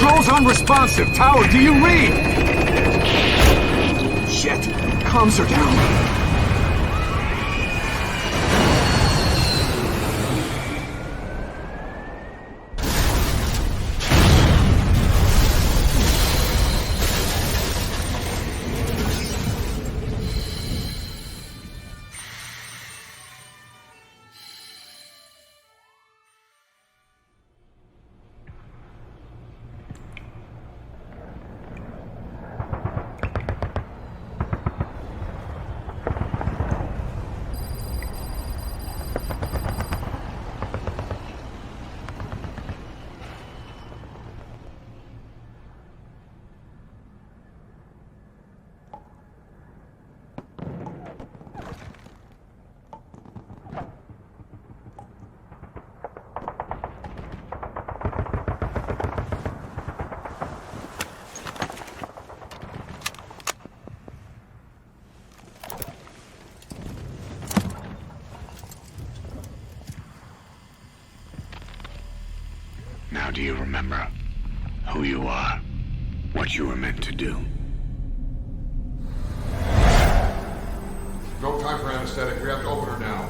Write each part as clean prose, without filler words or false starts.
Controls unresponsive. Tower, do you read? Shit. Comms are down. Now do you remember who you are? What you were meant to do? No time for anesthetic. We have to open her now.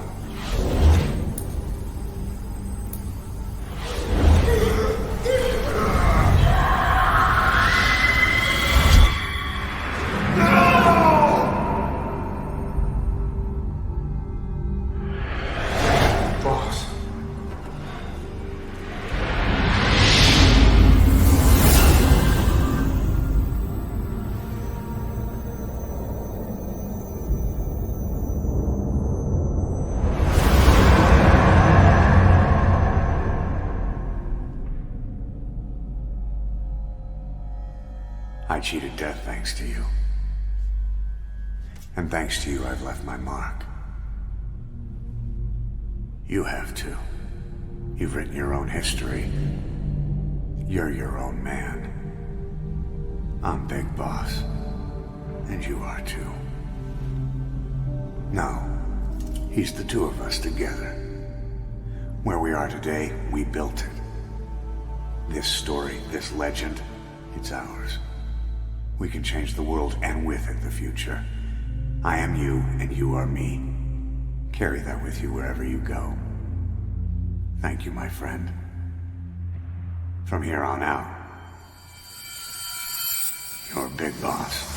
Boss. I cheated death thanks to you. And thanks to you, I've left my mark. You have too. You've written your own history. You're your own man. I'm Big Boss. And you are too. No. He's the two of us together. Where we are today, we built it. This story, this legend, it's ours. We can change the world and with it the future. I am you and you are me. Carry that with you wherever you go. Thank you, my friend. From here on out, you're Big Boss.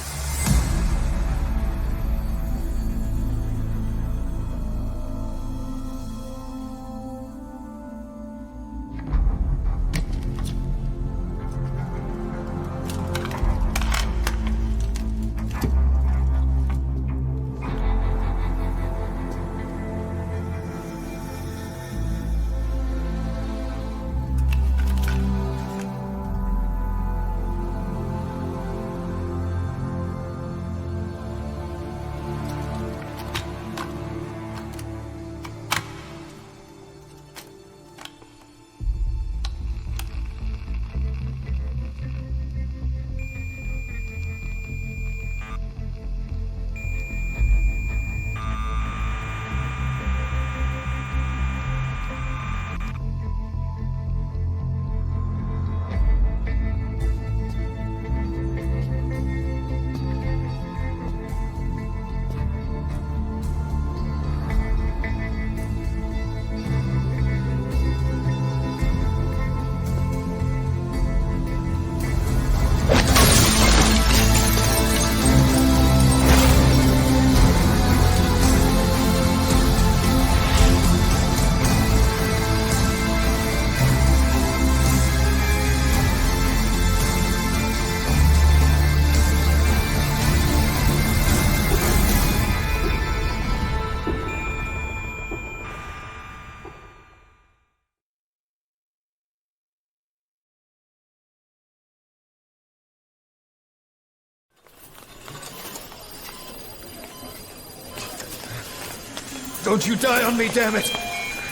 Don't you die on me, damn it!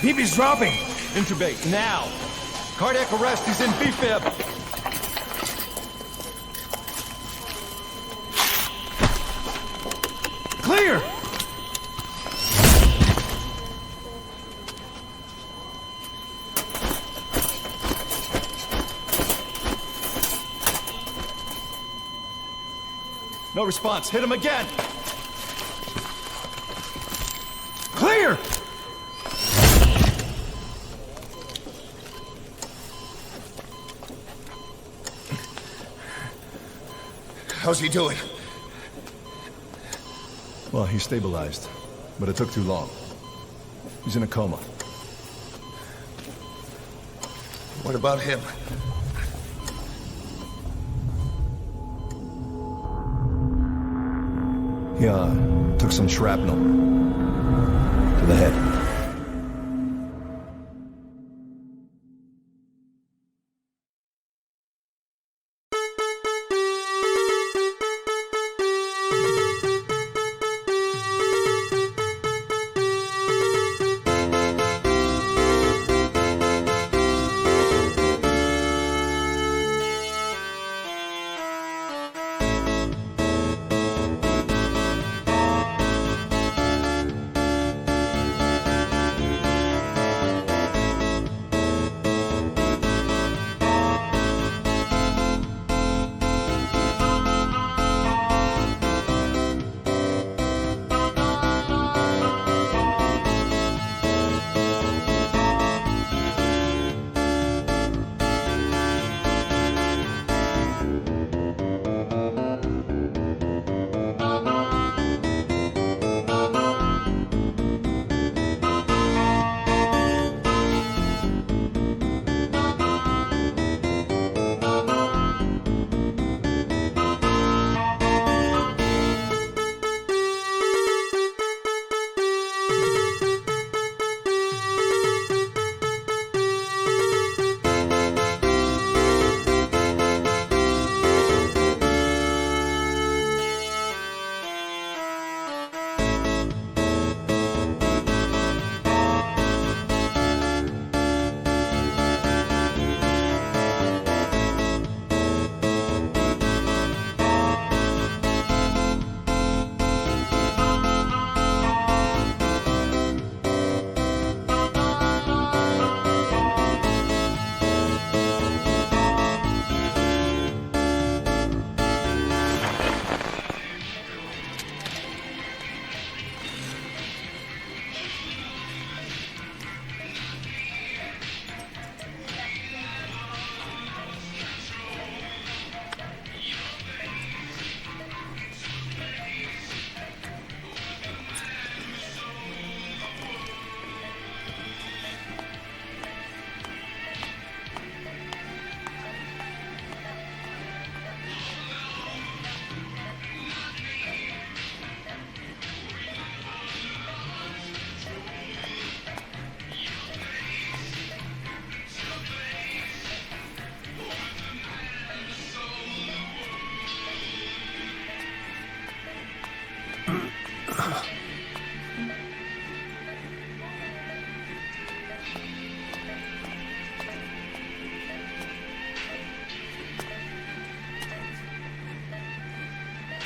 BB's dropping! Intubate, now! Cardiac arrest, he's in B-fib! Clear! No response. Hit him again! Clear! How's he doing? Well, he stabilized, but it took too long. He's in a coma. What about him? He, took some shrapnel. To the head.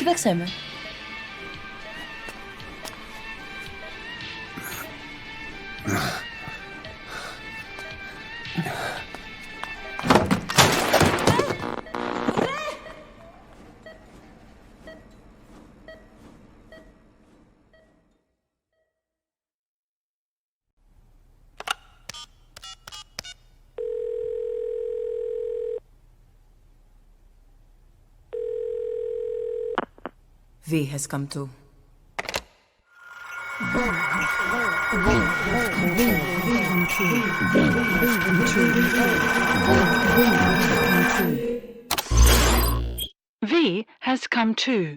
Κοίταξέ με. V has come to. V has come too.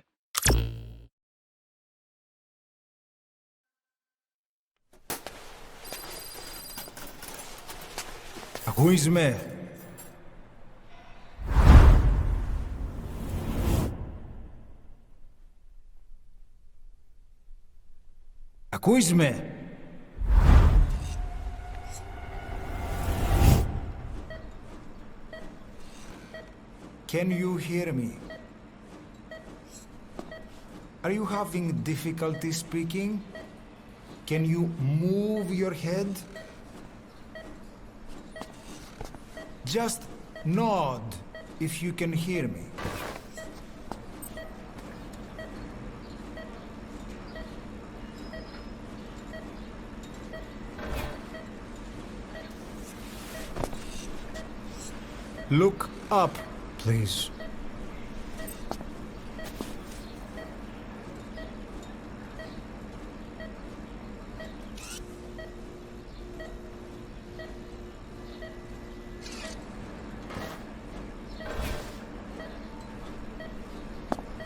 Ακούεις με? Ακούεις με? Can you hear me? Are you having difficulty speaking? Can you move your head? Just nod if you can hear me. Look up, please.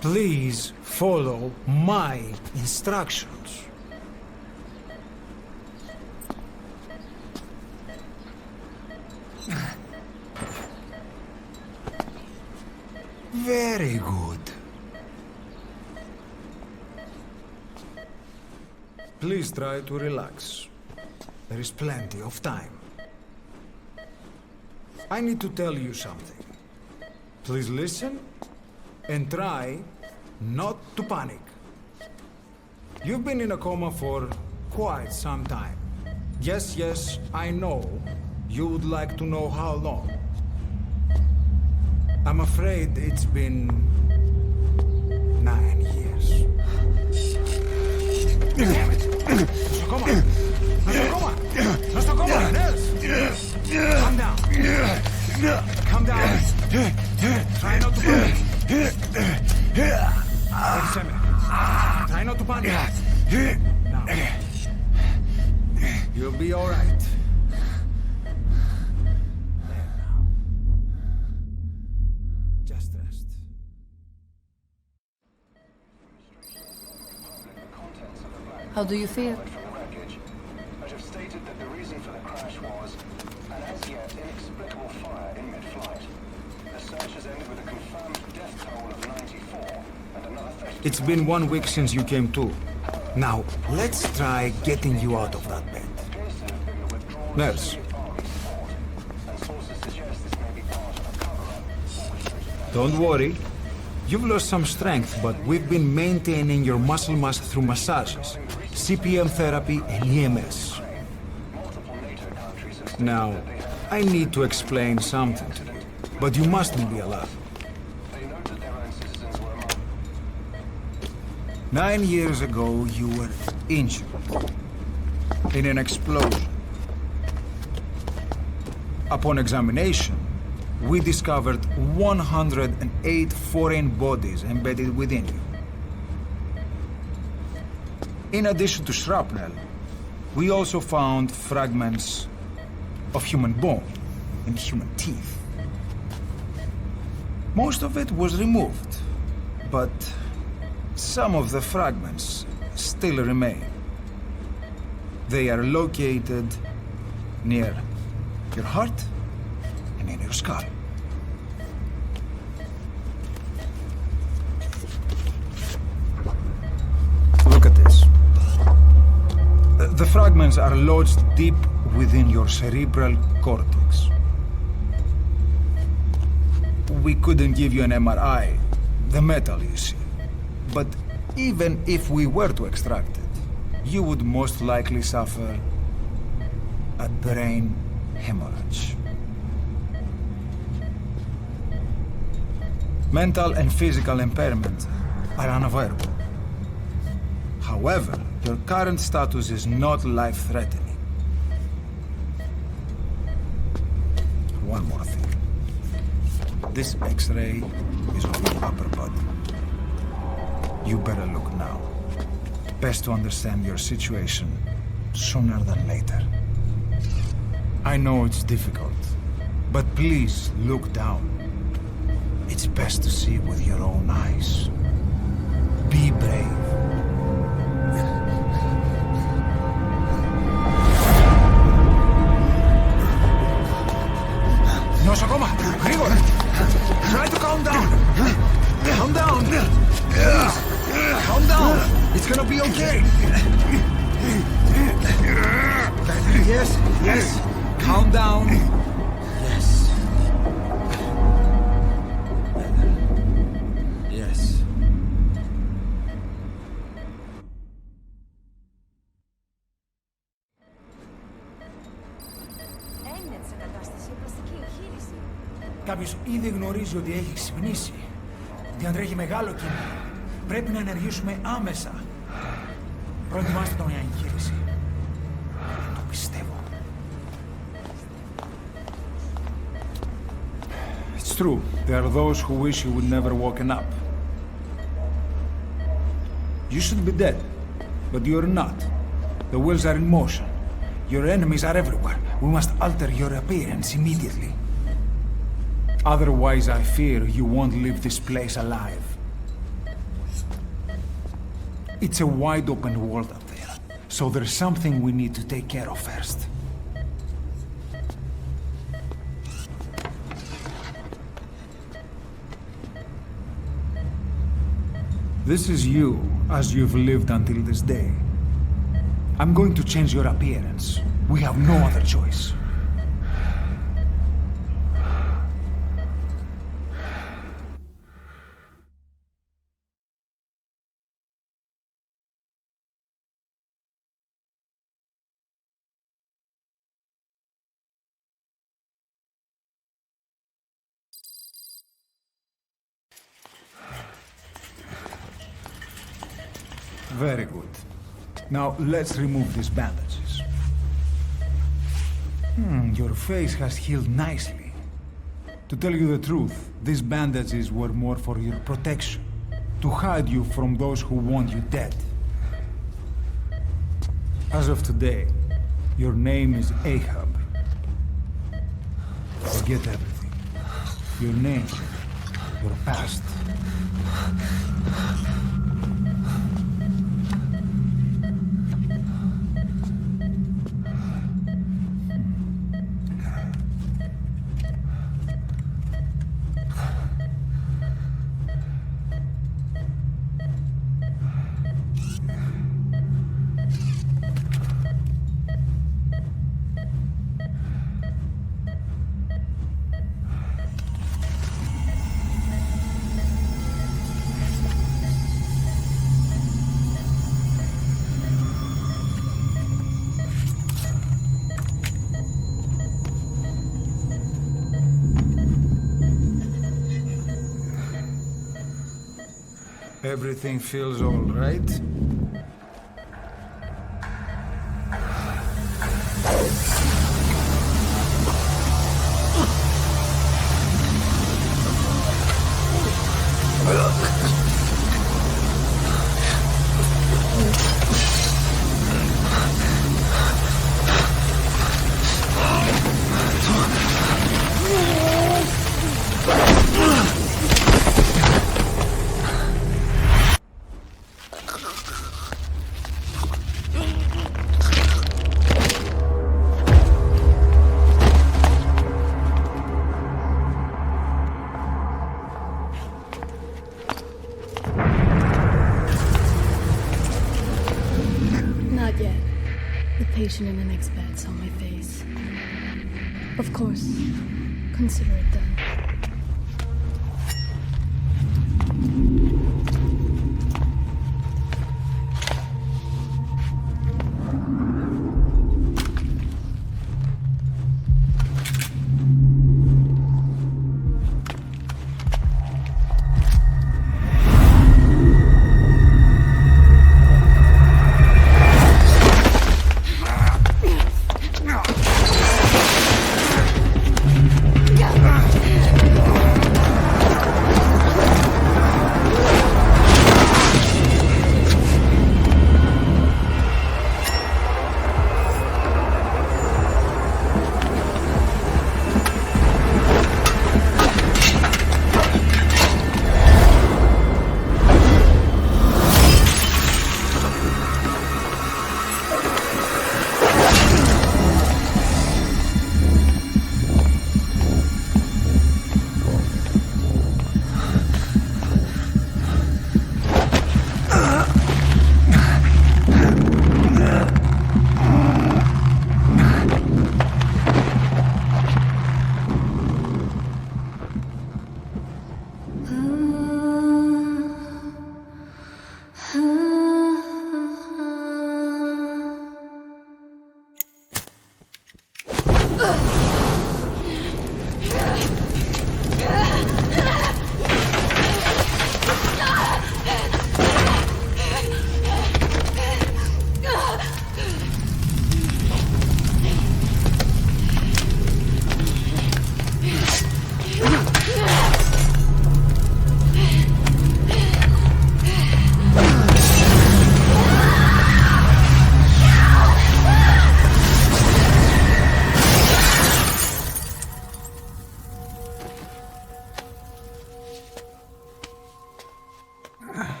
Please follow my instructions. Very good. Please try to relax. There is plenty of time. I need to tell you something. Please listen and try not to panic. You've been in a coma for quite some time. Yes, I know. You would like to know how long. I'm afraid it's been 9 years. Damn it! Nosocoma! Nosocoma! Nosocoma! Nels! Calm down. Calm down. Try not to panic. Wait a minute. Try not to panic. Now. You'll be all right. There now. Just rest. How do you feel? I have stated that the reason for the crash was an as yet inexplicable fire in mid-flight. The search has ended with a confirmed death toll of 94 and another 30. It's been 1 week since you came to. Now, let's try getting you out of that bed. Nurse. Don't worry. You've lost some strength, but we've been maintaining your muscle mass through massages, CPM therapy, and EMS. Now, I need to explain something to you, but you mustn't be alarmed. 9 years ago, you were injured in an explosion. Upon examination, we discovered 108 foreign bodies embedded within you. In addition to shrapnel, we also found fragments of human bone and human teeth. Most of it was removed, but some of the fragments still remain. They are located near your heart and in your skull. Look at this. The fragments are lodged deep within your cerebral cortex. We couldn't give you an MRI, the metal, you see. But even if we were to extract it, you would most likely suffer a brain hemorrhage. Mental and physical impairment are unavoidable. However, your current status is not life-threatening. One more thing. This X-ray is of your upper body. You better look now. Best to understand your situation sooner than later. I know it's difficult, but please look down. It's best to see with your own eyes. Be brave. Nosocoma! Grigor! Try to calm down! Calm down! Please! Calm down! It's gonna be okay! Yes! Calm down! Yes. Yes. Έγινε σε κατάσταση πλαστική εγχείρηση. Κάποιος ήδη γνωρίζει ότι έχει ξυπνήσει. Διαντρέχει μεγάλο κίνδυνο. Πρέπει να ενεργήσουμε άμεσα. Προετοιμάστε τον για εγχείρηση. Το πιστεύω. It's true. There are those who wish you would never woken up. You should be dead, but you're not. The wheels are in motion. Your enemies are everywhere. We must alter your appearance immediately. Otherwise, I fear you won't leave this place alive. It's a wide open world up there, so there's something we need to take care of first. This is you, as you've lived until this day. I'm going to change your appearance. We have no other choice. Very good. Now, let's remove these bandages. Your face has healed nicely. To tell you the truth, these bandages were more for your protection, to hide you from those who want you dead. As of today, your name is Ahab. Forget everything. Your name, your past. Everything feels all right? Not yet. The patient in the next bed saw my face. Of course. Consider it done.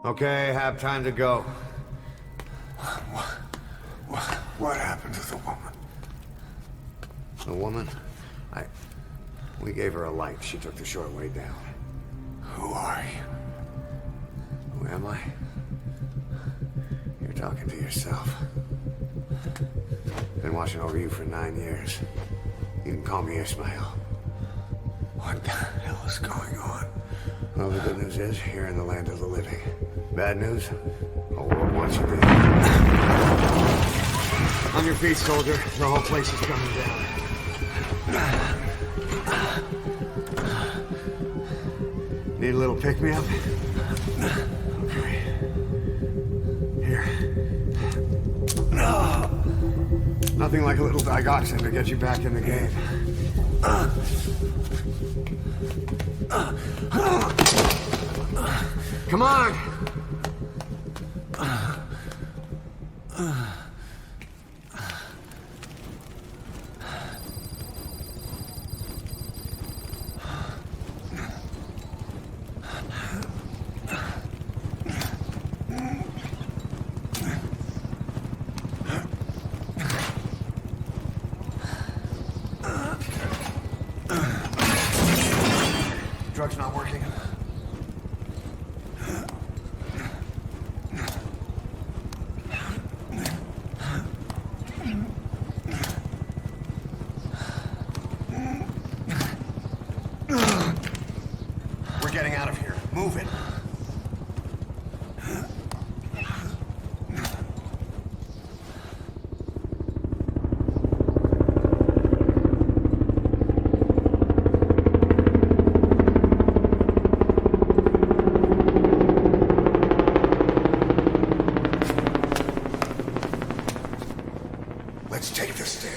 Okay, have time to go. What happened to the woman? The woman? We gave her a light. She took the short way down. Who are you? Who am I? You're talking to yourself. Been watching over you for 9 years. You can call me Ishmael. What the hell is going on? Well, the good news is, you're in the land of the living. Bad news? The world wants you dead. On your feet, soldier. The whole place is coming down. Need a little pick-me-up? Okay. Here. Nothing like a little digoxin to get you back in the game. Come on! Drug's not working. We're getting out of here. Move it. Let's take the stairs.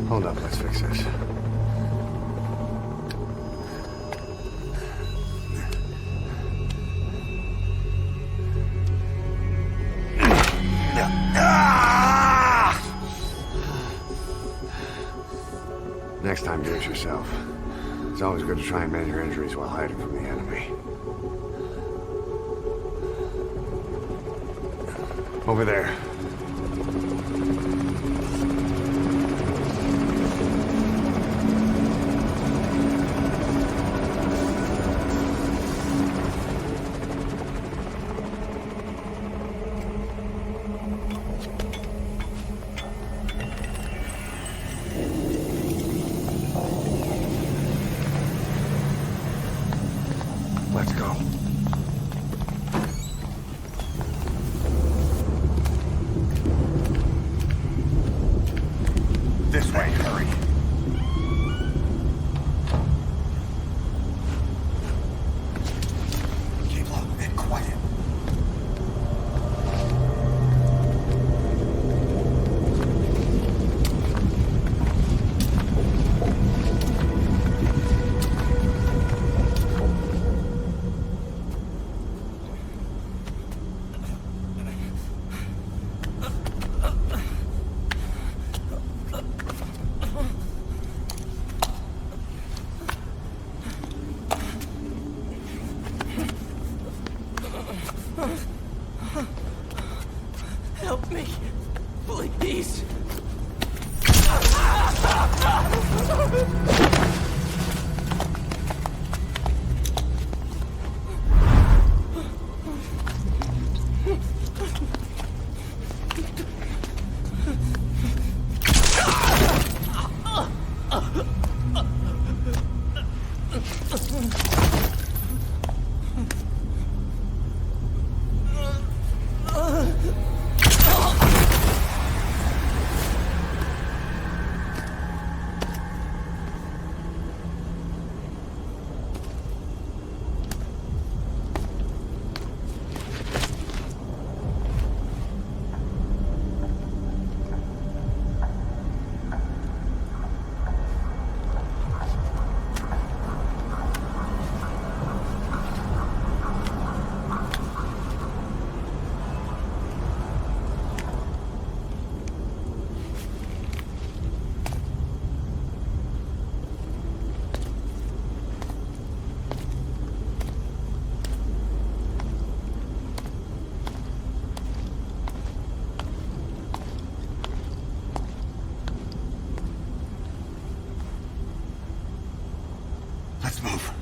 Hold up, let's fix this. Next time, do it yourself. It's always good to try and mend your injuries while hiding from the enemy. Over there. Let's go. This way, hurry. Keep low and quiet. Help me, please. Let's move.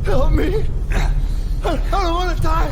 Help me! I don't want to die!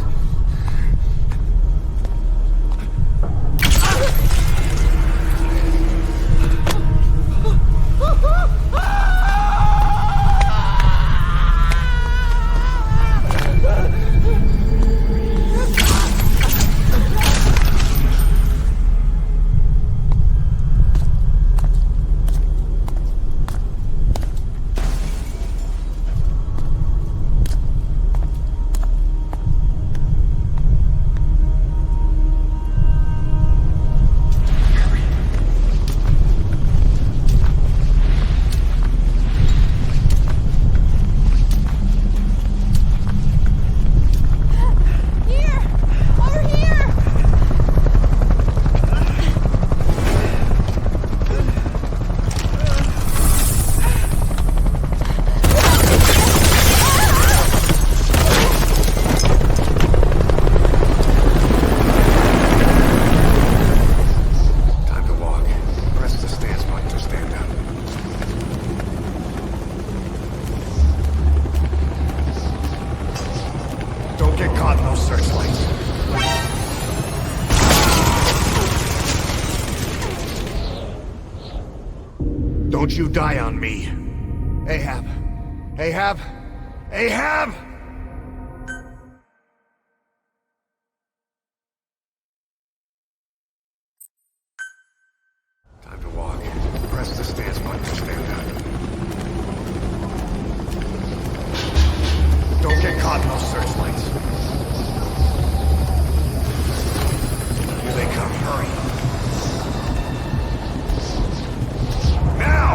Don't you die on me. Ahab. Ahab, Ahab! Time to walk. Press the stance button to stand up. Don't get caught in those searchlights. Here they come. Hurry. Now!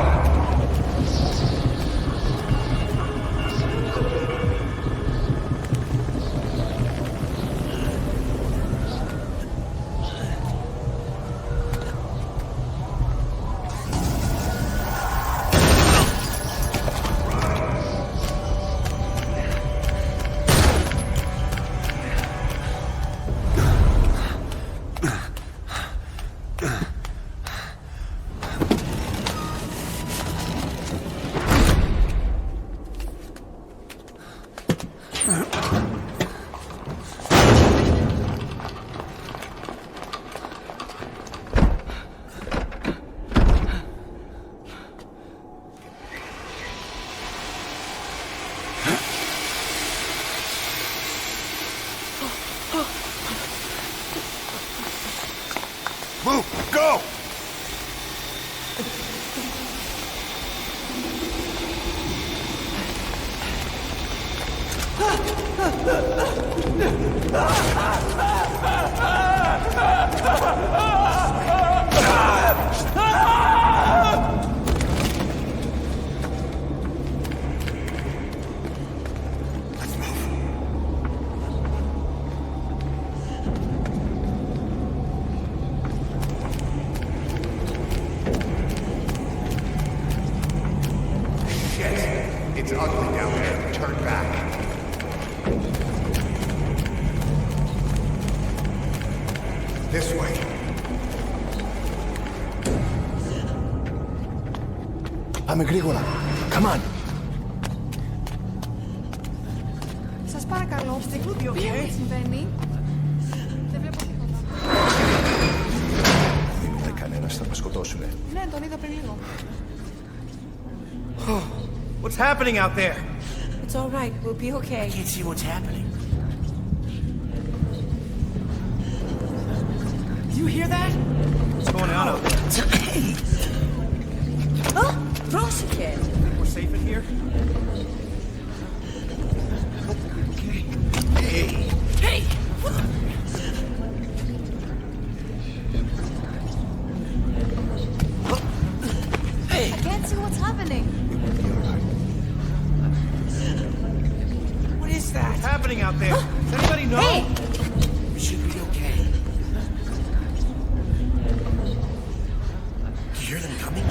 Move! Go! It's ugly down there. Turn back. This way. Πάμε γρήγορα. Come on. Σας παρακαλώ, τι συμβαίνει. Δεν βλέπω τίποτα. Δεν είναι κανένας, θα μας σκοτώσουνε. Ναι, τον είδα πριν λίγο. What's happening out there? It's all right, we'll be okay. I can't see what's happening. Do you hear that? What's going on out there? Oh, Prosecutor. We're safe in here? Okay. Hey! Hey! Hey! I can't see what's happening. What is that? What's happening out there? Does anybody know? Hey! We should be okay. Do you hear them coming?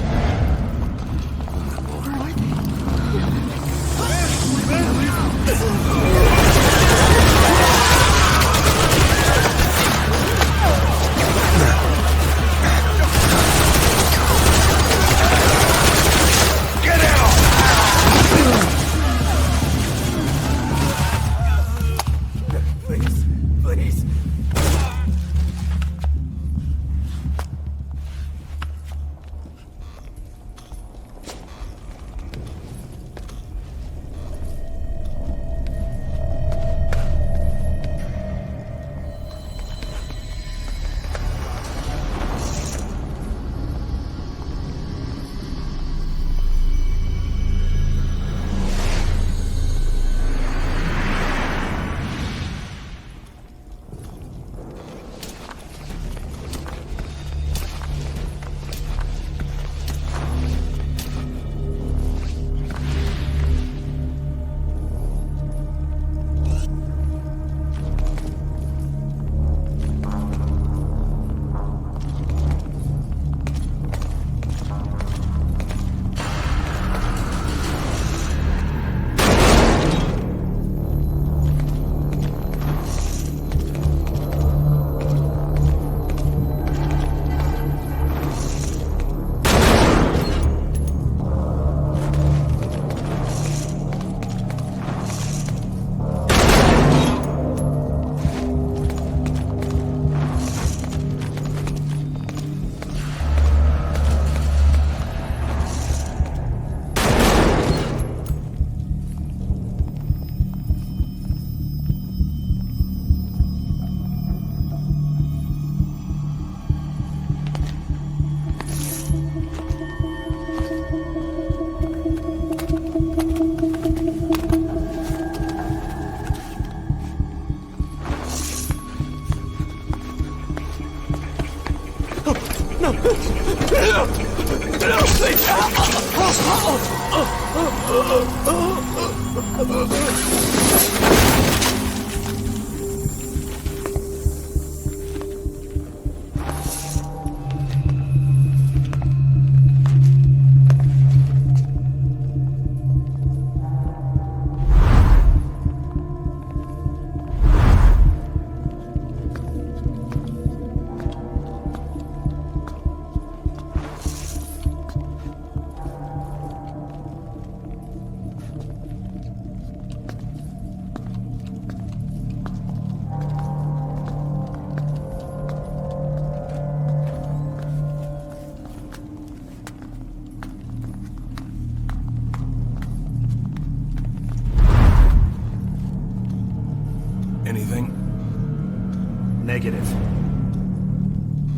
Anything? Negative.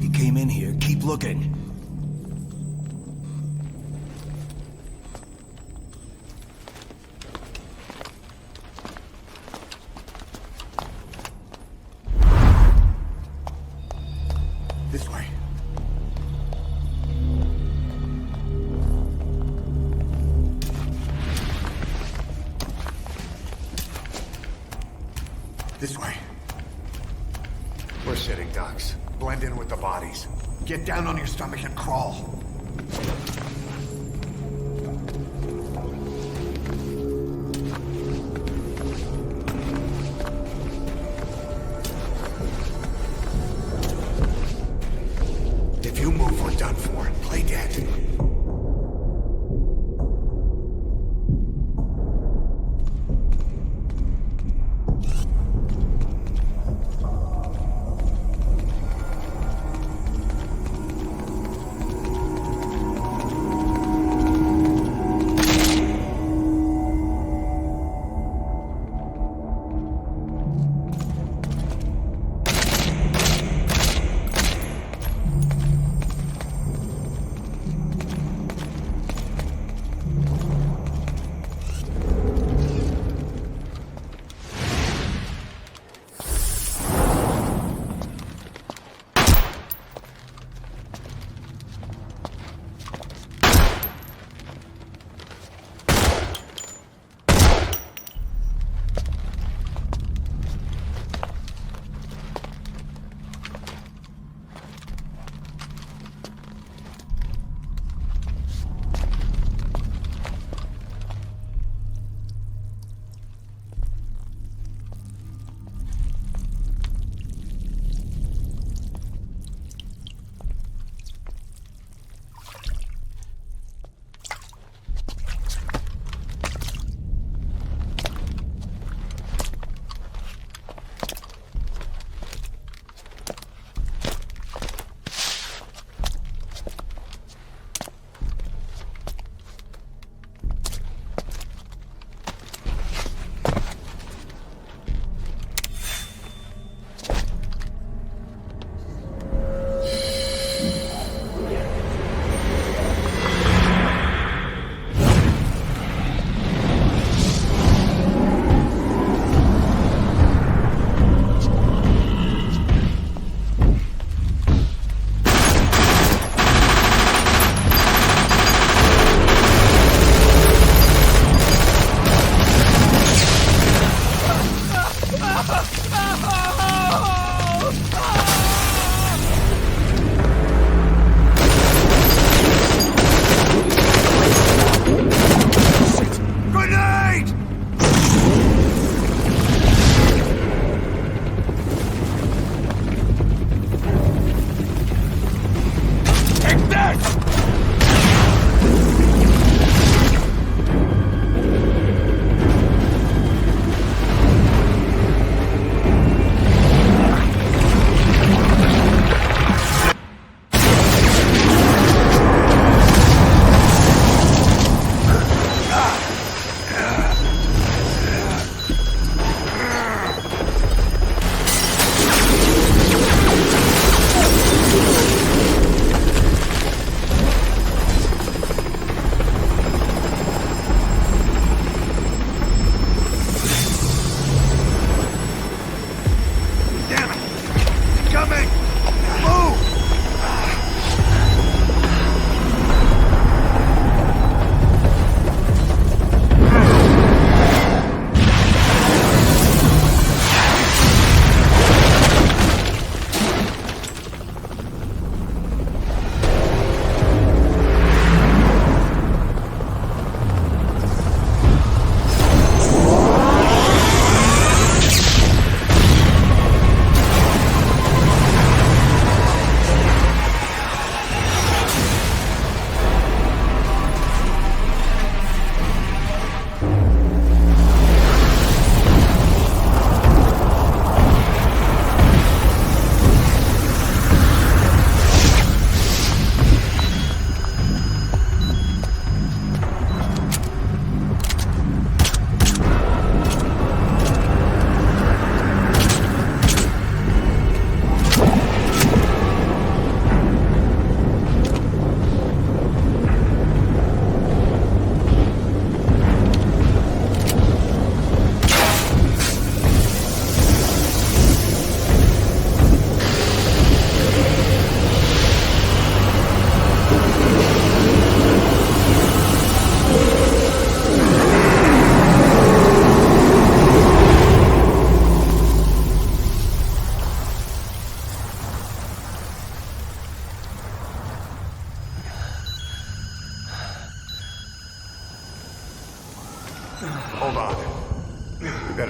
He came in here. Keep looking. This way. This way. We're sitting ducks. Blend in with the bodies. Get down on your stomach and crawl. If you move, we're done for. Play dead.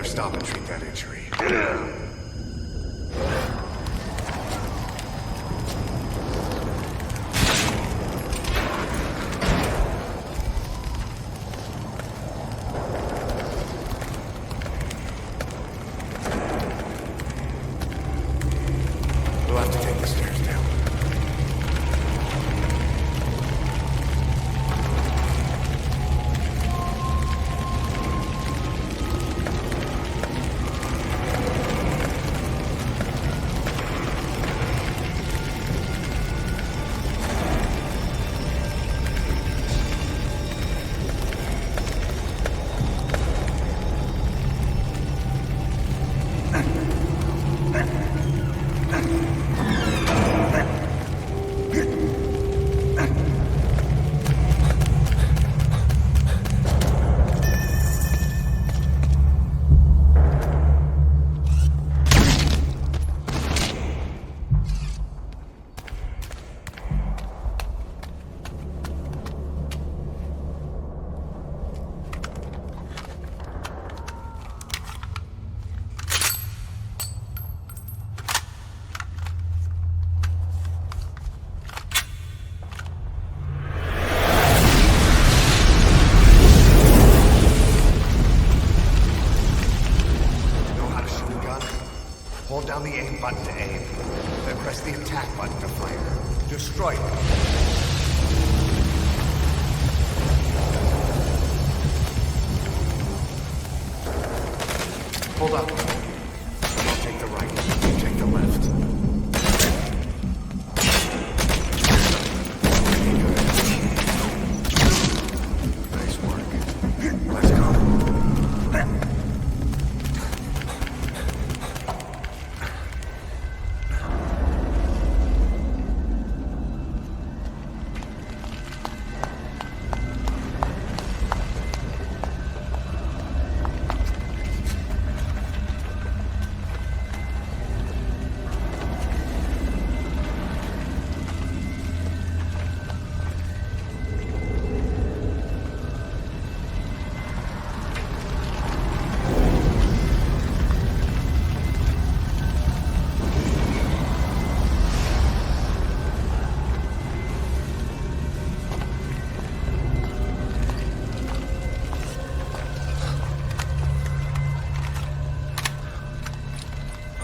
stop and treat that injury. We'll have to take the stairs down. Hold down the aim button to aim, then press the attack button to fire. Destroy them. Hold up. I'll take the right, you take the left. Nice work. Let's go.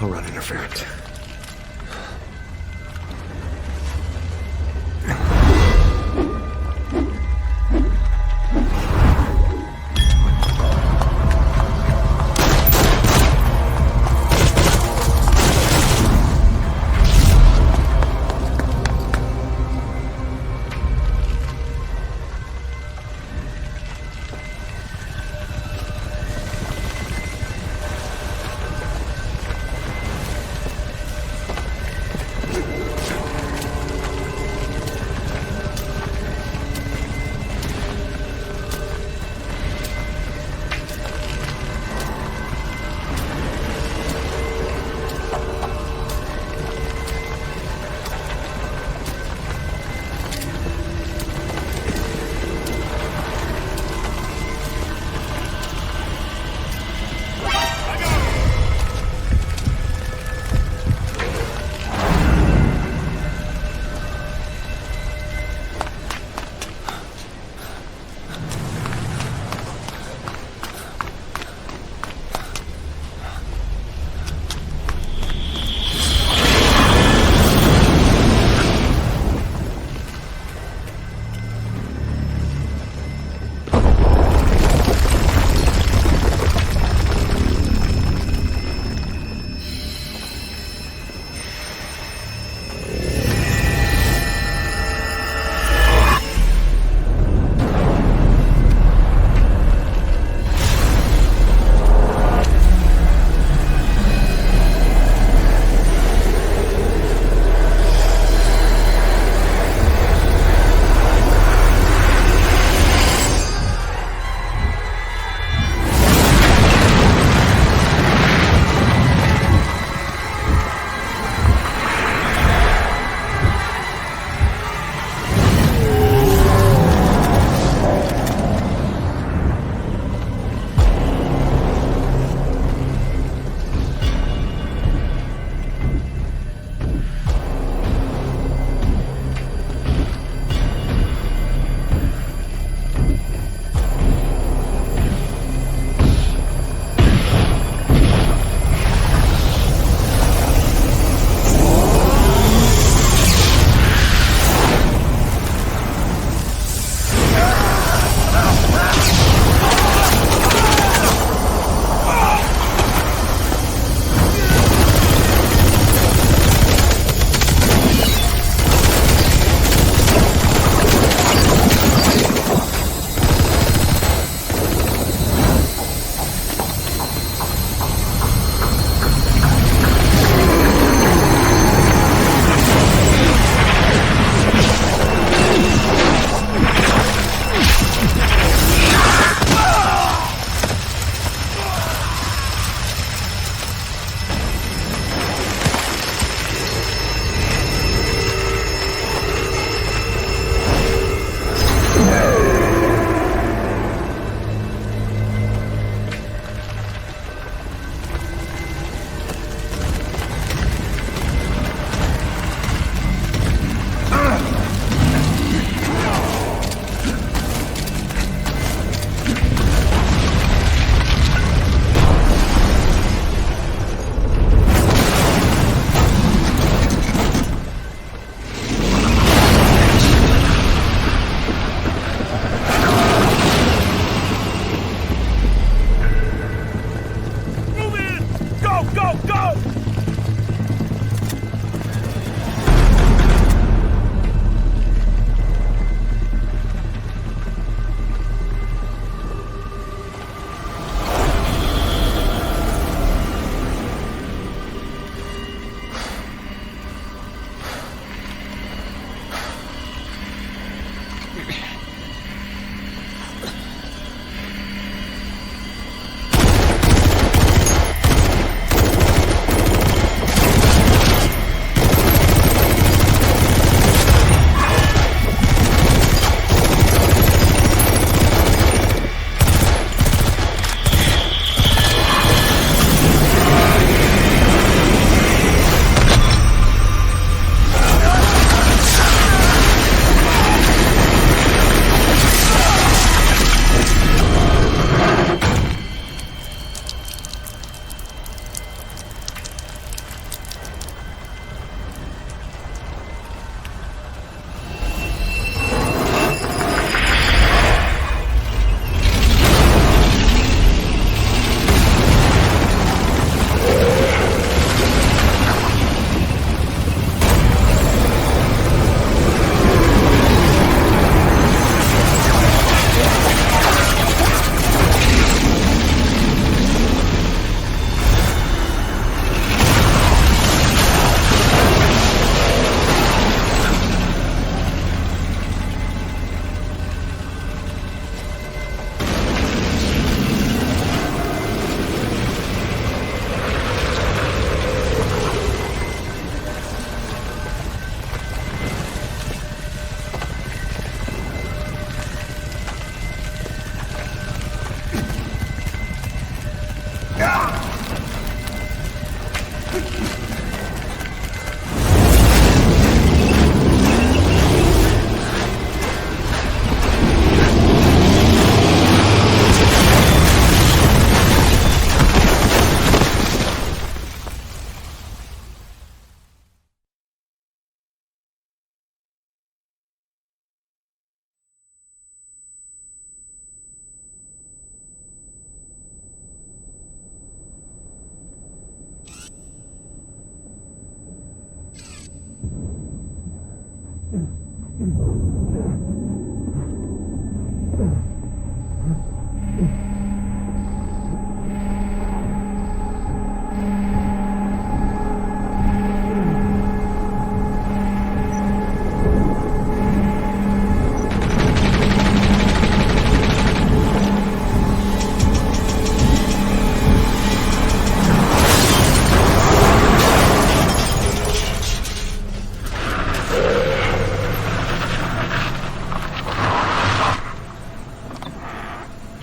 I'll run interference.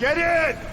Get in!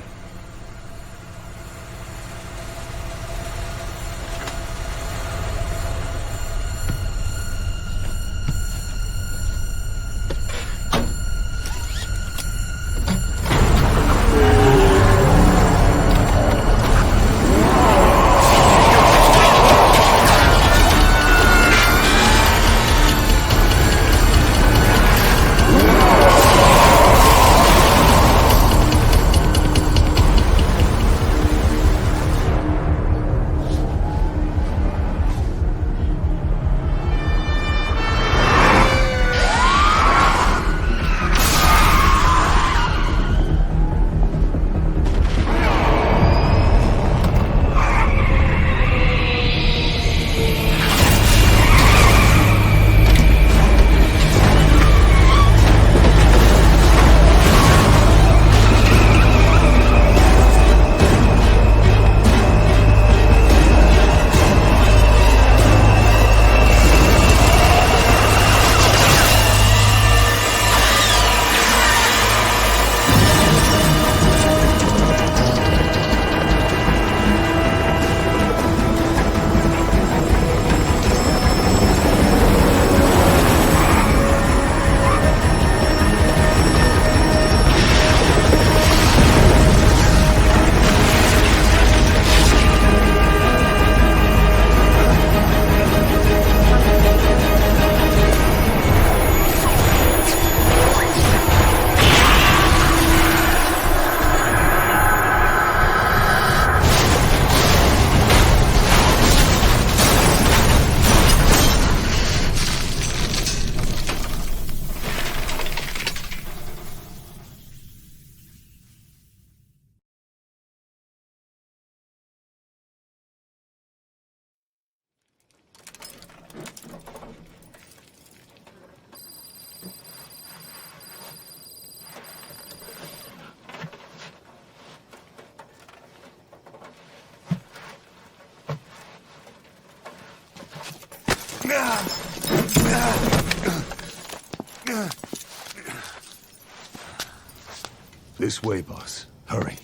This way, boss. Hurry.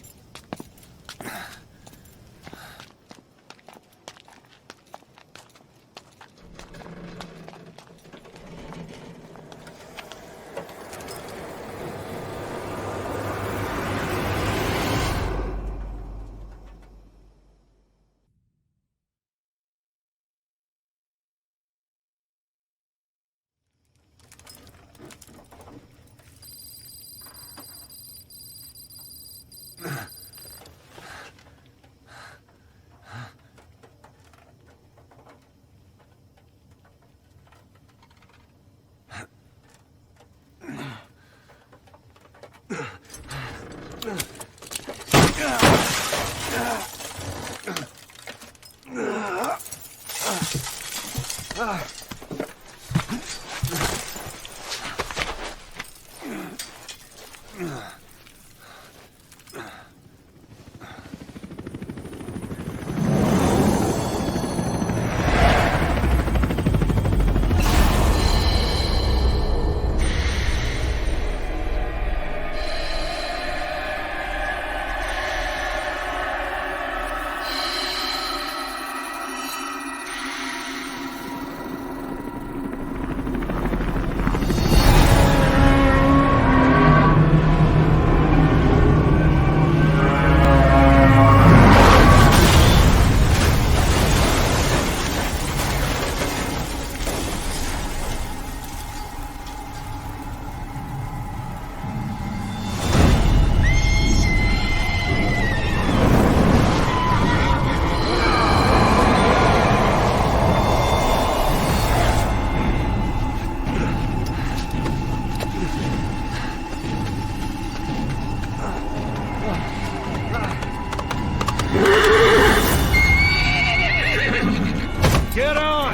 Get on!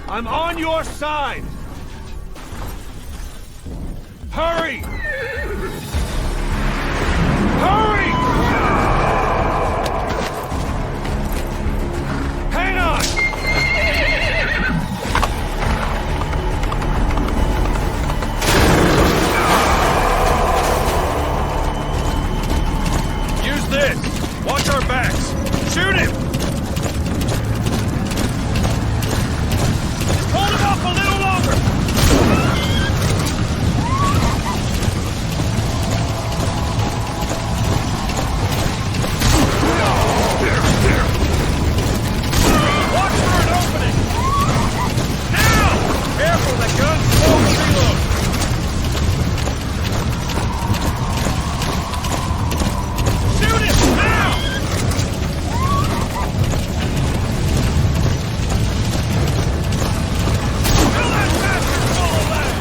I'm on your side! Hurry! Hurry! Hang on! Use this! Watch our backs! Shoot him! Just hold him off a little longer! Watch for an opening! Now! Careful, that gun's slow to reload! Shoot him! Now! Fill that bastard full of lead!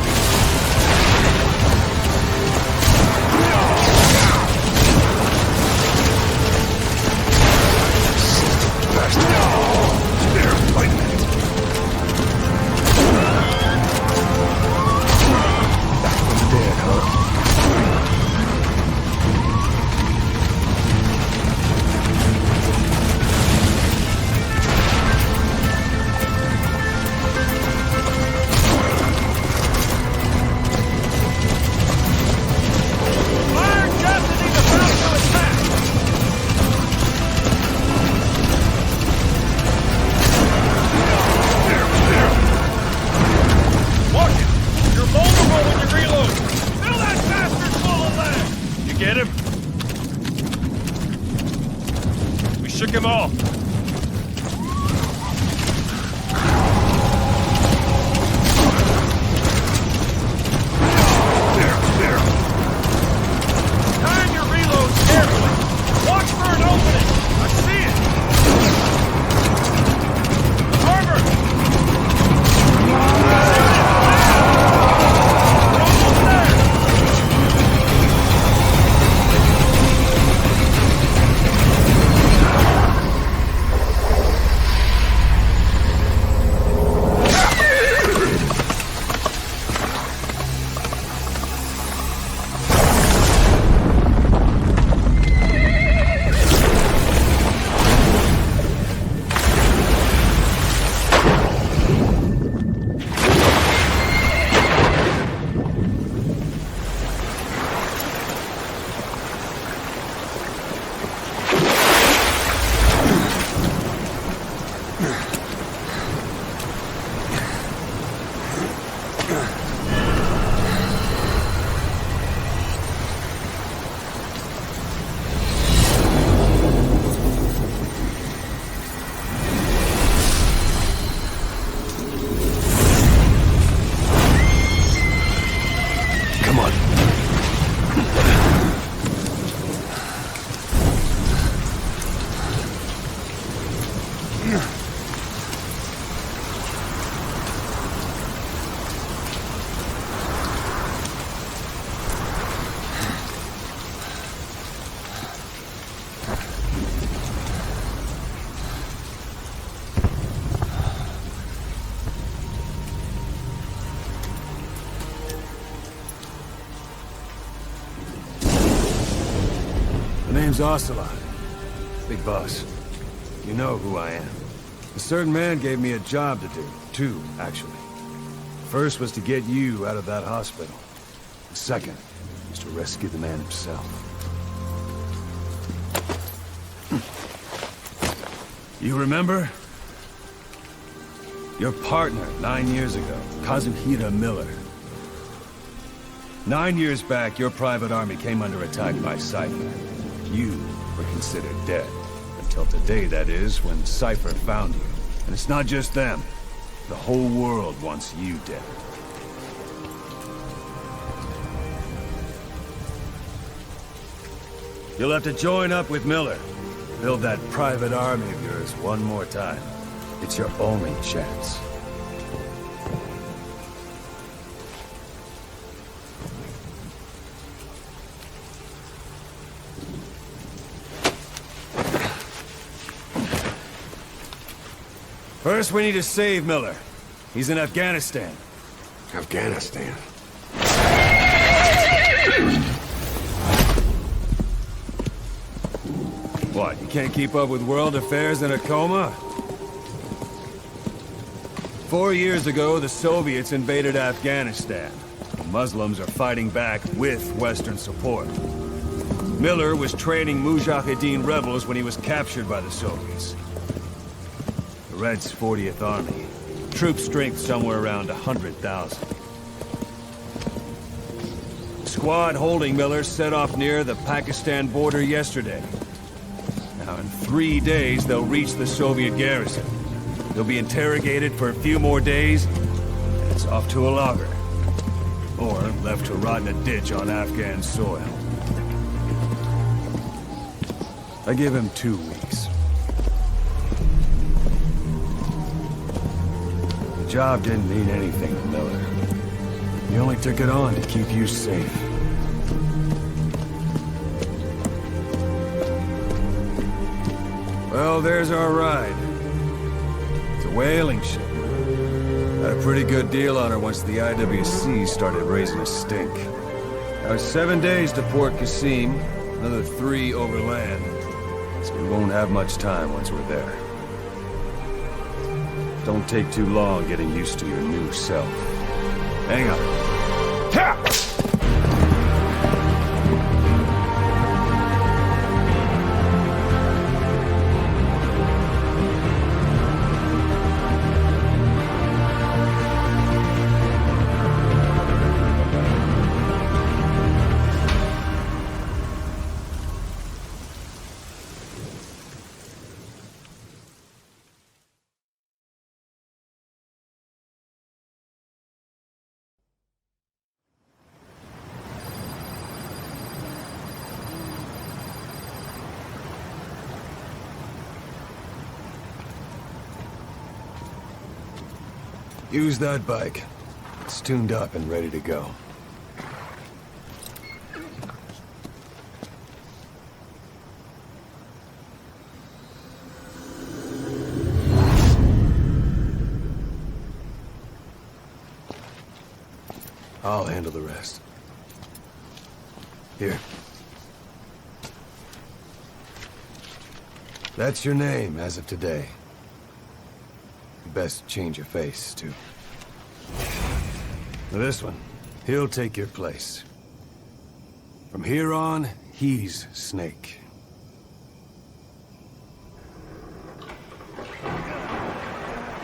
Fire just as he's about to attack! Watch it! You're vulnerable when you reload! Fill that bastard full of lead! You get him? We shook him off. Time your reloads carefully! Watch for an opening! I see it! Armor! Come on. My name's Ocelot. Big boss. You know who I am. A certain man gave me a job to do. Two, actually. First was to get you out of that hospital. The second was to rescue the man himself. You remember? Your partner 9 years ago, Kazuhira Miller. 9 years back, your private army came under attack by Cypher. You were considered dead. Until today, that is, when Cypher found you. And it's not just them. The whole world wants you dead. You'll have to join up with Miller. Build that private army of yours one more time. It's your only chance. First, we need to save Miller. He's in Afghanistan. Afghanistan? What, you can't keep up with world affairs in a coma? 4 years ago, the Soviets invaded Afghanistan. The Muslims are fighting back with Western support. Miller was training Mujahideen rebels when he was captured by the Soviets. The Reds' 40th Army. Troop strength somewhere around 100,000. The squad holding Miller set off near the Pakistan border yesterday. Now, in 3 days, they'll reach the Soviet garrison. They'll be interrogated for a few more days, and it's off to a lager. Or left to rot in a ditch on Afghan soil. I give him 2 weeks. The job didn't mean anything to Miller. He only took it on to keep you safe. Well, there's our ride. It's a whaling ship. Had a pretty good deal on her once the IWC started raising a stink. Now 7 days to Port Qasim, another 3 overland. So we won't have much time once we're there. Don't take too long getting used to your new self. Hang on. Ha! Use that bike. It's tuned up and ready to go. I'll handle the rest. Here. That's your name as of today. Best change your face, too. Now this one, he'll take your place. From here on, he's Snake.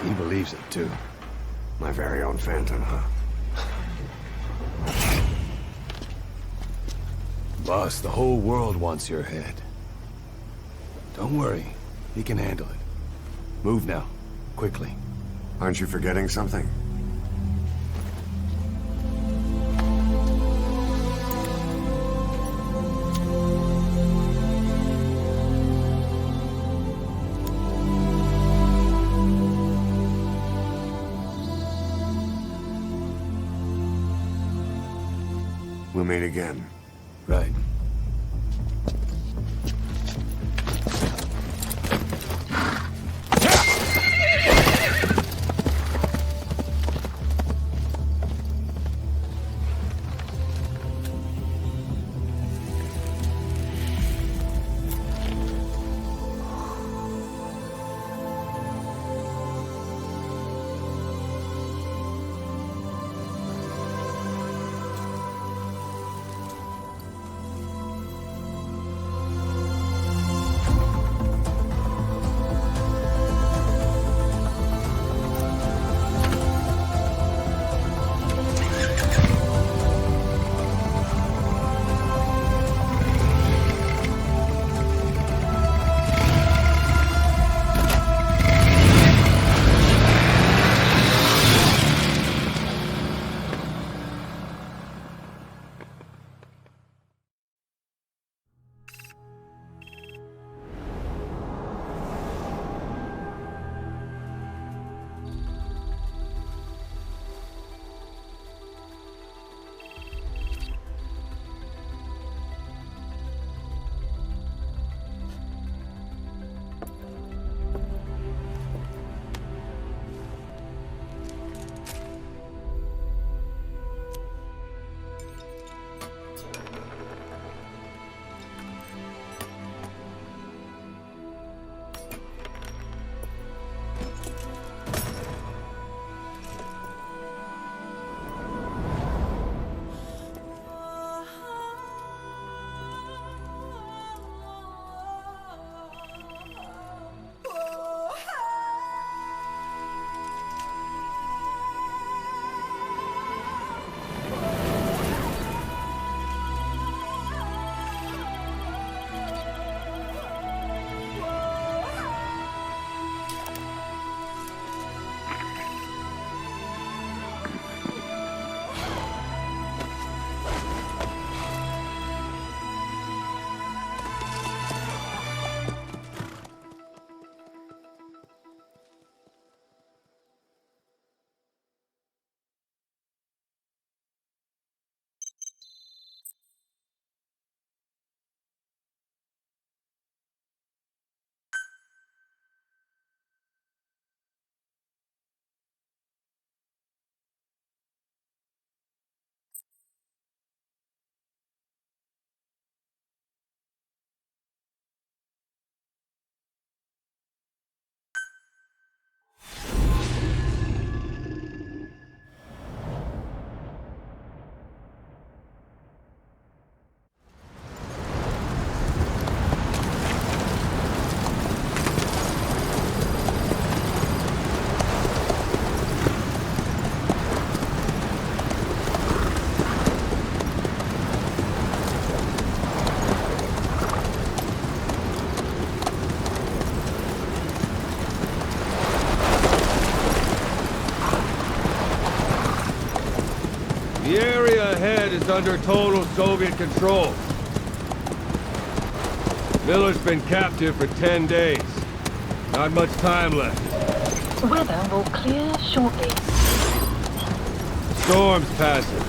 He believes it, too. My very own Phantom, huh? Boss, the whole world wants your head. Don't worry, he can handle it. Move now. Quickly. Aren't you forgetting something? We'll meet again. Right. under total Soviet control. Miller's been captive for 10 days. Not much time left. Weather will clear shortly. Storm's passing.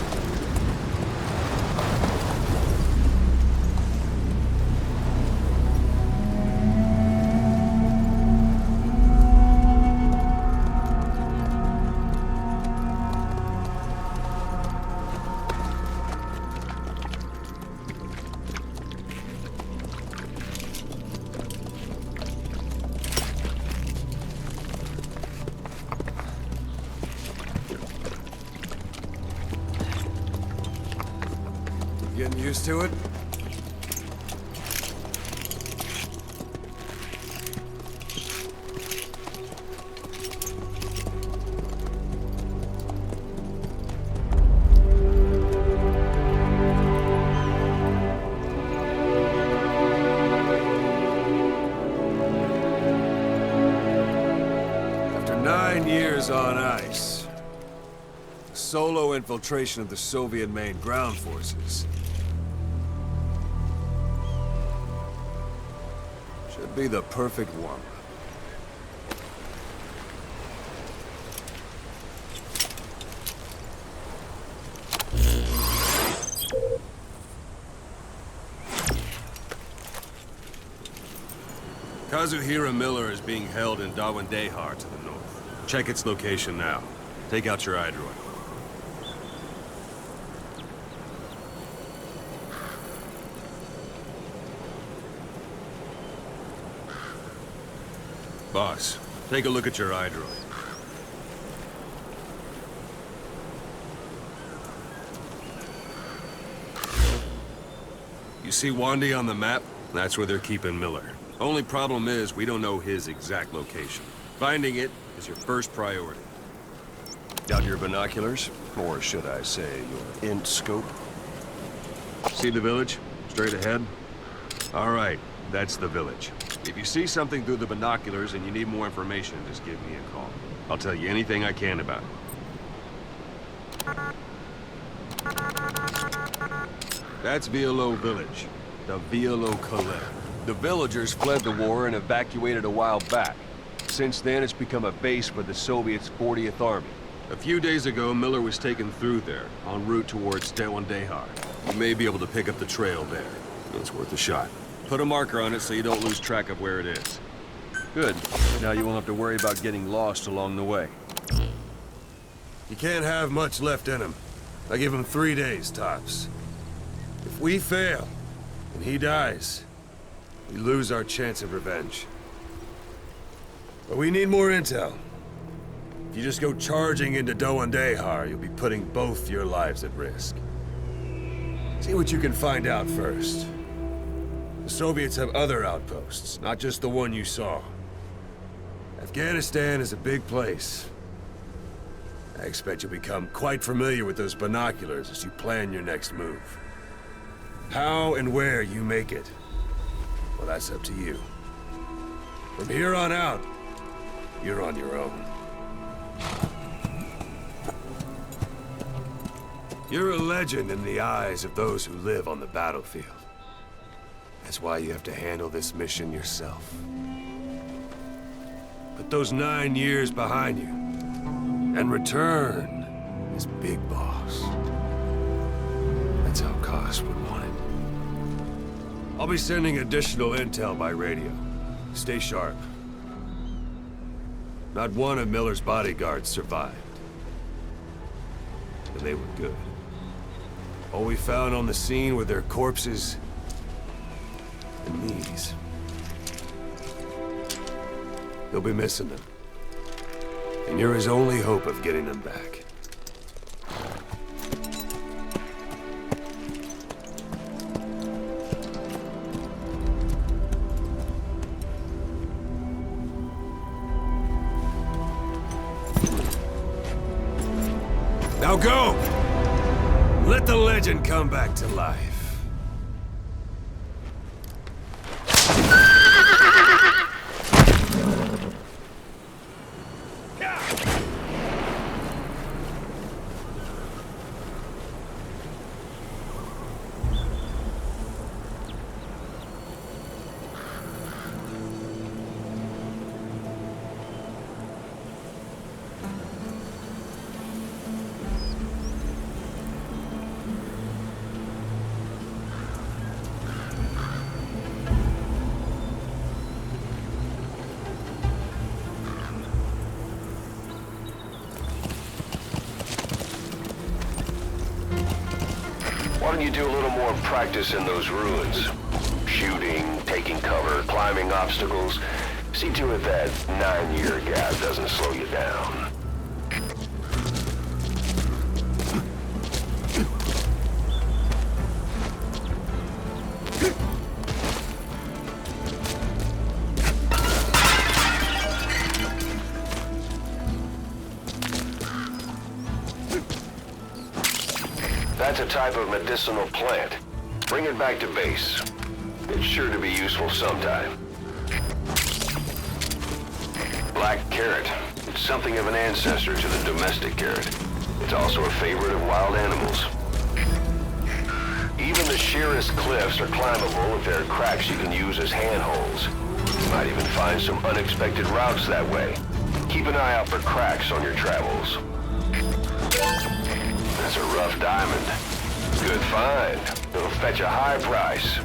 Getting used to it? After 9 years on ice, solo infiltration of the Soviet main ground forces should be the perfect warm-up. Kazuhira Miller is being held in Dawandehar to the north. Check its location now. Take out your iDroid. Boss, take a look at your iDroid. You see Wandy on the map? That's where they're keeping Miller. Only problem is, we don't know his exact location. Finding it is your first priority. Got your binoculars? Or should I say, your int scope? See the village? Straight ahead? All right, that's the village. If you see something through the binoculars and you need more information, just give me a call. I'll tell you anything I can about it. That's Violo Village. The Violo Calais. The villagers fled the war and evacuated a while back. Since then, it's become a base for the Soviets' 40th Army. A few days ago, Miller was taken through there, en route towards Dawandehar. You may be able to pick up the trail there. It's worth a shot. Put a marker on it so you don't lose track of where it is. Good. Now you won't have to worry about getting lost along the way. You can't have much left in him. I give him 3 days, tops. If we fail, and he dies, we lose our chance of revenge. But we need more intel. If you just go charging into Dawandehar, you'll be putting both your lives at risk. See what you can find out first. The Soviets have other outposts, not just the one you saw. Afghanistan is a big place. I expect you'll become quite familiar with those binoculars as you plan your next move. How and where you make it, well, that's up to you. From here on out, you're on your own. You're a legend in the eyes of those who live on the battlefield. That's why you have to handle this mission yourself. Put those 9 years behind you, and return as Big Boss. That's how Koss would want it. I'll be sending additional intel by radio. Stay sharp. Not one of Miller's bodyguards survived. And they were good. All we found on the scene were their corpses and these. They'll be missing them. And you're his only hope of getting them back. Now go! Let the legend come back to life. recommend you do a little more practice in those ruins. Shooting, taking cover, climbing obstacles. See to it that 9-year gap doesn't slow you down. That's a type of medicinal plant. Bring it back to base. It's sure to be useful sometime. Black carrot. It's something of an ancestor to the domestic carrot. It's also a favorite of wild animals. Even the sheerest cliffs are climbable if there are cracks you can use as handholds. You might even find some unexpected routes that way. Keep an eye out for cracks on your travels. That's a rough diamond. Good find. It'll fetch a high price.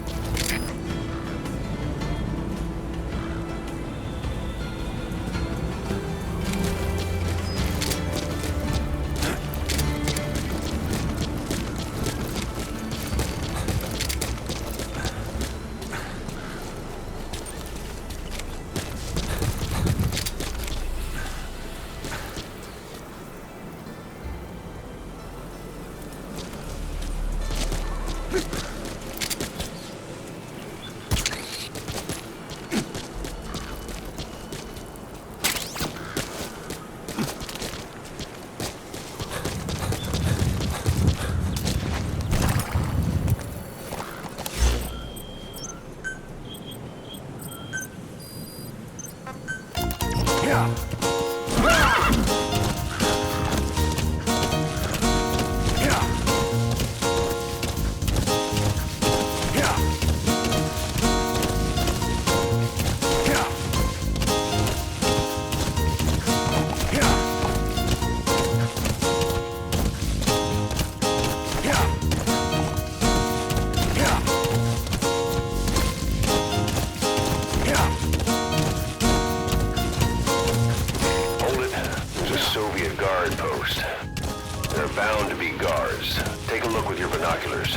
Bound to be guards. Take a look with your binoculars.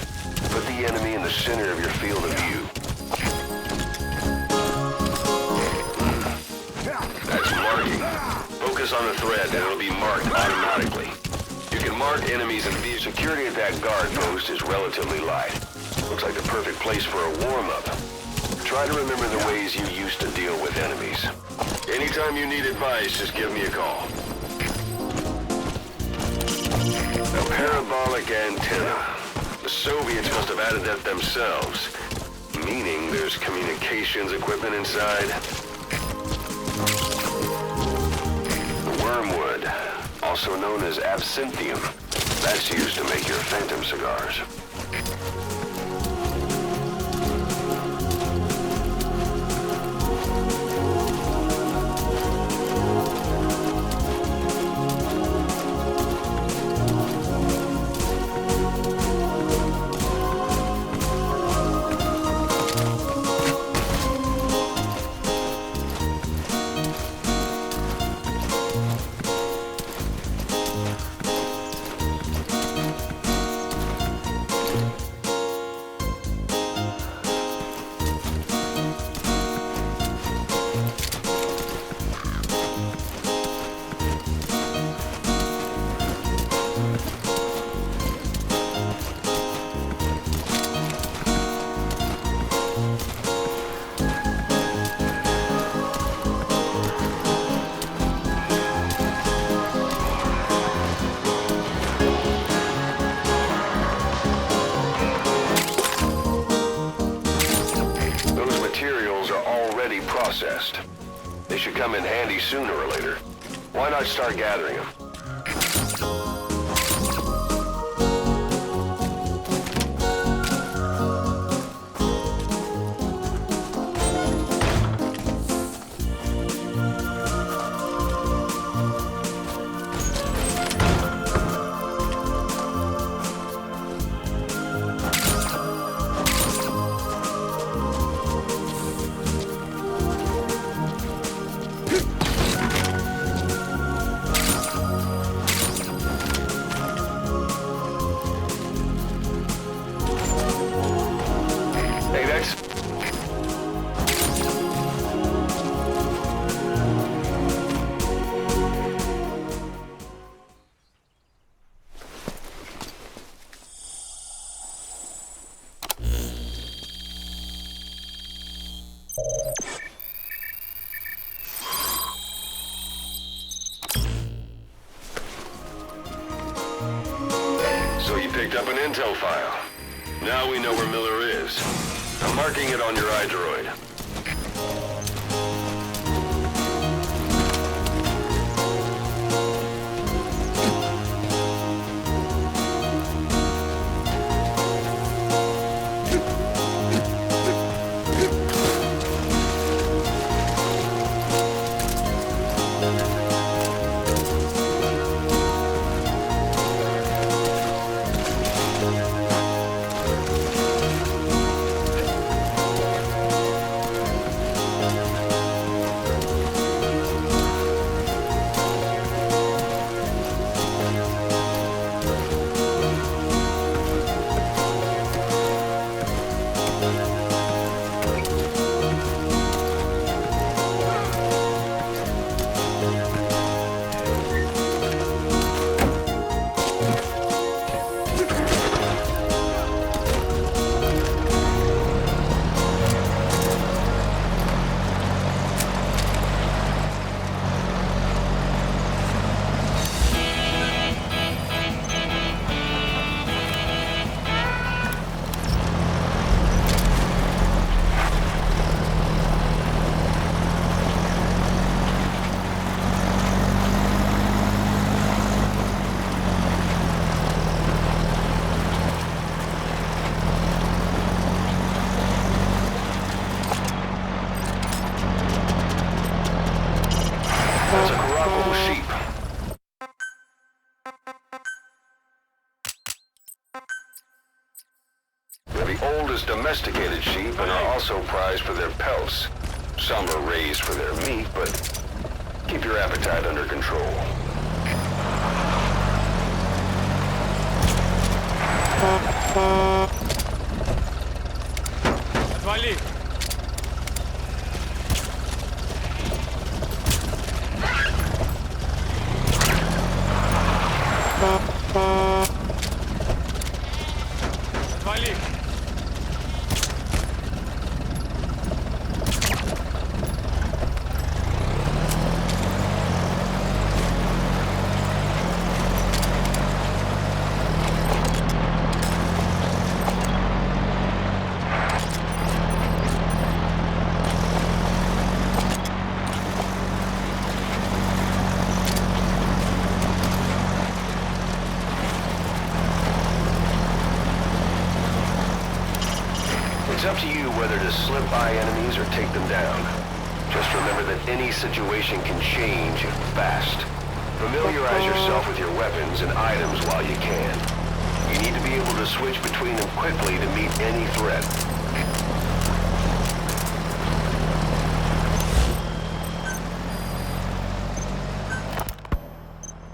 Put the enemy in the center of your field of view. That's marking. Focus on the thread and it'll be marked automatically. You can mark enemies and view. Security at that guard post is relatively light. Looks like the perfect place for a warm-up. Try to remember the ways you used to deal with enemies. Anytime you need advice, just give me a call. A parabolic antenna. The Soviets must have added that themselves, meaning there's communications equipment inside. The wormwood, also known as absinthium. That's used to make your phantom cigars. Processed. They should come in handy sooner or later. Why not start gathering them? Picked up an intel file. Now we know where Miller is. I'm marking it on your iDroid. That's a Caraco sheep. They're the oldest domesticated sheep and are also prized for their pelts. Some are raised for their meat, but keep your appetite under control. Отвали! Отвали! It's up to you whether to slip by enemies or take them down. Just remember that any situation can change fast. Familiarize yourself with your weapons and items while you can. You need to be able to switch between them quickly to meet any threat.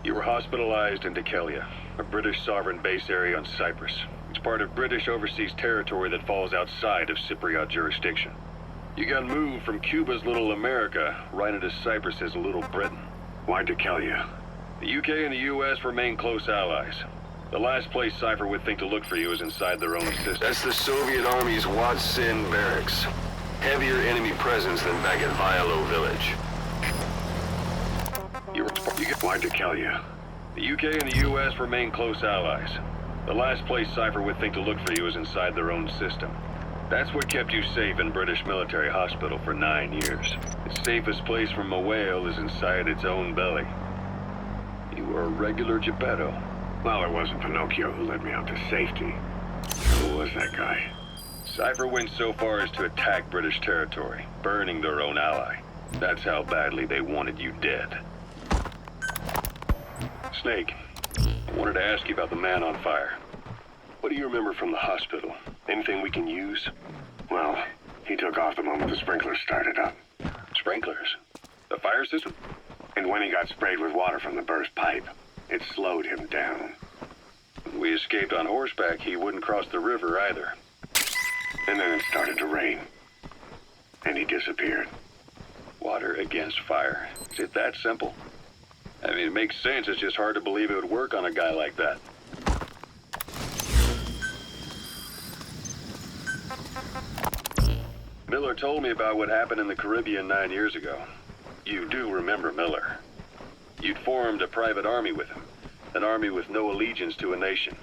You were hospitalized in Dekelia, a British sovereign base area on Cyprus. It's part of British overseas territory that falls outside of Cypriot jurisdiction. You got moved from Cuba's Little America right into Cyprus's Little Britain. Why Dekelia? The UK and the US remain close allies. The last place Cypher would think to look for you is inside their own system. That's the Soviet Army's Wat Sin barracks. Heavier enemy presence than back at Vialo village. Why Dekelia? The UK and the US remain close allies. The last place Cypher would think to look for you is inside their own system. That's what kept you safe in British military hospital for 9 years. The safest place from a whale is inside its own belly. You were a regular Geppetto. Well, it wasn't Pinocchio who led me out to safety. Who was that guy? Cypher went so far as to attack British territory, burning their own ally. That's how badly they wanted you dead. Snake, I wanted to ask you about the man on fire. What do you remember from the hospital? Anything we can use? Well, he took off the moment the sprinklers started up. Sprinklers? The fire system? And when he got sprayed with water from the burst pipe, it slowed him down. When we escaped on horseback, he wouldn't cross the river either. And then it started to rain. And he disappeared. Water against fire. Is it that simple? I mean, it makes sense. It's just hard to believe it would work on a guy like that. Miller told me about what happened in the Caribbean 9 years ago. You do remember Miller. You'd formed a private army with him. An army with no allegiance to a nation.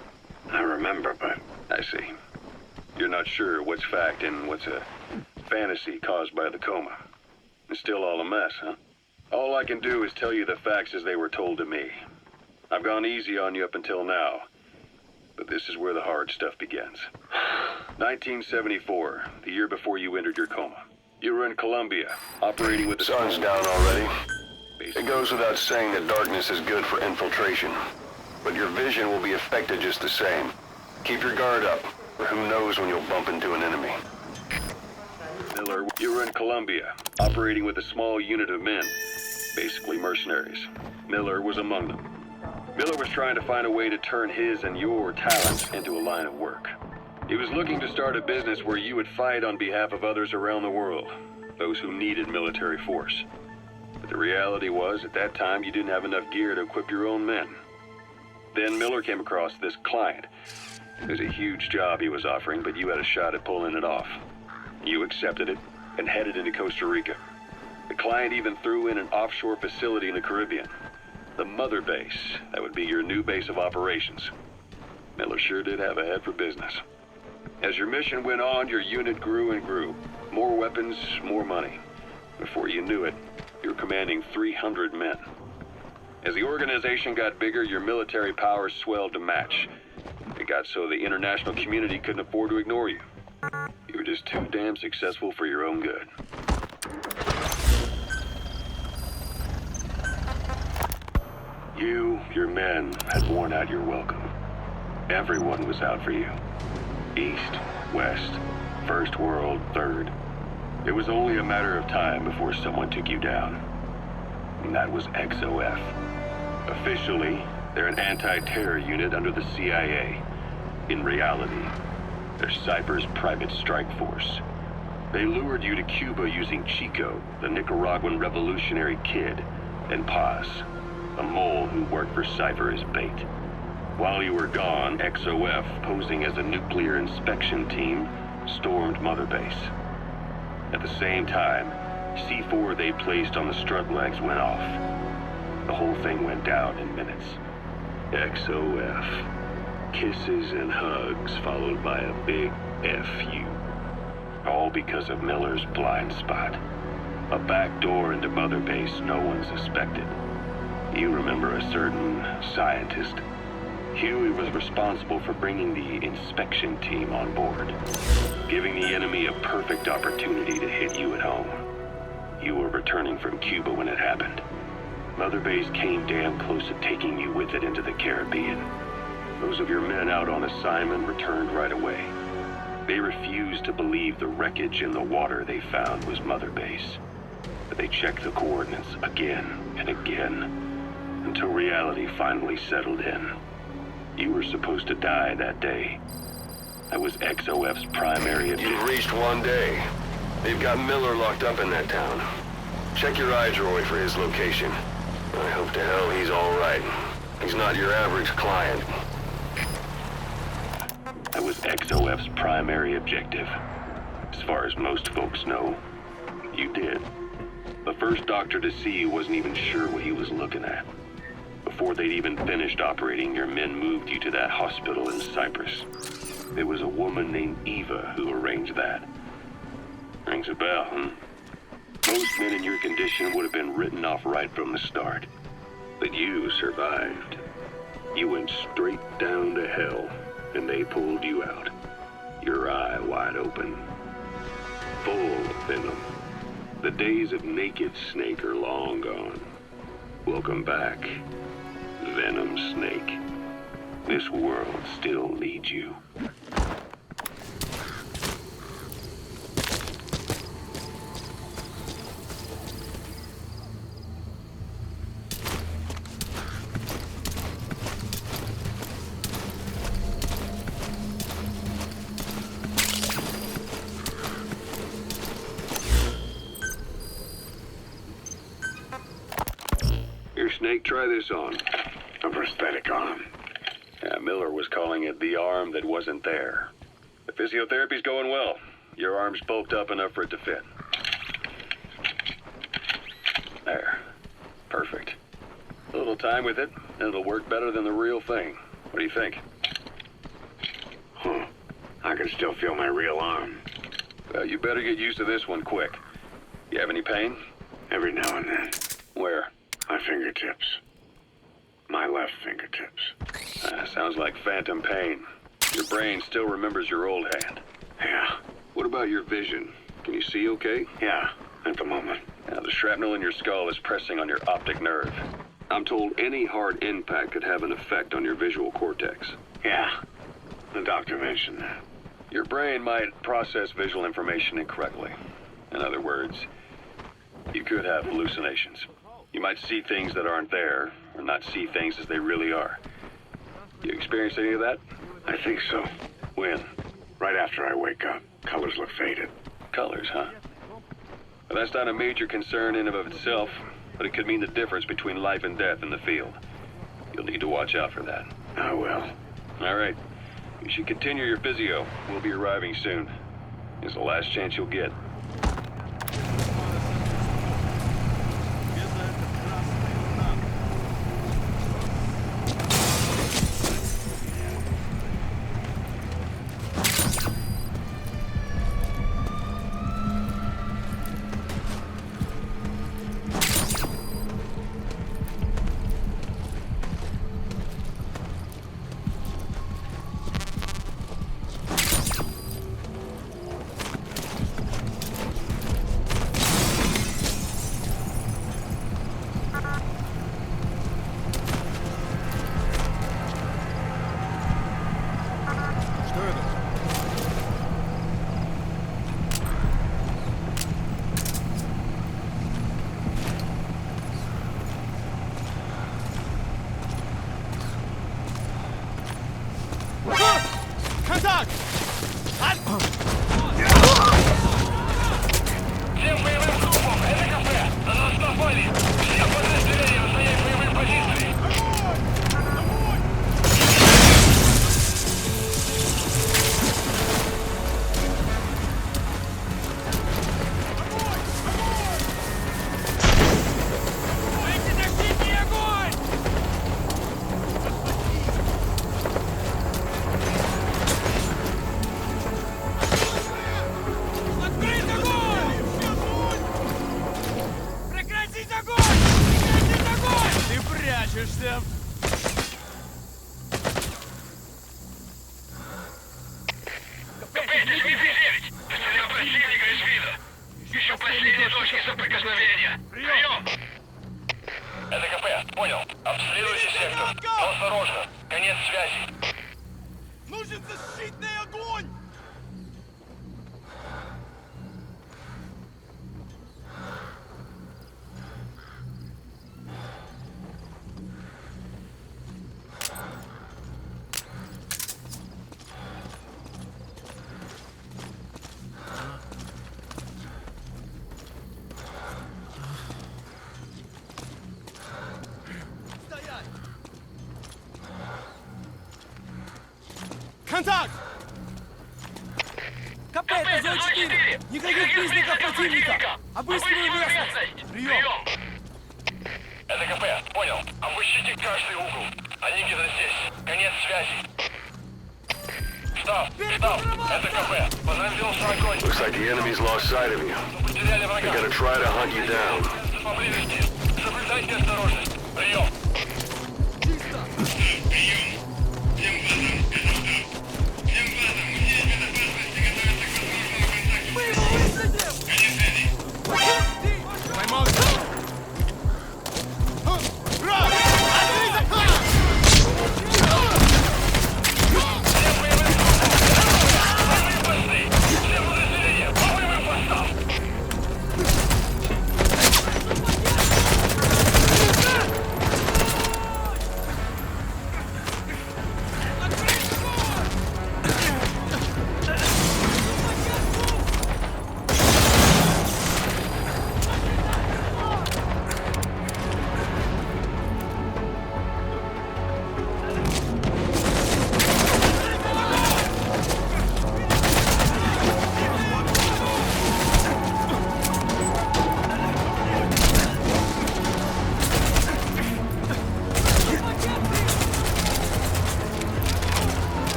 I remember, but I see. You're not sure what's fact and what's a fantasy caused by the coma. It's still all a mess, huh? All I can do is tell you the facts as they were told to me. I've gone easy on you up until now, but this is where the hard stuff begins. 1974, the year before you entered your coma. You were in Colombia, operating with the Sun's down already. It goes without saying that darkness is good for infiltration, but your vision will be affected just the same. Keep your guard up, or who knows when you'll bump into an enemy. Miller, you were in Colombia, operating with a small unit of men, basically mercenaries. Miller was among them. Miller was trying to find a way to turn his and your talents into a line of work. He was looking to start a business where you would fight on behalf of others around the world, those who needed military force. But the reality was, at that time, you didn't have enough gear to equip your own men. Then Miller came across this client. It was a huge job he was offering, but you had a shot at pulling it off. You accepted it and headed into Costa Rica. The client even threw in an offshore facility in the Caribbean. The mother base, that would be your new base of operations. Miller sure did have a head for business. As your mission went on, your unit grew and grew. More weapons, more money. Before you knew it, you were commanding 300 men. As the organization got bigger, your military powers swelled to match. It got so the international community couldn't afford to ignore you. You were just too damn successful for your own good. You, your men, had worn out your welcome. Everyone was out for you. East, West, First World, Third. It was only a matter of time before someone took you down. And that was XOF. Officially, they're an anti-terror unit under the CIA. In reality, they're Cypher's private strike force. They lured you to Cuba using Chico, the Nicaraguan revolutionary kid, and Paz, a mole who worked for Cypher as bait. While you were gone, XOF, posing as a nuclear inspection team, stormed Mother Base. At the same time, C4 they placed on the strut legs went off. The whole thing went down in minutes. XOF. Kisses and hugs followed by a big F you. All because of Miller's blind spot. A back door into Mother Base no one suspected. You remember a certain scientist. Huey was responsible for bringing the inspection team on board, giving the enemy a perfect opportunity to hit you at home. You were returning from Cuba when it happened. Mother Base came damn close to taking you with it into the Caribbean. Those of your men out on assignment returned right away. They refused to believe the wreckage in the water they found was Mother Base. But they checked the coordinates again and again, until reality finally settled in. You were supposed to die that day. That was XOF's primary objective. You've reached one day. They've got Miller locked up in that town. Check your iDroid for his location. I hope to hell he's all right. He's not your average client. That was XOF's primary objective. As far as most folks know, you did. The first doctor to see you wasn't even sure what he was looking at. Before they'd even finished operating, your men moved you to that hospital in Cyprus. It was a woman named Eva who arranged that. Rings a bell, huh? Most men in your condition would have been written off right from the start. But you survived. You went straight down to hell, and they pulled you out. Your eye wide open. Full of venom. The days of naked Snake are long gone. Welcome back, Venom Snake. This world still needs you. Here, Snake, try this on. A prosthetic arm. Yeah, Miller was calling it the arm that wasn't there. The physiotherapy's going well. Your arm's bulked up enough for it to fit. There. Perfect. A little time with it, and it'll work better than the real thing. What do you think? I can still feel my real arm. You better get used to this one quick. You have any pain? Every now and then. Where? My fingertips. My left fingertips. Sounds like phantom pain. Your brain still remembers your old hand. Yeah. What about your vision? Can you see okay? Yeah, at the moment. Now, the shrapnel in your skull is pressing on your optic nerve. I'm told any hard impact could have an effect on your visual cortex. Yeah, the doctor mentioned that. Your brain might process visual information incorrectly. In other words, you could have hallucinations. You might see things that aren't there, or not see things as they really are. You experienced any of that? I think so. When? Right after I wake up. Colors look faded. Colors, huh? Well, that's not a major concern in and of itself, but it could mean the difference between life and death in the field. You'll need to watch out for that. I will. All right. You should continue your physio. We'll be arriving soon. It's the last chance you'll get. Контакт! Всем боевым группам! Это кафе! На нас напали! Все подразделения занять боевые позиции! Контакт! КП, это зона 4! Никаких признаков противника! Обыскиваю местность! Прием! Это КП, понял. Обыщите каждый угол. Они где-то здесь. Конец связи. Штаб, это КП. Понадобился огонь. Looks like the enemy's lost sight of you. They're gonna try to hunt you down. Поблизости. Соблюдайте осторожность. Прием.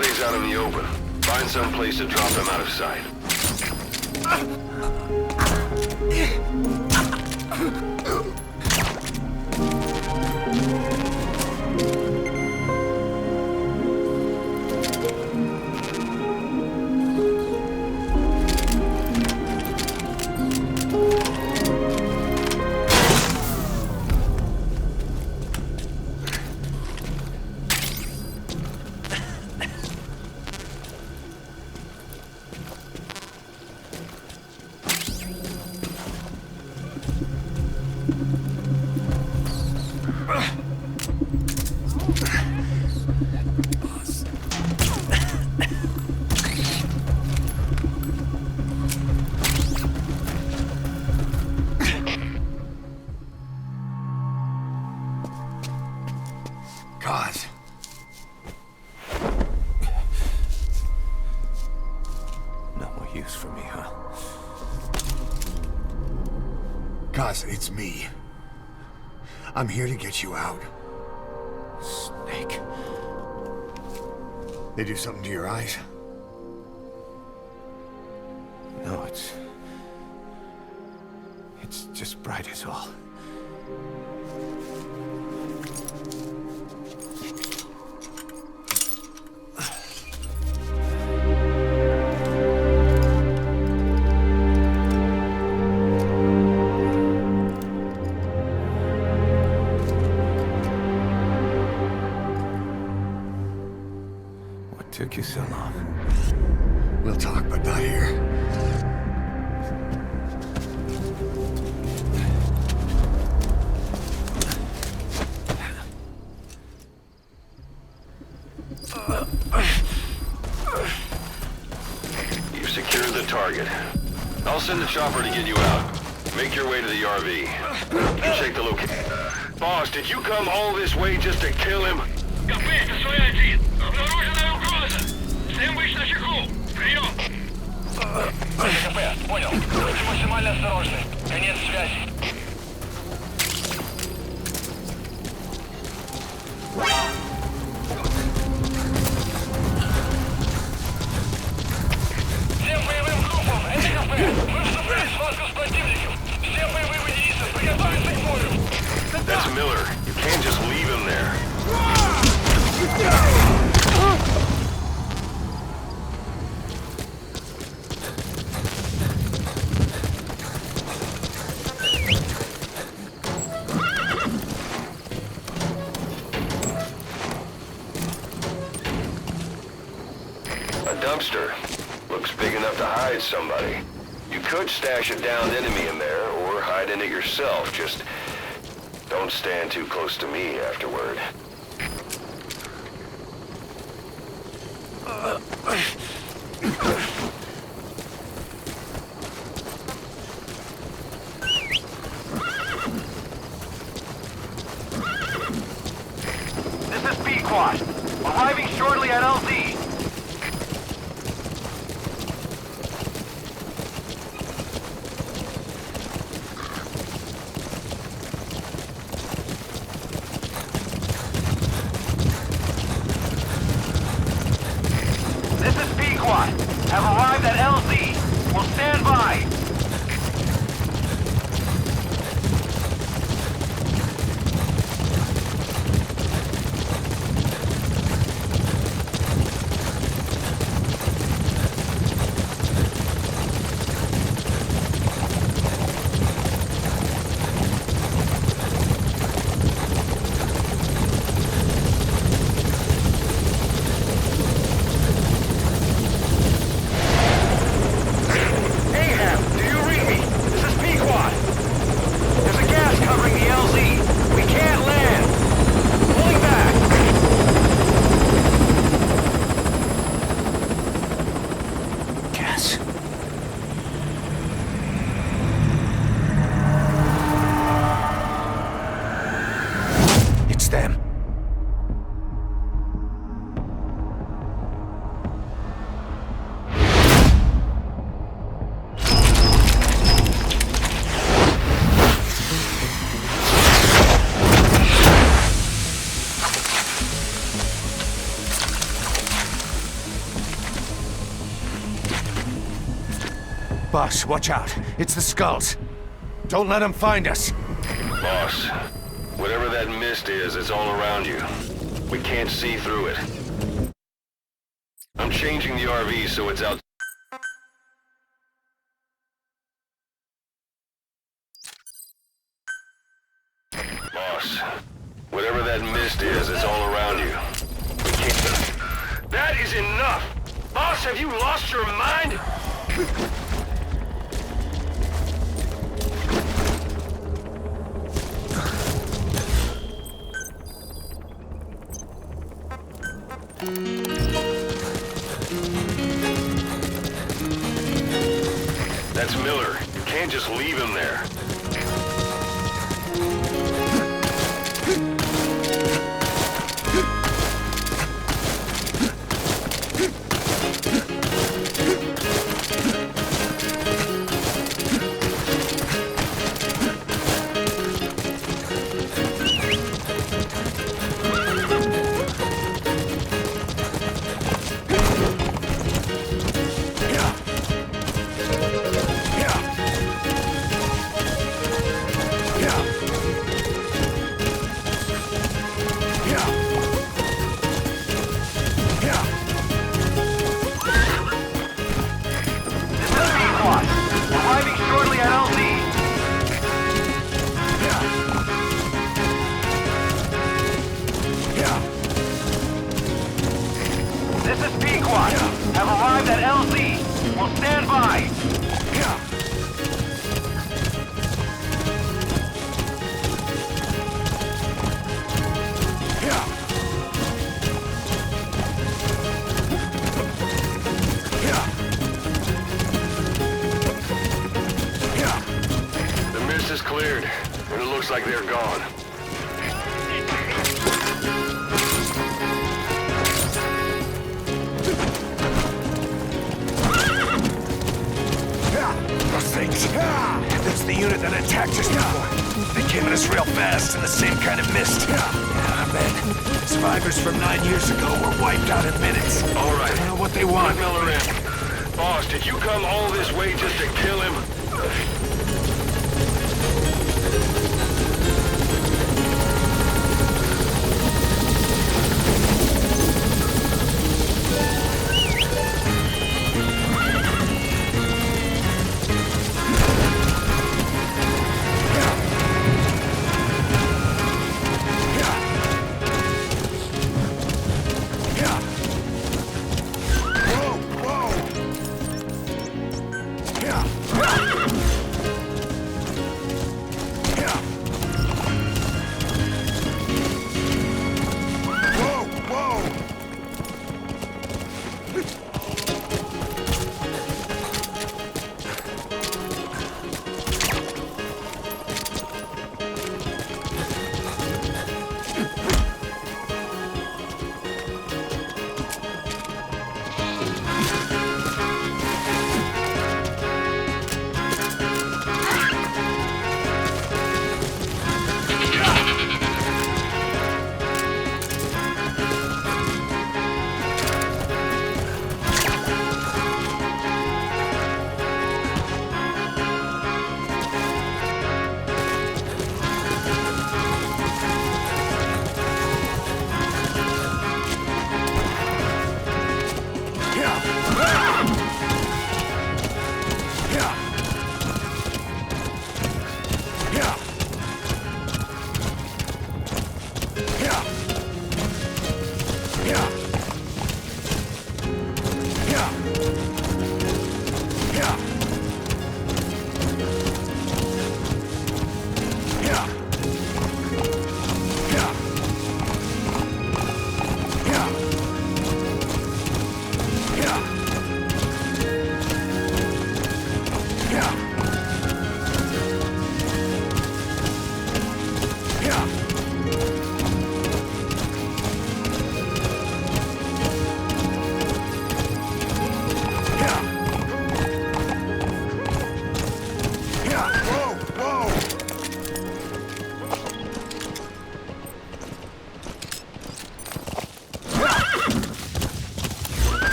bodies out in the open. Find some place to drop them out of sight. God. No more use for me, huh? Cause it's me. I'm here to get you out. Snake. They do something to your eyes? No, it's just bright as all. What took you so long? We'll talk, but not here. You've secured the target. I'll send a chopper to get you out. Make your way to the RV. You can check the location. Boss, did you come all this way just to kill him? Копейка, своя один. Обнаружена угроза. Всем быть начеку. Прием. КП, понял. Будьте максимально осторожны. Конец связи. Всем боевым группам, это КП. Мы вступили в схватку с противником. Все боевые единицы приготовиться к бою. That's Miller. You can't just leave him there. A dumpster. Looks big enough to hide somebody. You could stash a downed enemy in there, or hide in it yourself. Just don't stand too close to me afterward. This is B-Quad. Arriving shortly at LZ. Boss, watch out. It's the skulls. Don't let them find us. Boss, whatever that mist is, it's all around you. We can't see through it. I'm changing the RV so it's out. Boss, whatever that mist is, it's all around you. We can't... That is enough! Boss, have you lost your mind? That's Miller. You can't just leave him there. Is cleared, and it looks like they're gone. Those things. That's the unit that attacked us before. They came at us real fast in the same kind of mist. Yeah, man. Survivors from 9 years ago were wiped out in minutes. All right. I don't know what they want. Put Miller in. Boss, did you come all this way just to kill him?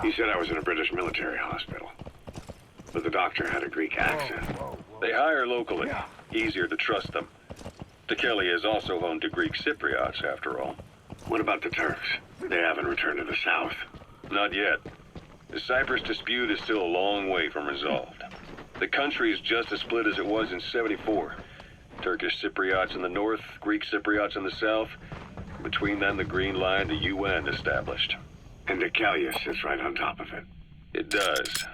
He said I was in a British military hospital. But the doctor had a Greek accent. They hire locally. Easier to trust them. Tekelia is also home to Greek Cypriots, after all. What about the Turks? They haven't returned to the south. Not yet. The Cyprus dispute is still a long way from resolved. The country is just as split as it was in '74. Turkish Cypriots in the north, Greek Cypriots in the south. Between them, the Green Line, the UN established. And Tekelia sits right on top of it. It does.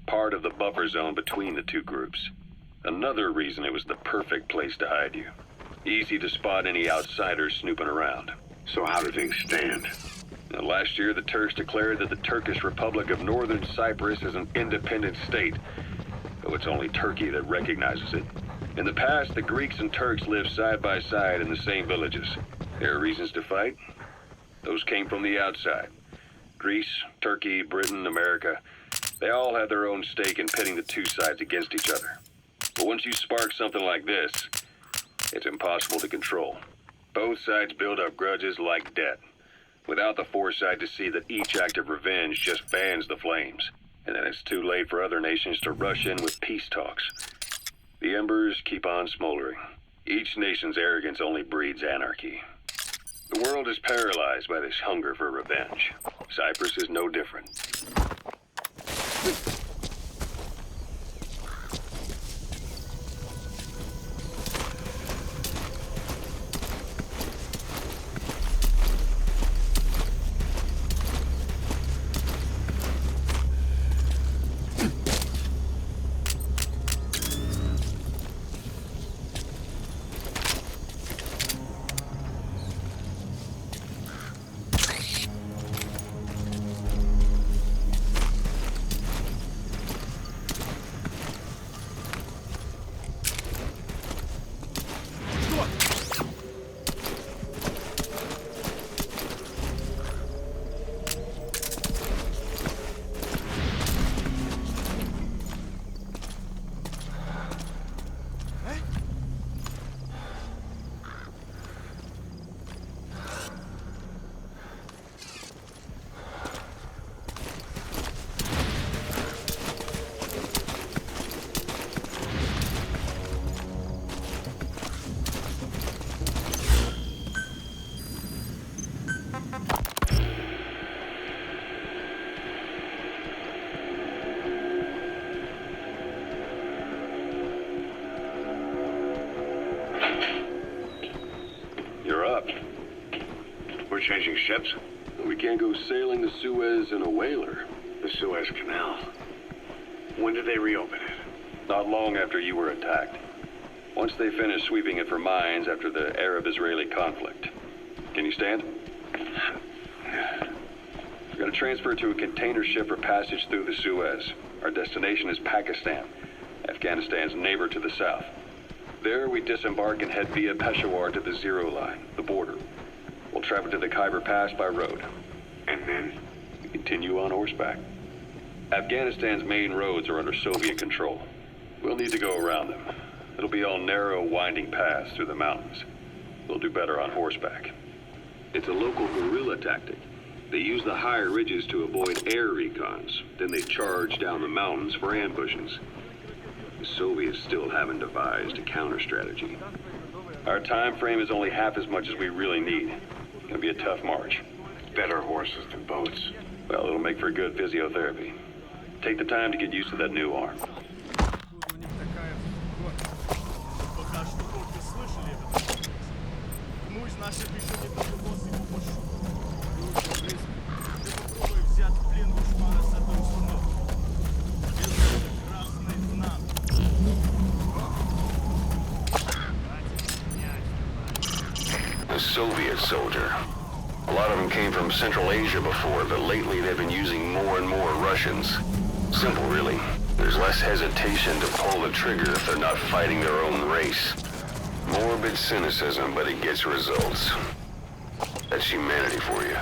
Part of the buffer zone between the two groups. Another reason it was the perfect place to hide you. Easy to spot any outsiders snooping around. So how do things stand? Now, last year, the Turks declared that the Turkish Republic of Northern Cyprus is an independent state, though it's only Turkey that recognizes it. In the past, the Greeks and Turks lived side by side in the same villages. There are reasons to fight. Those came from the outside. Greece, Turkey, Britain, America, they all had their own stake in pitting the two sides against each other. But once you spark something like this, it's impossible to control. Both sides build up grudges like debt, without the foresight to see that each act of revenge just fans the flames. And then it's too late for other nations to rush in with peace talks. The embers keep on smoldering. Each nation's arrogance only breeds anarchy. The world is paralyzed by this hunger for revenge. Cyprus is no different. Changing ships? We can't go sailing the Suez in a whaler. The Suez Canal. When did they reopen it? Not long after you were attacked. Once they finished sweeping it for mines after the Arab-Israeli conflict. Can you stand? We're gonna transfer to a container ship for passage through the Suez. Our destination is Pakistan, Afghanistan's neighbor to the south. There we disembark and head via Peshawar to the Zero Line, the border. We'll travel to the Khyber Pass by road. And then? We continue on horseback. Afghanistan's main roads are under Soviet control. We'll need to go around them. It'll be all narrow, winding paths through the mountains. We'll do better on horseback. It's a local guerrilla tactic. They use the higher ridges to avoid air recons. Then they charge down the mountains for ambushes. The Soviets still haven't devised a counter-strategy. Our time frame is only half as much as we really need. It's gonna be a tough march. Better horses than boats. Well, it'll make for good physiotherapy. Take the time to get used to that new arm. Soviet soldier. A lot of them came from Central Asia before, but lately they've been using more and more Russians. Simple, really. There's less hesitation to pull the trigger if they're not fighting their own race. Morbid cynicism, but it gets results. That's humanity for you.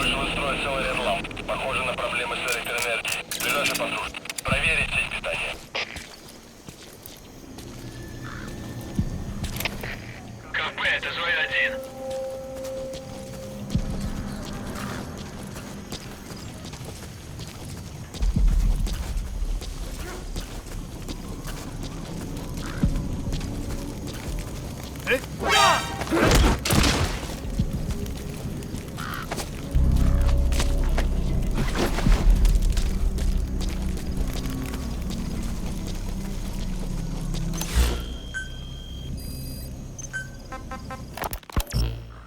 Слышал из строя целый ряд ламп. Похоже на проблемы с электроэнергией. Ближайший патруль. Проверить сеть питания. КП, это Зоя-1.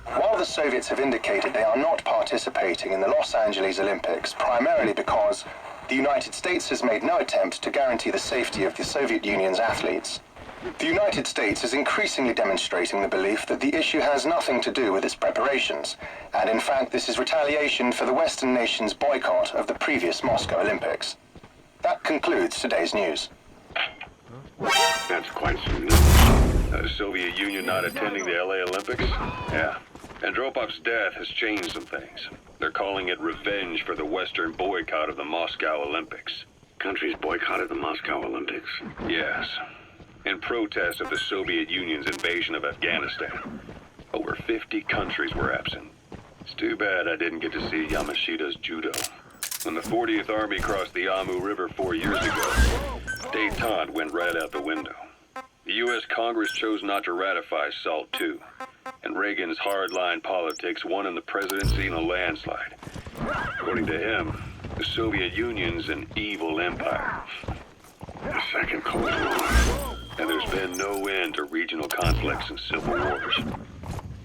While the Soviets have indicated they are not participating in the Los Angeles Olympics, primarily because the United States has made no attempt to guarantee the safety of the Soviet Union's athletes, the United States is increasingly demonstrating the belief that the issue has nothing to do with its preparations, and in fact this is retaliation for the Western nations' boycott of the previous Moscow Olympics. That concludes today's news. That's quite some news. The Soviet Union not attending the LA Olympics? Yeah. Andropov's death has changed some things. They're calling it revenge for the Western boycott of the Moscow Olympics. Countries boycotted the Moscow Olympics? Yes. In protest of the Soviet Union's invasion of Afghanistan. Over 50 countries were absent. It's too bad I didn't get to see Yamashita's judo. When the 40th Army crossed the Amu River 4 years ago, détente went right out the window. The U.S. Congress chose not to ratify SALT II, and Reagan's hardline politics won him the presidency in a landslide. According to him, the Soviet Union's an evil empire. The Second Cold War. And there's been no end to regional conflicts and civil wars.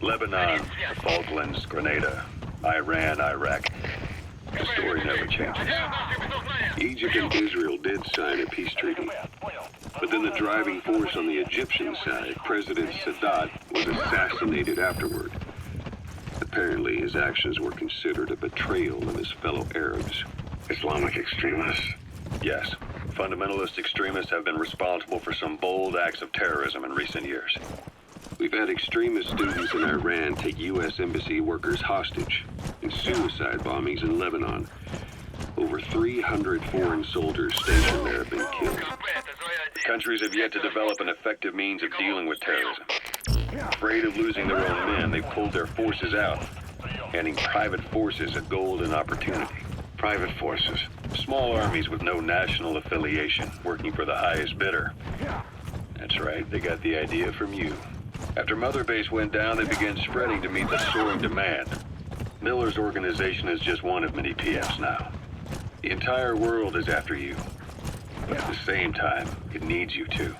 Lebanon, the Falklands, Grenada, Iran, Iraq. The story never changes. Egypt and Israel did sign a peace treaty. But then the driving force on the Egyptian side, President Sadat, was assassinated afterward. Apparently, his actions were considered a betrayal of his fellow Arabs. Islamic extremists? Yes. Fundamentalist extremists have been responsible for some bold acts of terrorism in recent years. We've had extremist students in Iran take U.S. embassy workers hostage, and suicide bombings in Lebanon. Over 300 foreign soldiers stationed there have been killed. Countries have yet to develop an effective means of dealing with terrorism. Afraid of losing their own men, they've pulled their forces out, handing private forces a golden opportunity. Private forces? Small armies with no national affiliation, working for the highest bidder. That's right, they got the idea from you. After Mother Base went down, they began spreading to meet the soaring demand. Miller's organization is just one of many PFs now. The entire world is after you. But at the same time, it needs you too.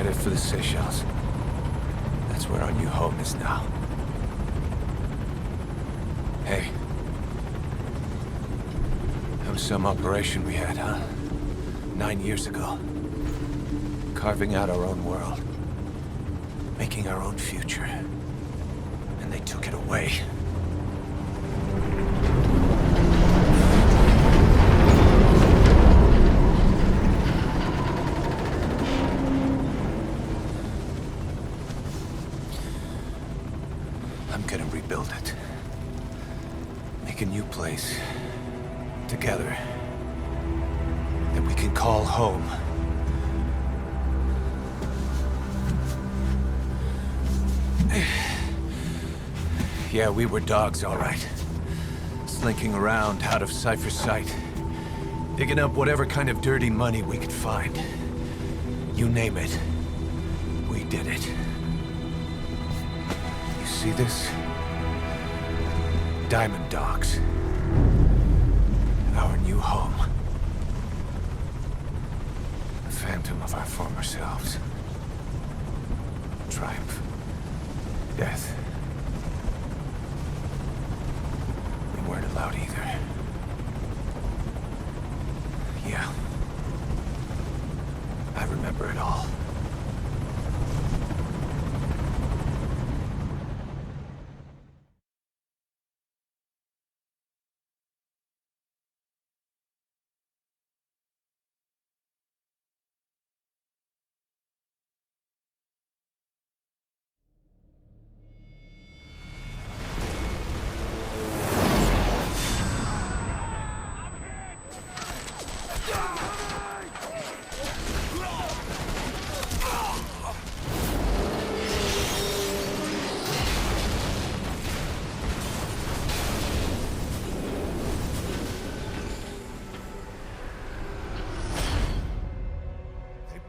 headed for the Seychelles. That's where our new home is now. Hey. That was some operation we had, huh? 9 years ago. Carving out our own world. Making our own future. And they took it away. I'm gonna rebuild it. Make a new place. Together. That we can call home. Yeah, we were dogs, all right. Slinking around out of Cypher's sight. Digging up whatever kind of dirty money we could find. You name it. We did it. You see this? Diamond Dogs. Our new home. A phantom of our former selves. Triumph. Death. We weren't allowed either. Yeah. I remember it all.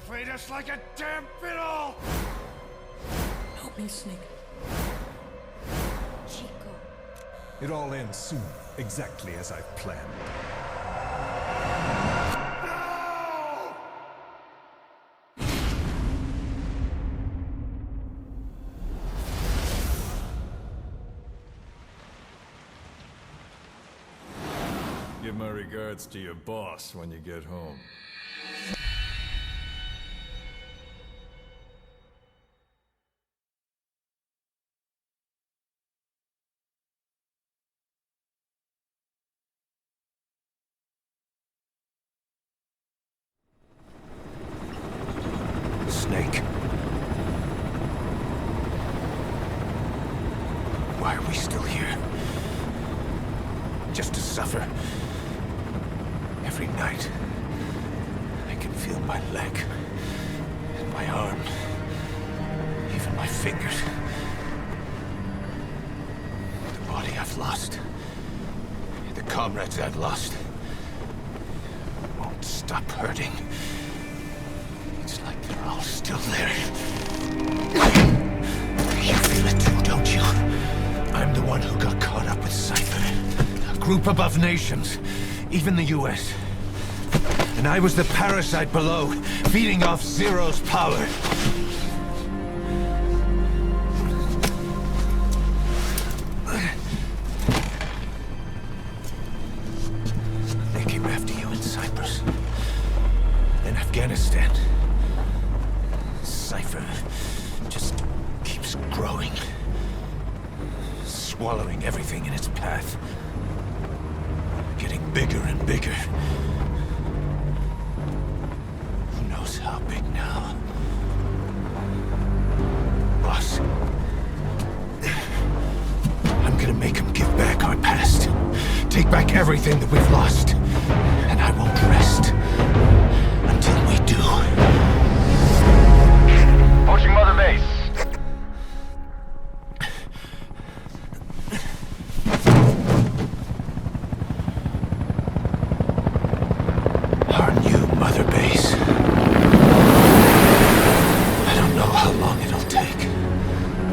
Played us like a damn fiddle! Help me, Snake. Chico. It all ends soon, exactly as I've planned. Give my regards to your boss when you get home. Snake. Why are we still here? Just to suffer. Every night, I can feel my leg, and my arm, even my fingers. The body I've lost, the comrades I've lost, won't stop hurting. It's like they're all still there. You feel it too, don't you? I'm the one who got caught up with Cypher. A group above nations, even the US. And I was the parasite below, feeding off Zero's power. They came after you in Cyprus. In Afghanistan. Cypher just keeps growing. Swallowing everything in its path. Getting bigger and bigger. Who knows how big now? Boss. I'm gonna make him give back our past. Take back everything that we've lost. And I won't rest until we do. Approaching Mother Base. Our new Mother Base. I don't know how long it'll take,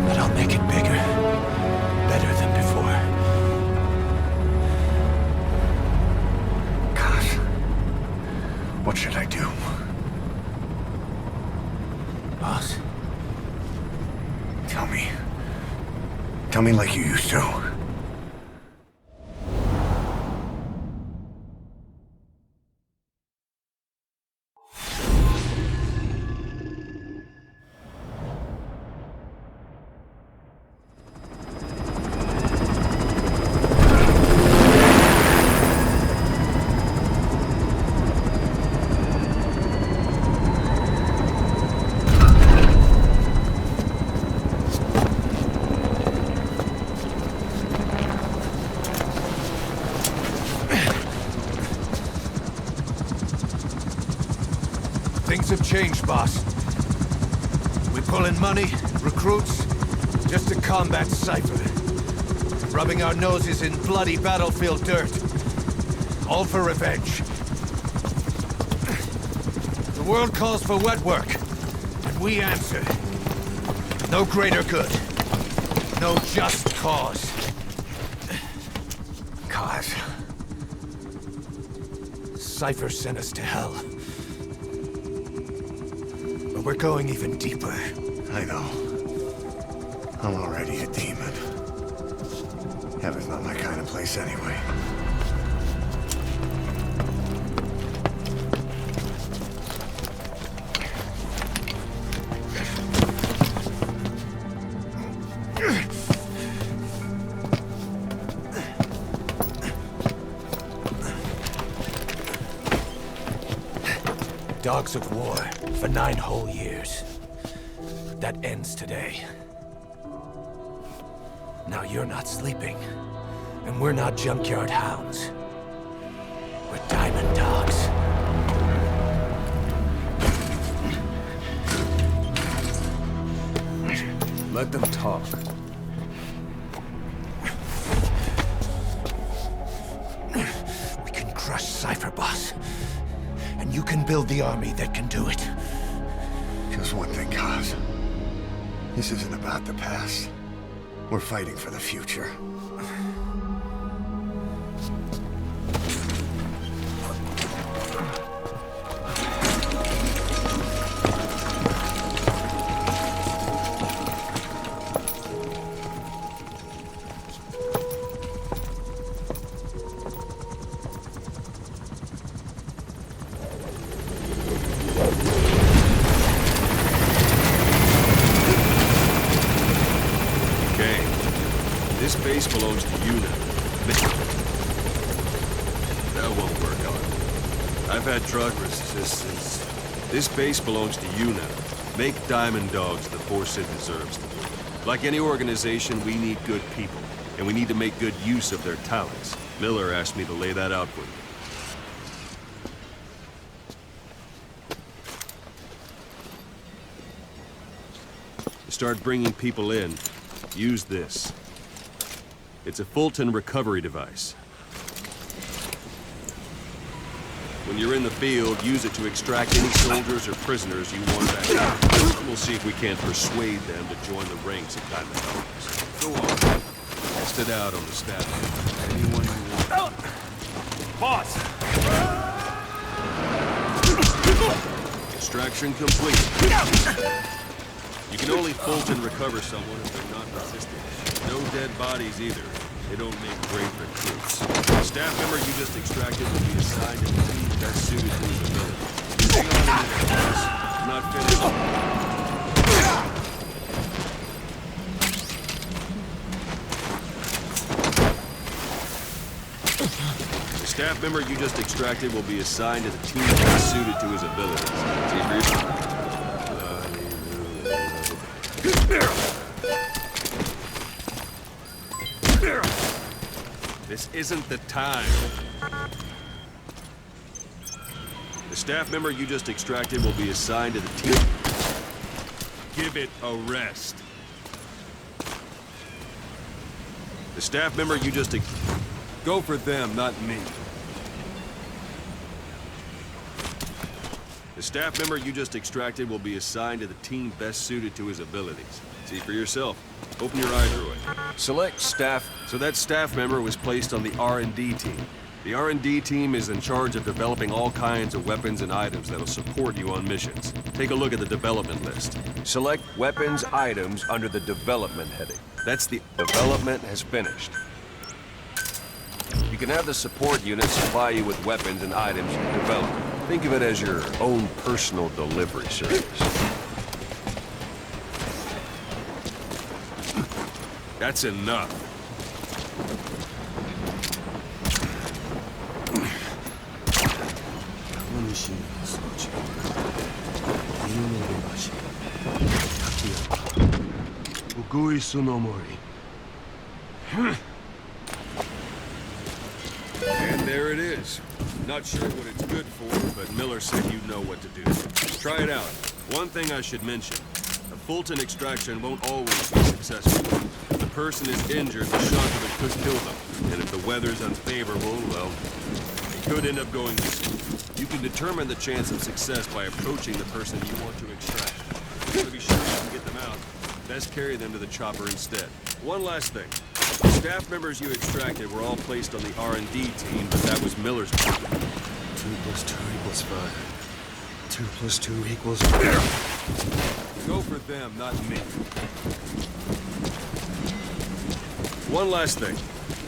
but I'll make it bigger. Better than before. boss? Tell me. Tell me like you used to. Things have changed, boss. We pull in money, recruits, just to combat Cypher. Rubbing our noses in bloody battlefield dirt. All for revenge. The world calls for wet work, and we answer. No greater good. No just cause. Cause? Cypher sent us to hell. But we're going even deeper. I know. I'm already a demon. Heaven's not my kind of place anyway. Dogs of war for 9 whole years. That ends today. Now you're not sleeping, and we're not junkyard hounds. We're diamond dogs. Let them talk. We can crush Cypher, boss. And you can build the army that can do it. Just one thing, Kaz. This isn't about the past. We're fighting for the future. This base belongs to you now. That won't work out. I've had drug resistance. This base belongs to you now. Make Diamond Dogs the force it deserves to be. Like any organization, we need good people, and we need to make good use of their talents. Miller asked me to lay that out for you. To start bringing people in, use this. It's a Fulton recovery device. When you're in the field, use it to extract any soldiers or prisoners you want back out. We'll see if we can't persuade them to join the ranks of Diamond Dogs. Go on. Test it out on the staff. Anyone you want. Boss! Extraction complete. You can only Fulton recover someone if they're not resistant. No dead bodies either. They don't make great recruits. The staff member you just extracted will be assigned to the team best suited to his ability. Hang on a minute, boss. I'm not finished. The staff member you just extracted will be assigned to the team best suited to his abilities. See for yourself. This isn't the time. The staff member you just extracted will be assigned to the team. Give it a rest. The staff member you just go for them, not me. The staff member you just extracted will be assigned to the team best suited to his abilities. See for yourself. Open your eye, droid. Select staff. So that staff member was placed on the R&D team. The R&D team is in charge of developing all kinds of weapons and items that'll support you on missions. Take a look at the development list. Select weapons items under the development heading. That's the development has finished. You can have the support unit supply you with weapons and items you develop. Think of it as your own personal delivery service. That's enough. And there it is. Not sure what it's good for, but Miller said you'd know what to do. Try it out. One thing I should mention. A Fulton extraction won't always be successful. If the person is injured, the shock of it could kill them. And if the weather's unfavorable, well, they could end up going missing. You can determine the chance of success by approaching the person you want to extract. To be sure you can get them out, best carry them to the chopper instead. One last thing. The staff members you extracted were all placed on the R&D team, but that was Miller's. 2 + 2 = 5. 2 + 2 = 4. Go for them, not me. One last thing.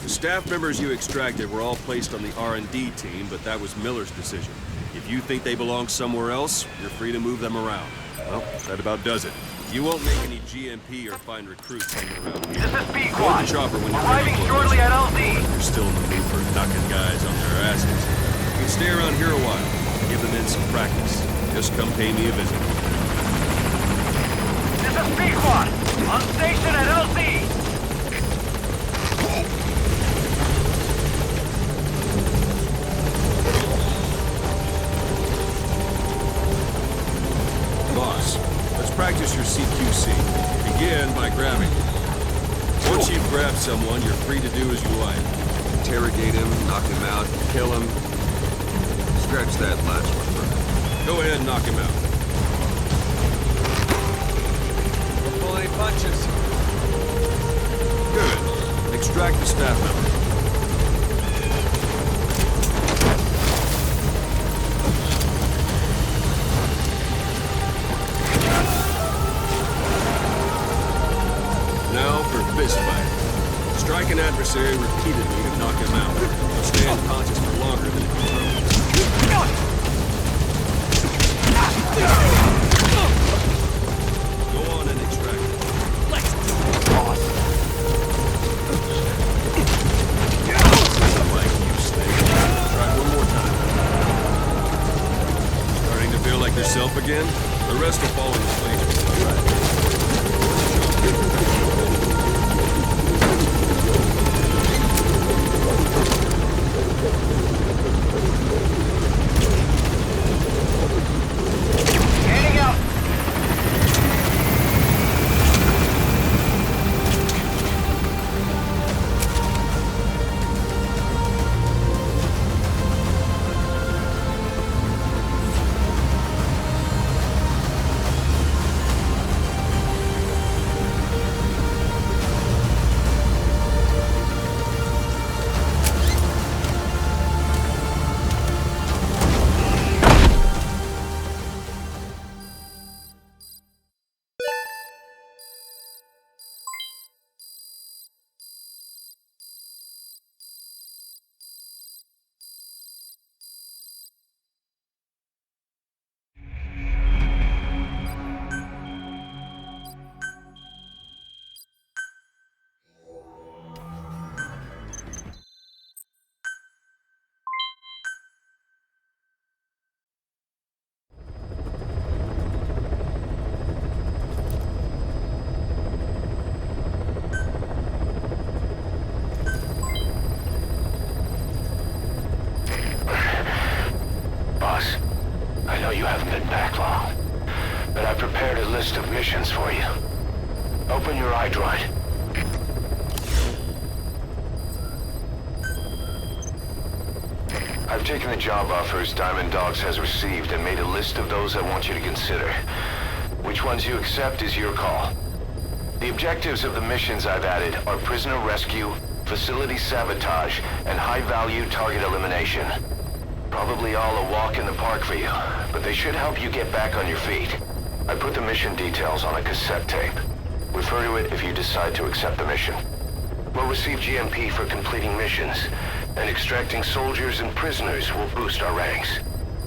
The staff members you extracted were all placed on the R&D team, but that was Miller's decision. If you think they belong somewhere else, you're free to move them around. Well, that about does it. You won't make any GMP or find recruits hanging around here. This is Go B-Quad. to the chopper when you're Arriving ready. shortly at LZ. You're still in the mood for knocking guys on their asses. You can stay around here a while. Give the men some practice. Just come pay me a visit. This is B-Quad. On station at LZ. Boss, let's practice your CQC. Begin by grabbing. Once you've grabbed someone, you're free to do as you like. Interrogate him, knock him out, kill him. Stretch that last one further. Go ahead and knock him out. Don't pull any punches. Good. Extract the staff member. Now for fist fight. Strike an adversary repeatedly to knock him out. He'll stay unconscious for longer than if you throw. Go on and extract him. Like you, Snake. Try one more time. Starting to feel like yourself again? The rest will fall into place. All right. Heading out. You haven't been back long, but I prepared a list of missions for you. Open your iDroid. I've taken the job offers Diamond Dogs has received and made a list of those I want you to consider. Which ones you accept is your call. The objectives of the missions I've added are prisoner rescue, facility sabotage, and high-value target elimination. Probably all a walk in the park for you, but they should help you get back on your feet. I put the mission details on a cassette tape. Refer to it if you decide to accept the mission. We'll receive GMP for completing missions, and extracting soldiers and prisoners will boost our ranks.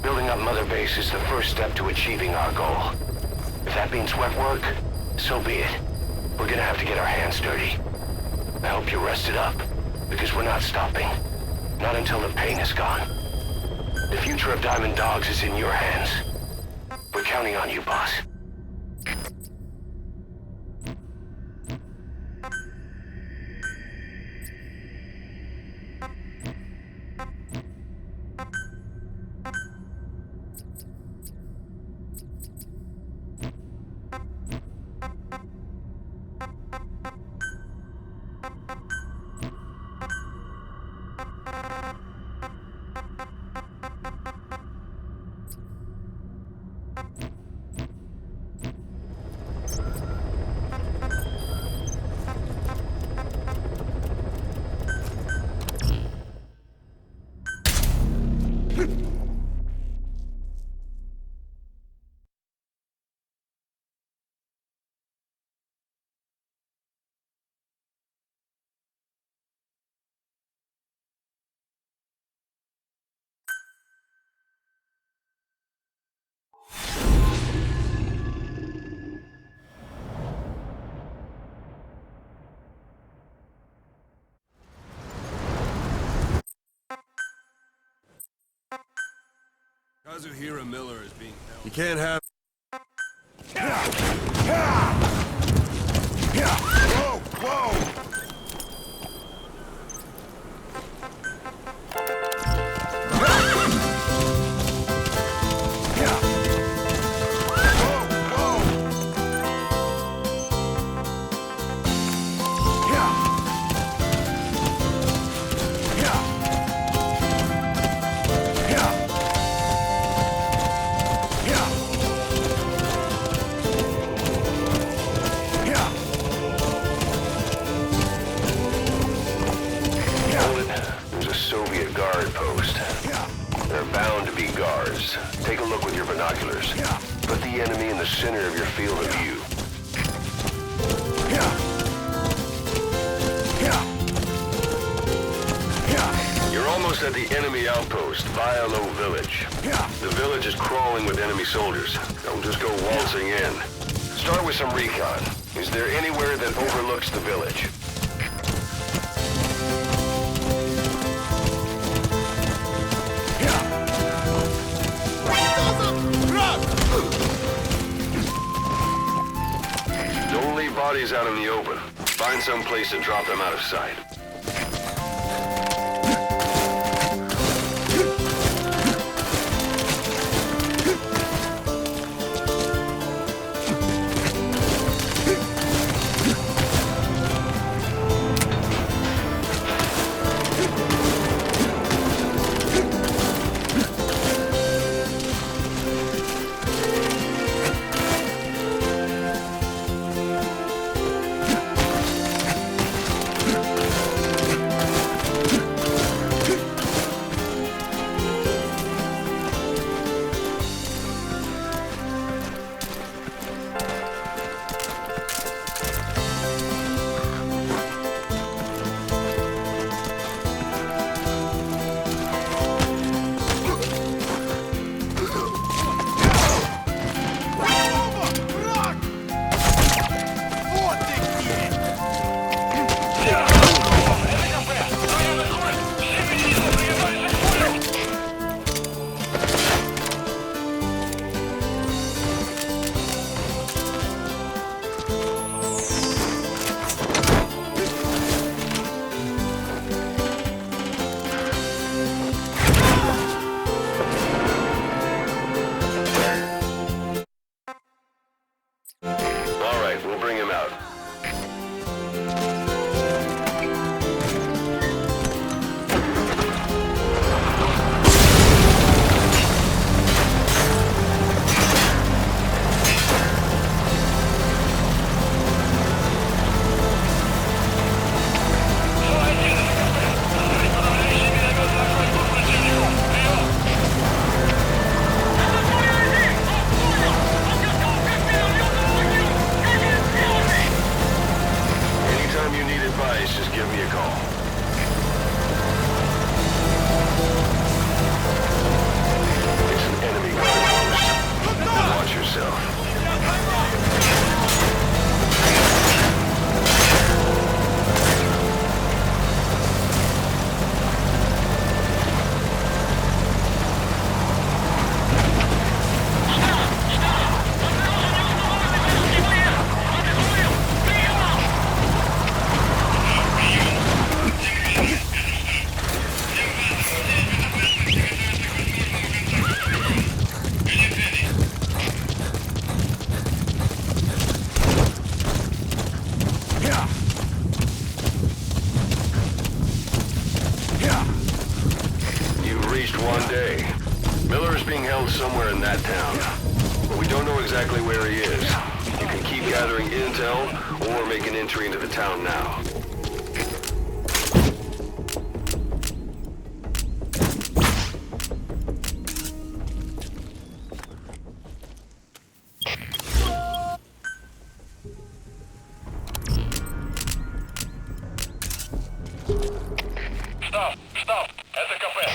Building up Mother Base is the first step to achieving our goal. If that means wet work, so be it. We're gonna have to get our hands dirty. I hope you're rested up, because we're not stopping. Not until the pain is gone. The future of Diamond Dogs is in your hands. We're counting on you, boss. Kazuhira Miller is being held. You can't have... Whoa! Whoa! Take a look with your binoculars. Put the enemy in the center of your field of view. You're almost at the enemy outpost, Vialo Village. The village is crawling with enemy soldiers. Don't just go waltzing in. Start with some recon. Is there anywhere that overlooks the village? Don't leave bodies out in the open. Find some place to drop them out of sight. day. Miller is being held somewhere in that town, but we don't know exactly where he is. You can keep gathering intel or make an entry into the town now. Стоп! Это кафе!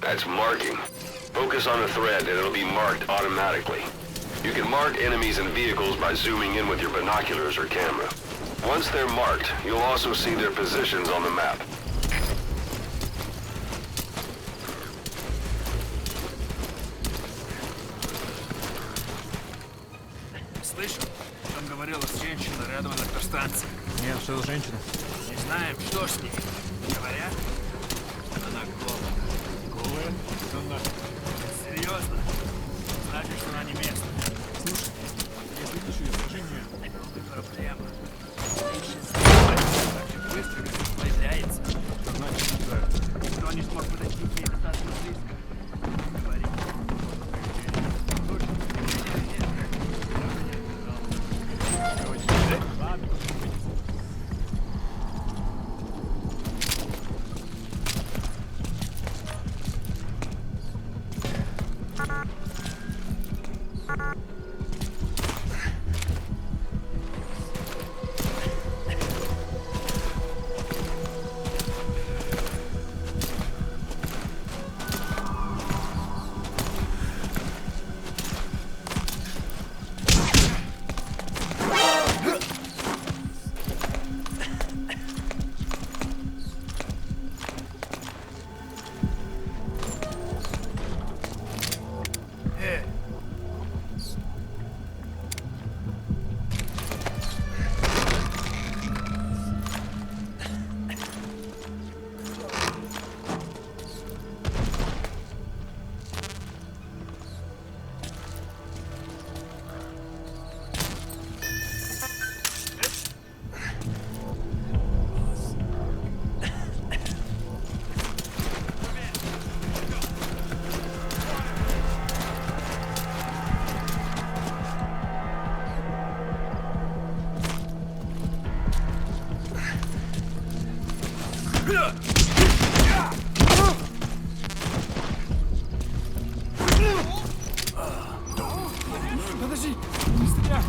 That's marking. Focus on the thread and it'll be marked automatically. You can mark enemies and vehicles by zooming in with your binoculars or camera. Once they're marked, you'll also see their positions on the map. Слышал? Там говорила женщина рядом от электростанции. Нет, что за женщина? Не знаем, что с ней. Говорят, она голая. Голая? Да нахуй. Серьезно? Значит, что она не местная. Слушай, если видишь ее, скажи мне. Проблема. Так же быстро, как появляется. Что значит не знаю? Никто не смог подойти к ней достаточно близко. Говорит. Подожди! Не стреляй!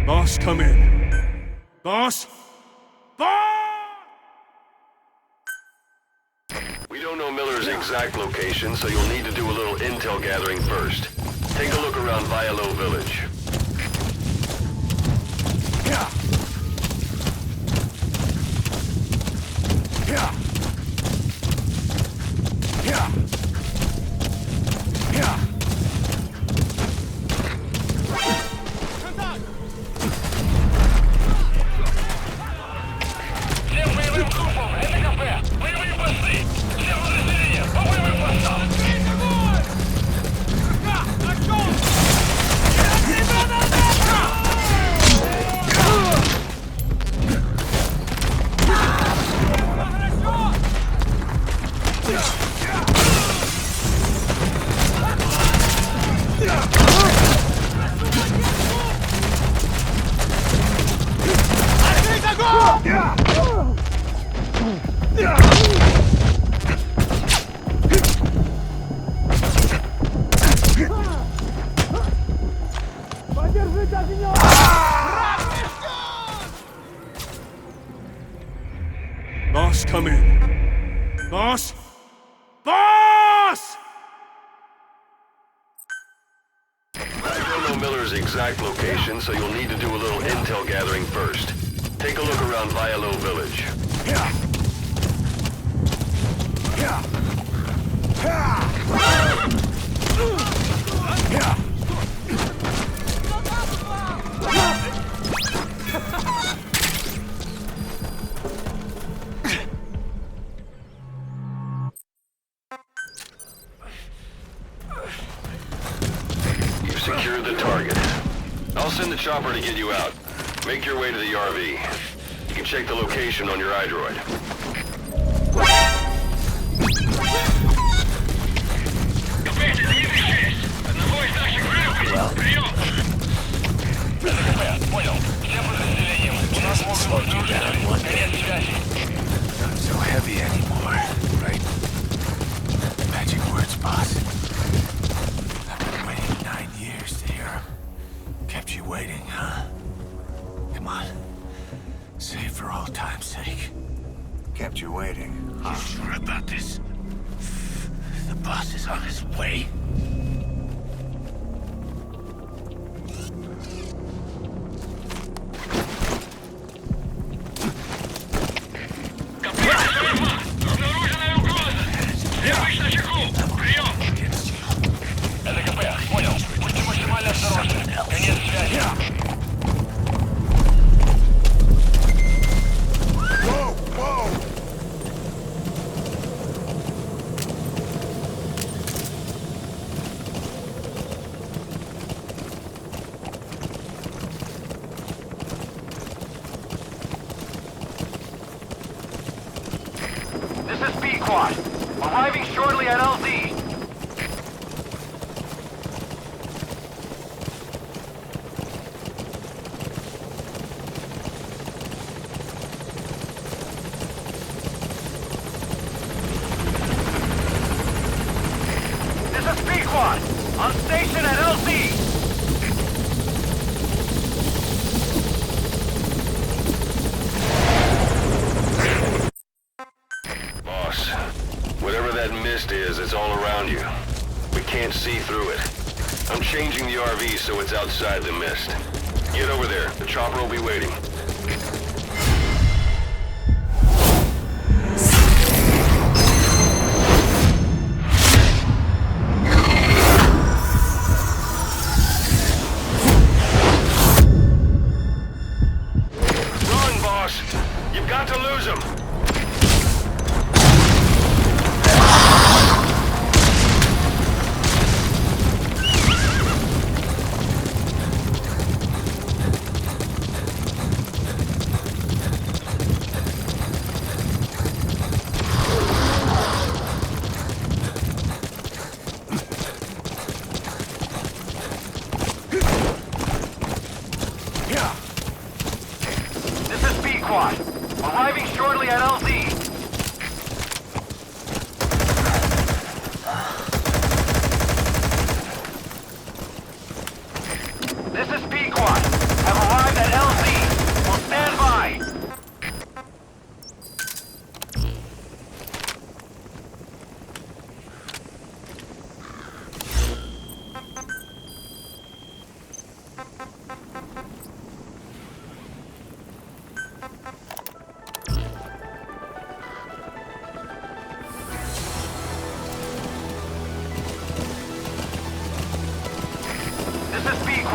Boss? Boss, come in. Boss? We don't know Miller's exact location, so you'll need to do a little intel gathering first. Take a look around Vialo Village. Yeah. Yeah. Yeah. Yeah. Всем боевым группам, это кафе! Боевые посты! Всем подразделениям, по боевым постам! Boss, come in. Boss? Boss! I don't know Miller's exact location, so you'll need to do a little intel gathering first. Take a look around Vialo Village. Yeah. Yeah. Yeah. Yeah. You've secured the target. I'll send the chopper to get you out. Make your way to the RV. You can check the location on your iDroid. Понял. Всем подразделениям. У нас могут быть нарушители. Конец связи. Not so heavy anymore, right? Magic words, boss. I've been waiting 9 years to hear them. Kept you waiting, huh? Come on. Say it for old time's sake. Kept you waiting, huh? You sure about this? The boss is on his way? Это КП. Понял. Будьте максимально осторожны. Конец связи. Whoa! Whoa! This is B-Quad. Arriving shortly at LZ. This is B-Quad. On station at LZ. Boss, whatever that mist is, it's all around you. We can't see through it. I'm changing the RV so it's outside the mist. Get over there. The chopper will be waiting. Run, boss! You've got to lose him!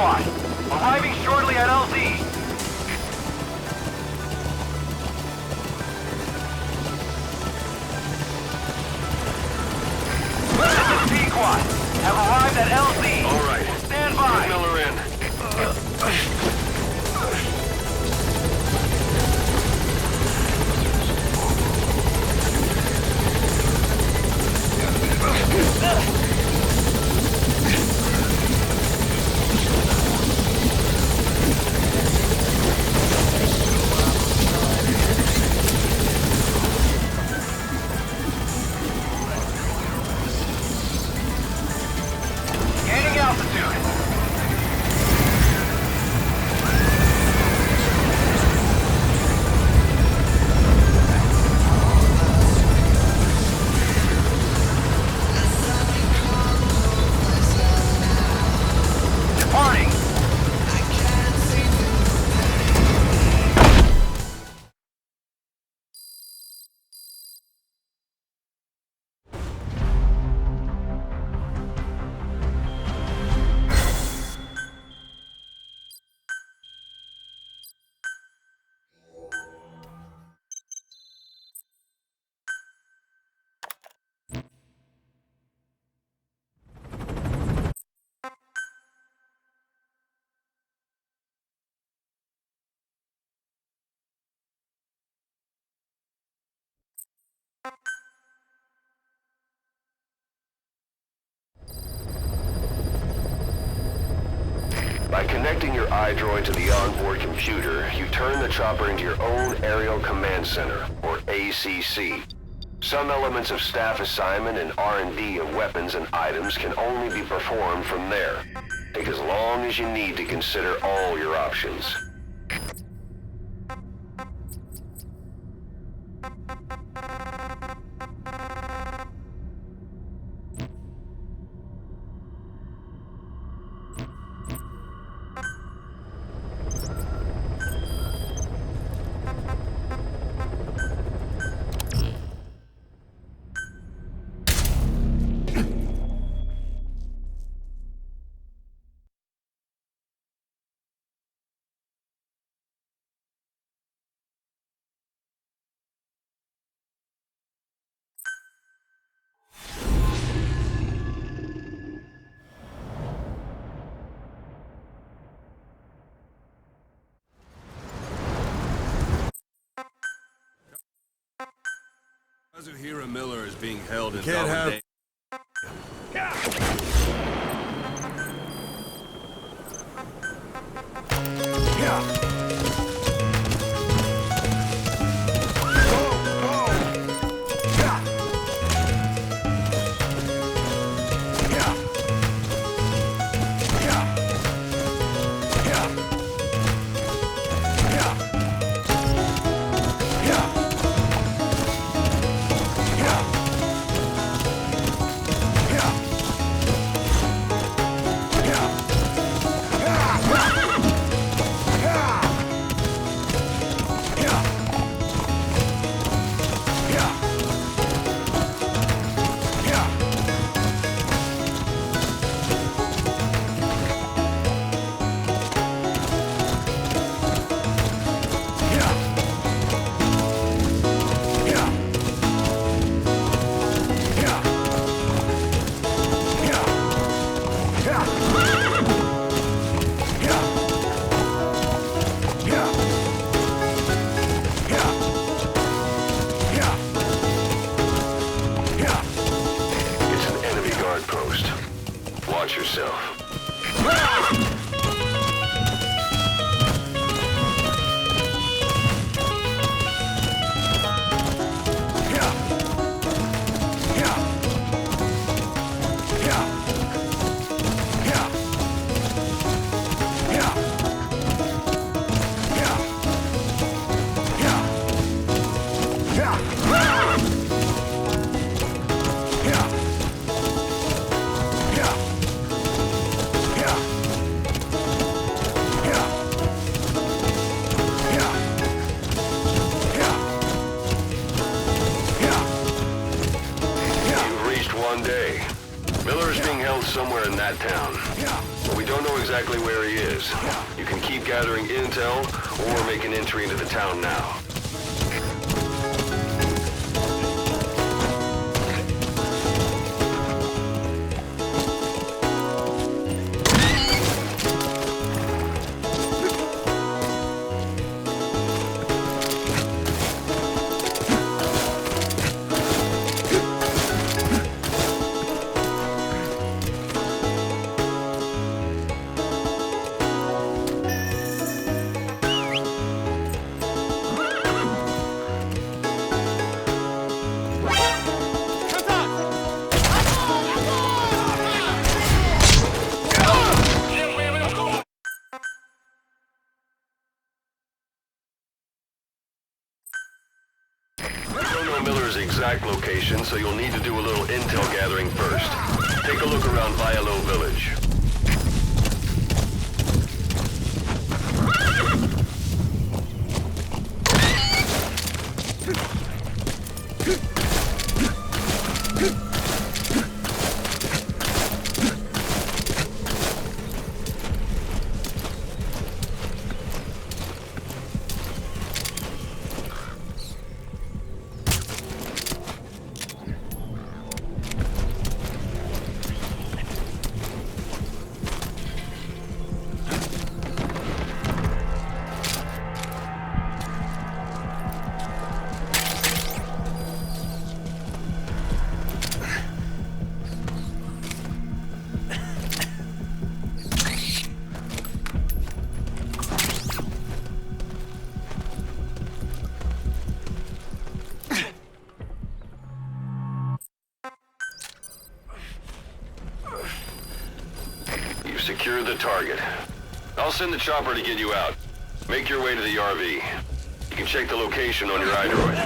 squad. Arriving shortly at LZ. This is P-Quad. Have arrived at LZ. All right. Stand by. Get Miller in. Gaining altitude. Departing. By connecting your iDroid to the onboard computer, you turn the chopper into your own Aerial Command Center, or ACC. Some elements of staff assignment and R&D of weapons and items can only be performed from there. Take as long as you need to consider all your options. Kazuhira Miller is being held in Can't have- Watch yourself. One day. Miller is being held somewhere in that town. But we don't know exactly where he is. You can keep gathering intel or make an entry into the town now. Miller's exact location, so you'll need to do a little intel gathering first. Take a look around Vialo Village. Secure the target. I'll send the chopper to get you out. Make your way to the RV. You can check the location on your iDroid.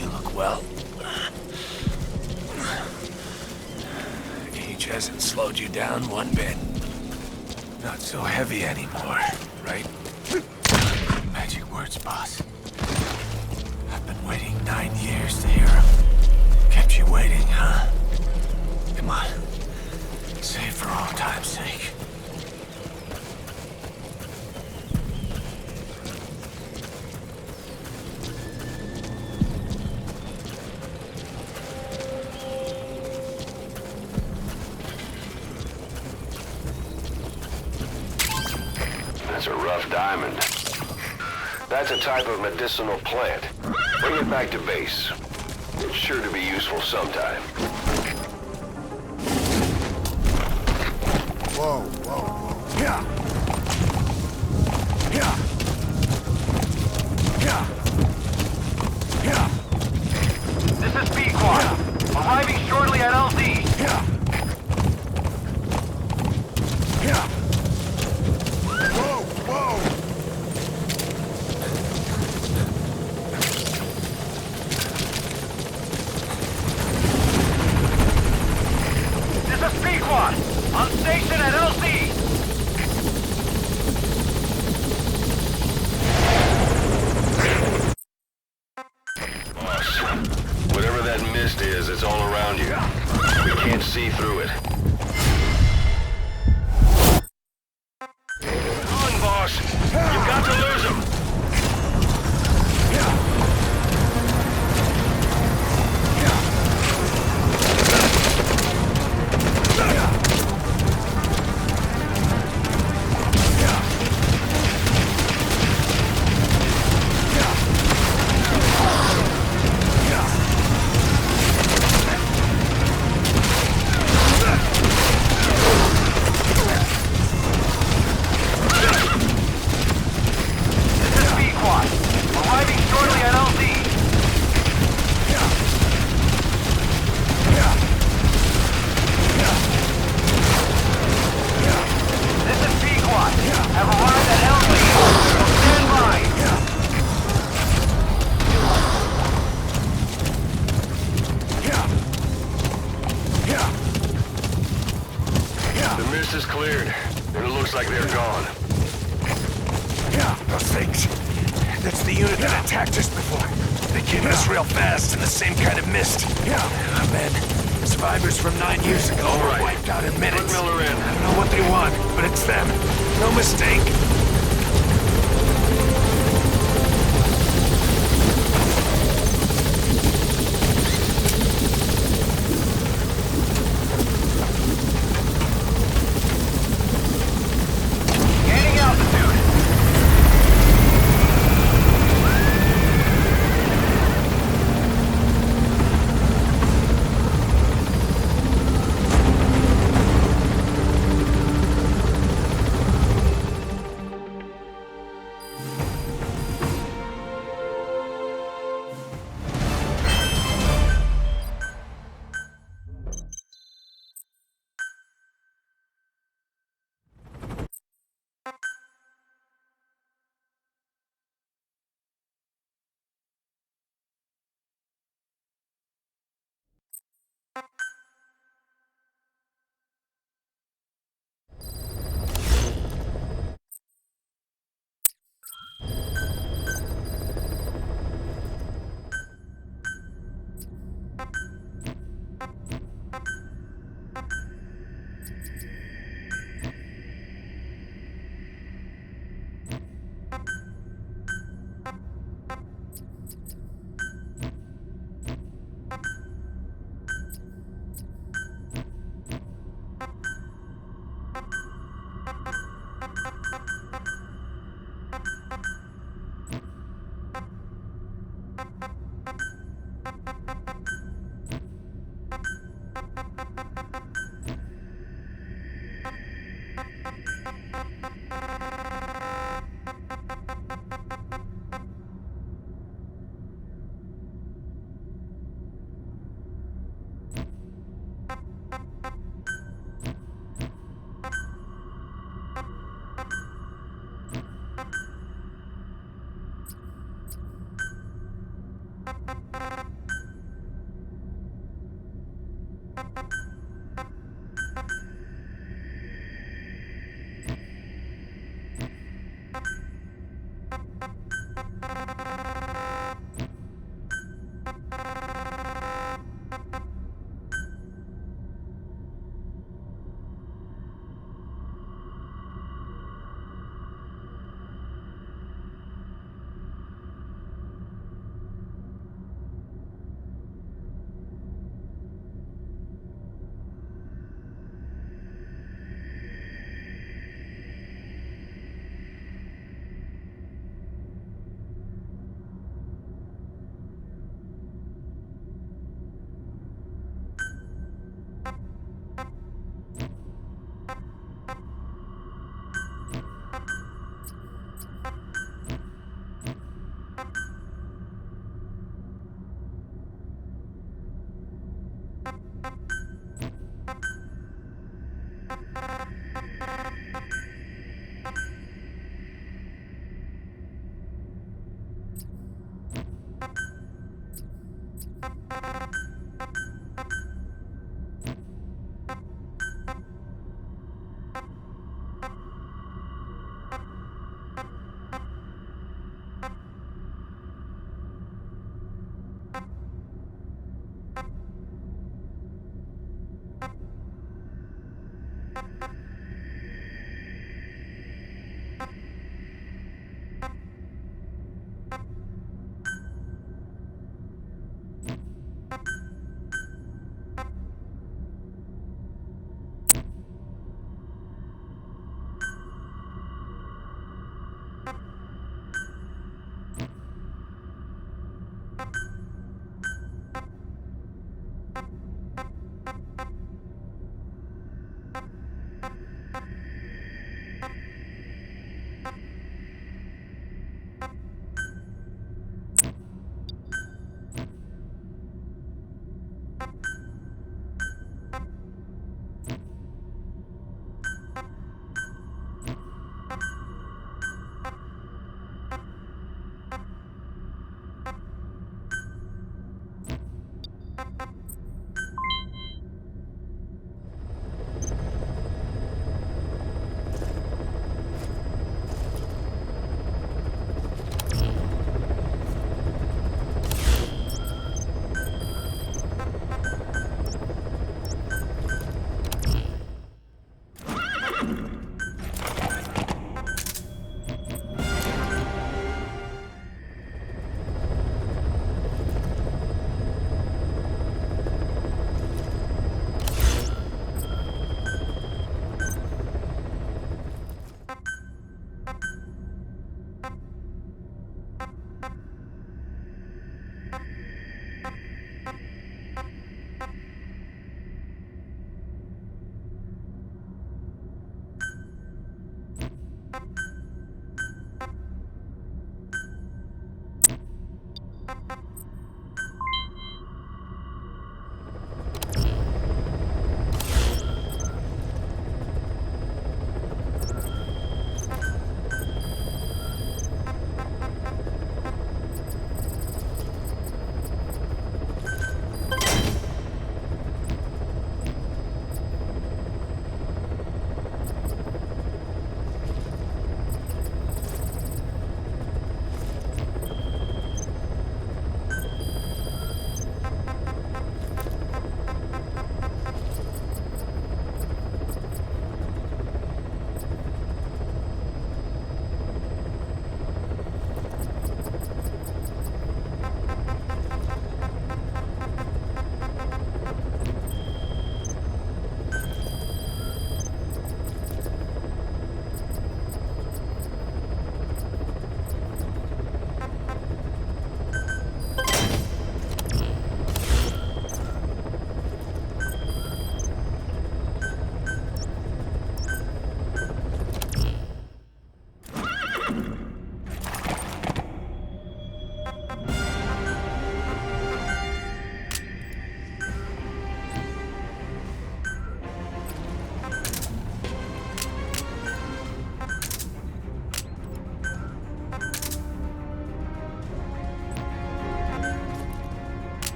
You look well. Age hasn't slowed you down one bit. Not so heavy anymore, right? Magic words, boss. I've been waiting 9 years to hear them. Kept you waiting, huh? Come on. Say it for all time's sake. That's a rough diamond. That's a type of medicinal plant. Bring it back to base. It's sure to be useful sometime. Whoa, whoa, whoa. Yeah. Yeah. Yeah. Yeah. This is B-Quad. Arriving shortly at LZ. Yeah. Yeah. Whoa, whoa. This is B-Quad. On station at LZ. Boss, whatever that mist is, it's all around you. We can't see through it. Come on, boss. You've got to lose him. Coast is cleared, and it looks like they're gone. Yeah, those things. That's the unit that attacked us before. They came at us real fast in the same kind of mist. Yeah. Oh, man. Survivors from 9 years ago were wiped out in minutes. Put Miller in. I don't know what they want, but it's them. No mistake. Gaining altitude.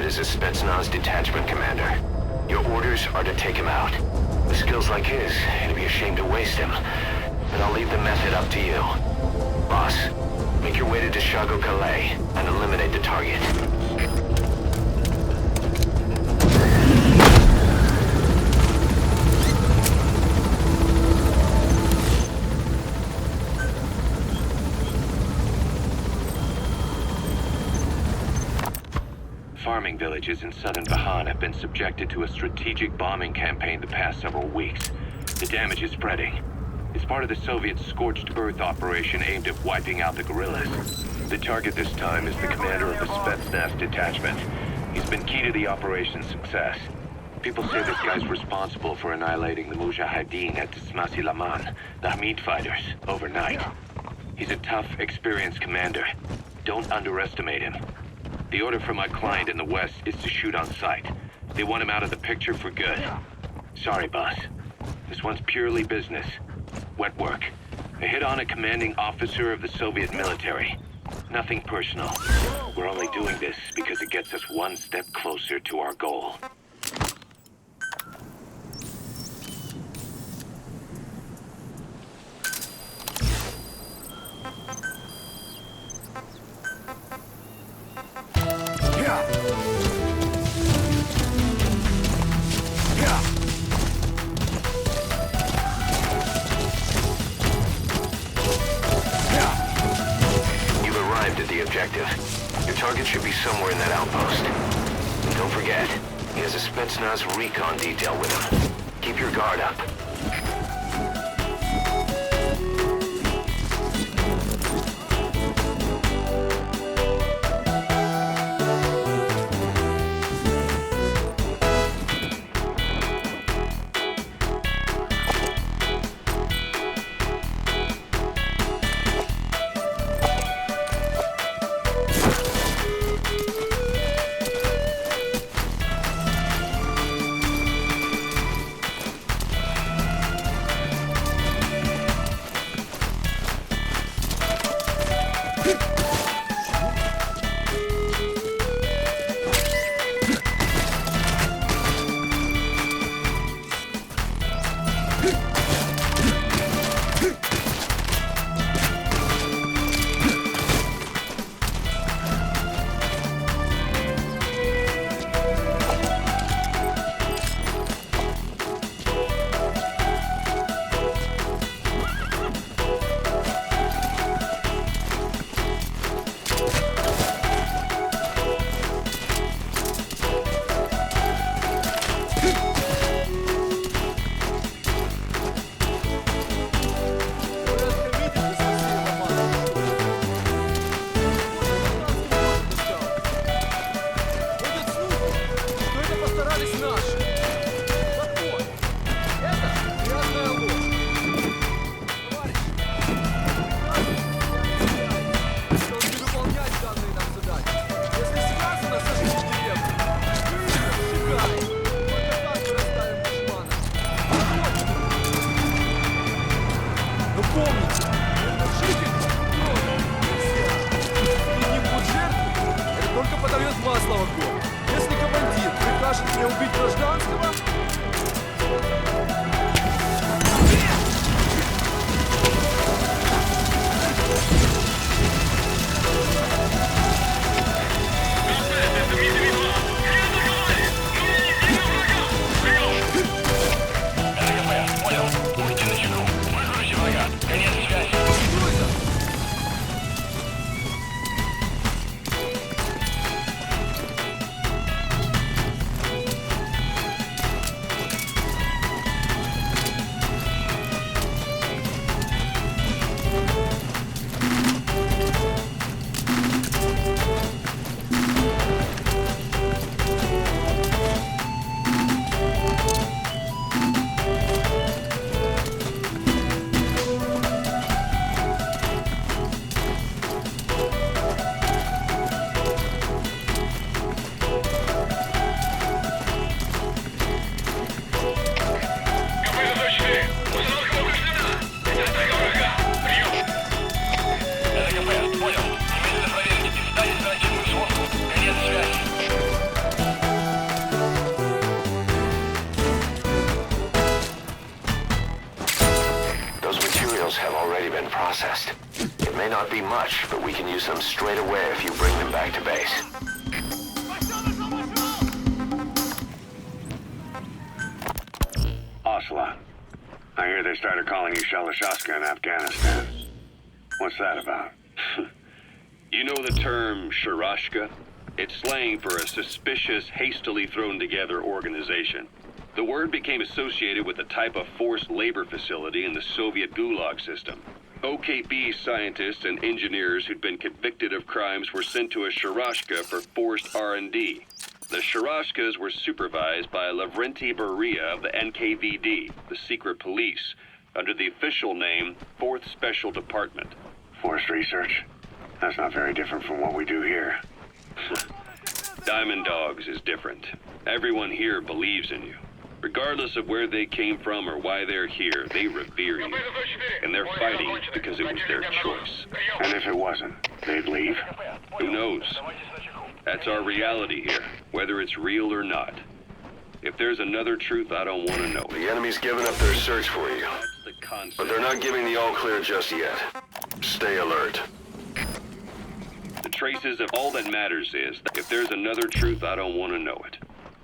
as a Spetsnaz detachment commander. Your orders are to take him out. With skills like his, it'd be a shame to waste him. But I'll leave the method up to you. Boss, make your way to Deshago Calais and eliminate the target. Farming villages in southern Bahan have been subjected to a strategic bombing campaign the past several weeks. The damage is spreading. It's part of the Soviet Scorched Earth operation aimed at wiping out the guerrillas. The target this time is the commander of the Spetsnaz detachment. He's been key to the operation's success. People say this guy's responsible for annihilating the Mujahideen at Tismasi Laman, the Hamid fighters, overnight. He's a tough, experienced commander. Don't underestimate him. The order from my client in the west is to shoot on sight. They want him out of the picture for good. Sorry, boss. This one's purely business. Wet work. A hit on a commanding officer of the Soviet military. Nothing personal. We're only doing this because it gets us one step closer to our goal. Your target should be somewhere in that outpost. And don't forget, he has a Spetsnaz recon detail with him. Keep your guard up. processed. It may not be much, but we can use them straight away if you bring them back to base. Ocelot, I hear they started calling you Shalashaska in Afghanistan. What's that about? You know the term Sharashka? It's slang for a suspicious, hastily thrown together organization. The word became associated with a type of forced labor facility in the Soviet Gulag system. OKB scientists and engineers who'd been convicted of crimes were sent to a Sharashka for forced R&D. The Sharashkas were supervised by Lavrenti Beria of the NKVD, the secret police, under the official name 4th Special Department. Forced research? That's not very different from what we do here. Diamond Dogs is different. Everyone here believes in you. Regardless of where they came from or why they're here, they revere you. And they're fighting because it was their choice. And if it wasn't, they'd leave? Who knows? That's our reality here, whether it's real or not. If there's another truth, I don't want to know. The enemy's given up their search for you. But they're not giving the all-clear just yet. Stay alert. The traces of all that matters is, that if there's another truth, I don't want to know it.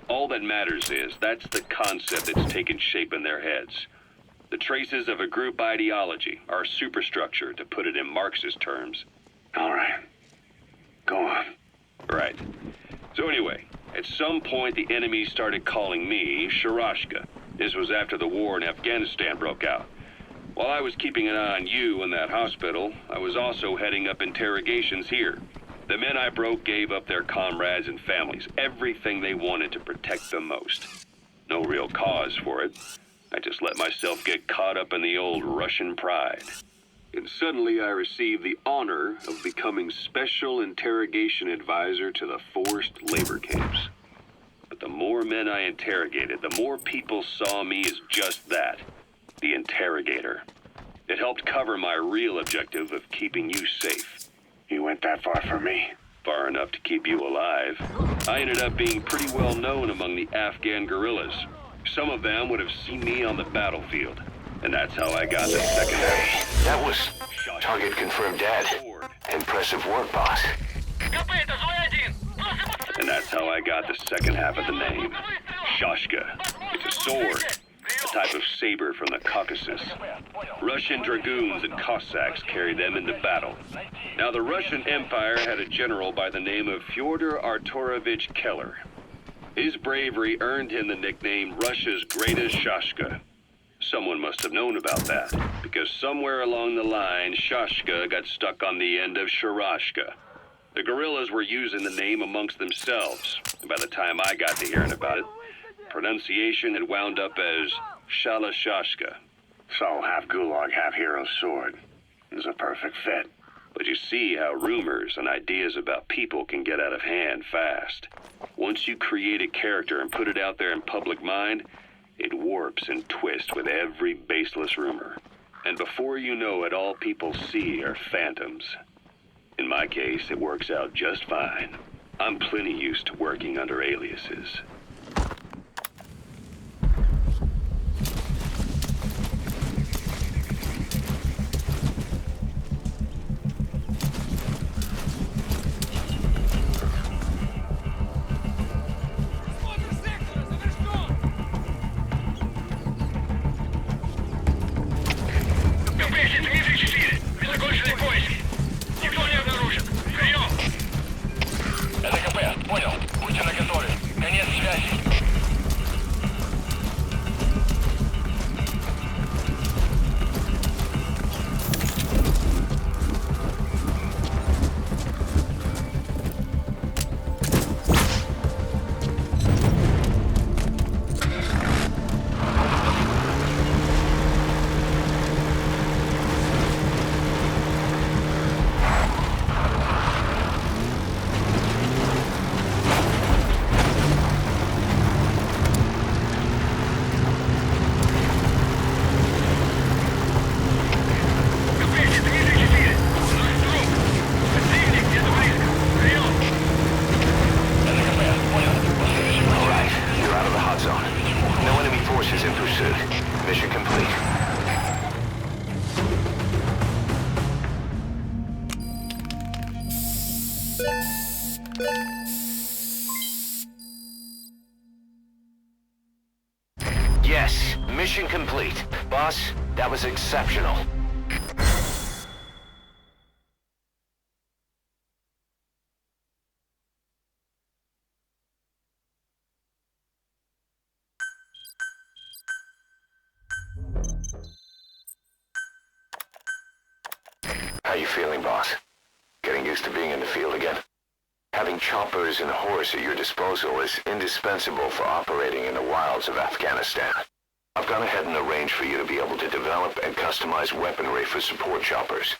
All that matters is, that's the concept that's taken shape in their heads. The traces of a group ideology, our superstructure, to put it in Marxist terms. All right. Go on. Right. So anyway, at some point the enemy started calling me Sharashka. This was after the war in Afghanistan broke out. While I was keeping an eye on you in that hospital, I was also heading up interrogations here. The men I broke gave up their comrades and families, everything they wanted to protect them most. No real cause for it. I just let myself get caught up in the old Russian pride. And suddenly I received the honor of becoming Special Interrogation Advisor to the forced labor camps. But the more men I interrogated, the more people saw me as just that, the interrogator. It helped cover my real objective of keeping you safe. You went that far for me? Far enough to keep you alive. I ended up being pretty well known among the Afghan guerrillas. Some of them would have seen me on the battlefield. And that's how I got the second half. That was target confirmed dead. Impressive work, boss. And that's how I got the second half of the name. Shashka. It's a sword. A type of saber from the Caucasus. Russian dragoons and Cossacks carried them into battle. Now, the Russian Empire had a general by the name of Fyodor Arturovich Keller. His bravery earned him the nickname Russia's Greatest Shashka. Someone must have known about that, because somewhere along the line, Shashka got stuck on the end of Sharashka. The guerrillas were using the name amongst themselves, and by the time I got to hearing about it, pronunciation had wound up as Shalashashka. So half Gulag, half Hero Sword. Is a perfect fit. But you see how rumors and ideas about people can get out of hand fast. Once you create a character and put it out there in public mind, it warps and twists with every baseless rumor. And before you know it, all people see are phantoms. In my case, it works out just fine. I'm plenty used to working under aliases. Понял. Будьте наготове. Конец связи. Yes, mission complete. Boss, that was exceptional. How you feeling, boss? Getting used to being in the field again? Having choppers and horse at your disposal is indispensable for operating in the wilds of Afghanistan. I've gone ahead and arranged for you to be able to develop and customize weaponry for support choppers.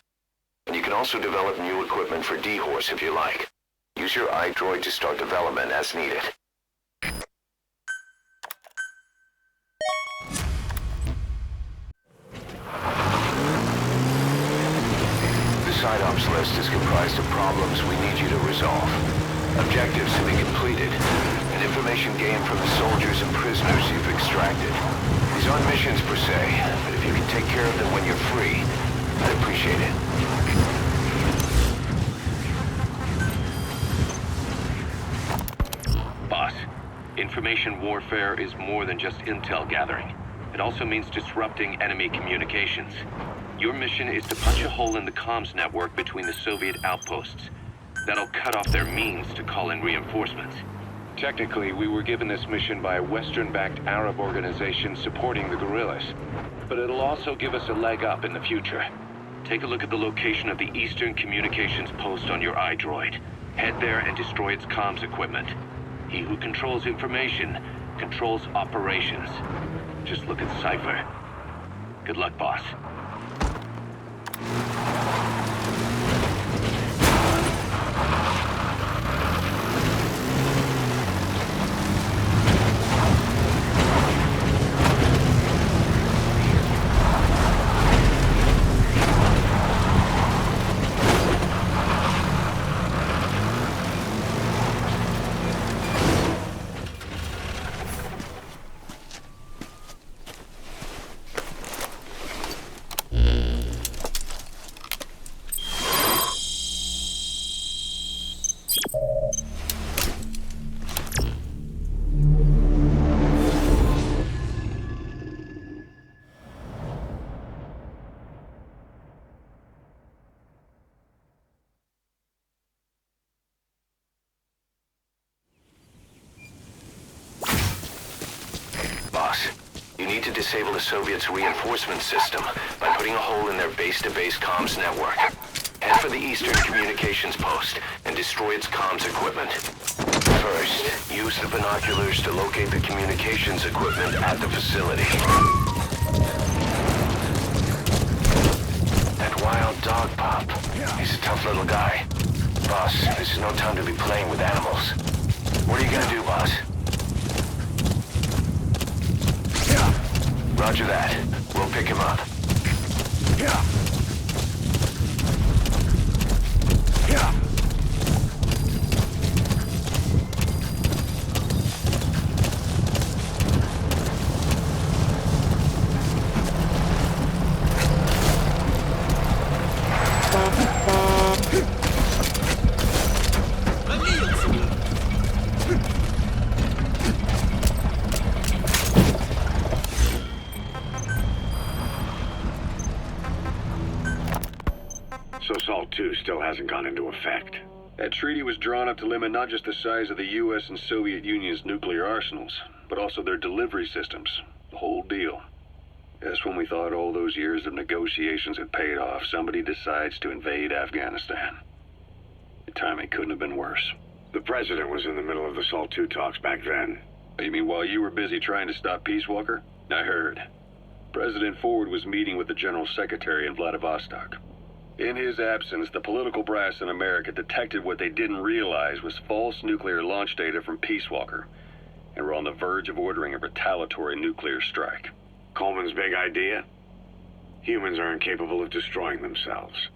And you can also develop new equipment for D-Horse if you like. Use your iDroid to start development as needed. The side ops list is comprised of problems we need you to resolve, objectives to be completed, and information gained from the soldiers and prisoners you've extracted. These aren't missions per se, but if you can take care of them when you're free, I'd appreciate it. Boss, information warfare is more than just intel gathering. It also means disrupting enemy communications. Your mission is to punch a hole in the comms network between the Soviet outposts. That'll cut off their means to call in reinforcements. Technically, we were given this mission by a Western-backed Arab organization supporting the guerrillas. But it'll also give us a leg up in the future. Take a look at the location of the Eastern Communications Post on your iDroid. Head there and destroy its comms equipment. He who controls information controls operations. Just look at Cypher. Good luck, boss. You need to disable the Soviets' reinforcement system by putting a hole in their base-to-base comms network. Head for the Eastern Communications Post and destroy its comms equipment. First, use the binoculars to locate the communications equipment at the facility. That wild dog pup. He's a tough little guy. Boss, this is no time to be playing with animals. What are you gonna do, boss? Roger that. We'll pick him up. So SALT II still hasn't gone into effect. That treaty was drawn up to limit not just the size of the US and Soviet Union's nuclear arsenals, but also their delivery systems. The whole deal. Just when we thought all those years of negotiations had paid off, somebody decides to invade Afghanistan. The timing couldn't have been worse. The president was in the middle of the SALT II talks back then. You mean while you were busy trying to stop Peace Walker? I heard. President Ford was meeting with the General Secretary in Vladivostok. In his absence, the political brass in America detected what they didn't realize was false nuclear launch data from Peace Walker, and were on the verge of ordering a retaliatory nuclear strike. Coleman's big idea? Humans are incapable of destroying themselves.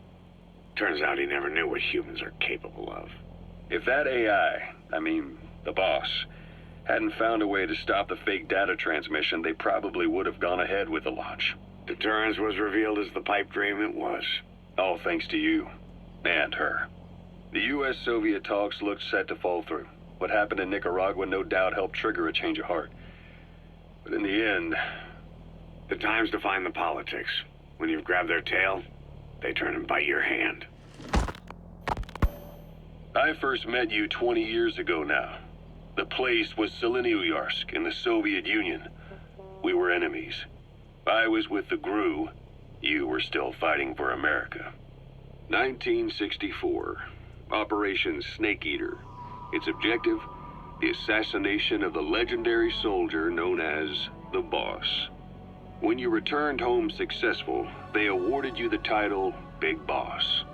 Turns out he never knew what humans are capable of. If that AI, the boss, hadn't found a way to stop the fake data transmission, they probably would have gone ahead with the launch. Deterrence was revealed as the pipe dream it was. All thanks to you. And her. The US-Soviet talks looked set to fall through. What happened in Nicaragua no doubt helped trigger a change of heart. But in the end, the time's to find the politics. When you've grabbed their tail, they turn and bite your hand. I first met you 20 years ago now. The place was Selenouyarsk in the Soviet Union. We were enemies. I was with the GRU. You were still fighting for America. 1964. Operation Snake Eater. Its objective? The assassination of the legendary soldier known as the Boss. When you returned home successful, they awarded you the title Big Boss.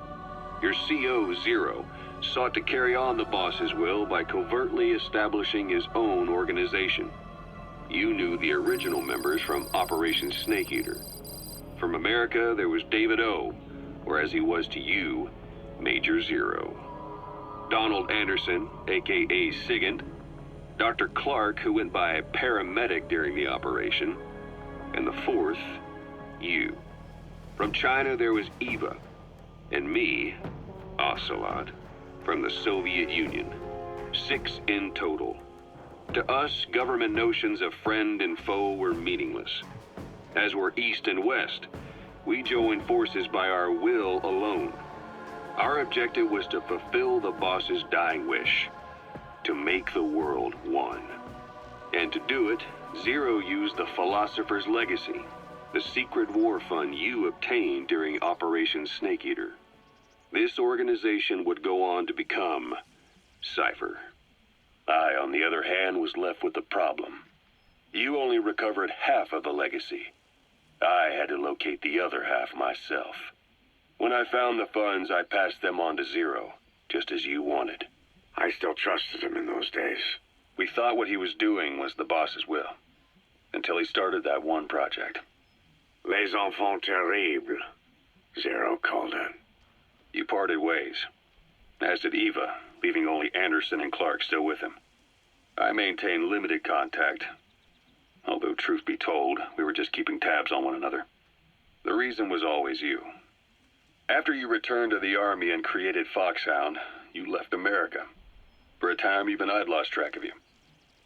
Your CO, Zero, sought to carry on the Boss's will by covertly establishing his own organization. You knew the original members from Operation Snake Eater. From America, there was David O., or as he was to you, Major Zero. Donald Anderson, a.k.a. Sigint. Dr. Clark, who went by paramedic during the operation. And the fourth, you. From China, there was Eva. And me, Ocelot, from the Soviet Union. 6 in total. To us, government notions of friend and foe were meaningless. As were East and West, we joined forces by our will alone. Our objective was to fulfill the Boss's dying wish, to make the world one. And to do it, Zero used the Philosopher's Legacy, the secret war fund you obtained during Operation Snake Eater. This organization would go on to become Cypher. I, on the other hand, was left with the problem. You only recovered half of the legacy. I had to locate the other half myself. When I found the funds, I passed them on to Zero, just as you wanted. I still trusted him in those days. We thought what he was doing was the Boss's will, until he started that one project. Les enfants terribles, Zero called it. You parted ways, as did Eva, leaving only Anderson and Clark still with him. I maintained limited contact, although truth be told, we were just keeping tabs on one another. The reason was always you. After you returned to the Army and created Foxhound, you left America. For a time, even I'd lost track of you.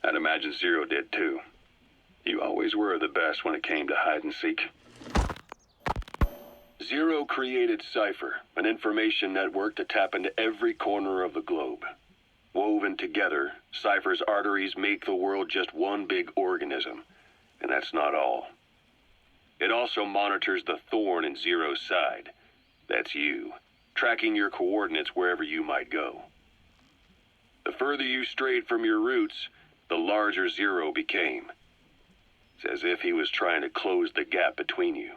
I'd imagine Zero did too. You always were the best when it came to hide and seek. Zero created Cypher, an information network to tap into every corner of the globe. Woven together, Cypher's arteries make the world just one big organism, and that's not all. It also monitors the thorn in Zero's side. That's you, tracking your coordinates wherever you might go. The further you strayed from your roots, the larger Zero became. It's as if he was trying to close the gap between you.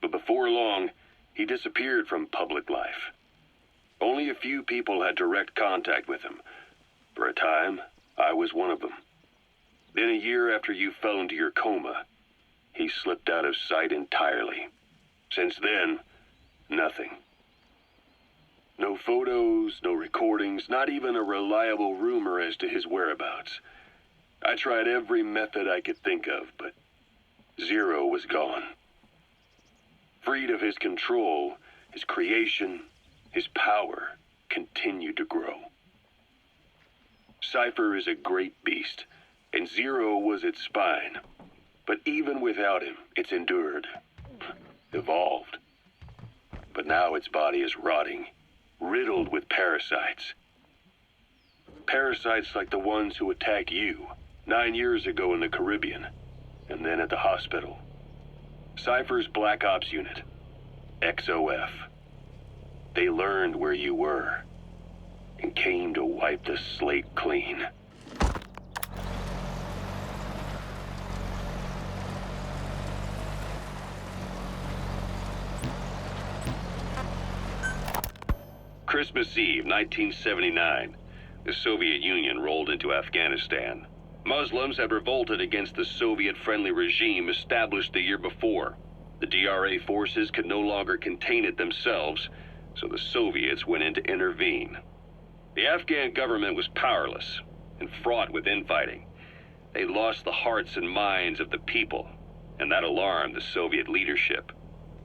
But before long, he disappeared from public life. Only a few people had direct contact with him. For a time, I was one of them. Then a year after you fell into your coma, he slipped out of sight entirely. Since then, nothing. No photos, no recordings, not even a reliable rumor as to his whereabouts. I tried every method I could think of, but Zero was gone. Freed of his control, his creation, his power continued to grow. Cypher is a great beast, and Zero was its spine. But even without him, it's endured, evolved. But now its body is rotting, riddled with parasites. Parasites like the ones who attacked you 9 years ago in the Caribbean, and then at the hospital. Cypher's Black Ops Unit, XOF. They learned where you were, and came to wipe the slate clean. Christmas Eve, 1979. The Soviet Union rolled into Afghanistan. Muslims had revolted against the Soviet-friendly regime established the year before. The DRA forces could no longer contain it themselves, so the Soviets went in to intervene. The Afghan government was powerless and fraught with infighting. They lost the hearts and minds of the people, and that alarmed the Soviet leadership.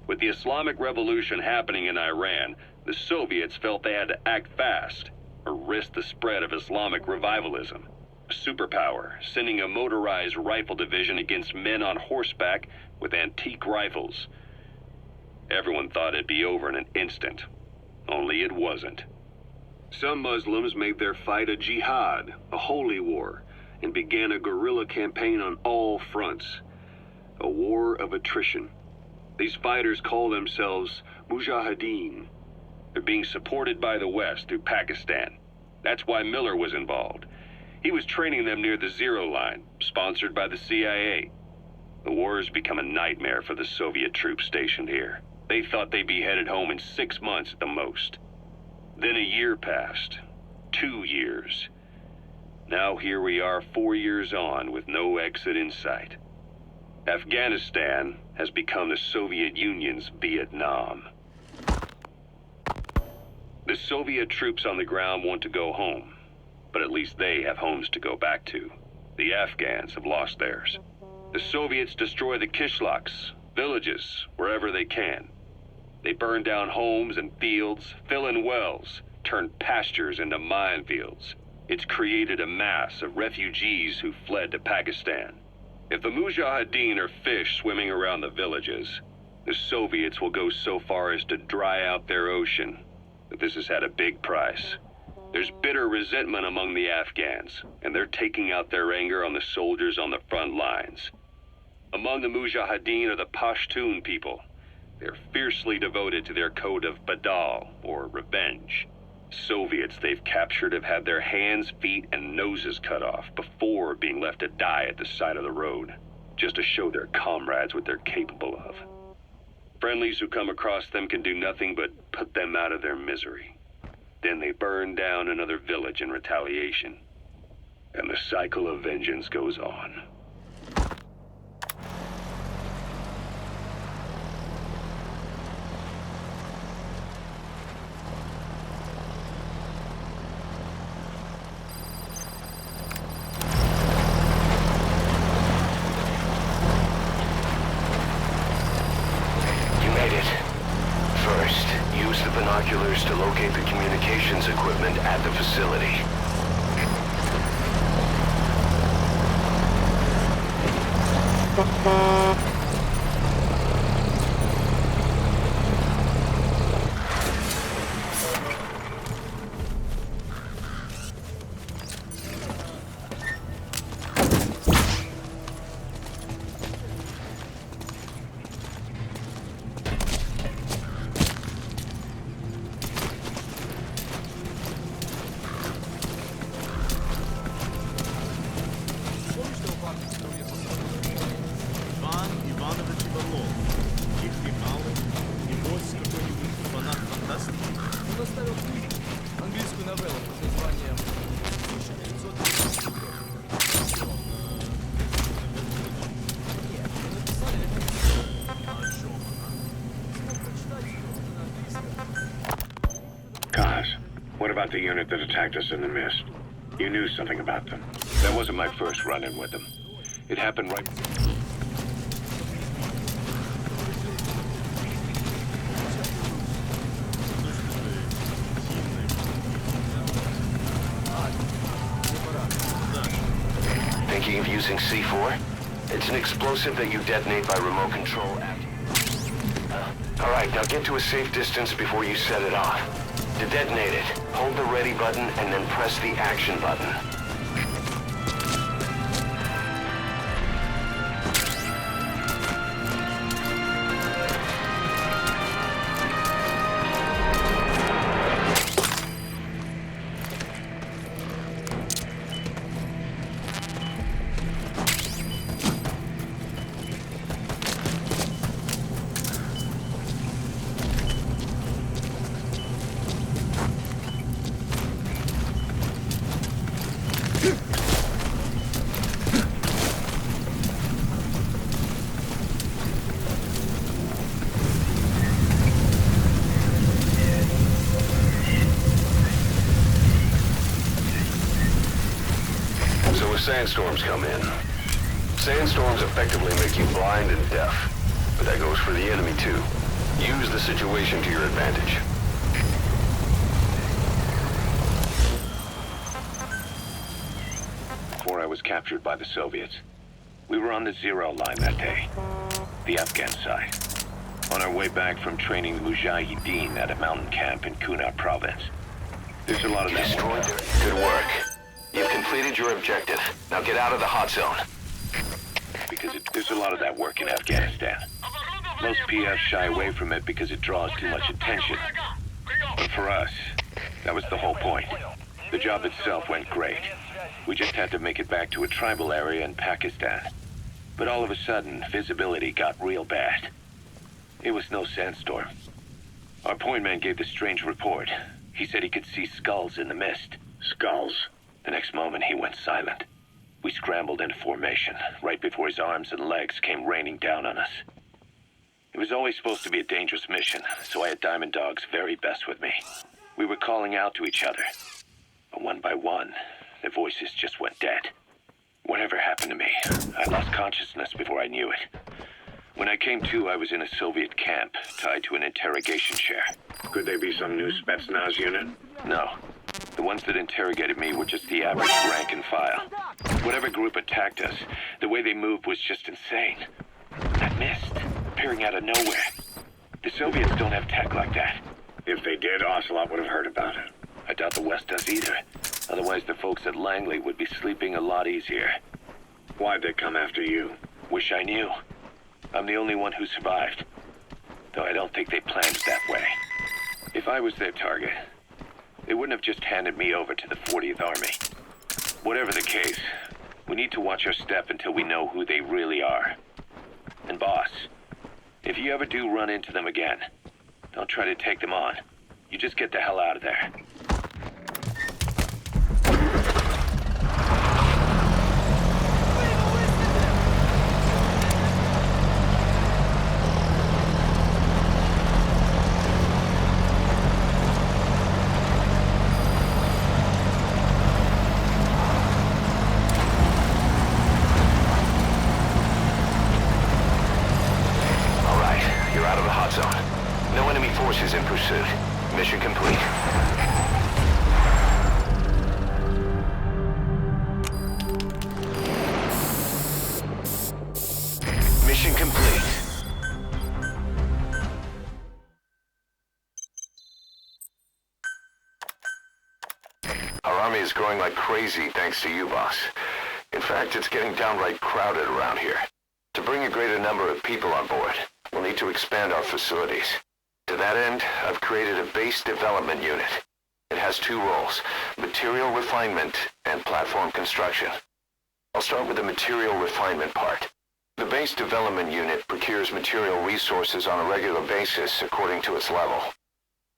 With the Islamic Revolution happening in Iran, the Soviets felt they had to act fast or risk the spread of Islamic revivalism. Superpower, sending a motorized rifle division against men on horseback with antique rifles. Everyone thought it'd be over in an instant. Only it wasn't. Some Muslims made their fight a jihad, a holy war, and began a guerrilla campaign on all fronts. A war of attrition. These fighters call themselves Mujahideen. They're being supported by the West through Pakistan. That's why Miller was involved. He was training them near the Zero Line, sponsored by the CIA. The war has become a nightmare for the Soviet troops stationed here. They thought they'd be headed home in 6 months at the most. Then a year passed. 2 years. Now here we are 4 years on with no exit in sight. Afghanistan has become the Soviet Union's Vietnam. The Soviet troops on the ground want to go home, but at least they have homes to go back to. The Afghans have lost theirs. The Soviets destroy the kishlaks, villages, wherever they can. They burn down homes and fields, fill in wells, turn pastures into minefields. It's created a mass of refugees who fled to Pakistan. If the Mujahideen are fish swimming around the villages, the Soviets will go so far as to dry out their ocean. But this has had a big price. There's bitter resentment among the Afghans, and they're taking out their anger on the soldiers on the front lines. Among the Mujahideen are the Pashtun people. They're fiercely devoted to their code of Badal, or revenge. Soviets they've captured have had their hands, feet, and noses cut off before being left to die at the side of the road, just to show their comrades what they're capable of. Friendlies who come across them can do nothing but put them out of their misery. Then they burn down another village in retaliation. And the cycle of vengeance goes on. To locate the communications equipment at the facility. What about the unit that attacked us in the mist? You knew something about them. That wasn't my first run-in with them. It happened right... Thinking of using C4? It's an explosive that you detonate by remote control. Alright, now get to a safe distance before you set it off. To detonate it, hold the ready button and then press the action button. Sandstorms come in. Sandstorms effectively make you blind and deaf, but that goes for the enemy too. Use the situation to your advantage. captured by the Soviets. We were on the zero line that day, the Afghan side, on our way back from training the Mujahideen at a mountain camp in Kunar province. There's a lot of that. Destroyed it. Good work. You've completed your objective. Now get out of the hot zone. Because there's a lot of that work in Afghanistan. Most PFs shy away from it because it draws too much attention. But for us, that was the whole point. The job itself went great. We just had to make it back to a tribal area in Pakistan. But all of a sudden, visibility got real bad. It was no sandstorm. Our point man gave this strange report. He said he could see skulls in the mist. Skulls? The next moment, he went silent. We scrambled into formation, right before his arms and legs came raining down on us. It was always supposed to be a dangerous mission, so I had Diamond Dog's very best with me. We were calling out to each other. But one by one, their voices just went dead. Whatever happened to me, I lost consciousness before I knew it. When I came to, I was in a Soviet camp, tied to an interrogation chair. Could they be some new Spetsnaz unit? No. The ones that interrogated me were just the average rank and file. Whatever group attacked us, the way they moved was just insane. That mist, appearing out of nowhere. The Soviets don't have tech like that. If they did, Ocelot would have heard about it. I doubt the West does either. Otherwise, the folks at Langley would be sleeping a lot easier. Why'd they come after you? Wish I knew. I'm the only one who survived. Though I don't think they planned it that way. If I was their target, they wouldn't have just handed me over to the 40th Army. Whatever the case, we need to watch our step until we know who they really are. And boss, if you ever do run into them again, don't try to take them on. You just get the hell out of there. In pursuit. Mission complete. Mission complete. Our army is growing like crazy thanks to you, boss. In fact, it's getting downright crowded around here. To bring a greater number of people on board, we'll need to expand our facilities. To that end, I've created a base development unit. It has two roles, material refinement and platform construction. I'll start with the material refinement part. The base development unit procures material resources on a regular basis according to its level.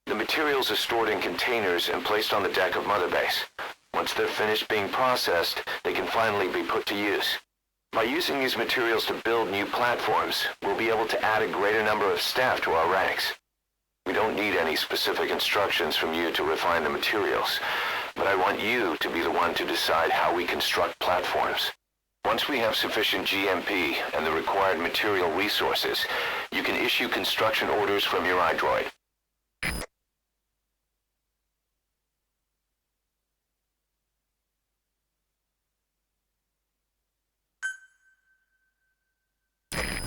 The materials are stored in containers and placed on the deck of Mother Base. Once they're finished being processed, they can finally be put to use. By using these materials to build new platforms, we'll be able to add a greater number of staff to our ranks. We don't need any specific instructions from you to refine the materials, but I want you to be the one to decide how we construct platforms. Once we have sufficient GMP and the required material resources, you can issue construction orders from your iDroid.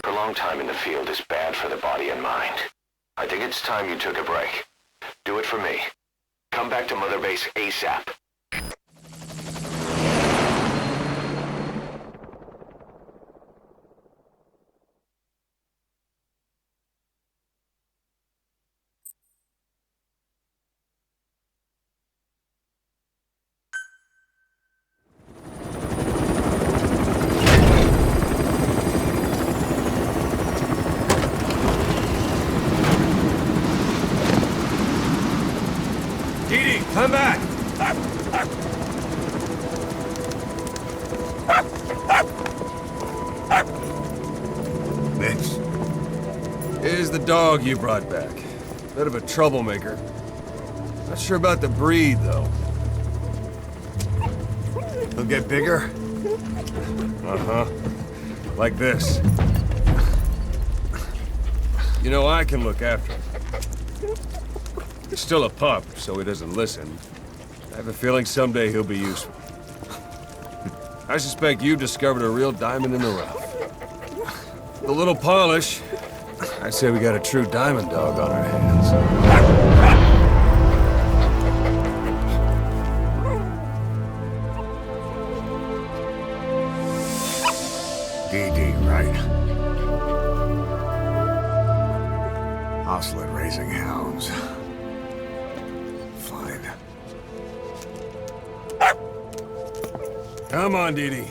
Prolonged time in the field is bad for the body and mind. I think it's time you took a break. Do it for me. Come back to Mother Base ASAP. Come back! Mitch. Here's the dog you brought back. Bit of a troublemaker. Not sure about the breed, though. He'll get bigger? Uh-huh. Like this. You know, I can look after him. He's still a pup, so he doesn't listen. I have a feeling someday he'll be useful. I suspect you've discovered a real diamond in the rough. With a little polish, I'd say we got a true diamond dog on our hands. DD, right? Oslet raising hounds. Fine. Come on, Dee.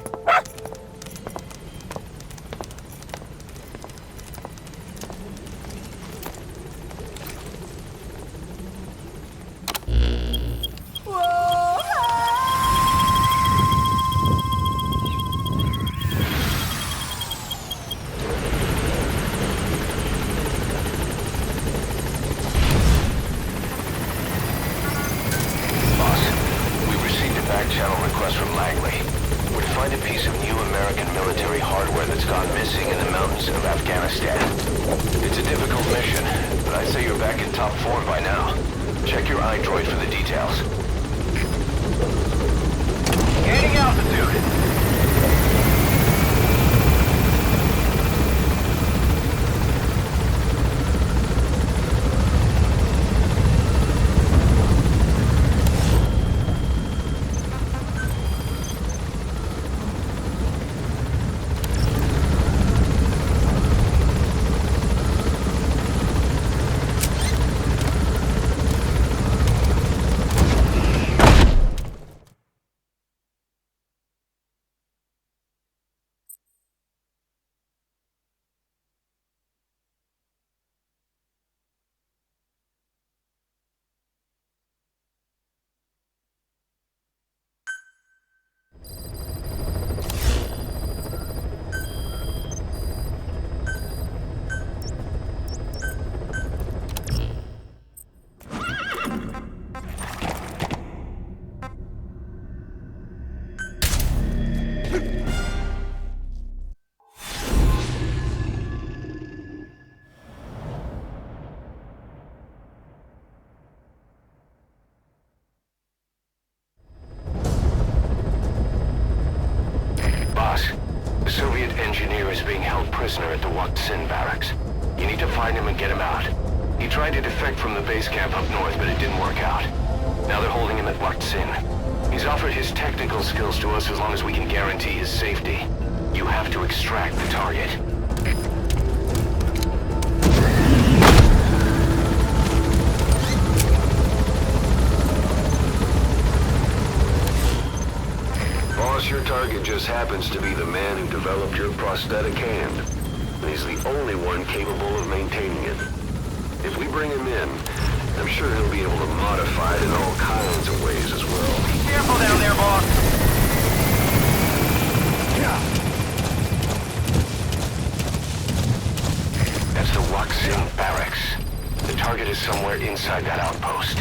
Prisoner at the Waksin barracks. You need to find him and get him out. He tried to defect from the base camp up north, but it didn't work out. Now they're holding him at Waksin. He's offered his technical skills to us as long as we can guarantee his safety. You have to extract the target. Boss, your target just happens to be the man who developed your prosthetic hand. And he's the only one capable of maintaining it. If we bring him in, I'm sure he'll be able to modify it in all kinds of ways as well. Be careful down there, boss! That's the Waksin barracks. The target is somewhere inside that outpost.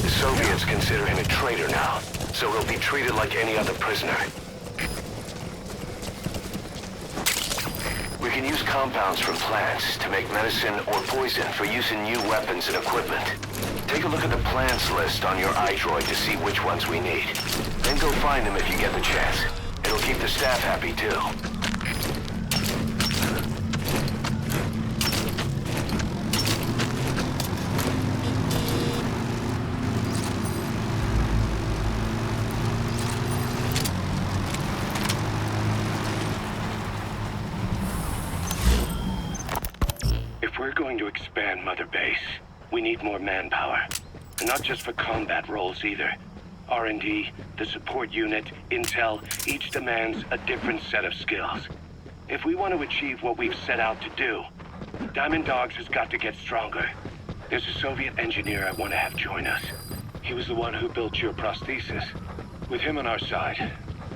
The Soviets consider him a traitor now, so he'll be treated like any other prisoner. We can use compounds from plants to make medicine or poison for use in new weapons and equipment. Take a look at the plants list on your iDroid to see which ones we need. Then go find them if you get the chance. It'll keep the staff happy too. We're going to expand Mother Base. We need more manpower. And not just for combat roles either. R&D, the support unit, intel, each demands a different set of skills. If we want to achieve what we've set out to do, Diamond Dogs has got to get stronger. There's a Soviet engineer I want to have join us. He was the one who built your prosthesis. With him on our side,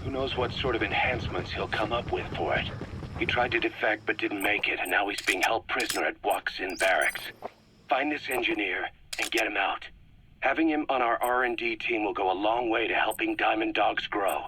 who knows what sort of enhancements he'll come up with for it. He tried to defect but didn't make it, and now he's being held prisoner at Waksin barracks. Find this engineer and get him out. Having him on our R&D team will go a long way to helping Diamond Dogs grow.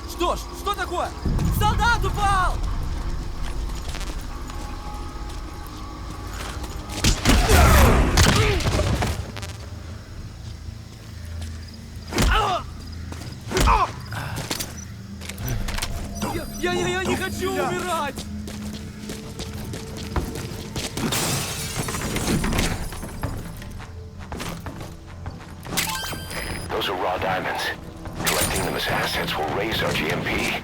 Что ж, что такое? Солдат упал! Я не хочу умирать! Those are raw diamonds. Collecting them as assets will raise our GMP.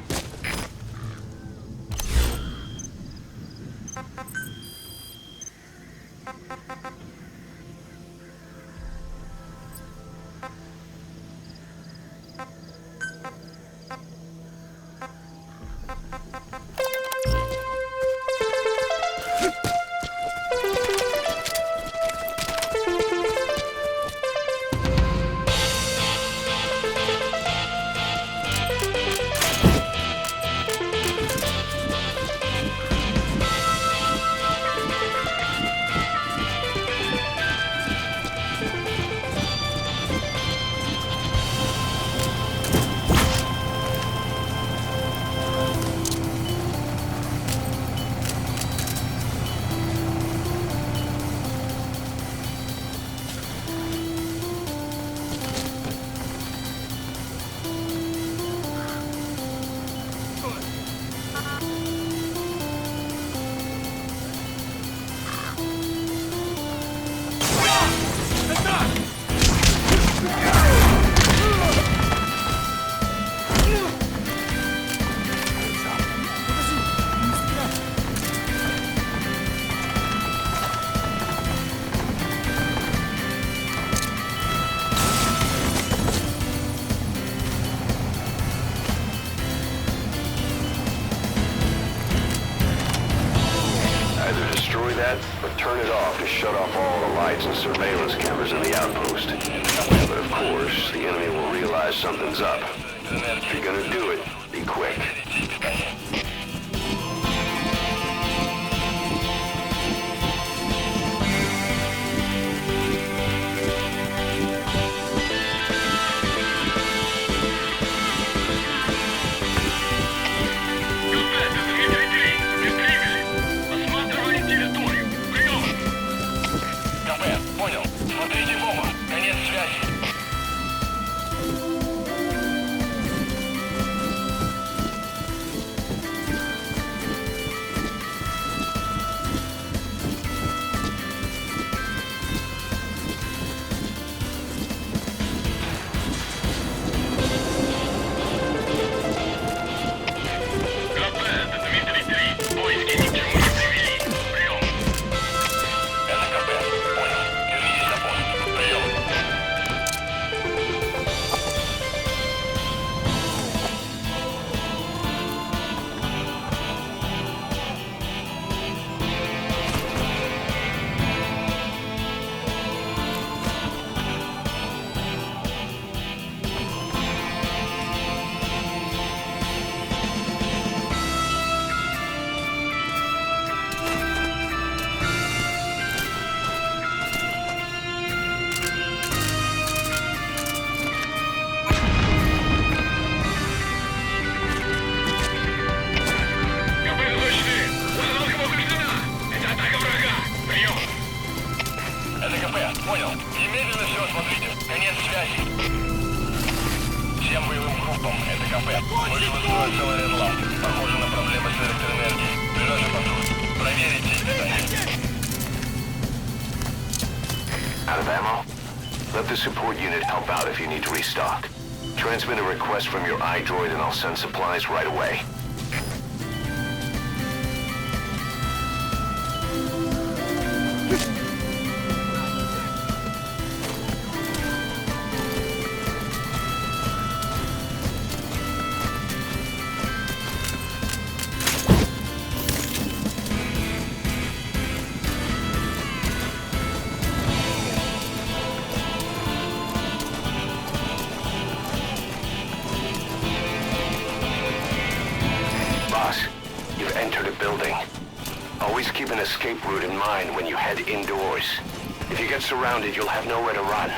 But turn it off to shut off all the lights and surveillance cameras in the outpost. But of course, the enemy will realize something's up. If you're gonna do it, be quick. Out of ammo? Let the support unit help out if you need to restock. Transmit a request from your iDroid and I'll send supplies right away. Keep an escape route in mind when you head indoors. If you get surrounded, you'll have nowhere to run.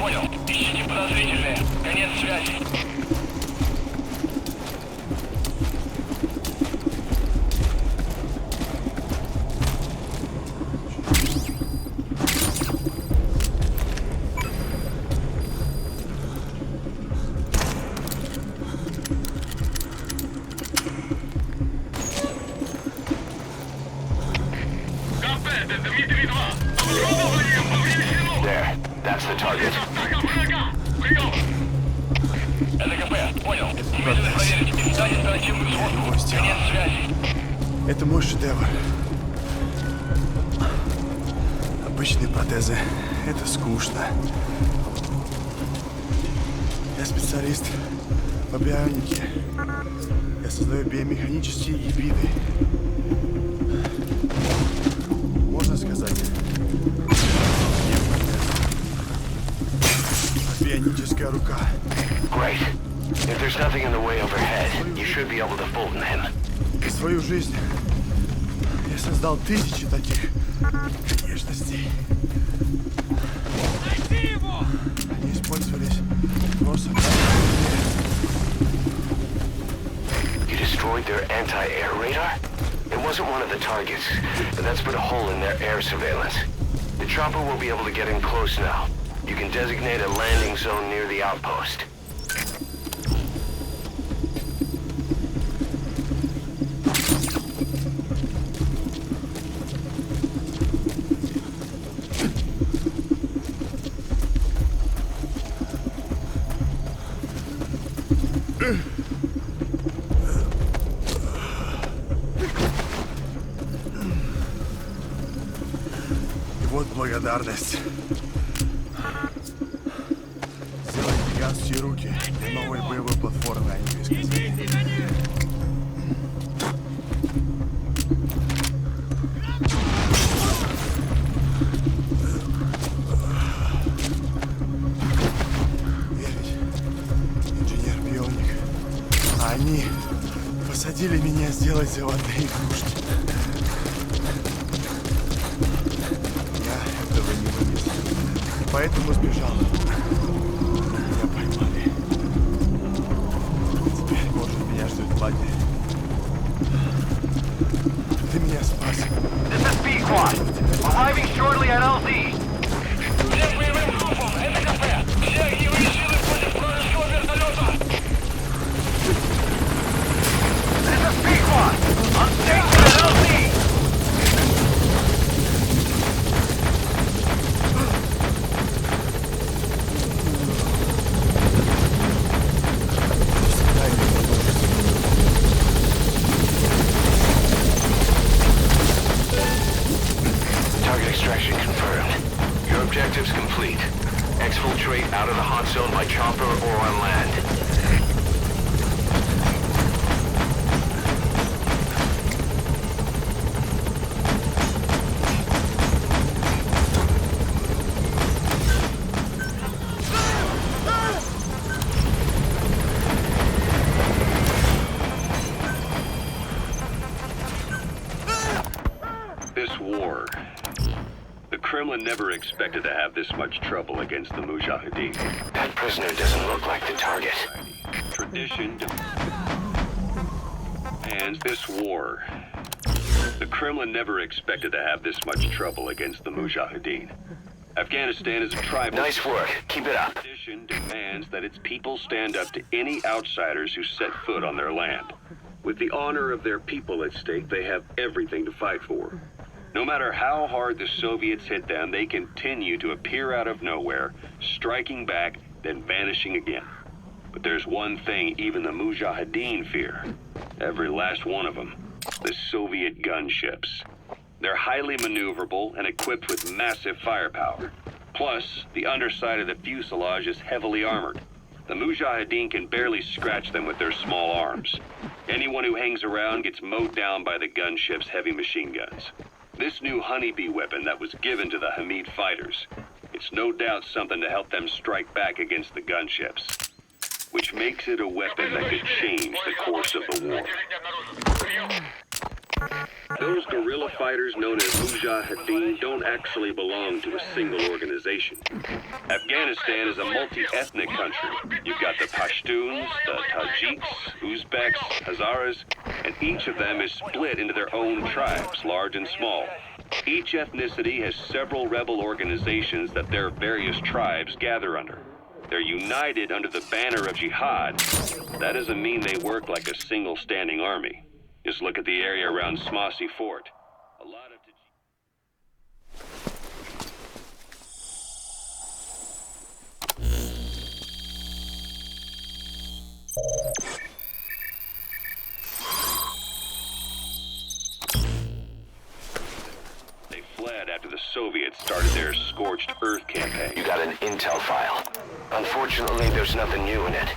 Понял. Ищите подозрительные. Конец связи. There. That's the target. АДКП, понял. Немедленно проверить. Передать оперативную сводку. Конец связи. Это мой шедевр. Обычные протезы — это скучно. Я специалист по бионике. Я создаю биомеханические гибриды. Можно сказать, бионическая рука. Great. If there's nothing in the way overhead, you should be able to Fulton him. За свою жизнь я создал тысячи таких конечностей. Они использовались просто... You destroyed their anti-air radar? It wasn't one of the targets, but that's put a hole in their air surveillance. The chopper will be able to get in close now. You can designate a landing zone near the outpost. И вот благодарность. Сделать гигантские руки для новой боевой платформы, они мне сказали. Верить, инженер-бионик. А они посадили меня сделать заводные игрушки. Я этого не вынес. Поэтому сбежал. Меня поймали. Теперь, может, меня ждет лагерь. Ты меня спас. This is B-Quad. Arriving shortly at LZ. Всем боевым группам, АДКП. Все огневые силы против вражеского вертолета. This is B-Quad. On station at LZ. Target extraction confirmed. Your objective's complete. Exfiltrate out of the hot zone by chopper or on land. This war. The Kremlin never expected to have this much trouble against the Mujahideen. That prisoner doesn't look like the target. Tradition and this war. The Kremlin never expected to have this much trouble against the Mujahideen. Afghanistan is a tribal... Nice work. Keep it up. Tradition demands that its people stand up to any outsiders who set foot on their land. With the honor of their people at stake, they have everything to fight for. No matter how hard the Soviets hit them, they continue to appear out of nowhere, striking back, then vanishing again. But there's one thing even the Mujahideen fear. Every last one of them. The Soviet gunships. They're highly maneuverable and equipped with massive firepower. Plus, the underside of the fuselage is heavily armored. The Mujahideen can barely scratch them with their small arms. Anyone who hangs around gets mowed down by the gunship's heavy machine guns. This new honeybee weapon that was given to the Hamid fighters, it's no doubt something to help them strike back against the gunships, which makes it a weapon that could change the course of the war. Those guerrilla fighters known as Mujahideen don't actually belong to a single organization. Afghanistan is a multi-ethnic country. You've got the Pashtuns, the Tajiks, Uzbeks, Hazaras, and each of them is split into their own tribes, large and small. Each ethnicity has several rebel organizations that their various tribes gather under. They're united under the banner of jihad. That doesn't mean they work like a single standing army. Just look at the area around Smossy Fort. A lot of They fled after the Soviets started their Scorched Earth campaign. You got an intel file. Unfortunately, there's nothing new in it.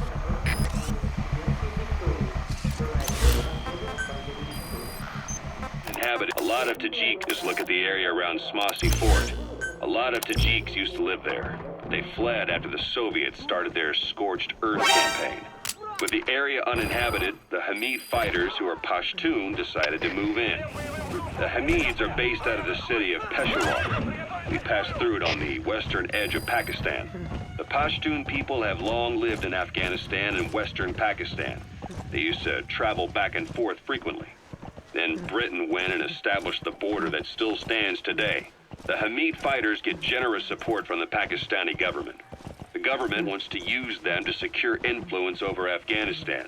A lot of Tajiks, just look at the area around Smossy Fort. A lot of Tajiks used to live there. They fled after the Soviets started their Scorched Earth campaign. With the area uninhabited, the Hamid fighters, who are Pashtun, decided to move in. The Hamids are based out of the city of Peshawar. We passed through it on the western edge of Pakistan. The Pashtun people have long lived in Afghanistan and western Pakistan. They used to travel back and forth frequently. Then Britain went and established the border that still stands today. The Hamid fighters get generous support from the Pakistani government. The government wants to use them to secure influence over Afghanistan.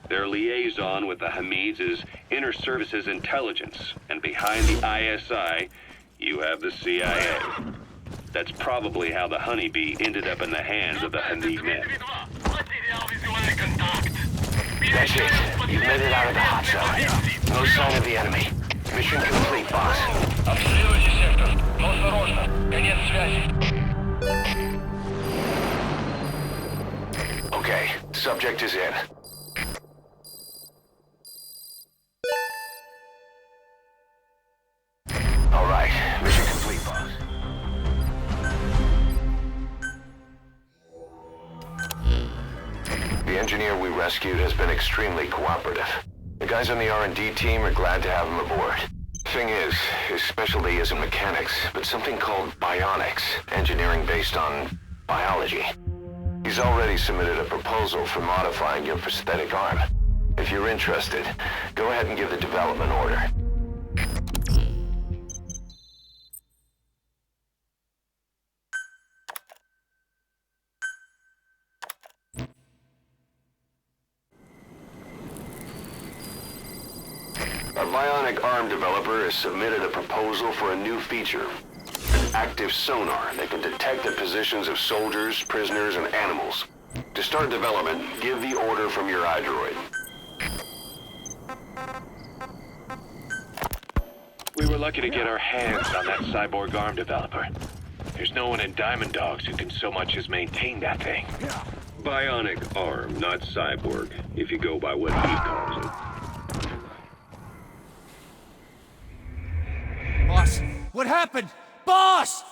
Their liaison with the Hamids is Inter-Services Intelligence, and behind the ISI, you have the CIA. That's probably how the honeybee ended up in the hands of the Hamid men. That's it. You've made it out of the hot zone. No sign of the enemy. Mission complete, boss. Обстреливайте сектор. Но осторожно. Конец связи. Okay, subject is in. All right, mission complete, boss. The engineer we rescued has been extremely cooperative. The guys on the R&D team are glad to have him aboard. Thing is, his specialty isn't mechanics, but something called bionics, engineering based on biology. He's already submitted a proposal for modifying your prosthetic arm. If you're interested, go ahead and give the development order. Our bionic arm developer has submitted a proposal for a new feature. An active sonar that can detect the positions of soldiers, prisoners, and animals. To start development, give the order from your iDroid. We were lucky to get our hands on that cyborg arm developer. There's no one in Diamond Dogs who can so much as maintain that thing. Bionic arm, not cyborg, if you go by what he calls it. Boss, what happened? Boss!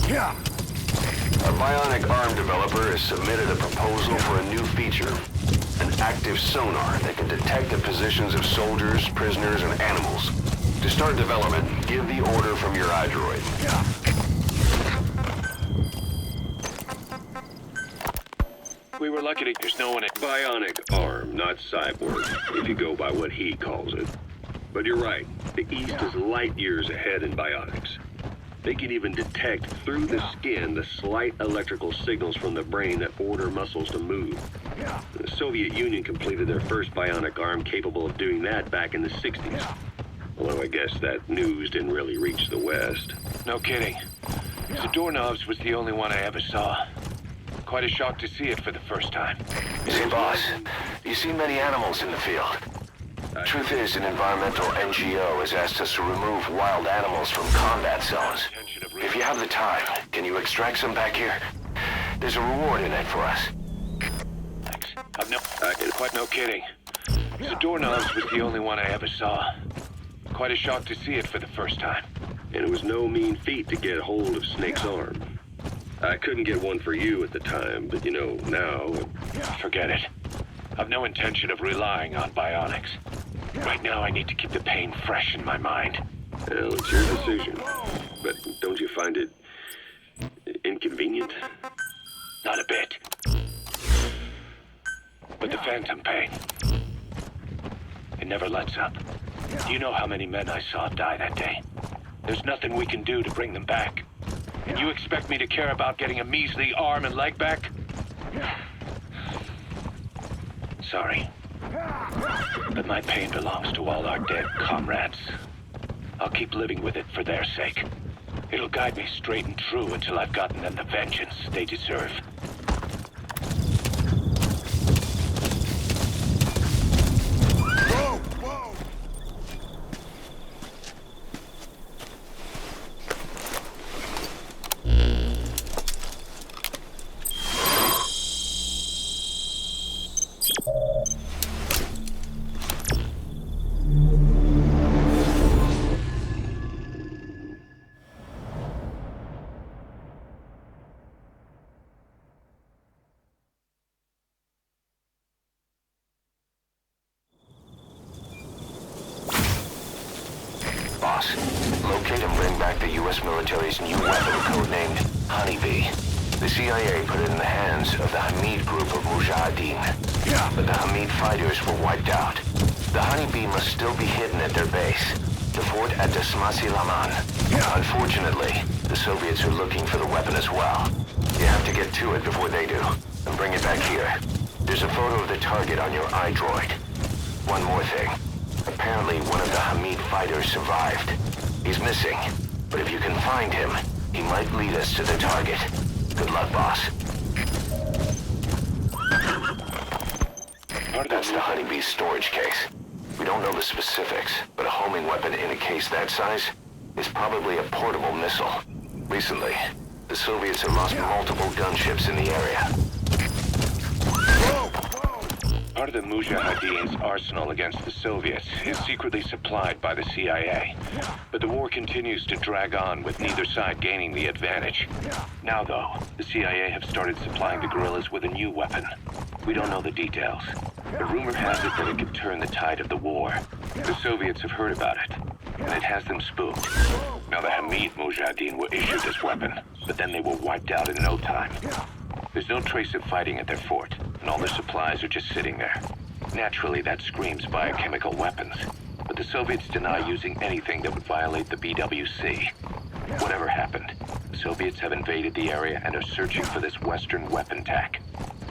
Yeah. Our bionic arm developer has submitted a proposal for a new feature. An active sonar that can detect the positions of soldiers, prisoners, and animals. To start development, give the order from your iDroid. We were lucky to... There's no one in... Bionic arm, not cyborg, if you go by what he calls it. But you're right, the East is light years ahead in bionics. They can even detect through the skin the slight electrical signals from the brain that order muscles to move. The Soviet Union completed their first bionic arm capable of doing that back in the 60s. Although I guess that news didn't really reach the West. No kidding. Zadorov's was the only one I ever saw. Quite a shock to see it for the first time. See, boss, you see many animals in the field. Truth is, an environmental NGO has asked us to remove wild animals from combat zones. If you have the time, can you extract some back here? There's a reward in it for us. Thanks. Quite no kidding. Zadorov's was the only one I ever saw. Quite a shock to see it for the first time. And it was no mean feat to get hold of Snake's arm. I couldn't get one for you at the time, but you know, now, Forget it. I've no intention of relying on bionics. Right now, I need to keep the pain fresh in my mind. Well, it's your decision. But don't you find it inconvenient? Not a bit. But the phantom pain, it never lets up. Do you know how many men I saw die that day? There's nothing we can do to bring them back. And you expect me to care about getting a measly arm and leg back? Sorry. But my pain belongs to all our dead comrades. I'll keep living with it for their sake. It'll guide me straight and true until I've gotten them the vengeance they deserve. Boss, locate and bring back the U.S. military's new weapon codenamed Honeybee. The CIA put it in the hands of the Hamid group of Mujahideen. But the Hamid fighters were wiped out. The Honeybee must still be hidden at their base, the fort at Desmasi Laman. Unfortunately, the Soviets are looking for the weapon as well. You have to get to it before they do, and bring it back here. There's a photo of the target on your iDroid. One more thing. Apparently, one of the Hamid fighters survived. He's missing, but if you can find him, he might lead us to the target. Good luck, boss. That's the Honeybee's storage case. We don't know the specifics, but a homing weapon in a case that size is probably a portable missile. Recently, the Soviets have lost multiple gunships in the area. Part of the Mujahideen's arsenal against the Soviets is secretly supplied by the CIA. But the war continues to drag on with neither side gaining the advantage. Now, though, the CIA have started supplying the guerrillas with a new weapon. We don't know the details, but rumor has it that it could turn the tide of the war. The Soviets have heard about it, and it has them spooked. Now, the Hamid Mujahideen were issued this weapon, but then they were wiped out in no time. There's no trace of fighting at their fort, and all their supplies are just sitting there. Naturally, that screams biochemical weapons, but the Soviets deny using anything that would violate the BWC. Whatever happened, the Soviets have invaded the area and are searching for this Western weapon tack.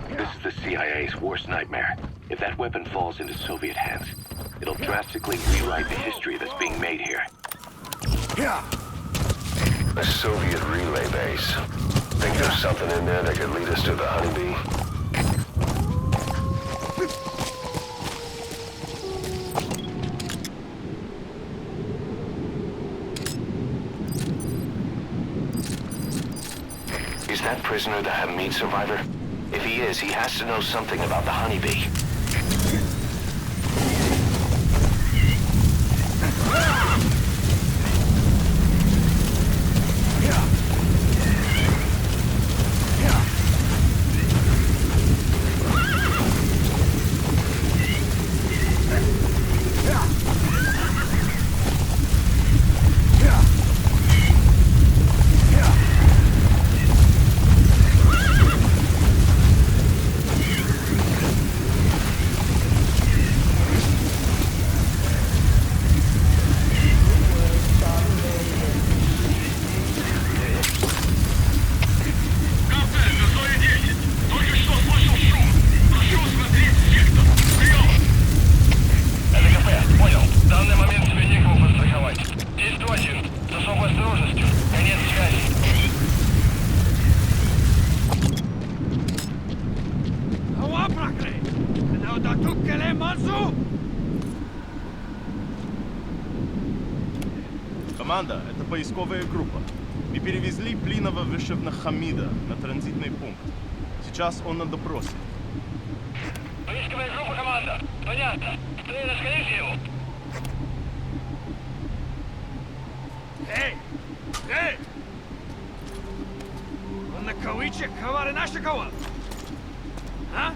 This is the CIA's worst nightmare. If that weapon falls into Soviet hands, it'll drastically rewrite the history that's being made here. A Soviet relay base. Think there's something in there that could lead us to the Honeybee? Is that prisoner the Hamid survivor? If he is, he has to know something about the Honeybee. Команда, это поисковая группа. Мы перевезли пленного Вишевна Хамида на транзитный пункт. Сейчас он на допросе. Поисковая группа, команда. Понятно. Ты расскажите его. Ей! Ей! Он на кавычек, хавары наши кого? А?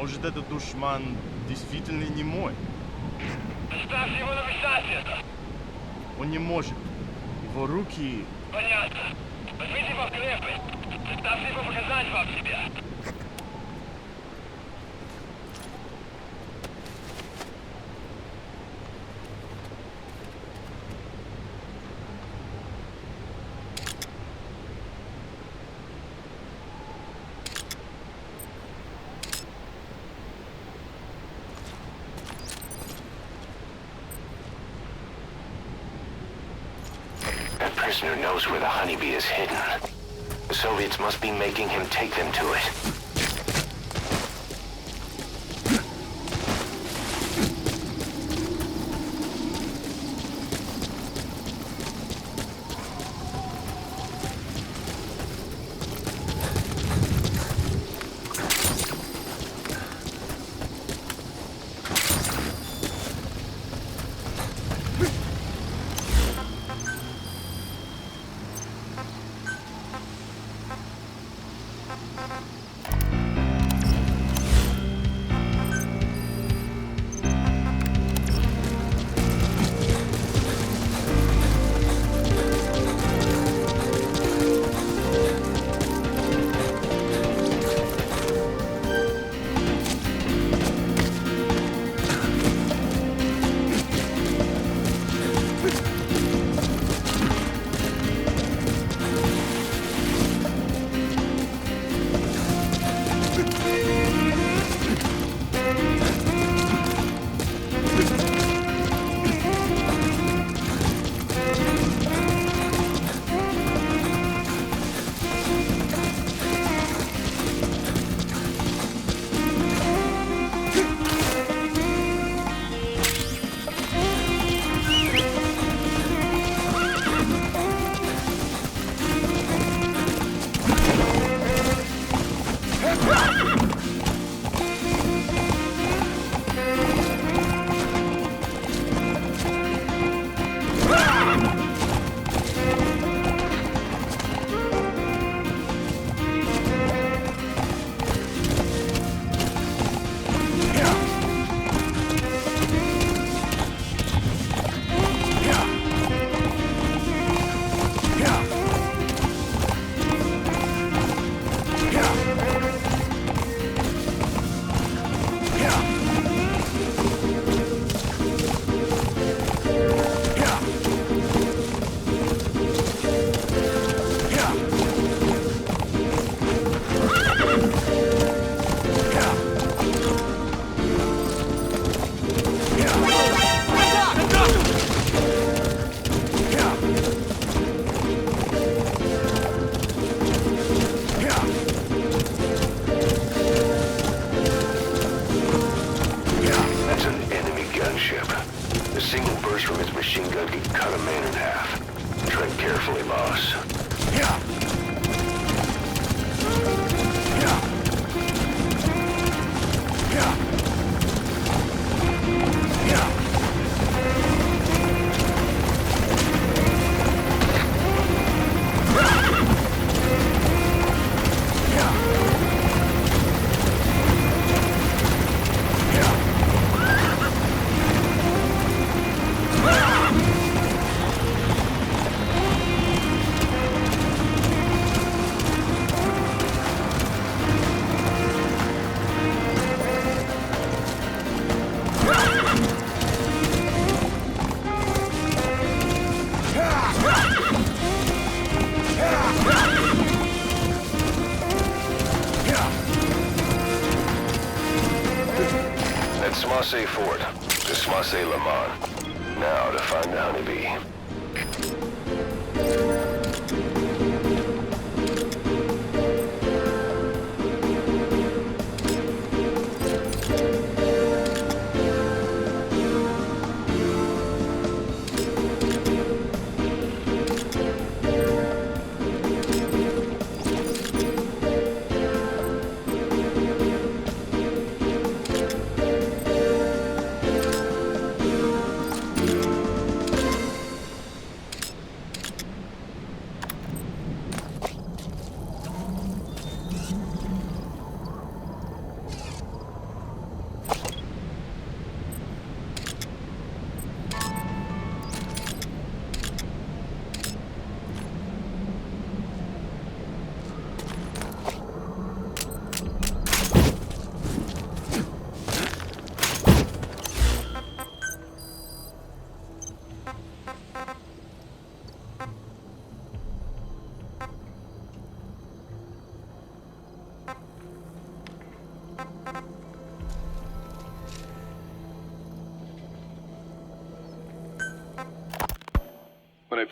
Может, этот душман действительно не мой? Ставьте его на месте! Он не может. Его руки... Понятно. Возьмите его в крепость. Ставьте его показать вам себя. That prisoner knows where the honeybee is hidden. The Soviets must be making him take them to it. Smasse Fort to Smasse Le Mans. Now to find the honeybee.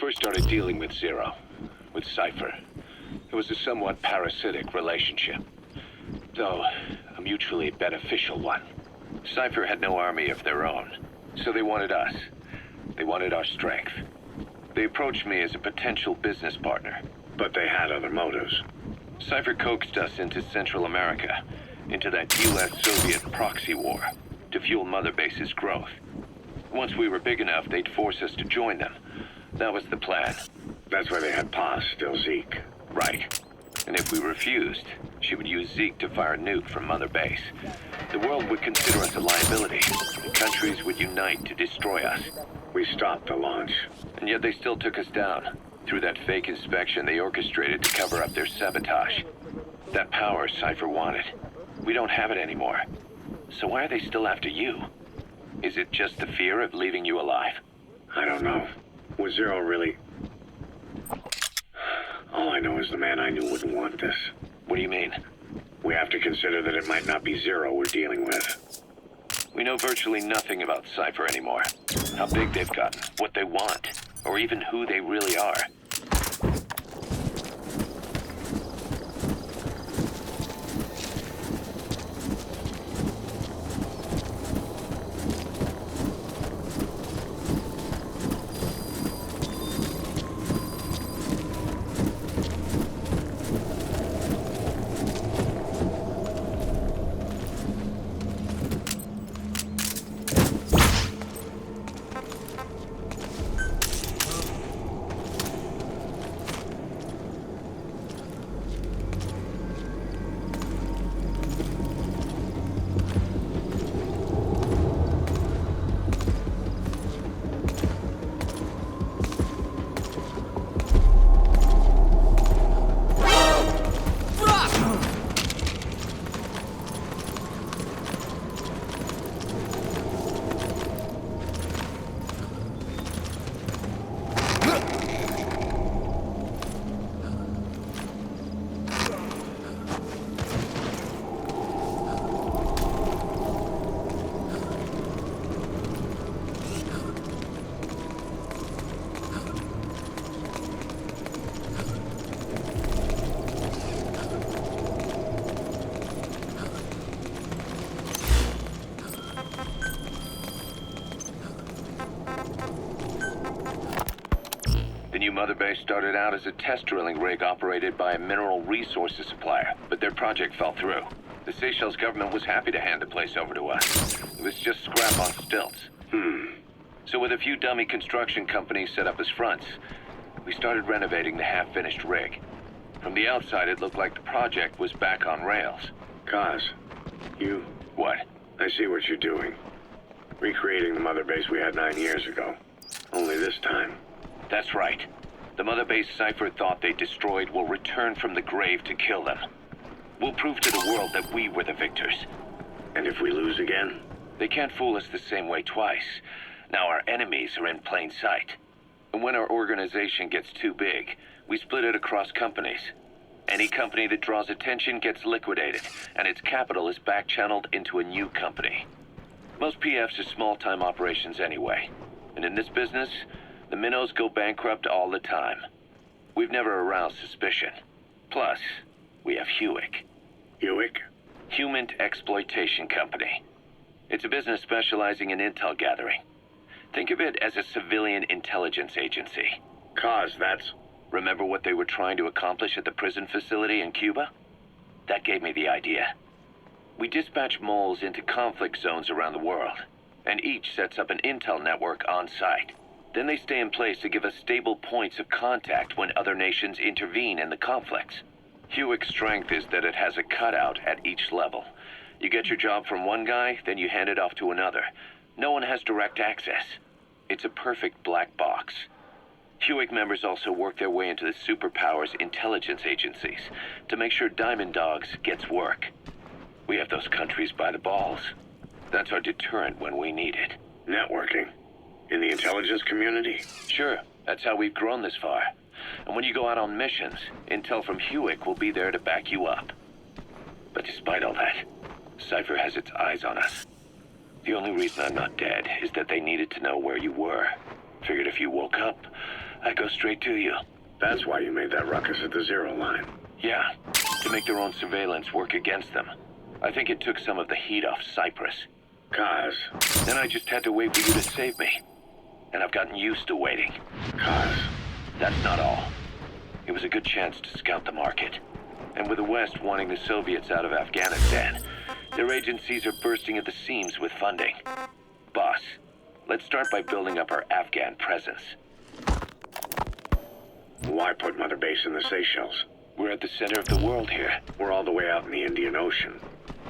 first started dealing with Zero, with Cypher, it was a somewhat parasitic relationship, though a mutually beneficial one. Cypher had no army of their own, so they wanted us. They wanted our strength. They approached me as a potential business partner. But they had other motives. Cypher coaxed us into Central America, into that US-Soviet proxy war, to fuel Mother Base's growth. Once we were big enough, they'd force us to join them. That was the plan. That's why they had Paz still Zeke. Right. And if we refused, she would use Zeke to fire a nuke from Mother Base. The world would consider us a liability, and countries would unite to destroy us. We stopped the launch. And yet they still took us down. Through that fake inspection they orchestrated to cover up their sabotage. That power Cypher wanted. We don't have it anymore. So why are they still after you? Is it just the fear of leaving you alive? I don't know. Was Zero really... All I know is the man I knew wouldn't want this. What do you mean? We have to consider that it might not be Zero we're dealing with. We know virtually nothing about Cypher anymore. How big they've gotten, what they want, or even who they really are. Mother Base started out as a test drilling rig operated by a mineral resources supplier, but their project fell through. The Seychelles government was happy to hand the place over to us. It was just scrap on stilts. So with a few dummy construction companies set up as fronts, we started renovating the half-finished rig. From the outside, it looked like the project was back on rails. Kaz, you... What? I see what you're doing. Recreating the Mother Base we had 9 years ago. Only this time. That's right. The Mother Base Cypher thought they destroyed will return from the grave to kill them. We'll prove to the world that we were the victors. And if we lose again? They can't fool us the same way twice. Now our enemies are in plain sight. And when our organization gets too big, we split it across companies. Any company that draws attention gets liquidated, and its capital is back-channeled into a new company. Most PFs are small-time operations anyway. And in this business, the minnows go bankrupt all the time. We've never aroused suspicion. Plus, we have Hewick. Hewick? Human Exploitation Company. It's a business specializing in intel gathering. Think of it as a civilian intelligence agency. Kaz, that's... Remember what they were trying to accomplish at the prison facility in Cuba? That gave me the idea. We dispatch moles into conflict zones around the world, and each sets up an intel network on site. Then they stay in place to give us stable points of contact when other nations intervene in the conflicts. Hewick's strength is that it has a cutout at each level. You get your job from one guy, then you hand it off to another. No one has direct access. It's a perfect black box. Hewick members also work their way into the superpowers intelligence agencies to make sure Diamond Dogs gets work. We have those countries by the balls. That's our deterrent when we need it. Networking? In the intelligence community? Sure. That's how we've grown this far. And when you go out on missions, intel from Hewick will be there to back you up. But despite all that, Cypher has its eyes on us. The only reason I'm not dead is that they needed to know where you were. Figured if you woke up, I go straight to you. That's why you made that ruckus at the Zero line. Yeah, to make their own surveillance work against them. I think it took some of the heat off Cyprus. Kaz. Then I just had to wait for you to save me. And I've gotten used to waiting. Kaz. That's not all. It was a good chance to scout the market. And with the West wanting the Soviets out of Afghanistan, their agencies are bursting at the seams with funding. Boss, let's start by building up our Afghan presence. Why put Mother Base in the Seychelles? We're at the center of the world here. We're all the way out in the Indian Ocean.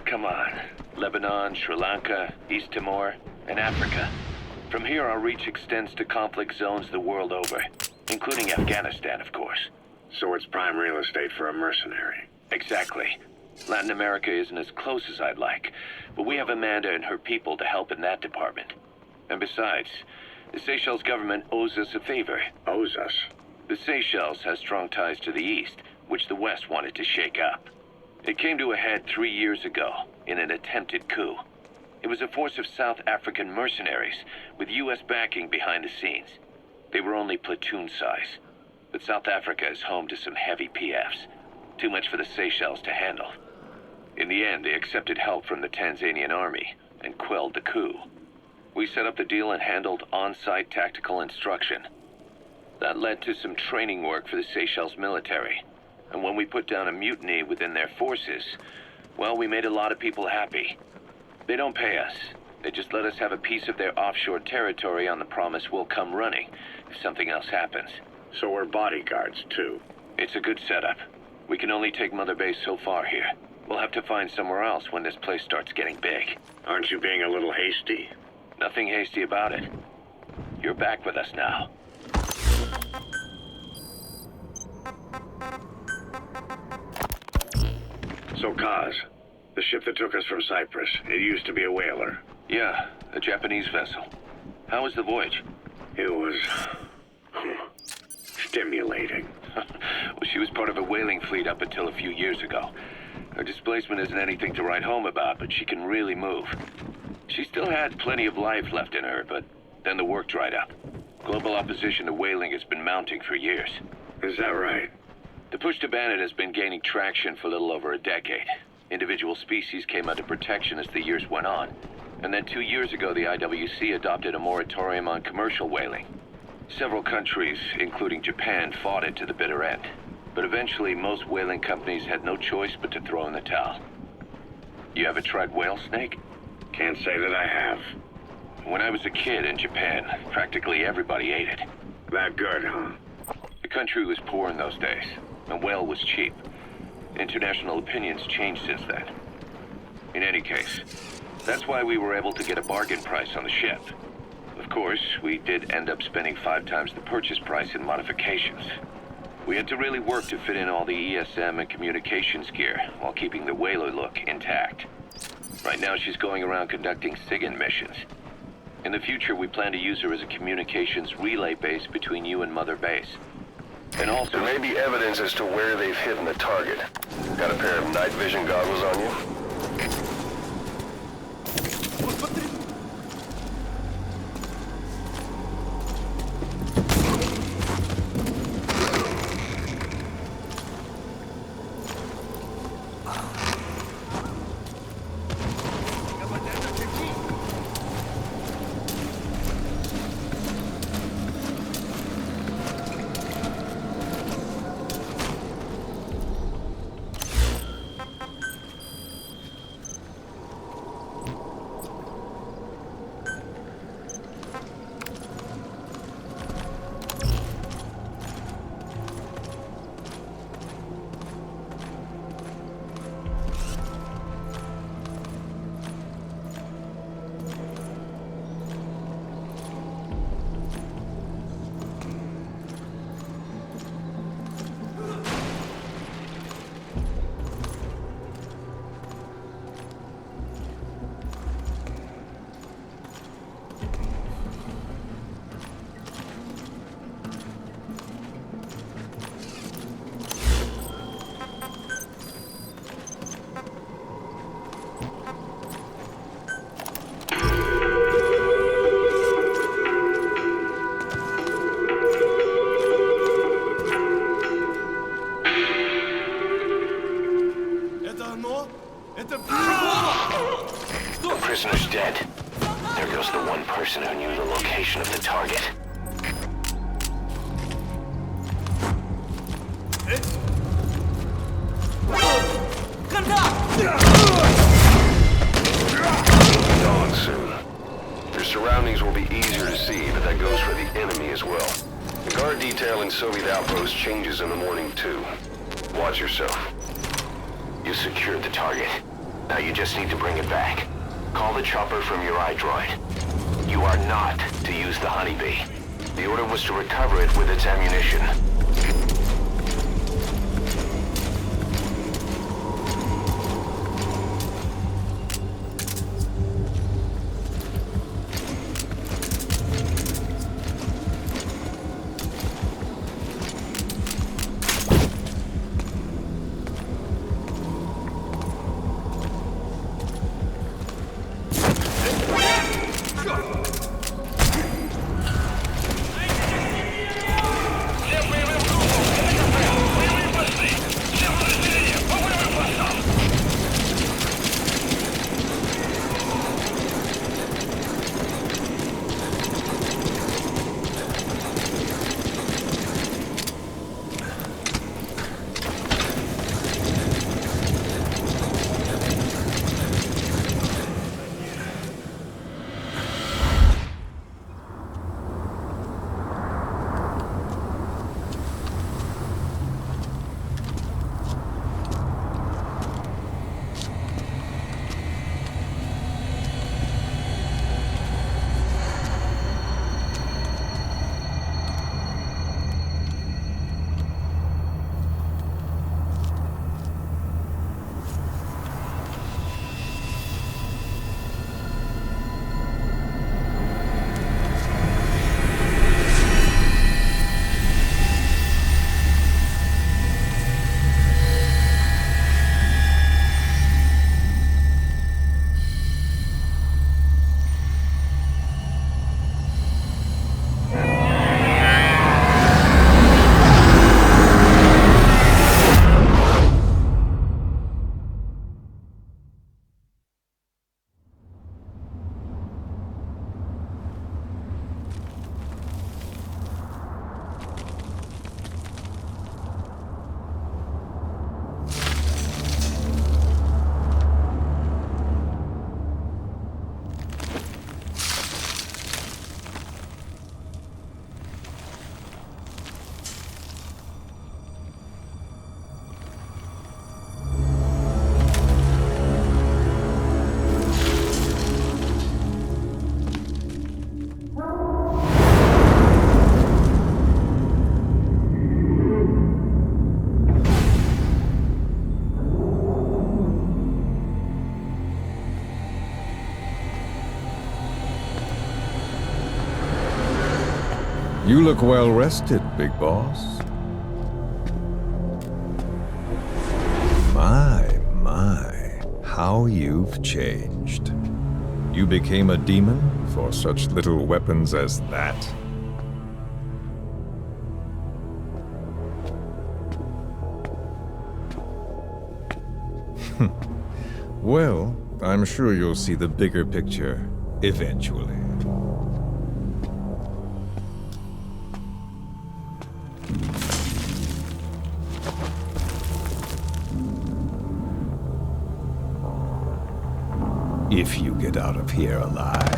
Come on. Lebanon, Sri Lanka, East Timor, and Africa. From here, our reach extends to conflict zones the world over, including Afghanistan, of course. So it's prime real estate for a mercenary. Exactly. Latin America isn't as close as I'd like, but we have Amanda and her people to help in that department. And besides, the Seychelles government owes us a favor. Owes us? The Seychelles has strong ties to the East, which the West wanted to shake up. It came to a head 3 years ago, in an attempted coup. It was a force of South African mercenaries, with U.S. backing behind the scenes. They were only platoon size. But South Africa is home to some heavy PFs. Too much for the Seychelles to handle. In the end, they accepted help from the Tanzanian army, and quelled the coup. We set up the deal and handled on-site tactical instruction. That led to some training work for the Seychelles military. And when we put down a mutiny within their forces, well, we made a lot of people happy. They don't pay us. They just let us have a piece of their offshore territory on the promise we'll come running if something else happens. So we're bodyguards, too. It's a good setup. We can only take Mother Base so far here. We'll have to find somewhere else when this place starts getting big. Aren't you being a little hasty? Nothing hasty about it. You're back with us now. So, Kaz, the ship that took us from Cyprus, it used to be a whaler. Yeah, a Japanese vessel. How was the voyage? It was... stimulating. Well, she was part of a whaling fleet up until a few years ago. Her displacement isn't anything to write home about, but she can really move. She still had plenty of life left in her, but then the work dried up. Global opposition to whaling has been mounting for years. Is that right? The push to ban it has been gaining traction for a little over a decade. Individual species came under protection as the years went on. And then 2 years ago, the IWC adopted a moratorium on commercial whaling. Several countries, including Japan, fought it to the bitter end. But eventually, most whaling companies had no choice but to throw in the towel. You ever tried whale snake? Can't say that I have. When I was a kid in Japan, practically everybody ate it. That good, huh? The country was poor in those days, and whale was cheap. International opinions changed since then. In any case, that's why we were able to get a bargain price on the ship. Of course, we did end up spending 5 times the purchase price in modifications. We had to really work to fit in all the ESM and communications gear while keeping the whaler look intact. Right now, she's going around conducting SIGINT missions. In the future, we plan to use her as a communications relay base between you and Mother Base. And also... There may be evidence as to where they've hidden the target. Got a pair of night vision goggles on you? prisoner's dead. There goes the one person who knew the location of the target. Dawn soon. Your surroundings will be easier to see, but that goes for the enemy as well. The guard detail in Soviet outpost changes in the morning too. Watch yourself. You secured the target. Now you just need to bring it back. Call the chopper from your iDroid. You are not to use the honeybee. The order was to recover it with its ammunition. You look well rested, big boss. My, how you've changed. You became a demon for such little weapons as that? Well, I'm sure you'll see the bigger picture eventually. If you get out of here alive.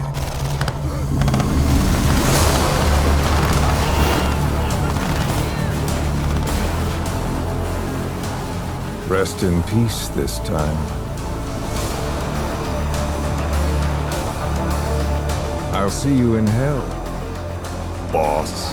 Rest in peace this time. I'll see you in hell, boss.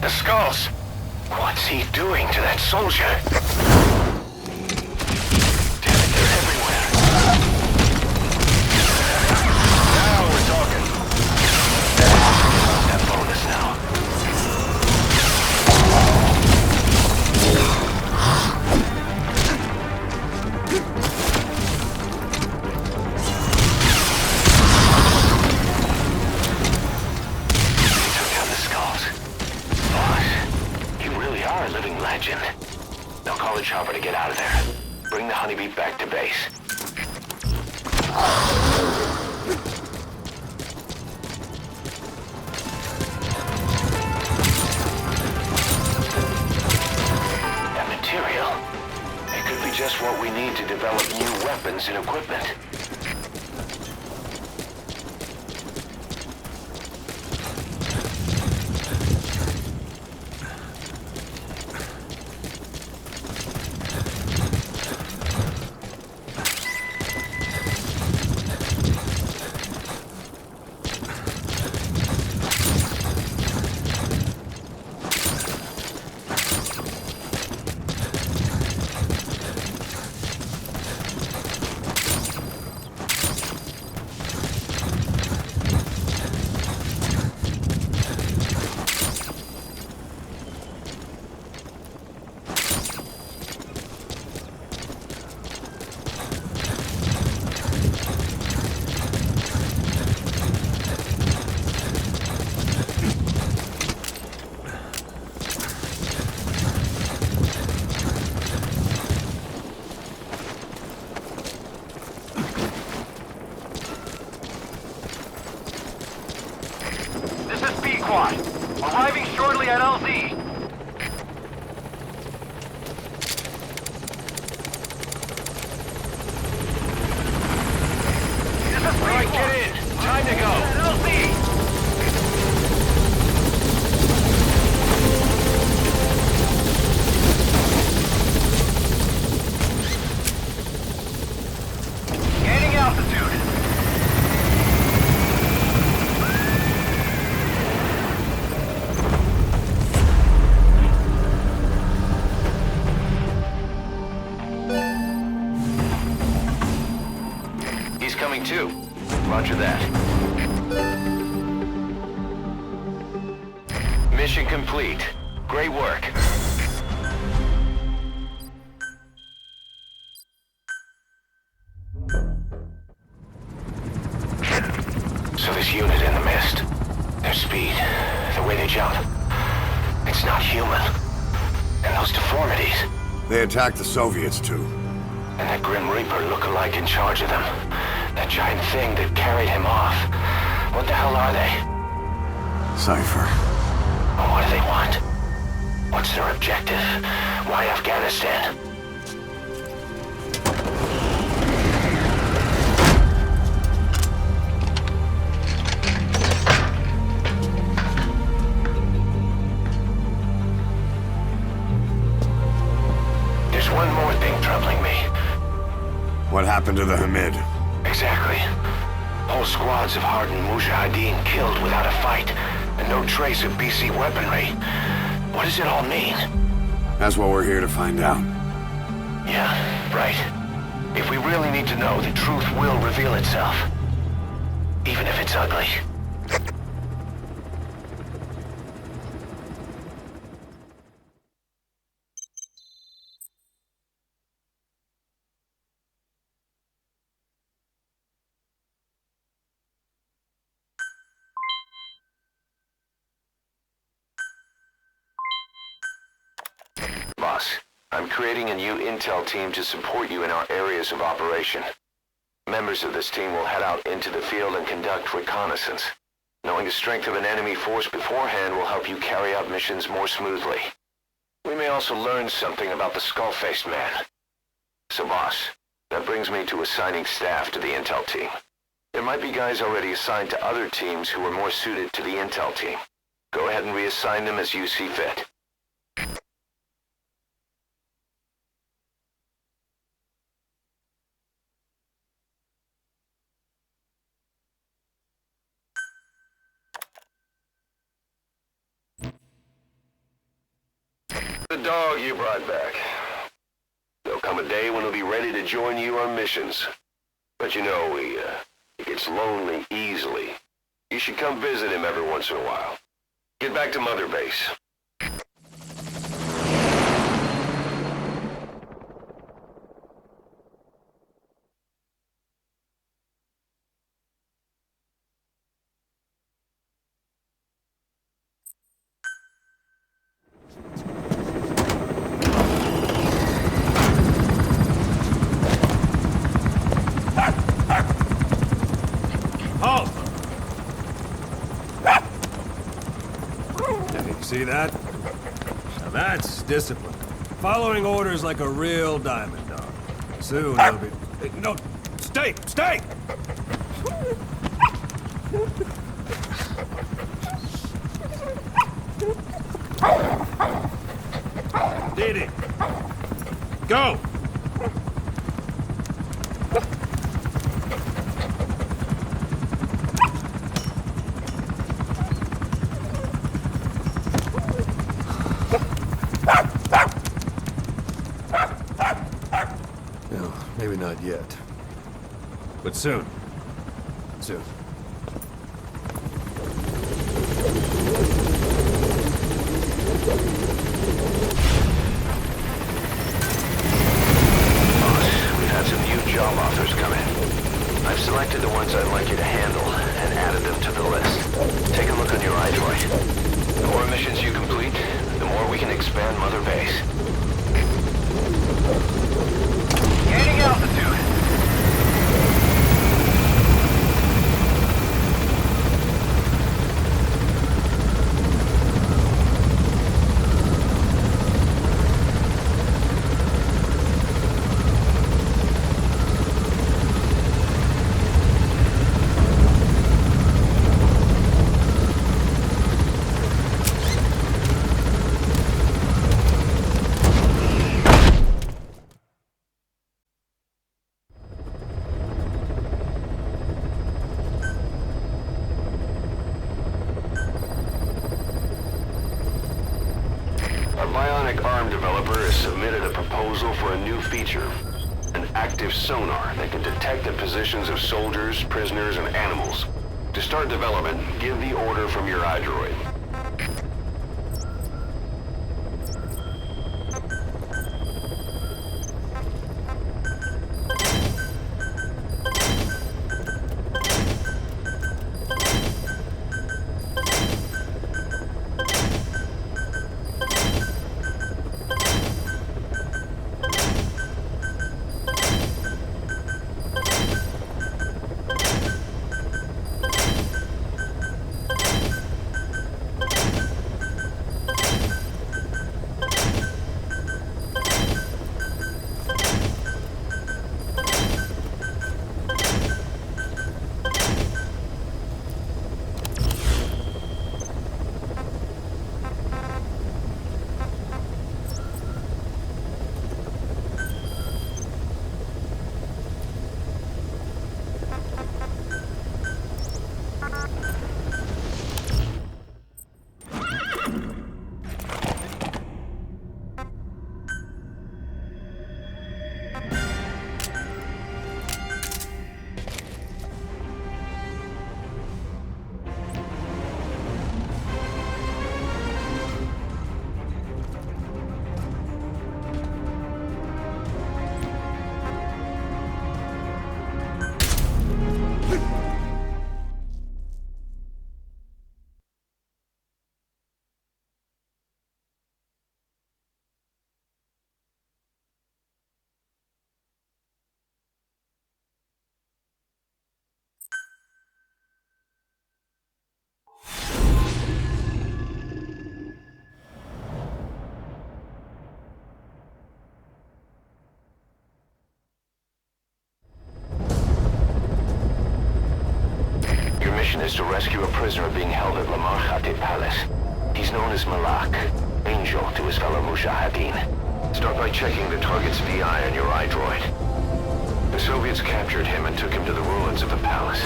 The skulls! What's he doing to that soldier? Damn it, they're everywhere. Now we're talking. That bonus now. Living legend. Now call the chopper to get out of there. Bring the honeybee back to base. That material. It could be just what we need to develop new weapons and equipment. Arriving shortly at LZ. Alright, get in. Time to go. Gaining altitude. Coming too. Roger that. Mission complete. Great work. So this unit in the mist, their speed, the way they jump, it's not human. And those deformities. They attacked the Soviets too. And that Grim Reaper look-alike in charge of them. That giant thing that carried him off. What the hell are they? Cypher. What do they want? What's their objective? Why Afghanistan? There's one more thing troubling me. What happened to the Hamid? Exactly. Whole squads of hardened Mujahideen killed without a fight, and no trace of BC weaponry. What does it all mean? That's what we're here to find out. Yeah, right. If we really need to know, the truth will reveal itself. Even if it's ugly. Boss, I'm creating a new intel team to support you in our areas of operation. Members of this team will head out into the field and conduct reconnaissance. Knowing the strength of an enemy force beforehand will help you carry out missions more smoothly. We may also learn something about the skull-faced man. So boss, that brings me to assigning staff to the intel team. There might be guys already assigned to other teams who are more suited to the intel team. Go ahead and reassign them as you see fit. The dog you brought back. There'll come a day when he'll be ready to join you on missions. But you know, he gets lonely easily. You should come visit him every once in a while. Get back to Mother Base. Halt! See that? Now that's discipline. Following orders like a real diamond dog. Soon he'll be... Hey, no! Stay! Stay! Didi! Go! No, maybe not yet. But soon. Soon. We've had some new job offers come in. I've selected the ones I'd like you to handle and added them to the list. Take a look on your iDroid. The more missions you complete, the more we can expand Mother Base. Gaining altitude. For a new feature, an active sonar that can detect the positions of soldiers, prisoners, and animals. To start development, give the order from your iDroid. Is to rescue a prisoner being held at Lamar Khatib Palace. He's known as Malak, angel to his fellow Mujahideen. Start by checking the target's VI on your iDroid. The Soviets captured him and took him to the ruins of the palace.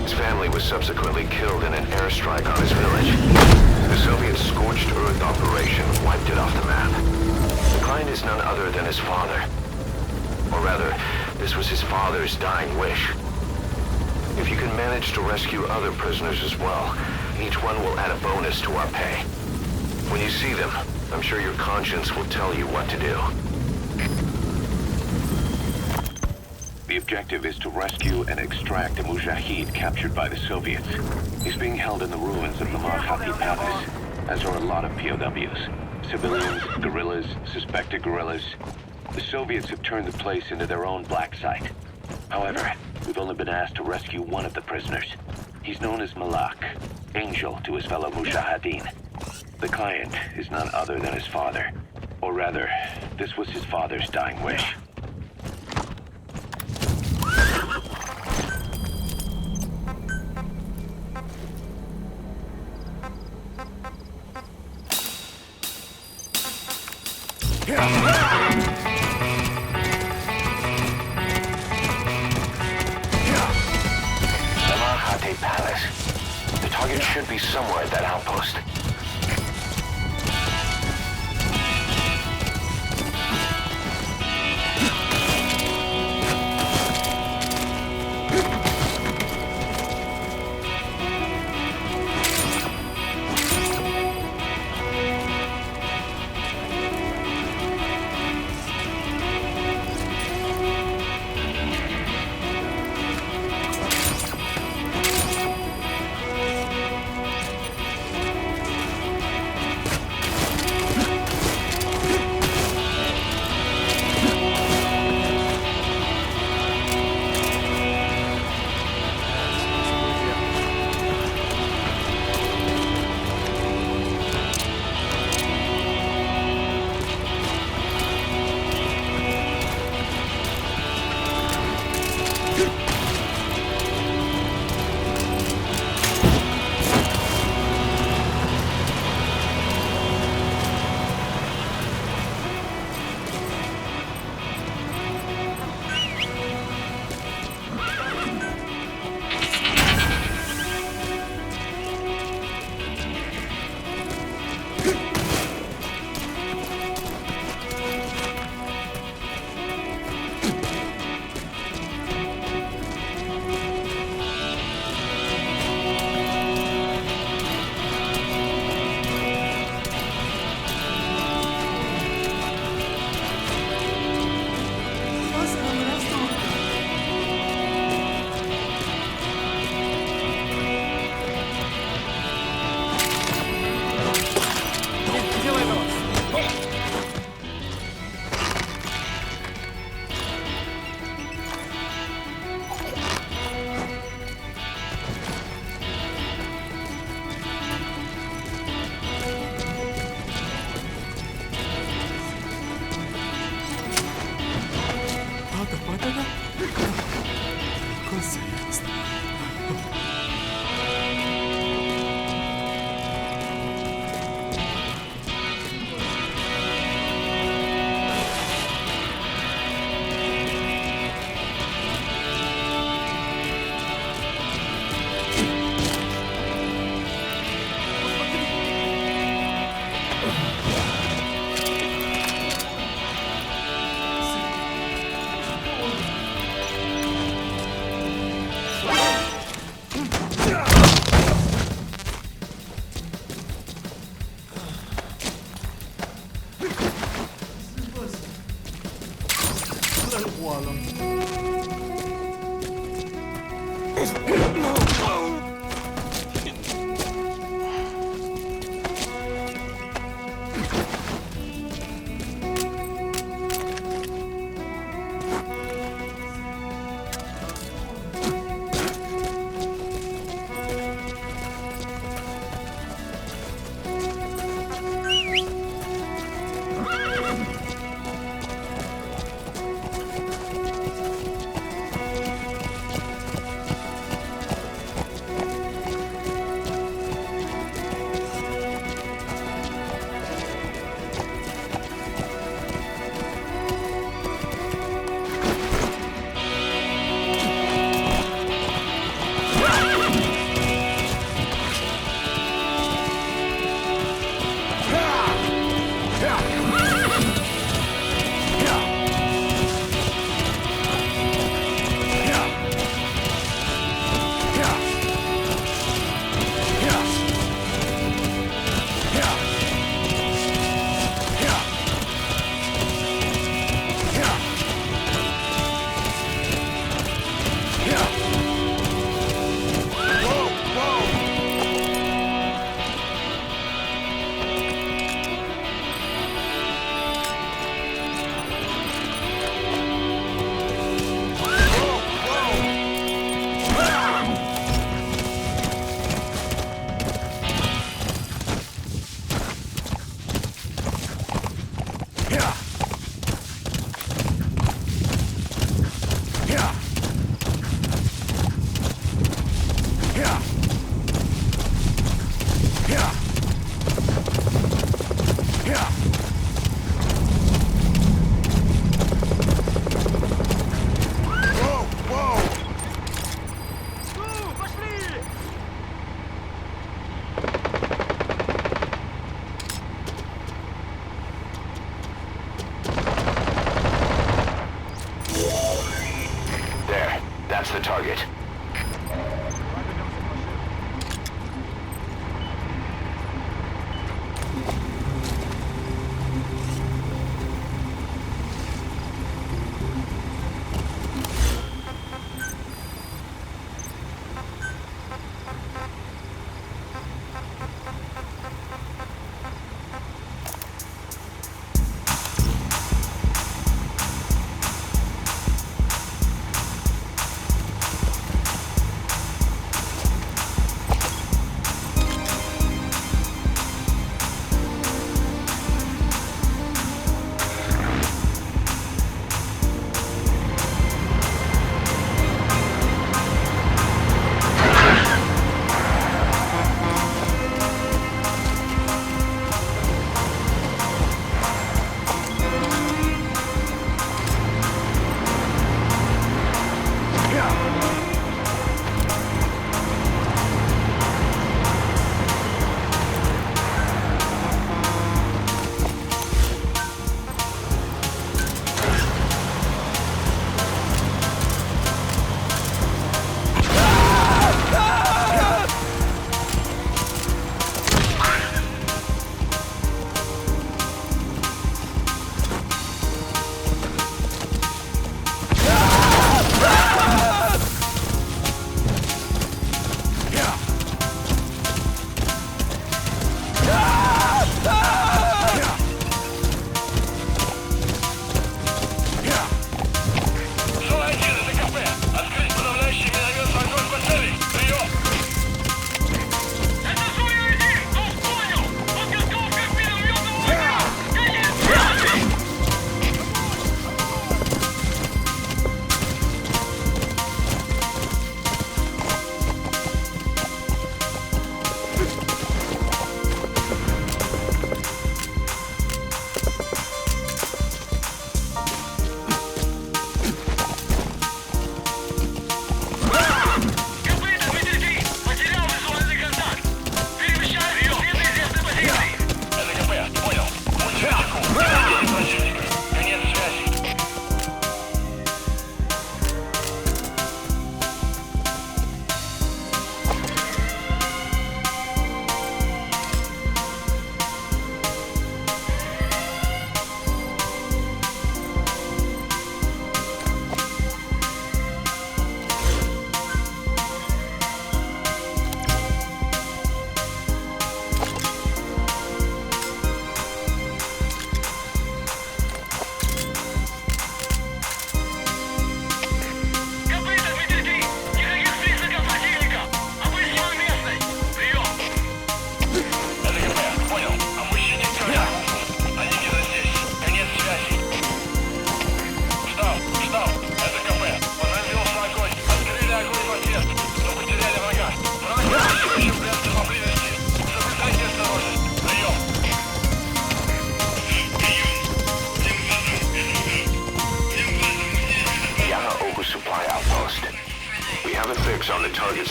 His family was subsequently killed in an airstrike on his village. The Soviet scorched earth operation wiped it off the map. find is none other than his father. Or rather, this was his father's dying wish. If you can manage to rescue other prisoners as well, each one will add a bonus to our pay. When you see them, I'm sure your conscience will tell you what to do. The objective is to rescue and extract a Mujahid captured by the Soviets. He's being held in the ruins of the Mahati Palace, as are a lot of POWs. Civilians, guerrillas, suspected guerrillas. The Soviets have turned the place into their own black site. However, we've only been asked to rescue one of the prisoners. He's known as Malak, Angel to his fellow Mujahideen. The client is none other than his father. Or rather, this was his father's dying wish. Mahate Palace. The target should be somewhere at that outpost.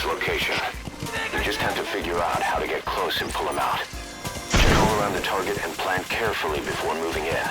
his location. You just have to figure out how to get close and pull him out. Check all around the target and plan carefully before moving in.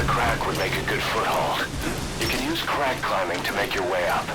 Crack would make a good foothold. You can use crack climbing to make your way up.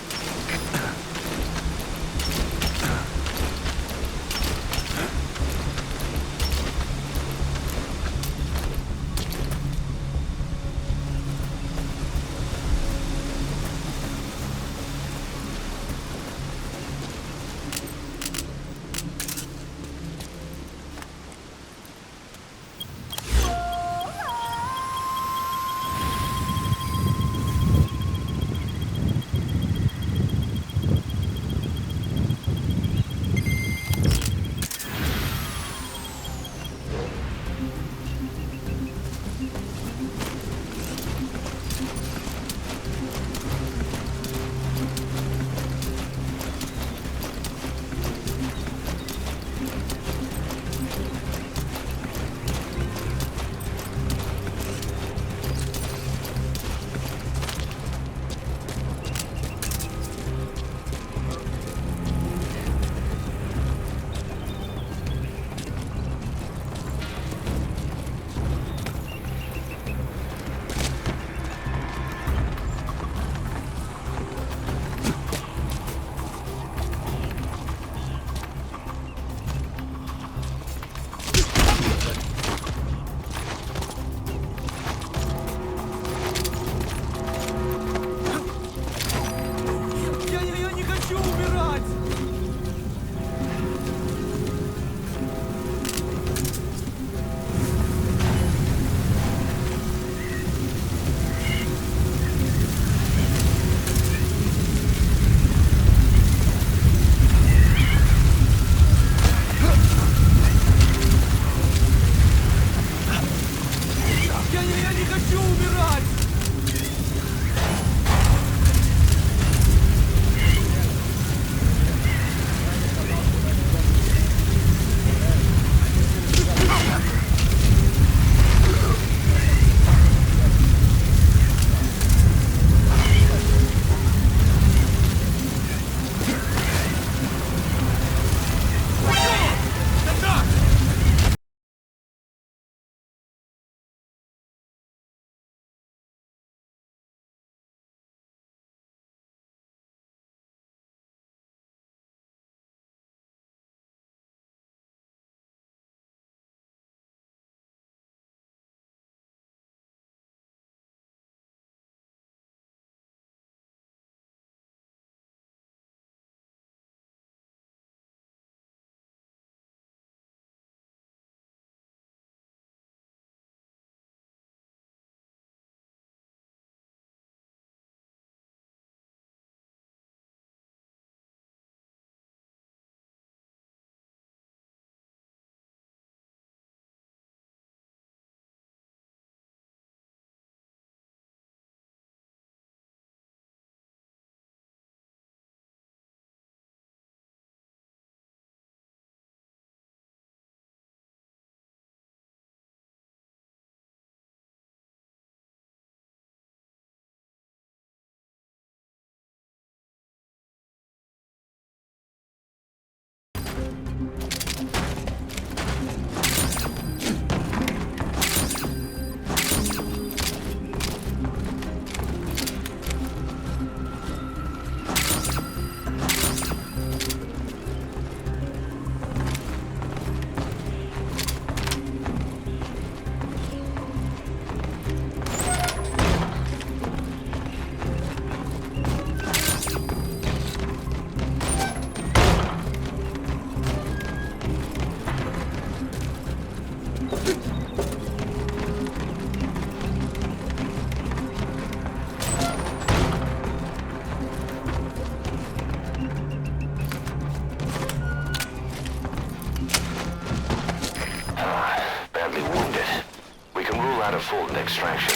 Fulton extraction.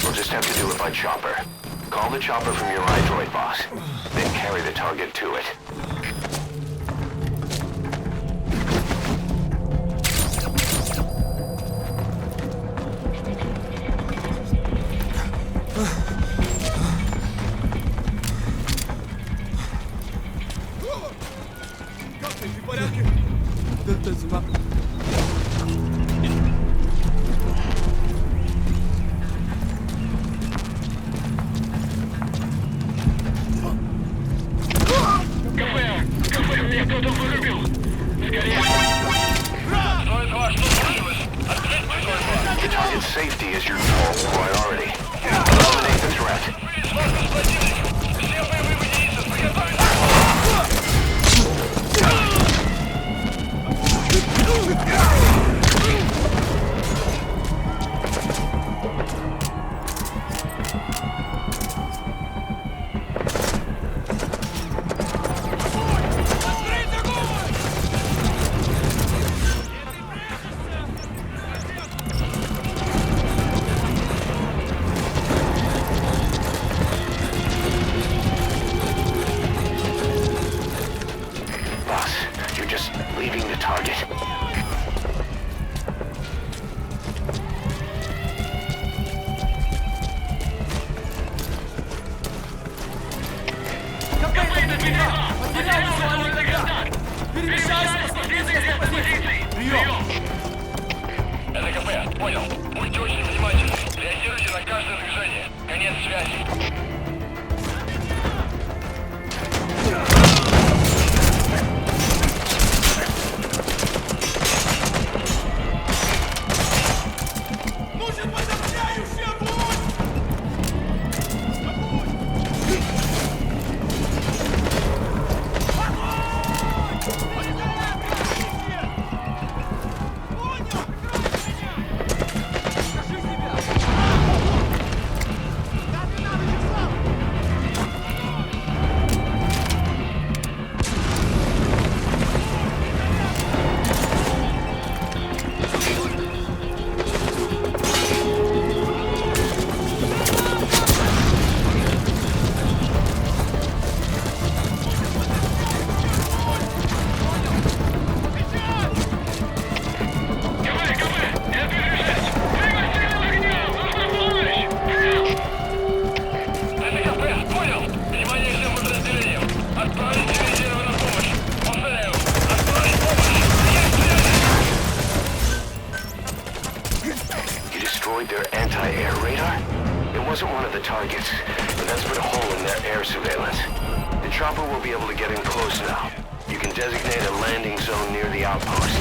We'll just have to do it by chopper. Call the chopper from your iDroid, boss. Then carry the target to it. Target safety is your top priority. Eliminate the threat. СКП, понял. Будьте очень внимательны. Реагируйте на каждое движение. Конец связи. Their anti-air radar? It wasn't one of the targets, but that's put a hole in their air surveillance. The chopper will be able to get in close now. You can designate a landing zone near the outpost.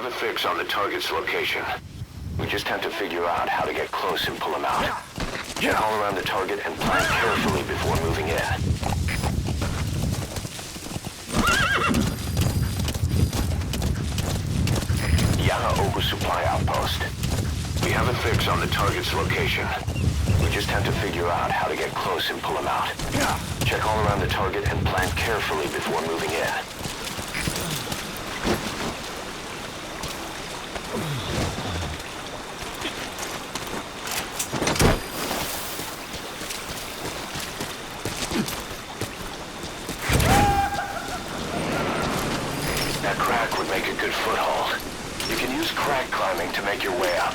have a fix on the target's location. We just have to figure out how to get close and pull him out. Check all around the target and plan carefully before moving in. Yana oversupply outpost. We have a fix on the target's location. We just have to figure out how to get close and pull him out. Check all around the target and plan carefully before moving in. That crack would make a good foothold. You can use crack climbing to make your way up.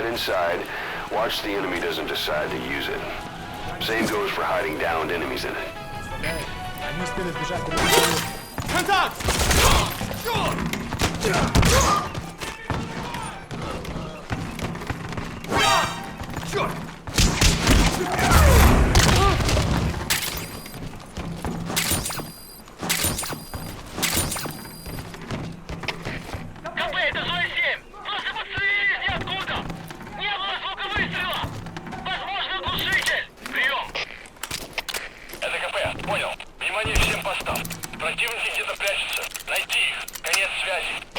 Inside, watch the enemy doesn't decide to use it. Same goes for hiding downed enemies in it. Понял. Внимание всем постам. Противники где-то прячутся. Найти их. Конец связи.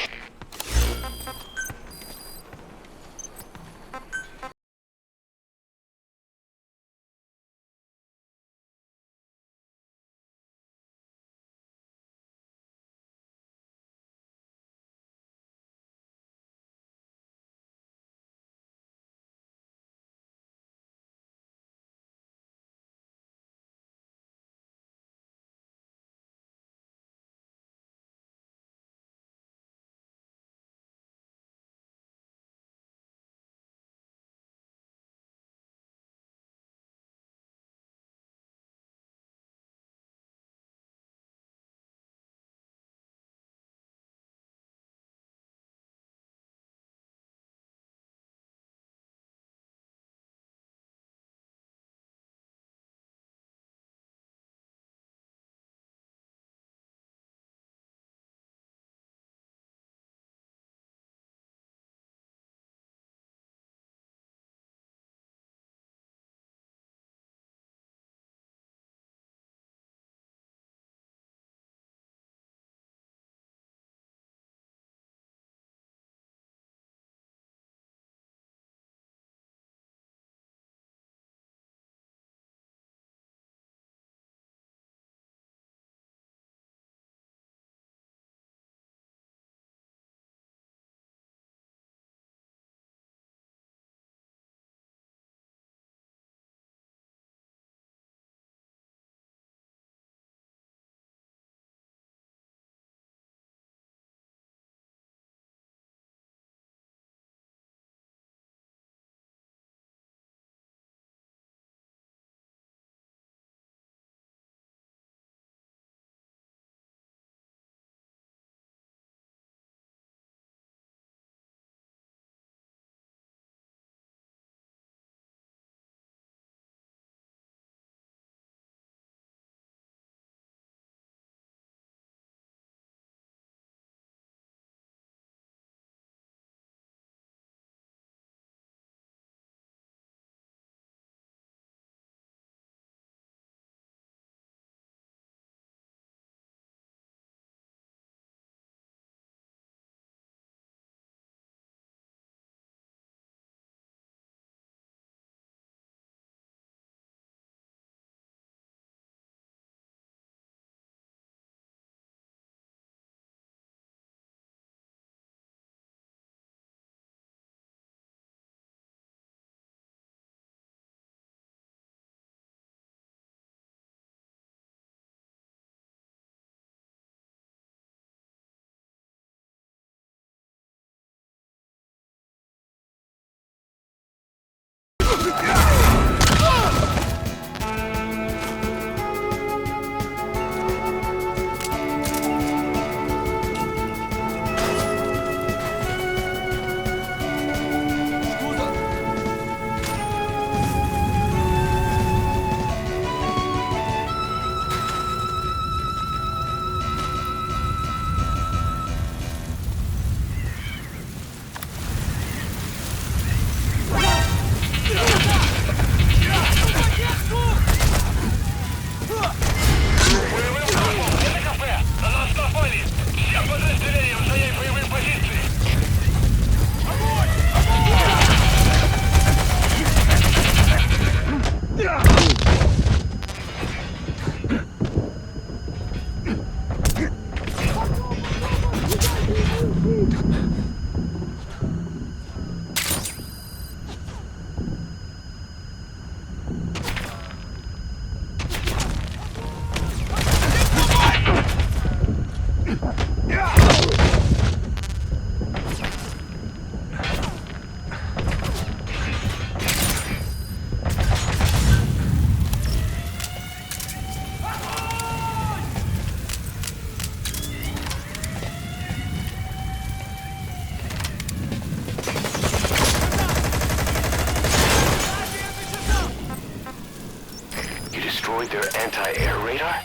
their anti-air radar?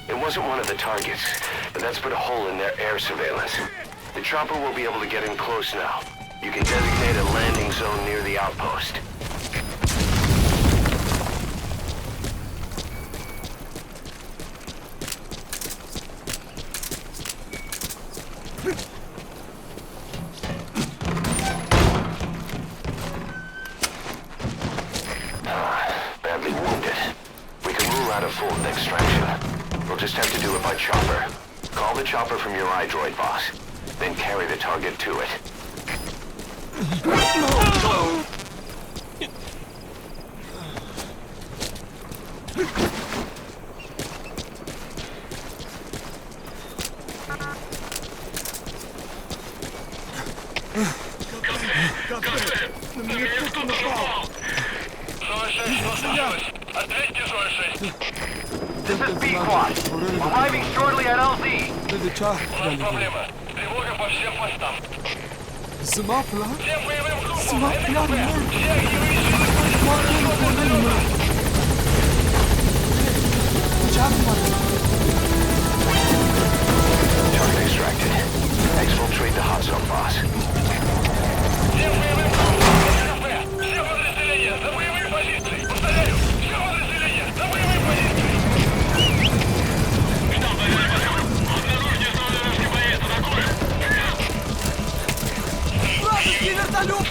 It wasn't one of the targets, but that's put a hole in their air surveillance. The chopper will be able to get in close now. You can designate a landing zone near the outpost. Badly wounded. We can rule out a full extraction. We'll just have to do it by chopper. Call the chopper from your iDroid, boss. Then carry the target to it. This is B-Quad. Arriving shortly at LZ. Проблема. Тревога по всем постам. Всем боевым группам. Это КП. Все Target extracted. Exfiltrate the hot zone, boss. Всем боевым группам. Это КП. Все подразделения на боевые позиции. Повторяю. Все подразделения на боевые позиции. Вражеский вертолет!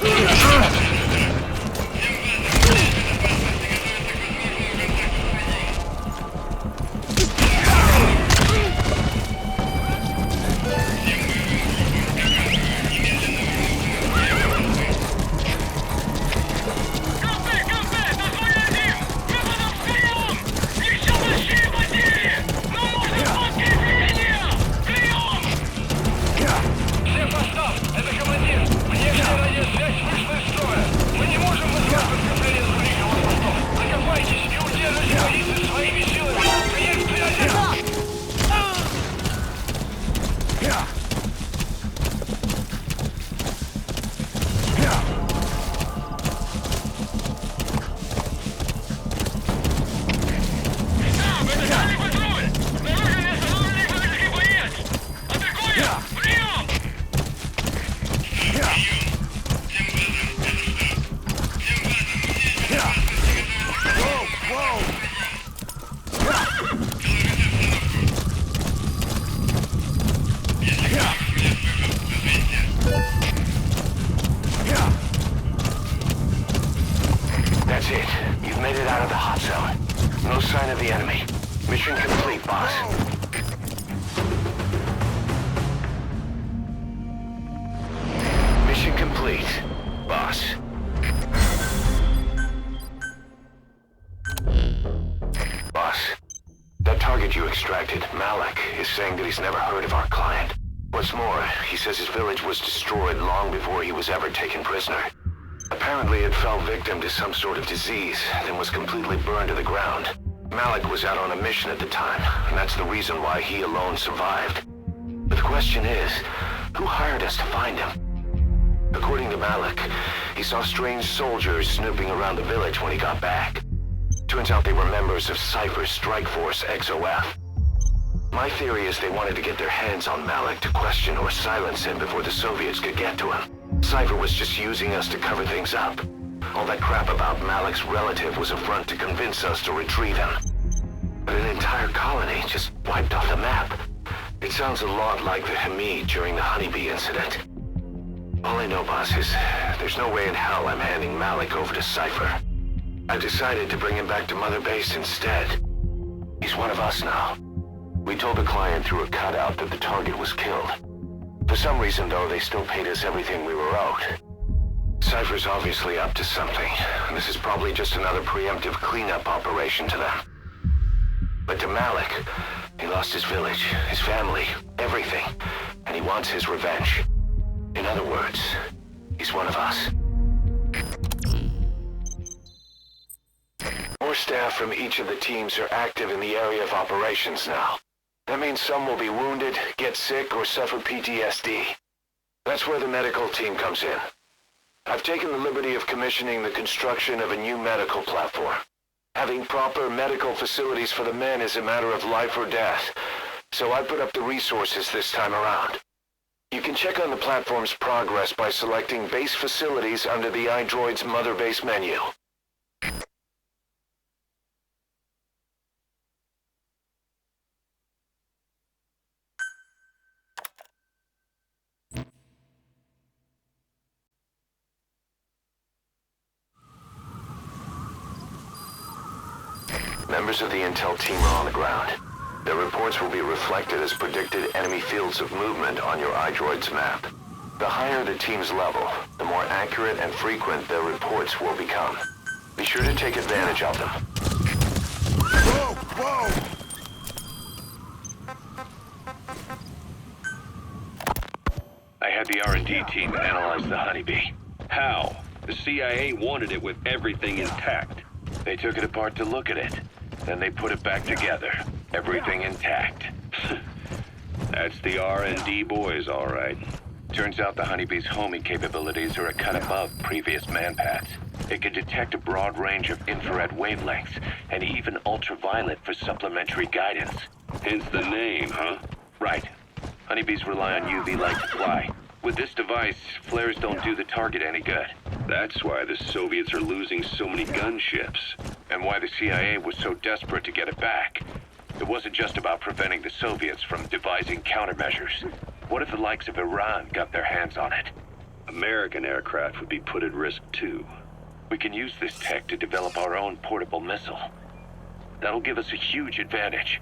That's it. You've made it out of the hot zone. No sign of the enemy. Mission complete, boss. Mission complete, boss. Boss, that target you extracted, Malik, is saying that he's never heard of our client. What's more, he says his village was destroyed long before he was ever taken prisoner. Apparently it fell victim to some sort of disease, then was completely burned to the ground. Malik was out on a mission at the time, and that's the reason why he alone survived. But the question is, who hired us to find him? According to Malik, he saw strange soldiers snooping around the village when he got back. Turns out they were members of Cypher's strike force, XOF. My theory is they wanted to get their hands on Malik to question or silence him before the Soviets could get to him. Cypher was just using us to cover things up. All that crap about Malik's relative was a front to convince us to retrieve him. But an entire colony just wiped off the map. It sounds a lot like the Hamid during the Honeybee incident. All I know, boss, is there's no way in hell I'm handing Malik over to Cypher. I've decided to bring him back to Mother Base instead. He's one of us now. We told the client through a cutout that the target was killed. For some reason, though, they still paid us everything we were owed. Cypher's obviously up to something, and this is probably just another preemptive cleanup operation to them. But to Malik, he lost his village, his family, everything, and he wants his revenge. In other words, he's one of us. More staff from each of the teams are active in the area of operations now. That means some will be wounded, get sick, or suffer PTSD. That's where the medical team comes in. I've taken the liberty of commissioning the construction of a new medical platform. Having proper medical facilities for the men is a matter of life or death, so I put up the resources this time around. You can check on the platform's progress by selecting base facilities under the iDroid's Mother Base menu. Members of the intel team are on the ground. Their reports will be reflected as predicted enemy fields of movement on your iDroid's map. The higher the team's level, the more accurate and frequent their reports will become. Be sure to take advantage of them. Whoa! Whoa! I had the R&D team analyze the honeybee. How? The CIA wanted it with everything intact. They took it apart to look at it. Then they put it back together. Everything intact. That's the R&D boys, all right. Turns out the honeybee's homing capabilities are a cut above previous manpads. It can detect a broad range of infrared wavelengths, and even ultraviolet for supplementary guidance. Hence the name, huh? Right. Honeybees rely on UV light to fly. With this device, flares don't do the target any good. That's why the Soviets are losing so many gunships. And why the CIA was so desperate to get it back. It wasn't just about preventing the Soviets from devising countermeasures. What if the likes of Iran got their hands on it? American aircraft would be put at risk too. We can use this tech to develop our own portable missile. That'll give us a huge advantage.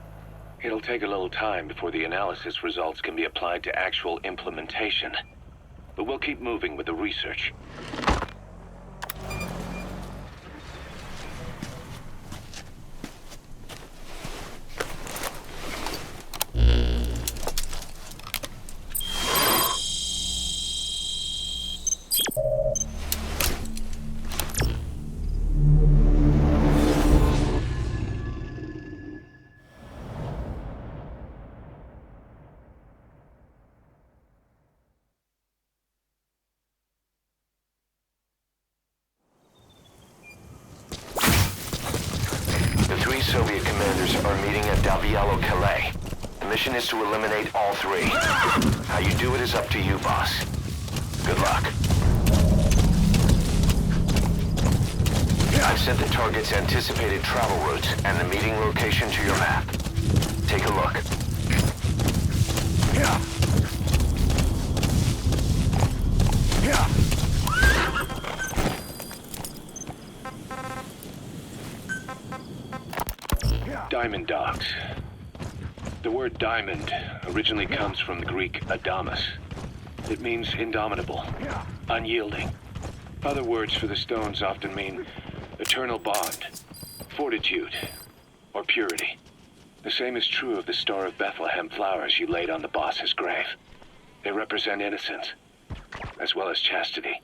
It'll take a little time before the analysis results can be applied to actual implementation. But we'll keep moving with the research. Soviet commanders are meeting at Calais. The mission is to eliminate all three. How you do it is up to you, boss. Good luck. I've sent the target's anticipated travel routes and the meeting location to your map. Take a look. Diamond dogs. The word diamond originally comes from the Greek adamas. It means indomitable, unyielding. Other words for the stones often mean eternal bond, fortitude, or purity. The same is true of the Star of Bethlehem flowers you laid on the boss's grave. They represent innocence, as well as chastity,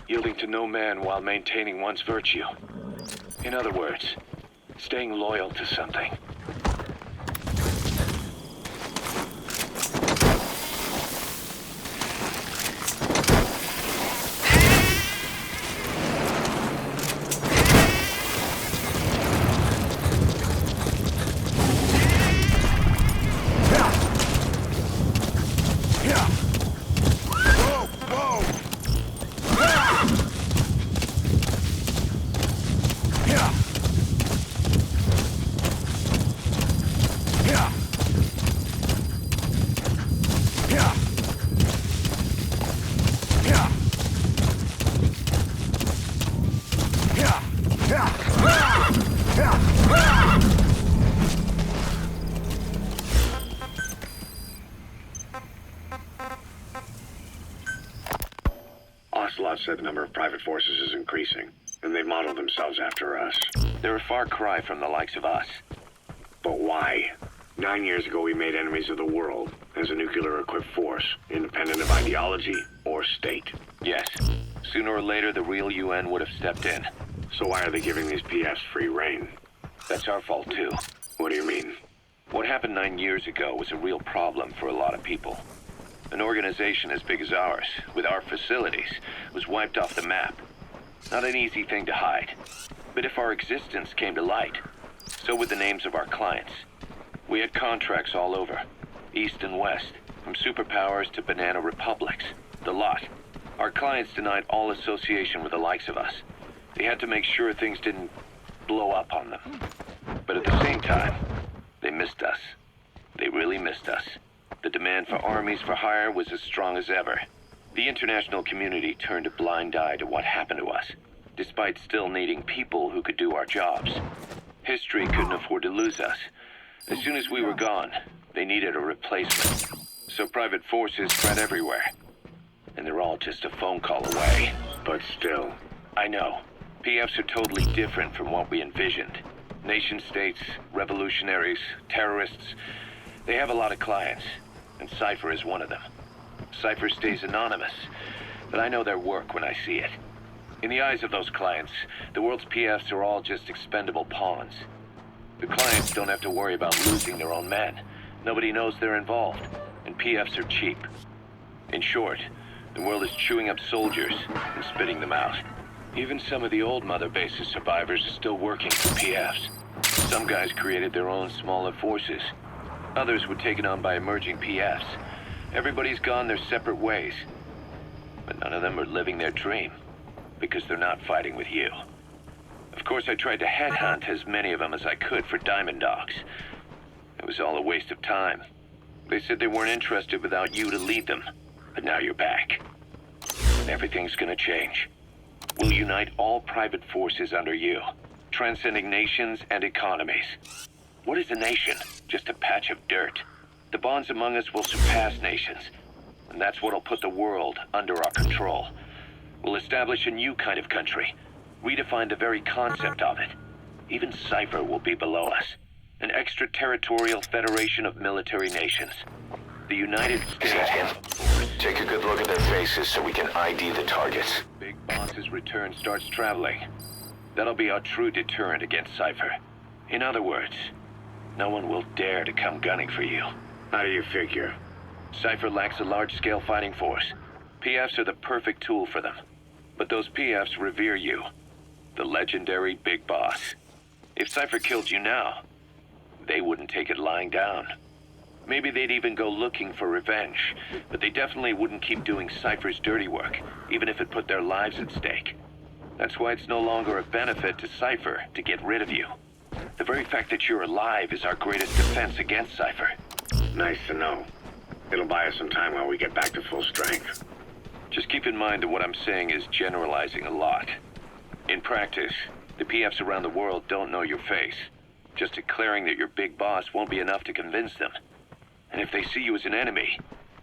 yielding to no man while maintaining one's virtue. In other words, staying loyal to something. Said the number of private forces is increasing, and they model themselves after us. They're a far cry from the likes of us. But why? 9 years ago we made enemies of the world as a nuclear-equipped force, independent of ideology or state. Yes. Sooner or later the real UN would have stepped in. So why are they giving these PFs free rein? That's our fault too. What do you mean? What happened 9 years ago was a real problem for a lot of people. An organization as big as ours, with our facilities, was wiped off the map. Not an easy thing to hide. But if our existence came to light, so would the names of our clients. We had contracts all over, east and west, from superpowers to banana republics, the lot. Our clients denied all association with the likes of us. They had to make sure things didn't blow up on them. But at the same time, they missed us. They really missed us. The demand for armies for hire was as strong as ever. The international community turned a blind eye to what happened to us, despite still needing people who could do our jobs. History couldn't afford to lose us. As soon as we were gone, they needed a replacement. So private forces spread everywhere. And they're all just a phone call away. But still. I know. PFs are totally different from what we envisioned. Nation-states, revolutionaries, terrorists. They have a lot of clients, and Cypher is one of them. Cypher stays anonymous, but I know their work when I see it. In the eyes of those clients, the world's PFs are all just expendable pawns. The clients don't have to worry about losing their own men. Nobody knows they're involved, and PFs are cheap. In short, the world is chewing up soldiers and spitting them out. Even some of the old Mother Base's survivors are still working for PFs. Some guys created their own smaller forces. Others were taken on by emerging PFs. Everybody's gone their separate ways. But none of them are living their dream, because they're not fighting with you. Of course, I tried to headhunt as many of them as I could for Diamond Dogs. It was all a waste of time. They said they weren't interested without you to lead them. But now you're back. And everything's gonna change. We'll unite all private forces under you, transcending nations and economies. What is a nation? Just a patch of dirt. The bonds among us will surpass nations, and that's what'll put the world under our control. We'll establish a new kind of country, redefine the very concept of it. Even Cypher will be below us, an extraterritorial federation of military nations. The United States... Take a good look at their faces so we can ID the targets. Big Boss's return starts traveling. That'll be our true deterrent against Cypher. In other words, no one will dare to come gunning for you. How do you figure? Cypher lacks a large-scale fighting force. PFs are the perfect tool for them. But those PFs revere you. The legendary Big Boss. If Cypher killed you now, they wouldn't take it lying down. Maybe they'd even go looking for revenge, but they definitely wouldn't keep doing Cypher's dirty work, even if it put their lives at stake. That's why it's no longer a benefit to Cypher to get rid of you. The very fact that you're alive is our greatest defense against Cypher. Nice to know. It'll buy us some time while we get back to full strength. Just keep in mind that what I'm saying is generalizing a lot. In practice, the PFs around the world don't know your face. Just declaring that you're Big Boss won't be enough to convince them. And if they see you as an enemy,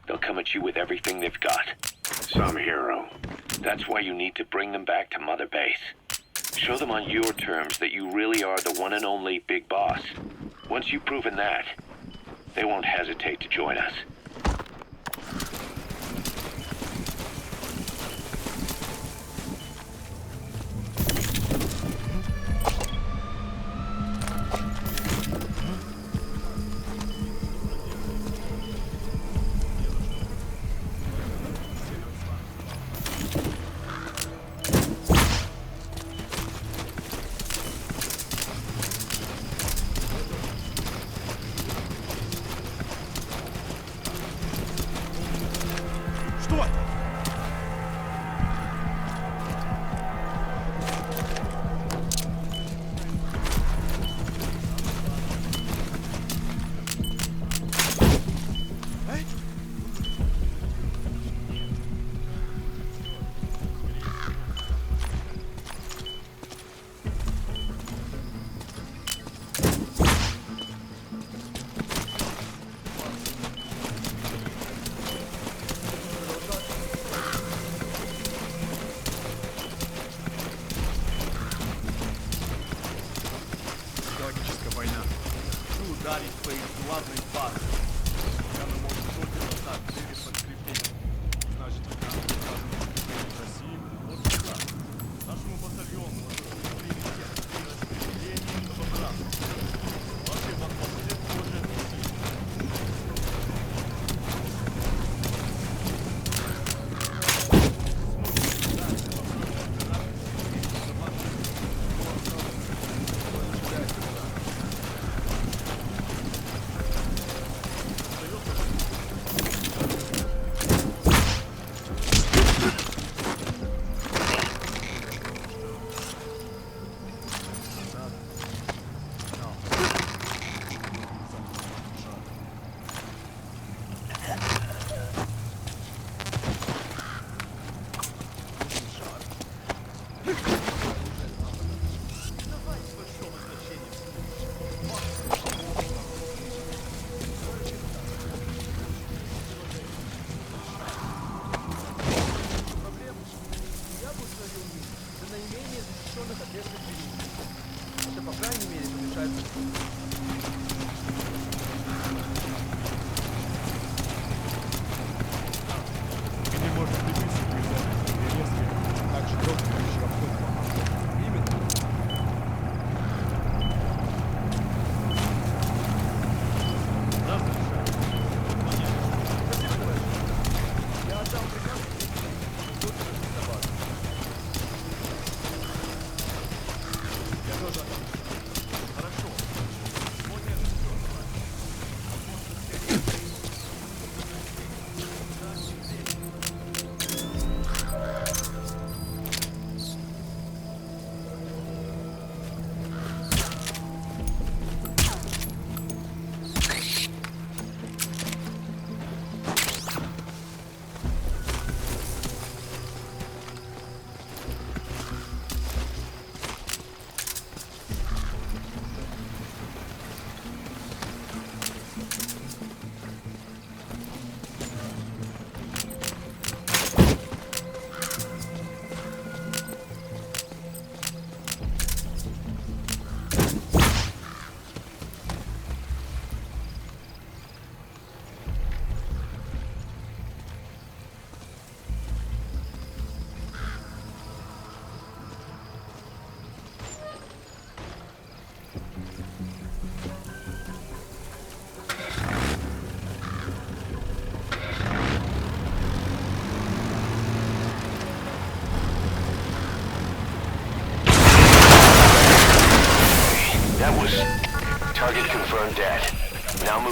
they'll come at you with everything they've got. Some hero. That's why you need to bring them back to Mother Base. Show them on your terms that you really are the one and only Big Boss. Once you've proven that, they won't hesitate to join us.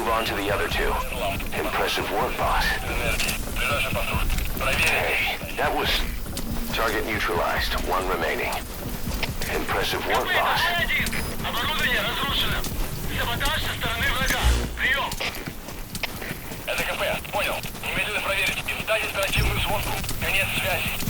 move on to the other two. Impressive work, boss. Hey, that was... Target neutralized. One remaining. Impressive work, boss. Оборудование разрушено. Саботаж со стороны врага. Прием. Это КП. Понял. Немедленно проверить. Издать оперативную сводку. Конец связи.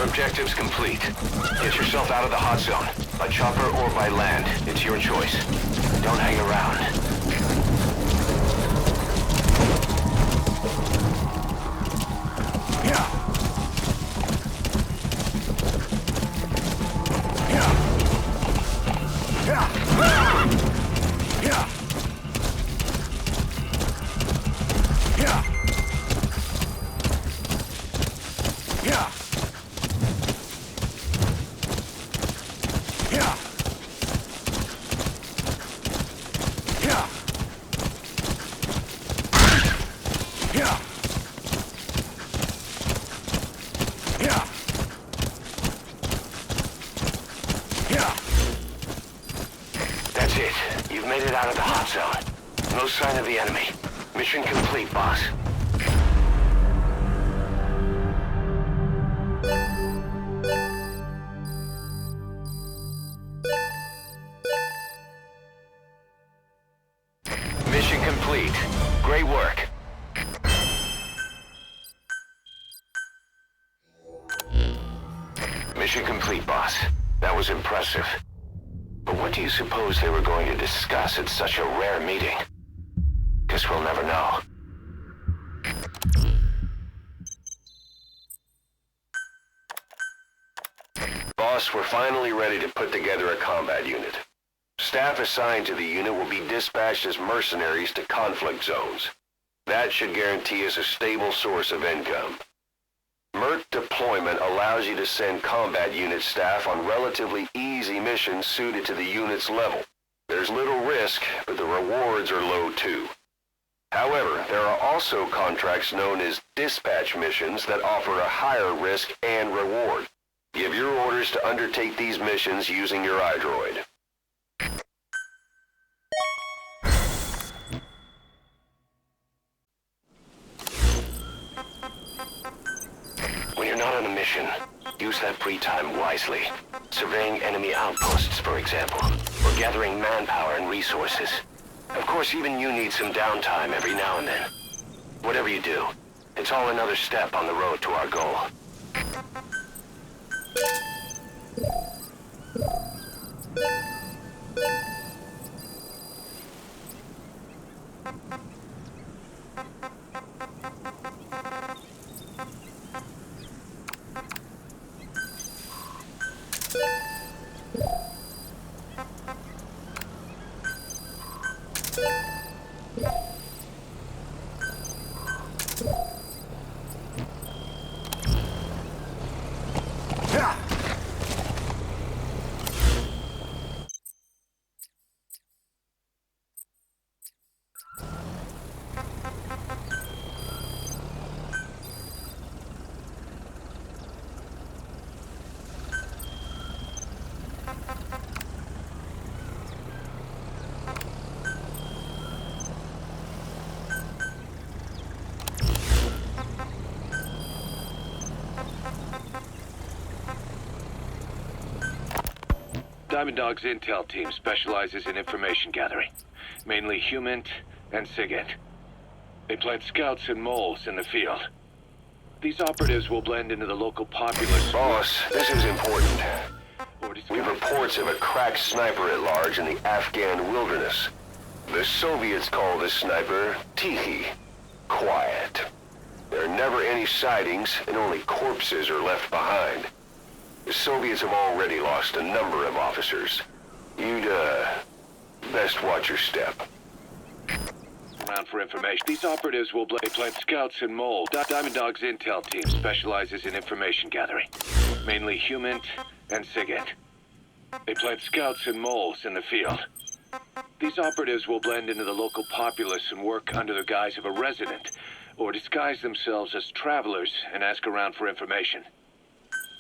Objectives complete. Get yourself out of the hot zone. By chopper or by land. It's your choice. Don't hang around. Sign of the enemy. Mission complete, boss. Mission complete. Great work. Mission complete, boss. That was impressive. But what do you suppose they were going to discuss at such a rare meeting? Guess we'll never know. Boss, we're finally ready to put together a combat unit. Staff assigned to the unit will be dispatched as mercenaries to conflict zones. That should guarantee us a stable source of income. MERT deployment allows you to send combat unit staff on relatively easy missions suited to the unit's level. There's little risk, but the rewards are low too. However, there are also contracts known as dispatch missions that offer a higher risk and reward. Give your orders to undertake these missions using your iDroid. When you're not on a mission, use that free time wisely. Surveying enemy outposts, for example, or gathering manpower and resources. Of course, even you need some downtime every now and then. Whatever you do, it's all another step on the road to our goal. Diamond Dog's intel team specializes in information gathering, mainly HUMINT and SIGINT. They plant scouts and moles in the field. These operatives will blend into the local populace. Boss, this is important. We have reports of a crack sniper at large in the Afghan wilderness. The Soviets call this sniper Tihi, quiet. There are never any sightings, and only corpses are left behind. The Soviets have already lost a number of officers. You'd, best watch your step. Around for information. These operatives will plant scouts and moles. Diamond Dog's intel team specializes in information gathering, mainly HUMINT and SIGINT. They plant scouts and moles in the field. These operatives will blend into the local populace and work under the guise of a resident, or disguise themselves as travelers and ask around for information.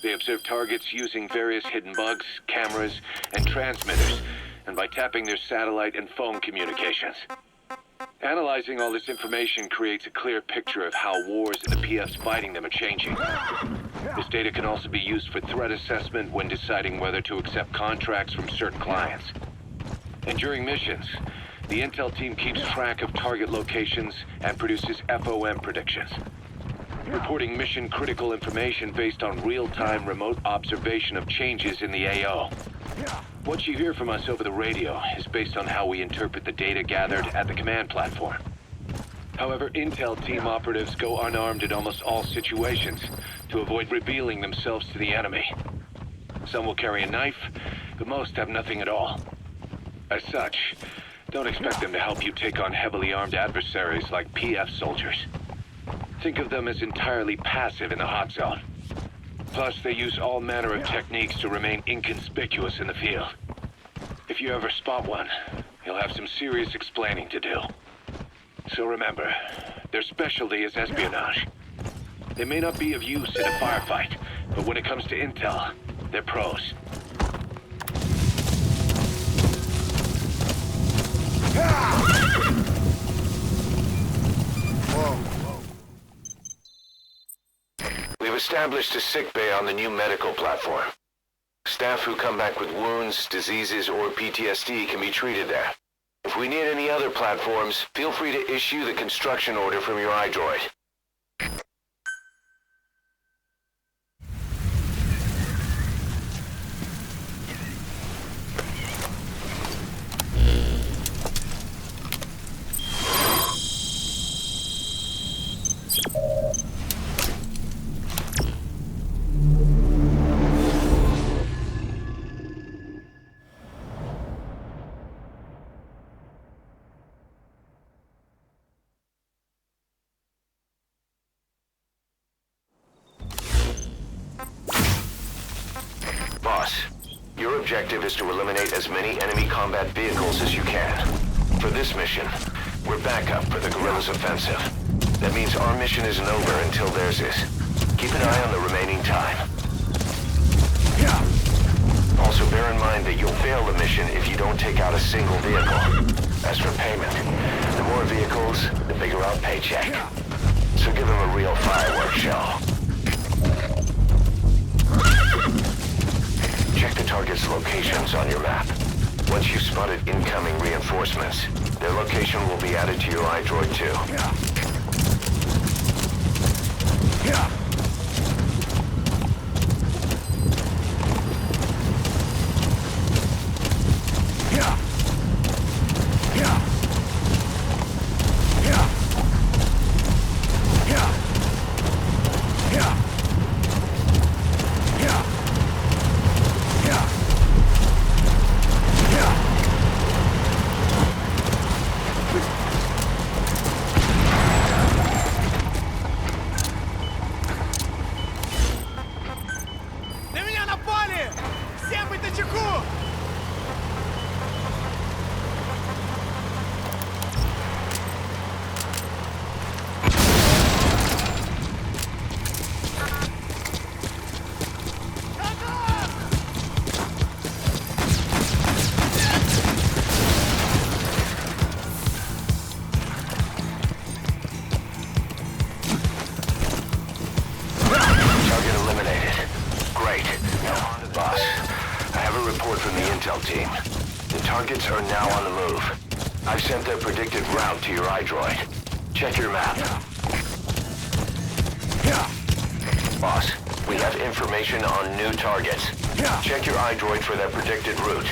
They observe targets using various hidden bugs, cameras, and transmitters, and by tapping their satellite and phone communications. Analyzing all this information creates a clear picture of how wars and the PFs fighting them are changing. This data can also be used for threat assessment when deciding whether to accept contracts from certain clients. And during missions, the intel team keeps track of target locations and produces FOM predictions, reporting mission-critical information based on real-time remote observation of changes in the AO. What you hear from us over the radio is based on how we interpret the data gathered at the command platform. However, intel team operatives go unarmed in almost all situations to avoid revealing themselves to the enemy. Some will carry a knife, but most have nothing at all. As such, don't expect them to help you take on heavily armed adversaries like PF soldiers. Think of them as entirely passive in the hot zone. Plus, they use all manner of techniques to remain inconspicuous in the field. If you ever spot one, you'll have some serious explaining to do. So remember, their specialty is espionage. They may not be of use in a firefight, but when it comes to intel, they're pros. We've established a sickbay on the new medical platform. Staff who come back with wounds, diseases, or PTSD can be treated there. If we need any other platforms, feel free to issue the construction order from your iDroid. objective is to eliminate as many enemy combat vehicles as you can. For this mission, we're backup for the guerrillas' offensive. That means our mission isn't over until theirs is. Keep an eye on the remaining time. Also bear in mind that you'll fail the mission if you don't take out a single vehicle. As for payment, the more vehicles, the bigger our paycheck. So give them a real fireworks show. Check the target's locations on your map. Once you've spotted incoming reinforcements, their location will be added to your iDroid too. team. The targets are now on the move. I've sent their predicted route to your iDroid. Check your map. Boss, we have information on new targets. Check your iDroid for their predicted route.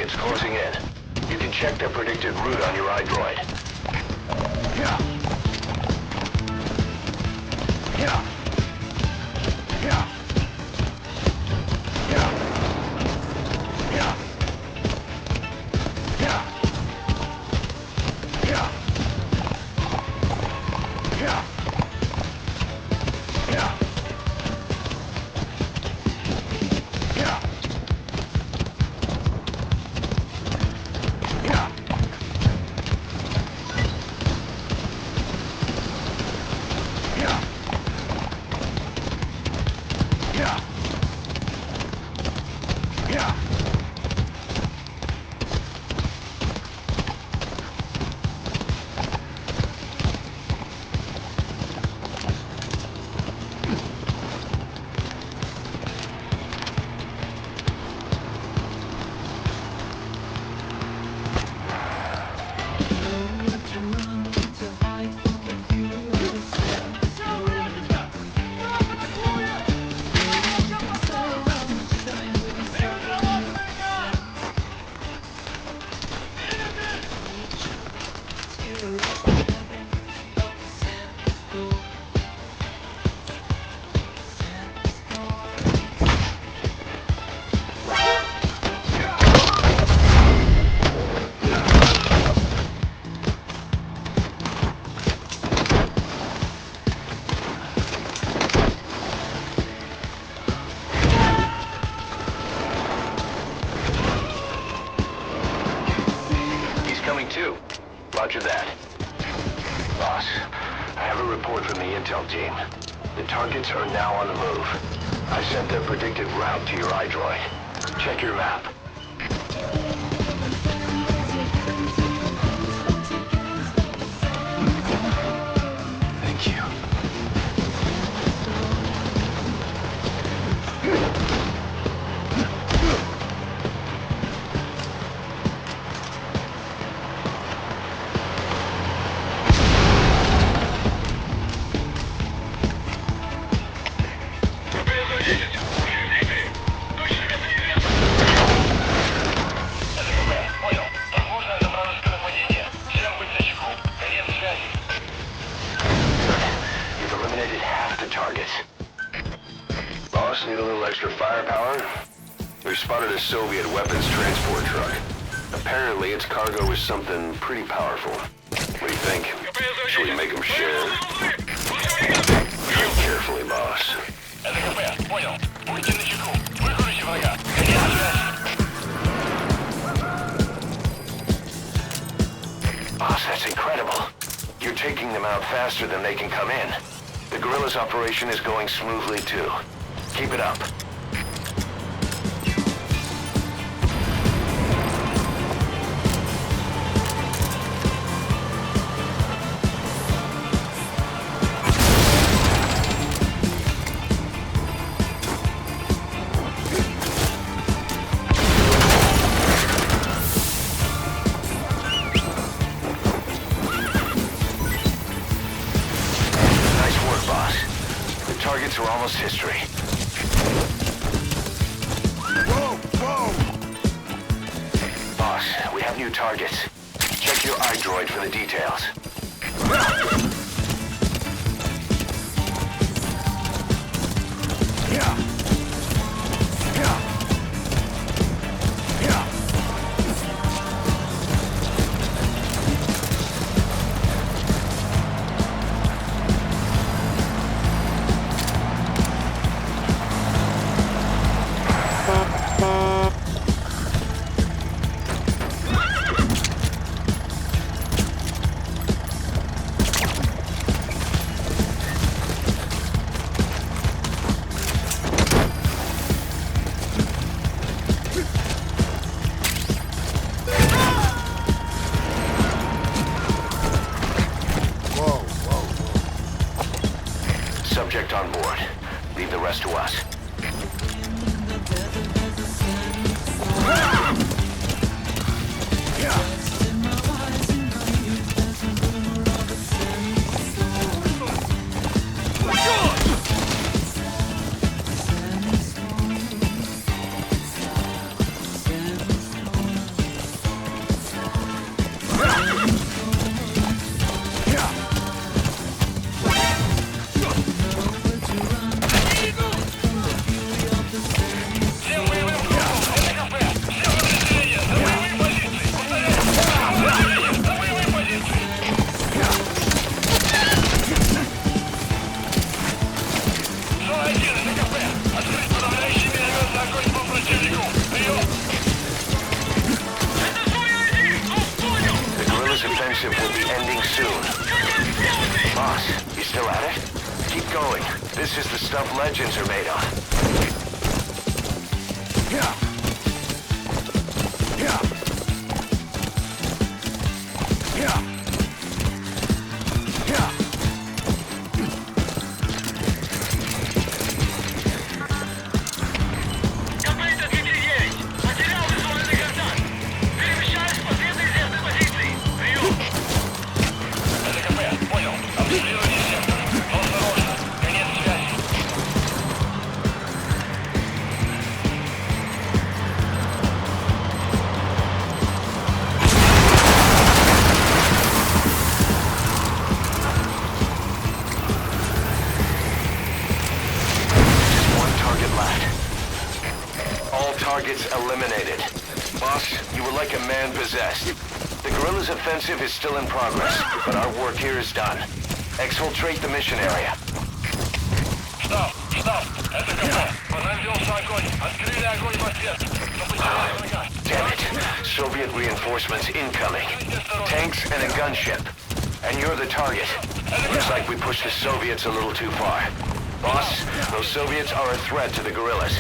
targets closing in. You can check their predicted route on your iDroid. Yeah. Yeah. Yeah. Yeah. Yeah. Yeah. Yeah. Yeah. Yeah. Yeah. Yeah. Yeah. Yeah. Yeah. Coming too. Roger that. Boss, I have a report from the intel team. The targets are now on the move. I sent their predicted route to your iDroid. Check your map. Thank you. You've eliminated half the targets. Boss, need a little extra firepower? We've spotted a Soviet weapons transport truck. Apparently its cargo is something pretty powerful. What do you think? Should we make them share? Tread carefully, boss. Boss, that's incredible. You're taking them out faster than they can come in. The guerrillas' operation is going smoothly, too. Keep it up. Targets are almost history. Whoa! Whoa! Boss, we have new targets. Check your iDroid for the details. Yeah. Yeah. Yeah. Subject on board. Leave the rest to us. Still at it? Keep going. This is the stuff legends are made of. Yeah. Yeah. Yeah. Yeah. Копейта 239. Потерял визуальный контакт. Перемещаюсь по светлой известной позиции. Прием. ЛКП, понял. Обследуйте сектор. Но осторожно. Конец связи. Targets eliminated. Boss, you were like a man possessed. The guerrillas' offensive is still in progress, but our work here is done. Exfiltrate the mission area. Штаб, это КП. Понадеялся огонь. Открыли огонь в ответ. Но потеряли врага. Damn it. Soviet reinforcements incoming. Tanks and a gunship. And you're the target. Looks like we pushed the Soviets a little too far. Boss, those Soviets are a threat to the guerrillas.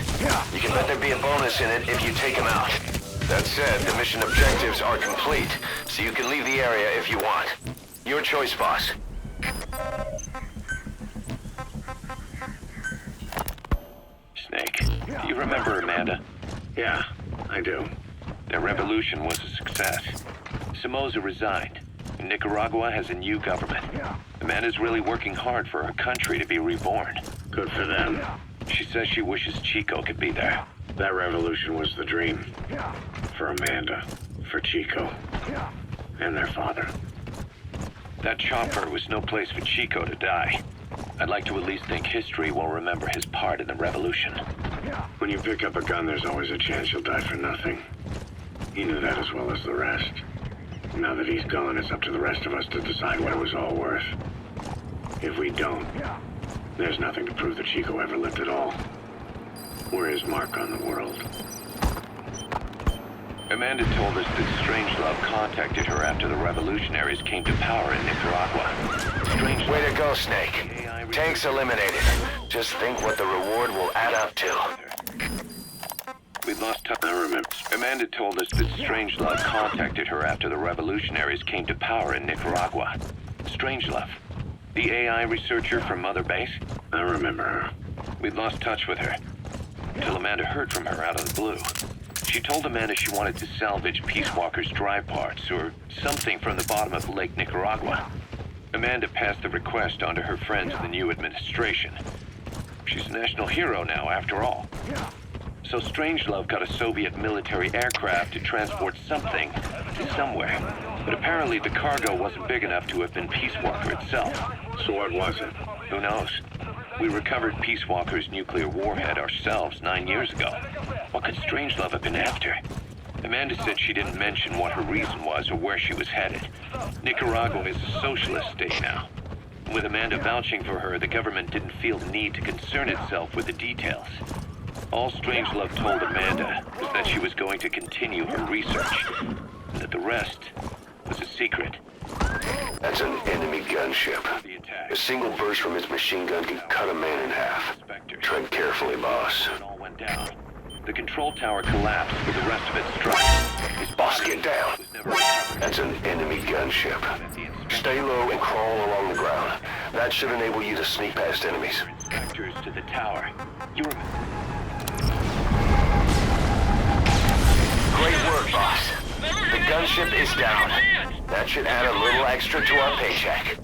You can bet there'd be a bonus in it if you take them out. That said, the mission objectives are complete, so you can leave the area if you want. Your choice, boss. Snake, do you remember Amanda? Yeah, I do. Their revolution was a success. Somoza resigned, and Nicaragua has a new government. Amanda's really working hard for her country to be reborn. Good for them. She says she wishes Chico could be there. That revolution was the dream. For Amanda, for Chico, and their father. That chopper was no place for Chico to die. I'd like to at least think history will remember his part in the revolution. When you pick up a gun, there's always a chance you'll die for nothing. He knew that as well as the rest. Now that he's gone, it's up to the rest of us to decide what it was all worth. If we don't, there's nothing to prove that Chico ever lived at all. We're his mark on the world. Amanda told us that Strangelove contacted her after the revolutionaries came to power in Nicaragua. Strangelove... Way to go, Snake. Tanks eliminated. Just think what the reward will add up to. We've lost touch. I remember. Amanda told us that Strangelove contacted her after the revolutionaries came to power in Nicaragua. Strangelove, the AI researcher from Mother Base? I remember her. We'd lost touch with her, until Amanda heard from her out of the blue. She told Amanda she wanted to salvage Peace Walker's drive parts, or something from the bottom of Lake Nicaragua. Amanda passed the request on to her friends in the new administration. She's a national hero now, after all. So Strangelove got a Soviet military aircraft to transport something to somewhere. But apparently the cargo wasn't big enough to have been Peace Walker itself. So what was it? Who knows? We recovered Peace Walker's nuclear warhead ourselves 9 years ago. What could Strangelove have been after? Amanda said she didn't mention what her reason was or where she was headed. Nicaragua is a socialist state now. With Amanda vouching for her, the government didn't feel the need to concern itself with the details. All Strangelove told Amanda was that she was going to continue her research, and that the rest was a secret. That's an enemy gunship. A single burst from his machine gun can cut a man in half. Tread carefully, boss. It all went down. The control tower collapsed with the rest of it struck. His boss, get down. That's an enemy gunship. Stay low and crawl along the ground. That should enable you to sneak past enemies. Inspectors to the tower. You remember? Great work, boss. The gunship is down. That should add a little extra to our paycheck.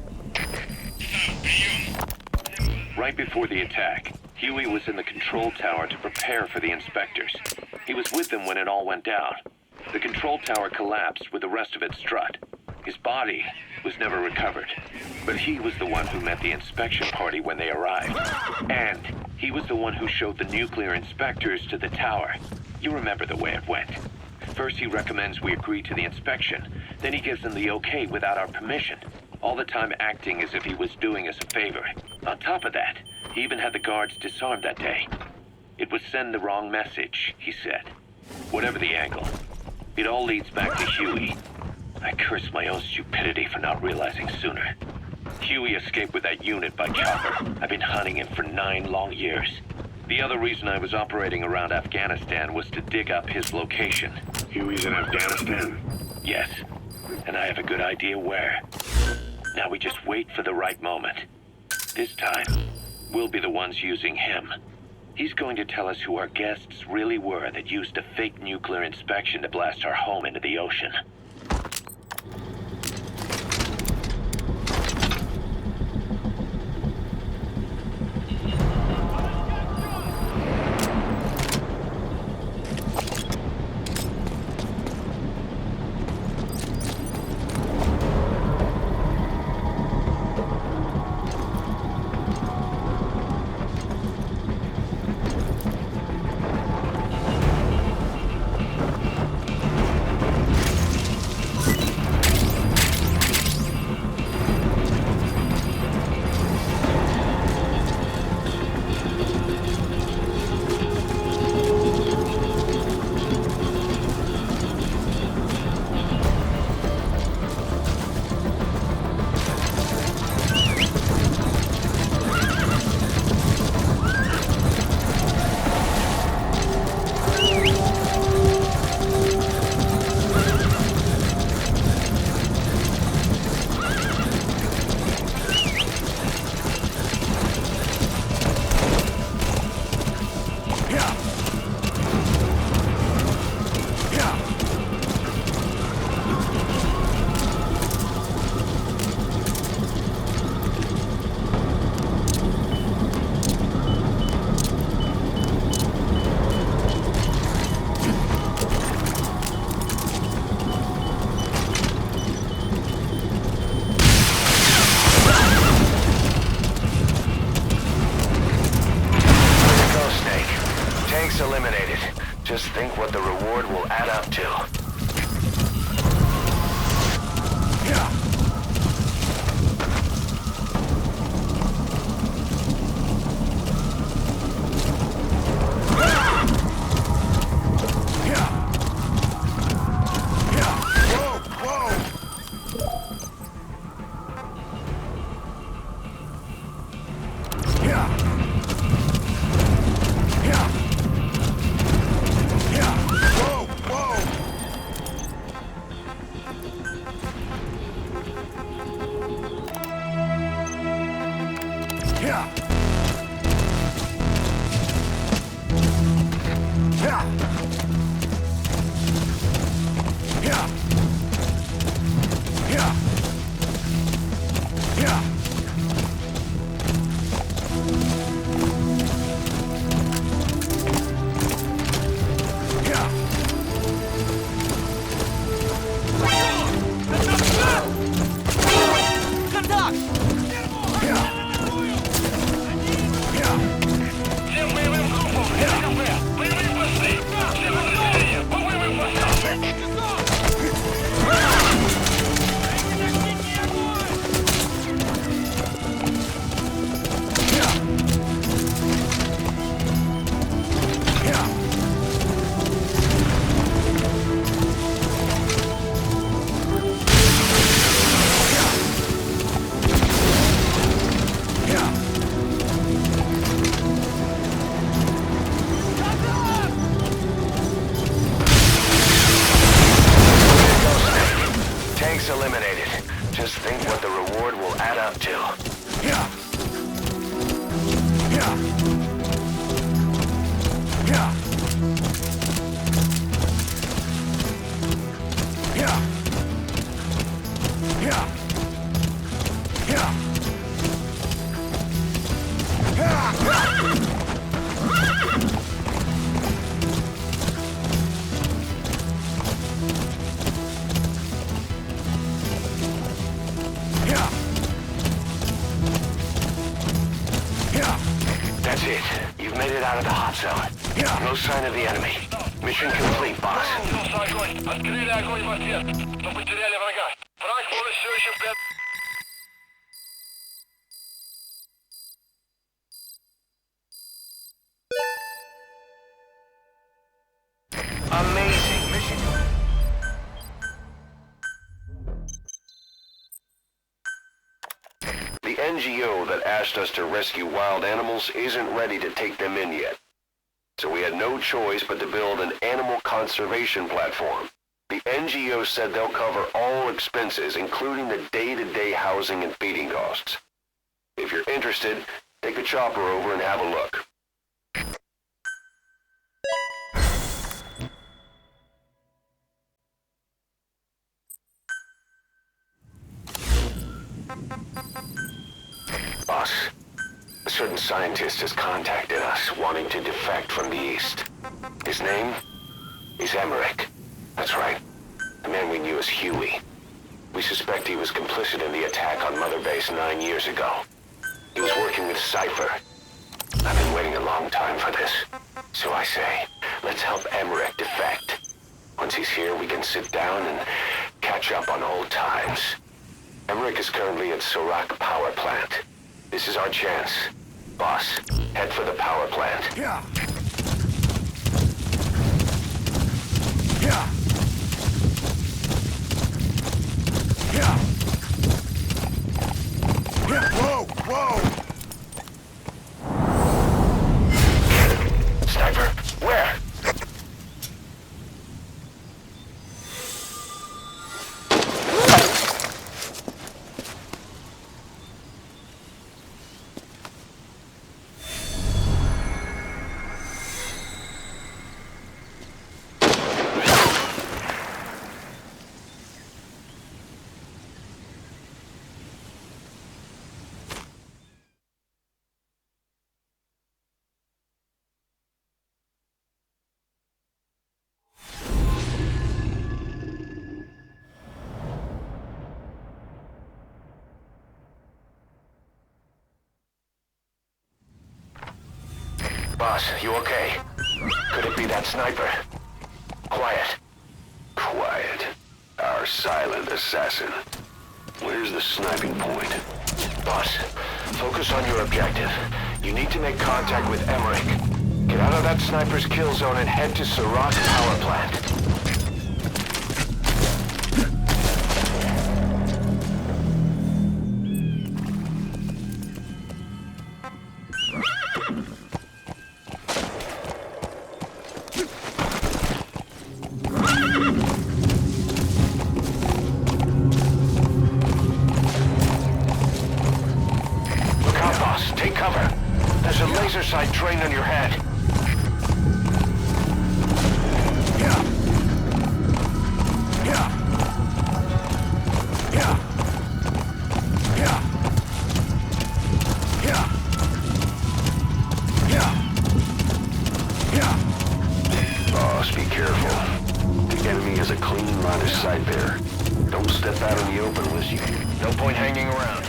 Right before the attack, Huey was in the control tower to prepare for the inspectors. He was with them when it all went down. The control tower collapsed with the rest of its strut. His body was never recovered, but he was the one who met the inspection party when they arrived. And he was the one who showed the nuclear inspectors to the tower. You remember the way it went. First he recommends we agree to the inspection, then he gives them the okay without our permission, all the time acting as if he was doing us a favor. On top of that, he even had the guards disarmed that day. It would send the wrong message, he said. Whatever the angle, it all leads back to Huey. I curse my own stupidity for not realizing sooner. Huey escaped with that unit by chopper. I've been hunting him for 9 long years. The other reason I was operating around Afghanistan was to dig up his location. Huey's in Afghanistan? Yes, and I have a good idea where. Now we just wait for the right moment. This time, we'll be the ones using him. He's going to tell us who our guests really were that used a fake nuclear inspection to blast our home into the ocean. Eliminated. Just think what the reward will add up to. Eliminated. Just think what the reward will add up to. That's it. You've made it out of the hot zone. No sign of the enemy. Mission complete, boss. Открыли огонь в ответ, но потеряли врага. Враг может все еще Amazing mission. NGO that asked us to rescue wild animals isn't ready to take them in yet. So we had no choice but to build an animal conservation platform. The NGO said they'll cover all expenses, including the day-to-day housing and feeding costs. If you're interested, take a chopper over and have a look. Boss, a certain scientist has contacted us, wanting to defect from the east. His name is Emmerich. That's right. The man we knew as Huey. We suspect he was complicit in the attack on Mother Base 9 years ago. He was working with Cypher. I've been waiting a long time for this. So I say, let's help Emmerich defect. Once he's here, we can sit down and catch up on old times. Emmerich is currently at Serac Power Plant. This is our chance. Boss, head for the power plant. Yeah. Yeah. Yeah. Yeah. Whoa, whoa. Sniper, where? Boss, you okay? Could it be that sniper? Quiet. Quiet. Our silent assassin. Where's the sniping point? Boss, focus on your objective. You need to make contact with Emmerich. Get out of that sniper's kill zone and head to Serac Power Plant. Take cover. There's a laser sight trained on your head. Yeah. Yeah. Yeah. Yeah. Yeah. Yeah. Yeah. Boss, be careful. The enemy has a clean line of sight there. Don't step out in the open unless you... No point hanging around.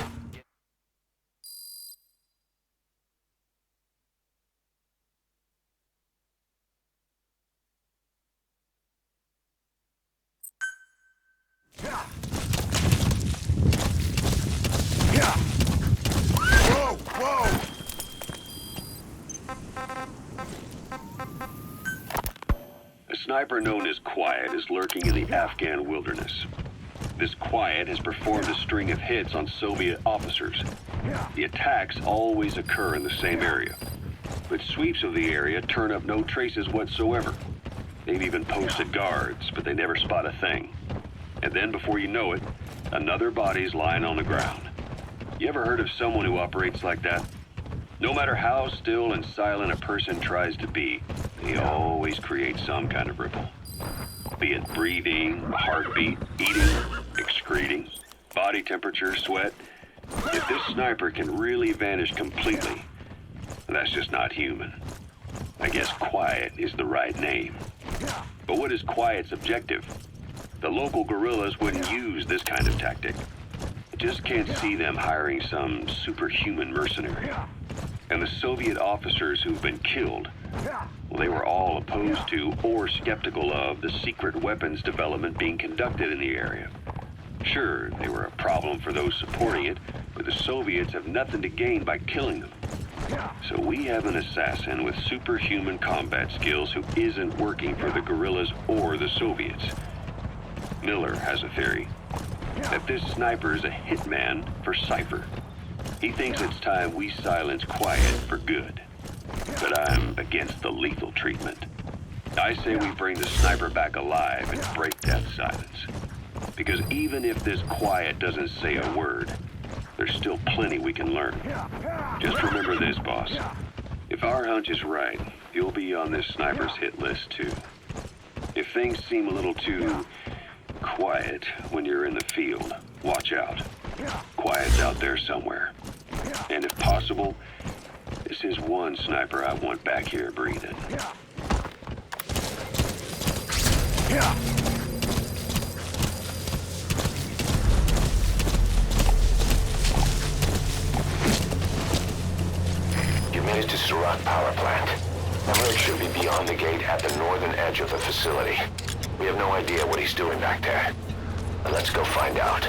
A sniper known as Quiet is lurking in the Afghan wilderness. This Quiet has performed a string of hits on Soviet officers. The attacks always occur in the same area, but sweeps of the area turn up no traces whatsoever. They've even posted guards, but they never spot a thing. And then, before you know it, another body's lying on the ground. You ever heard of someone who operates like that? No matter how still and silent a person tries to be, they always create some kind of ripple. Be it breathing, heartbeat, eating, excreting, body temperature, sweat. If this sniper can really vanish completely, that's just not human. I guess Quiet is the right name. But what is Quiet's objective? The local guerrillas wouldn't use this kind of tactic. I just can't see them hiring some superhuman mercenary. And the Soviet officers who've been killed, well, they were all opposed to or skeptical of the secret weapons development being conducted in the area. Sure, they were a problem for those supporting it, but the Soviets have nothing to gain by killing them. So we have an assassin with superhuman combat skills who isn't working for the guerrillas or the Soviets. Miller has a theory that this sniper is a hitman for Cypher. He thinks it's time we silence quiet for good. But I'm against the lethal treatment. I say we bring the sniper back alive and break that silence. Because even if this quiet doesn't say a word, there's still plenty we can learn. Just remember this, boss. If our hunch is right, you'll be on this sniper's hit list too. If things seem a little too quiet when you're in the field, watch out. Quiet's out there somewhere. And if possible, this is one sniper I want back here breathing. You made it to Surat Power Plant. Emmerich should be beyond the gate at the northern edge of the facility. We have no idea what he's doing back there. But let's go find out.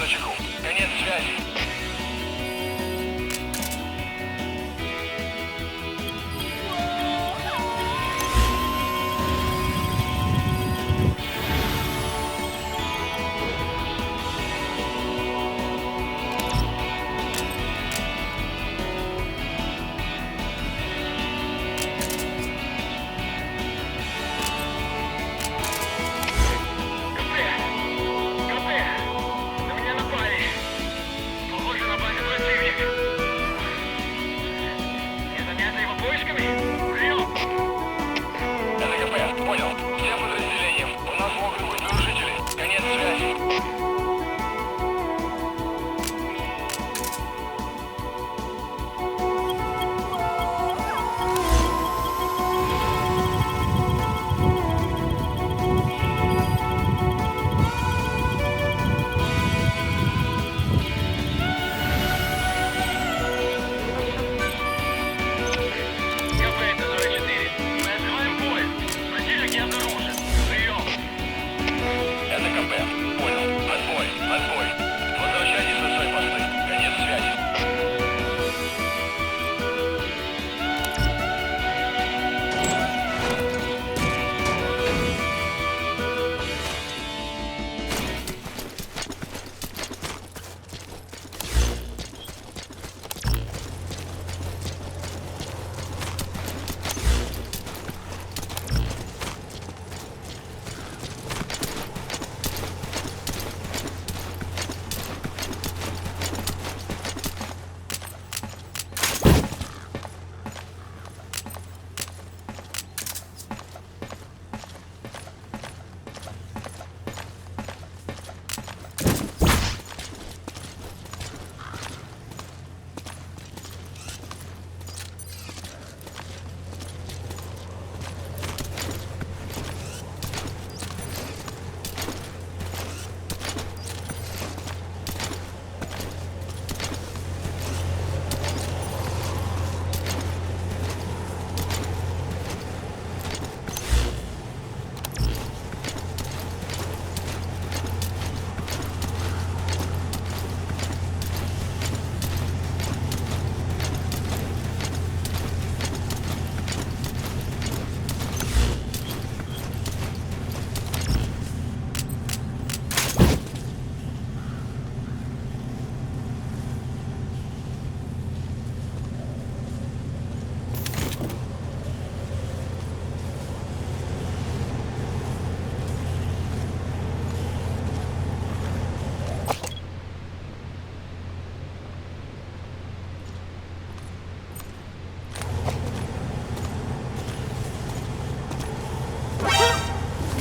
рычагу. Конец связи.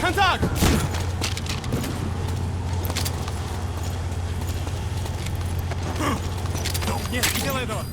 Kontakt! Нет, не делай этого!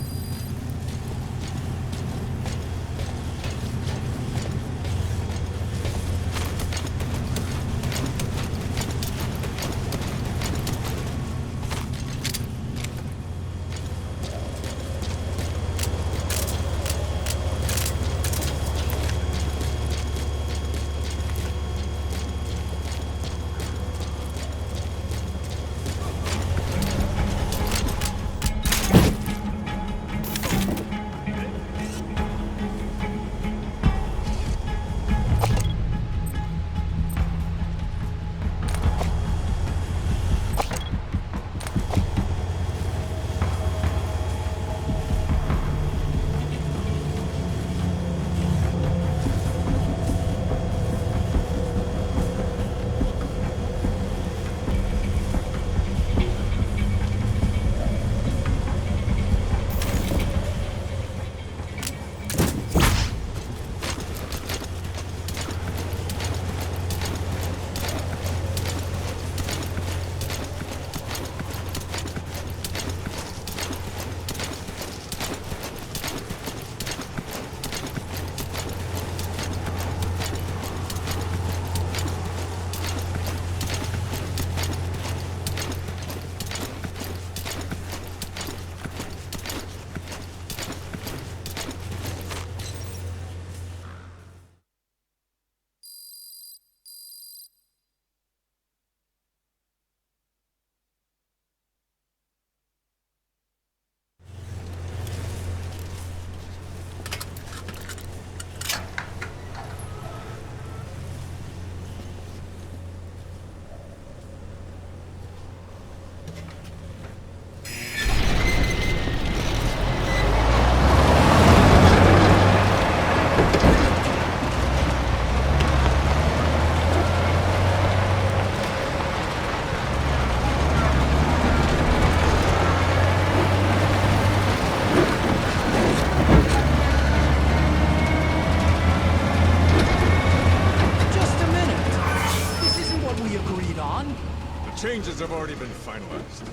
changes have already been finalized.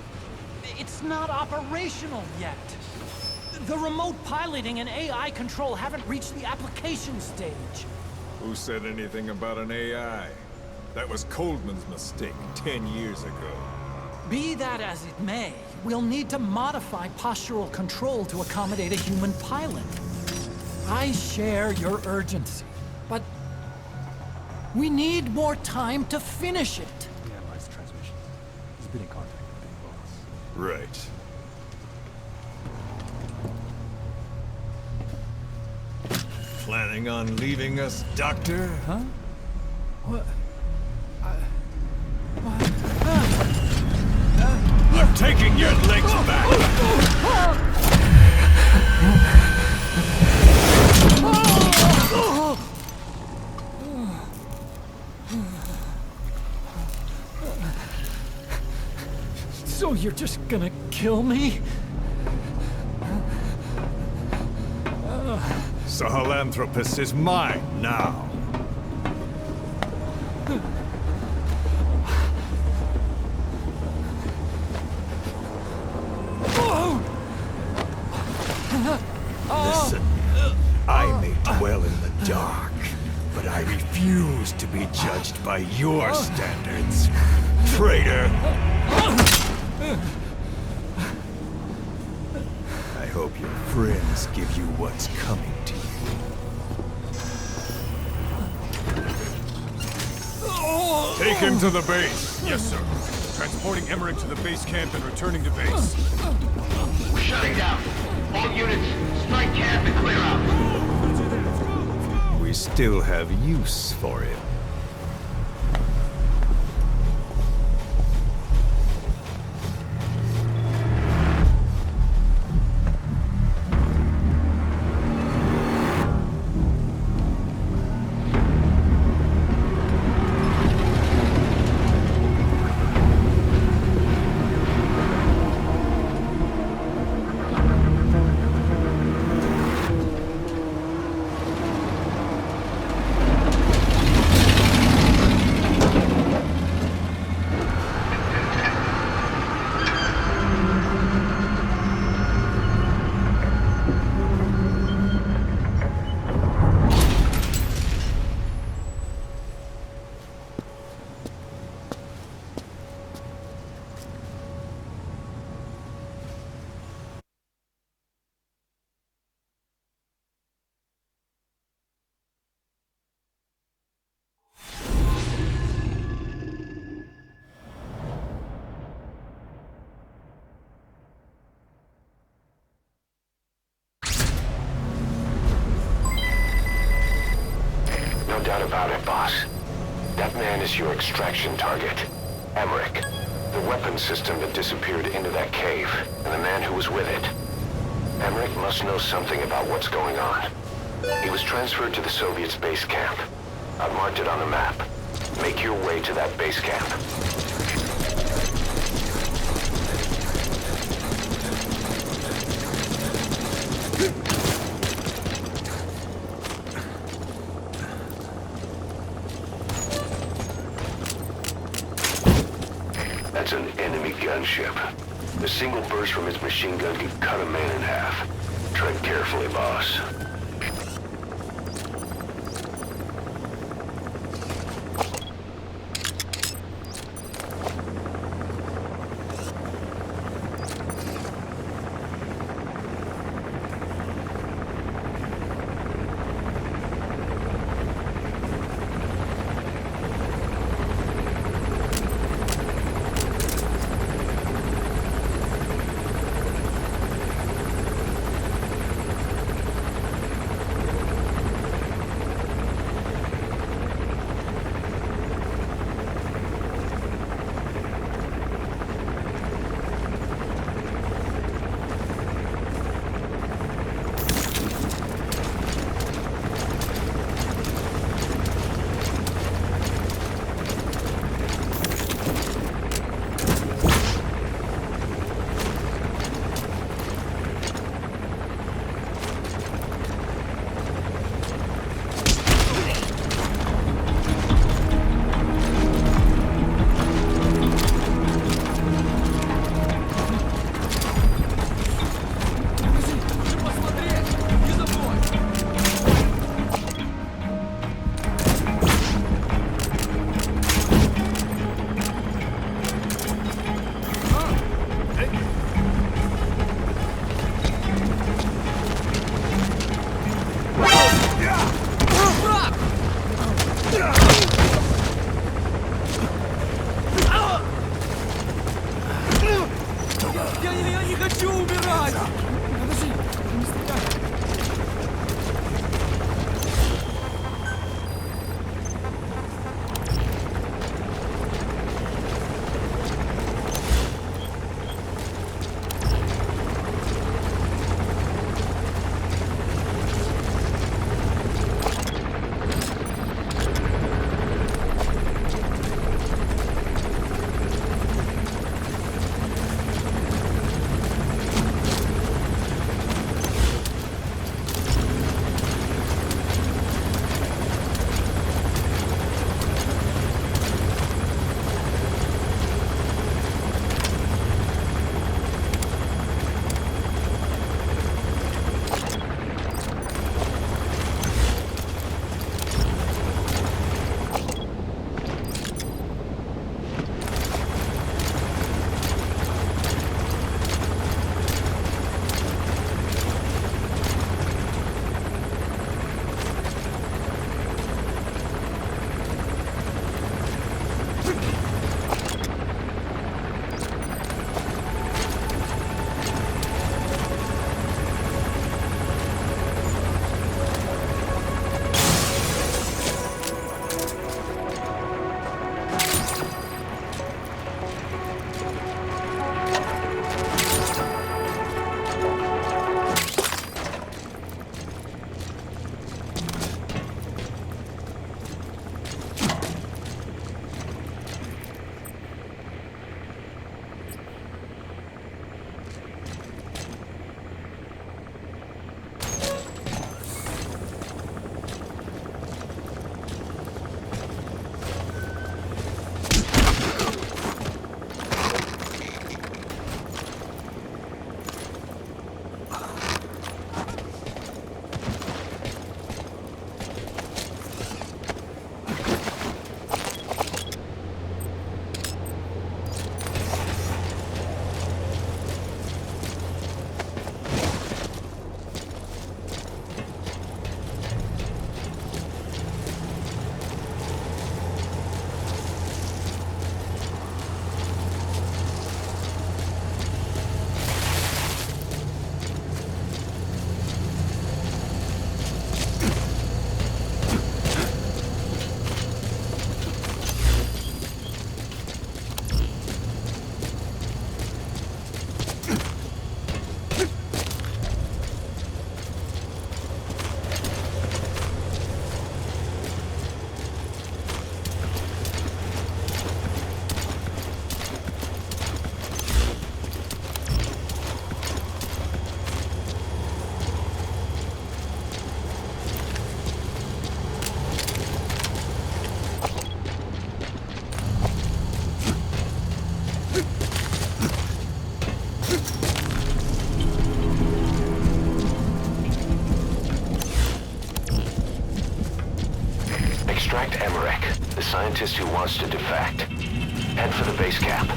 It's not operational yet. The remote piloting and AI control haven't reached the application stage. Who said anything about an AI? That was Coldman's mistake 10 years ago. Be that as it may, we'll need to modify postural control to accommodate a human pilot. I share your urgency, but we need more time to finish it. We analyzed transmissions. He's been in contact with Big Boss. Right. Planning on leaving us, Doctor? Huh? What? I'm taking your legs back! So you're just gonna kill me? Sahelanthropus is mine now. Listen, I may dwell in the dark, but I refuse to be judged by your standards, traitor! I hope your friends give you what's coming to you. Take him to the base. Yes, sir. Transporting Emmerich to the base camp and returning to base. We're shutting down. All units, strike camp and clear out. We still have use for him. No doubt about it, boss. That man is your extraction target. Emmerich. The weapon system that disappeared into that cave, and the man who was with it. Emmerich must know something about what's going on. He was transferred to the Soviets' base camp. I've marked it on the map. Make your way to that base camp. That's an enemy gunship. A single burst from its machine gun could cut a man in half. Tread carefully, boss. scientist who wants to defect. Head for the base camp.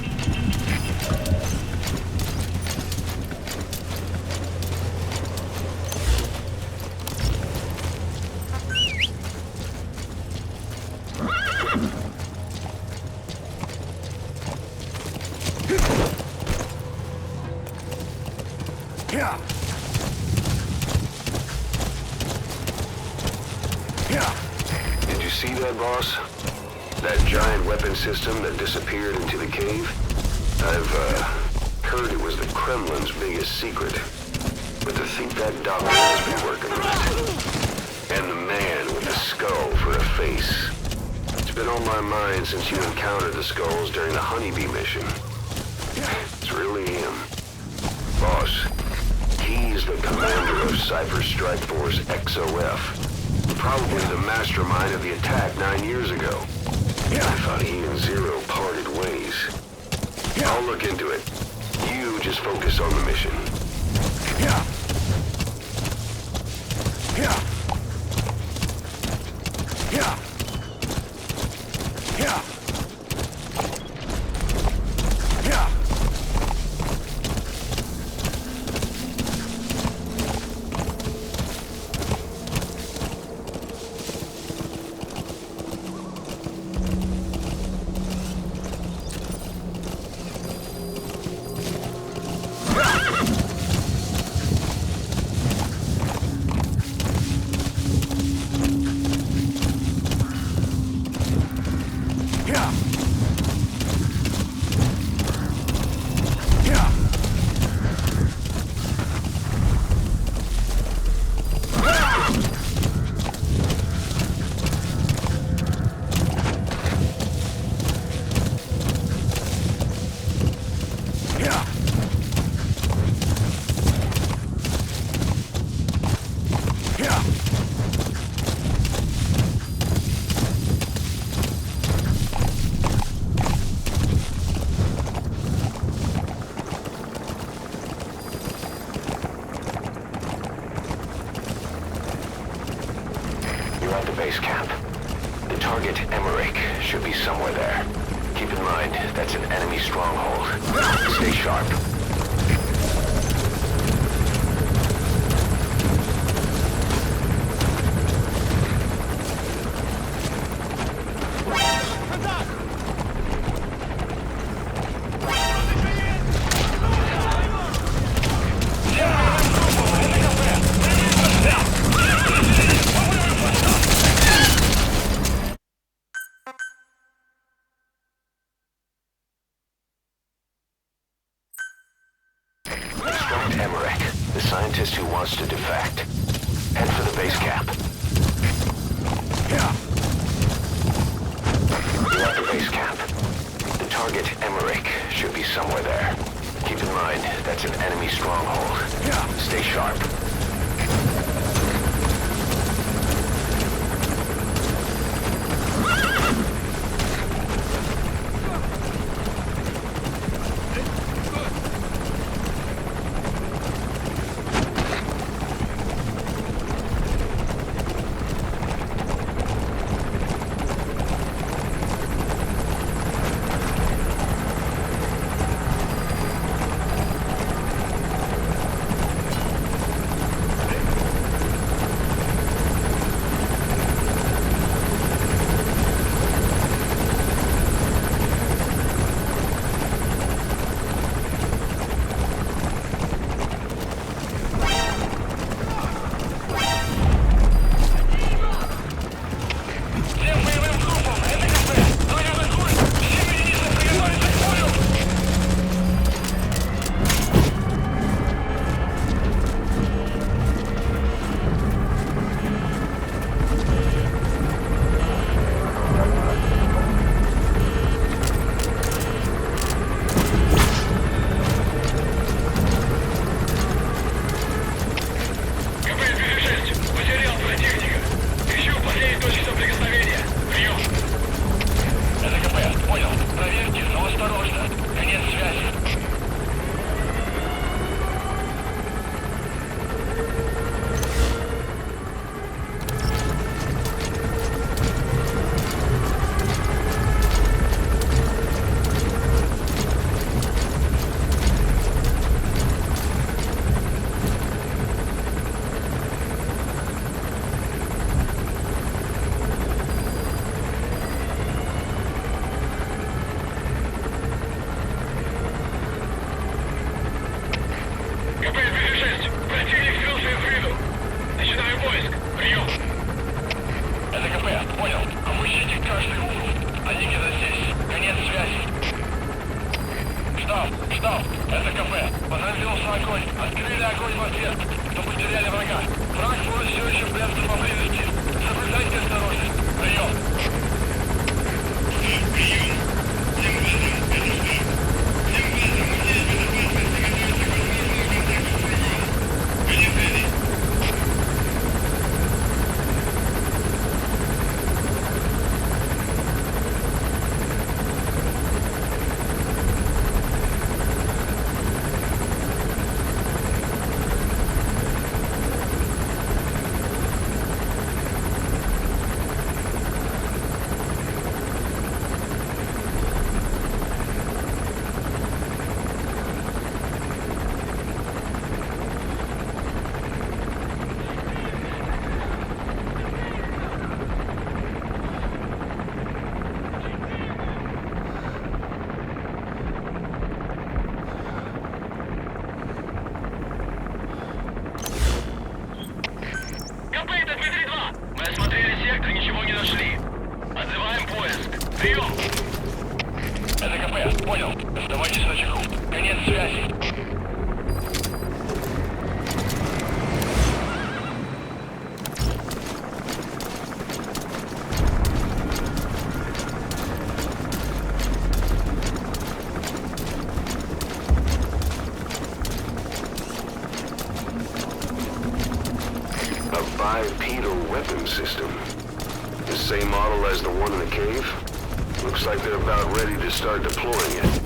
Did you see that, boss? That giant weapon system that disappeared into the cave? I've heard it was the Kremlin's biggest secret. But to think that doctor has been working on it. And the man with the skull for a face. It's been on my mind since you encountered the skulls during the Honeybee mission. It's really him. Boss, he's the commander of Cypher Strike Force XOF. Probably the mastermind of the attack 9 years ago. I thought he and Zero parted ways. I'll look into it. You just focus on the mission. Base camp. The target, Emmerich, should be somewhere there. Keep in mind, that's an enemy stronghold. Stay sharp. Emmerich, the scientist who wants to defect. Head for the base camp. You're at the base camp. The target, Emmerich, should be somewhere there. Keep in mind, that's an enemy stronghold. Stay sharp. огонь! Открыли огонь в ответ! Мы потеряли врага! Враг может все еще прятаться поблизости! Соблюдайте осторожность! Прием! Мы осмотрели сектор, ничего не нашли. Отзываем поиск. Прием! Это КП, понял. Оставайтесь на чеку. Конец связи. Bipedal weapon system. The same model as the one in the cave? Looks like they're about ready to start deploying it.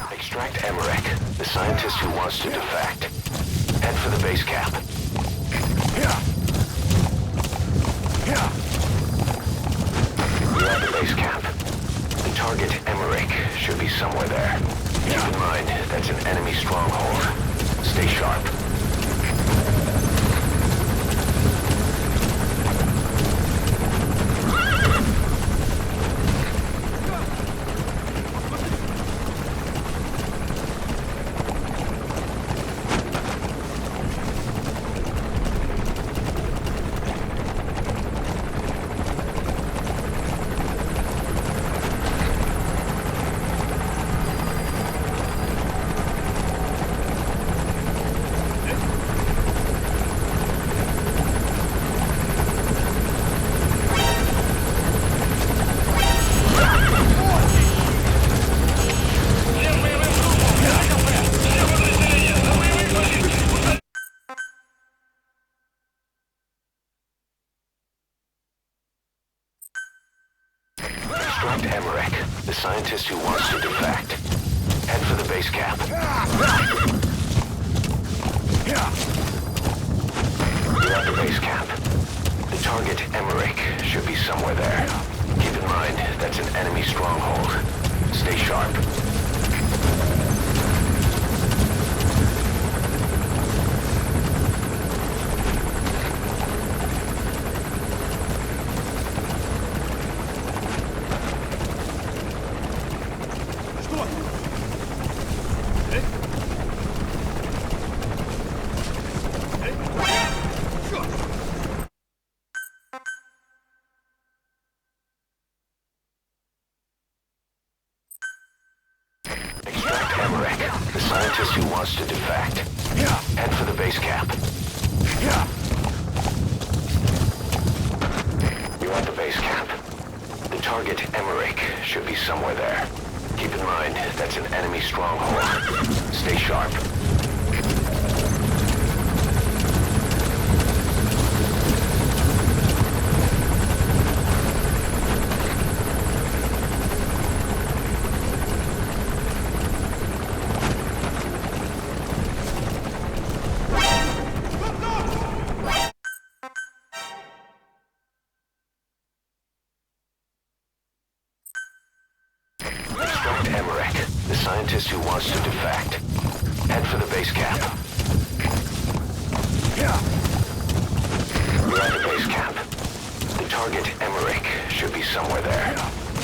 Extract Emmerich, the scientist who wants to defect. Head for the base camp. You're at the base camp. The target, Emmerich, should be somewhere there. Keep in mind, that's an enemy stronghold. Stay sharp. Emmerich, the scientist who wants to defect. Head for the base camp. You're at the base camp. The target, Emmerich, should be somewhere there. Keep in mind, mind, that's an enemy stronghold. Stay sharp. The scientist who wants to defect. Head for the base camp. You're at the base camp. The target, Emmerich, should be somewhere there. Keep in mind, that's an enemy stronghold. Stay sharp. The scientist who wants to defect. Head for the base camp. You're at the base camp. The target, Emmerich, should be somewhere there.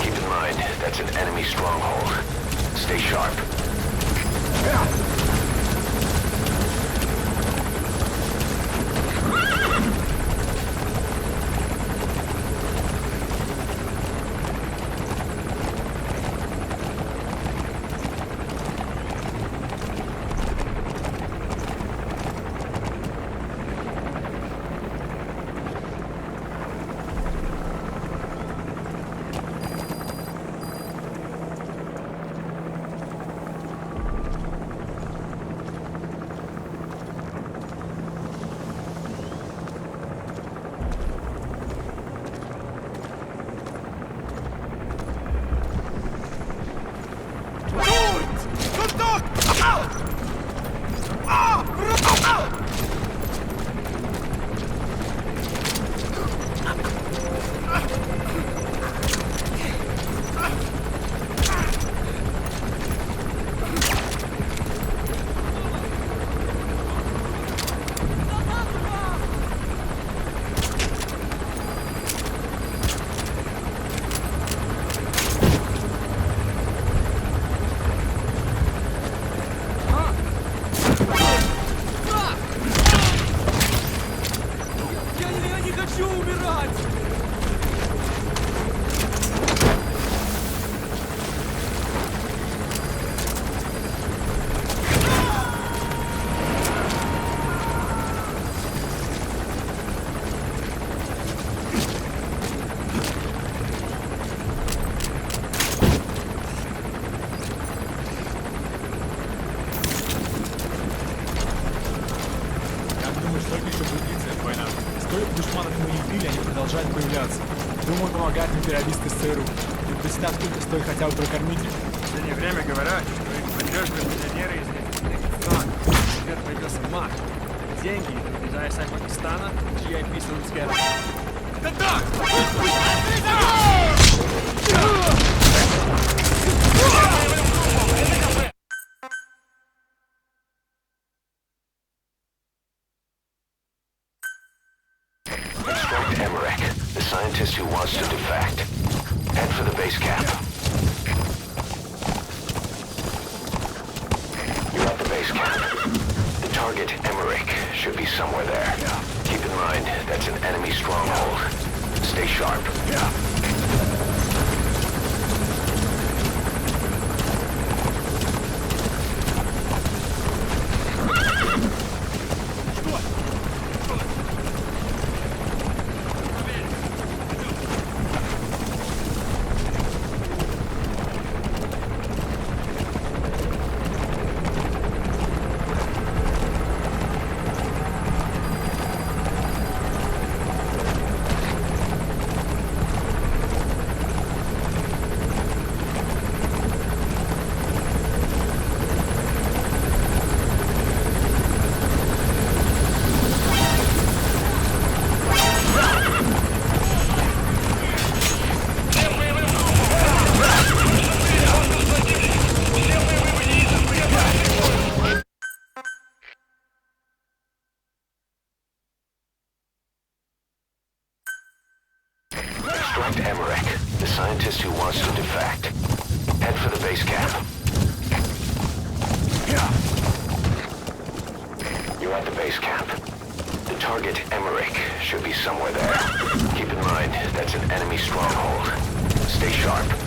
Keep in mind, that's an enemy stronghold. Stay sharp. Думаю, помогать империалисты СРУ. И представь, только что я хотел прокормить их. В последнее время говорят, что их надежные миллионеры из неких стран. Теперь появился маг. Деньги из АСА Пакистана, чья писал с Герой. Да так! Extract Emmerich, the scientist who wants to defect. Head for the base camp. You're at the base camp. The target, Emmerich, should be somewhere there. Keep in mind, that's an enemy stronghold. Stay sharp. Select Emmerich, the scientist who wants to defect. Head for the base camp. You're at the base camp. The target, Emmerich, should be somewhere there. Keep in mind, that's an enemy stronghold. Stay sharp.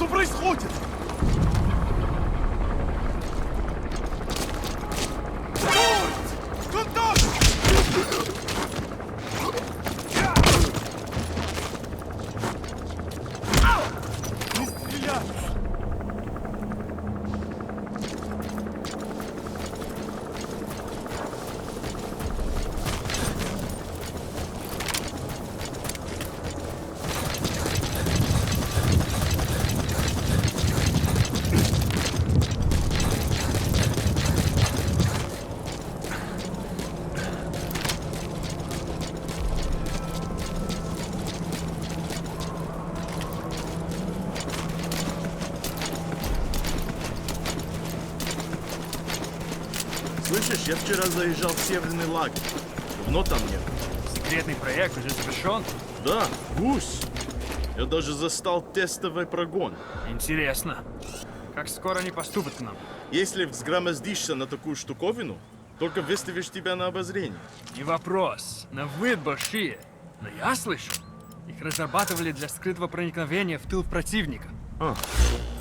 происходит? Контакт! Не стрелять! Слышишь, я вчера заезжал в северный лагерь. Давно там нет. Секретный проект уже завершен? Да, гусь. Я даже застал тестовый прогон. Интересно. Как скоро они поступят к нам? Если взгромоздишься на такую штуковину, только выставишь тебя на обозрение. Не вопрос. На вид большие. Но я слышу, их разрабатывали для скрытого проникновения в тыл противника. А,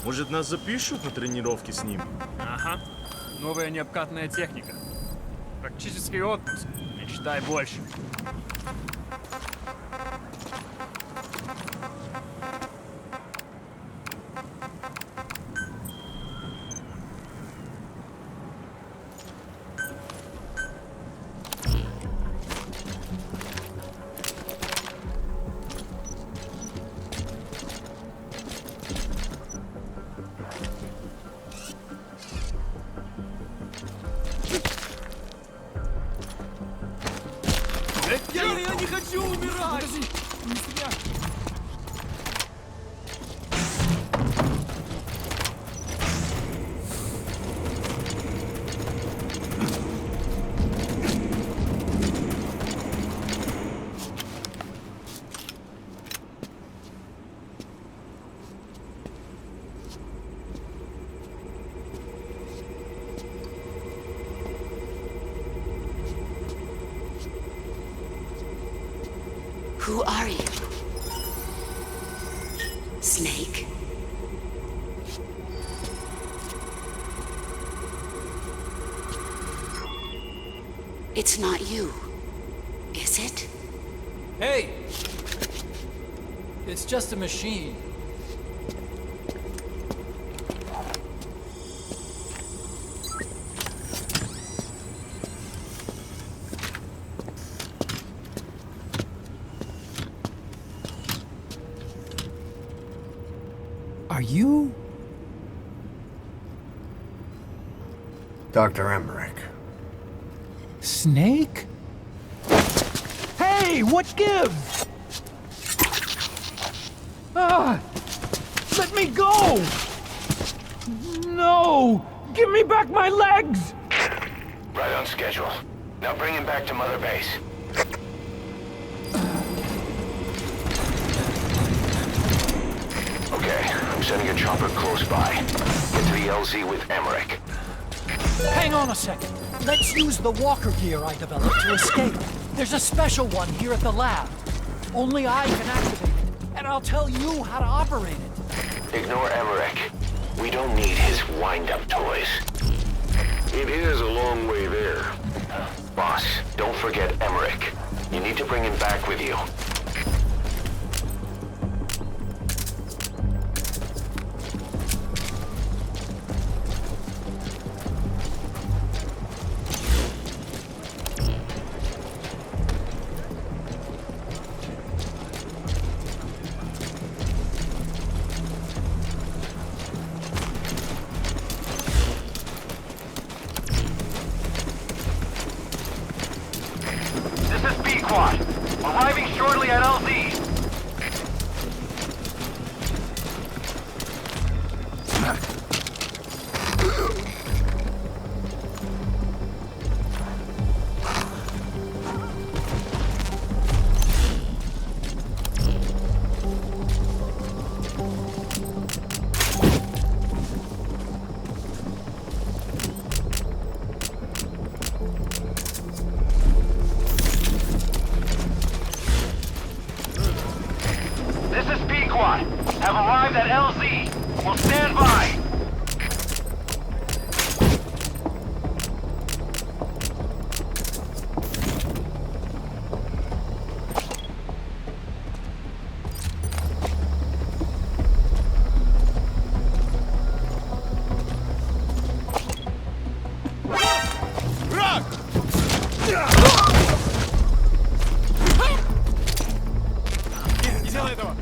может, нас запишут на тренировки с ним? Ага. Новая необкатная техника. Практический отпуск. Мечтай больше. Я не хочу умирать! Подожди, не стреляй! Who are you? Snake? It's not you, is it? Hey! It's just a machine. Are you? Dr. Emmerich. Snake? Hey, what gives? Ah! Let me go! No! Give me back my legs! Right on schedule. Now bring him back to Mother Base. Okay, I'm sending a chopper close by. Get to the LZ with Emmerich. Hang on a second. Let's use the walker gear I developed to escape. There's a special one here at the lab. Only I can activate it, and I'll tell you how to operate it. Ignore Emmerich. We don't need his wind-up toys. It is a long way there. Boss, don't forget Emmerich. You need to bring him back with you. This is B-Quad. Arriving shortly at LZ. This is P-Quad. Have arrived at LZ. We'll stand by. Не делай этого!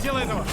делай этого!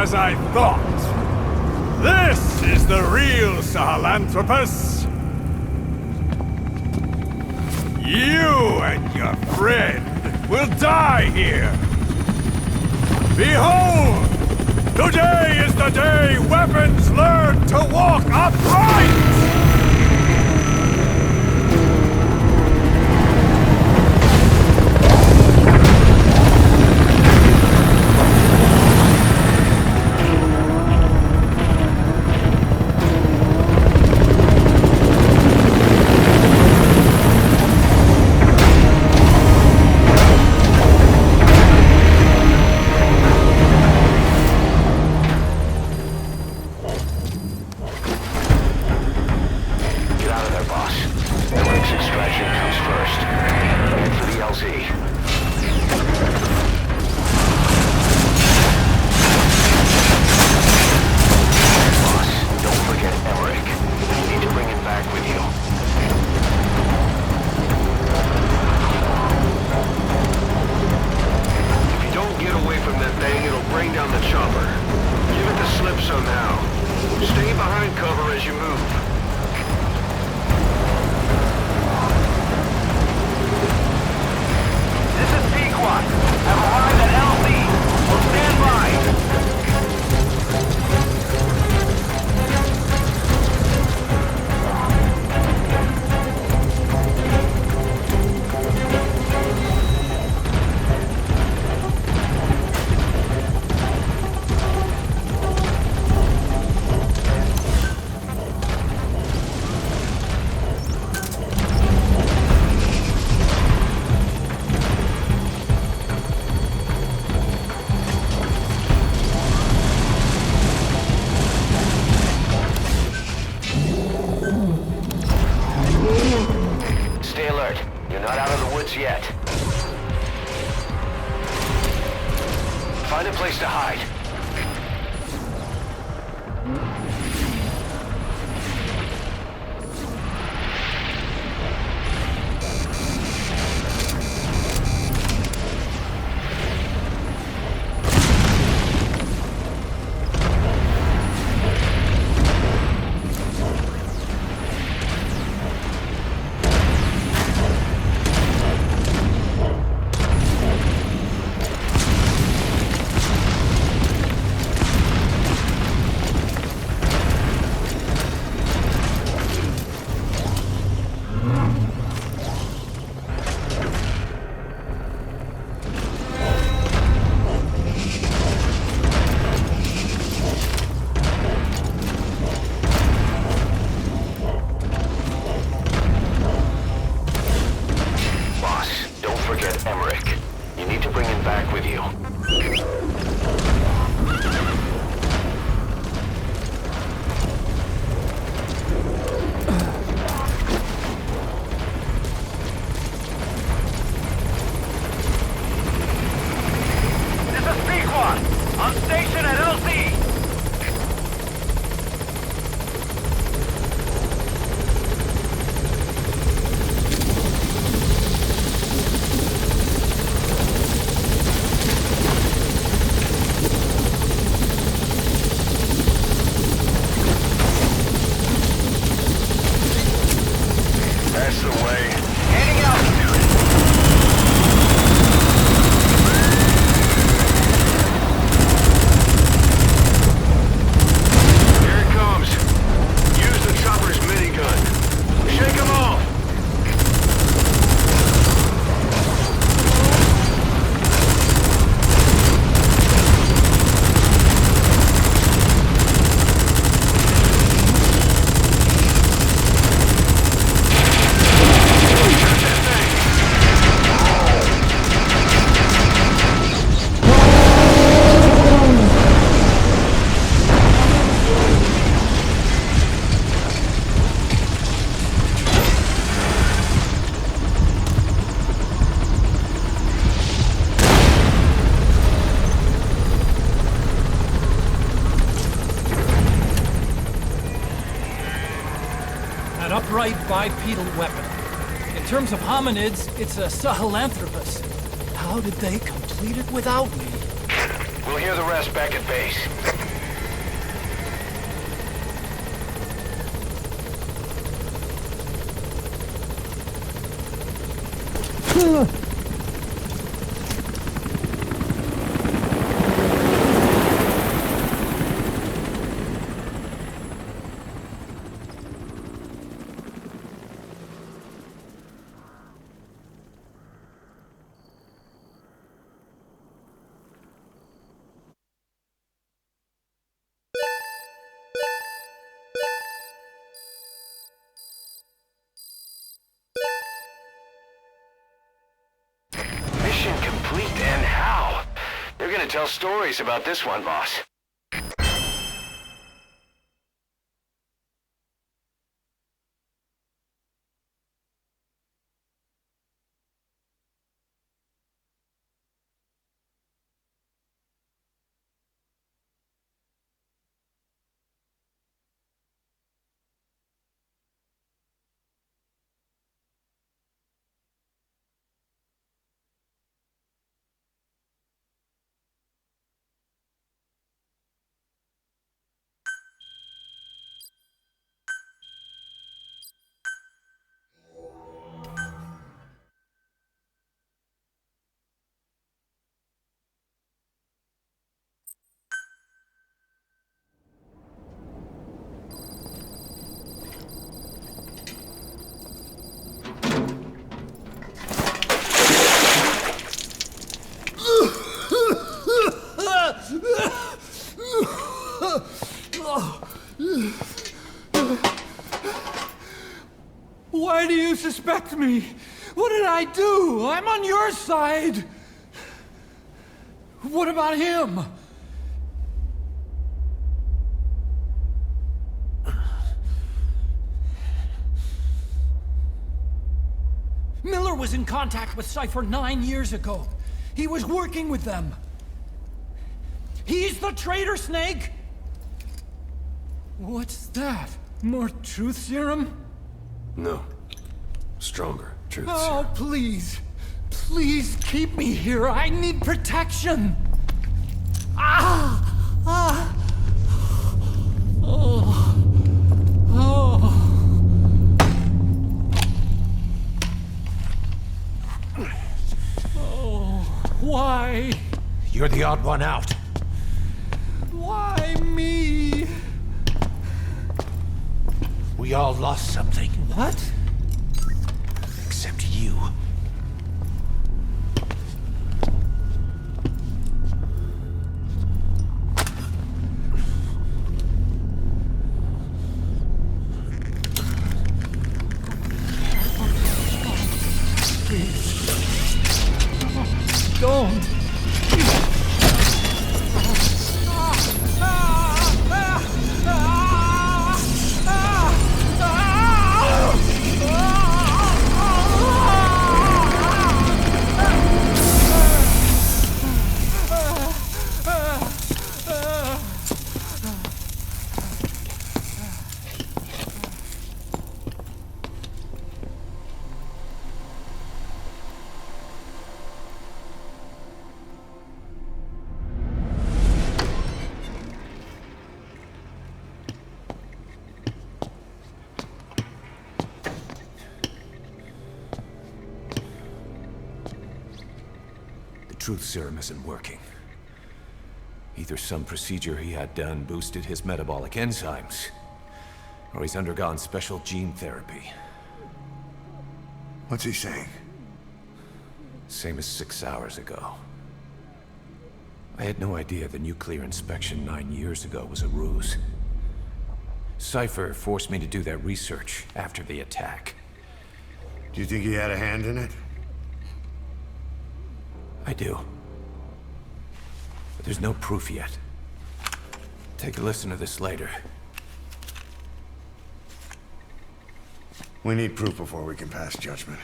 As I thought. This is the real Sahelanthropus. You and your friend will die here. Behold! Today is the day weapons learn to walk upright! You're not out of the woods yet. Find a place to hide. Upright bipedal weapon. In terms of hominids, it's a Sahelanthropus. How did they complete it without me? We'll hear the rest back at base. Mission complete, and how? They're gonna tell stories about this one, boss. Why do you suspect me? What did I do? I'm on your side. What about him? Miller was in contact with Cypher 9 years ago. He was working with them. He's the traitor, Snake! What's that? More truth serum? No. Stronger truth serum. Oh, please. Please keep me here. I need protection. Ah! Ah! Oh. Oh. Oh. Why? You're the odd one out. Why me? We all lost something. What? Except you. Don't! Truth serum isn't working. Either some procedure he had done boosted his metabolic enzymes, or he's undergone special gene therapy. What's he saying? Same as 6 hours ago. I had no idea the nuclear inspection 9 years ago was a ruse. Cypher forced me to do that research after the attack. Do you think he had a hand in it? I do. But there's no proof yet. Take a listen to this later. We need proof before we can pass judgment.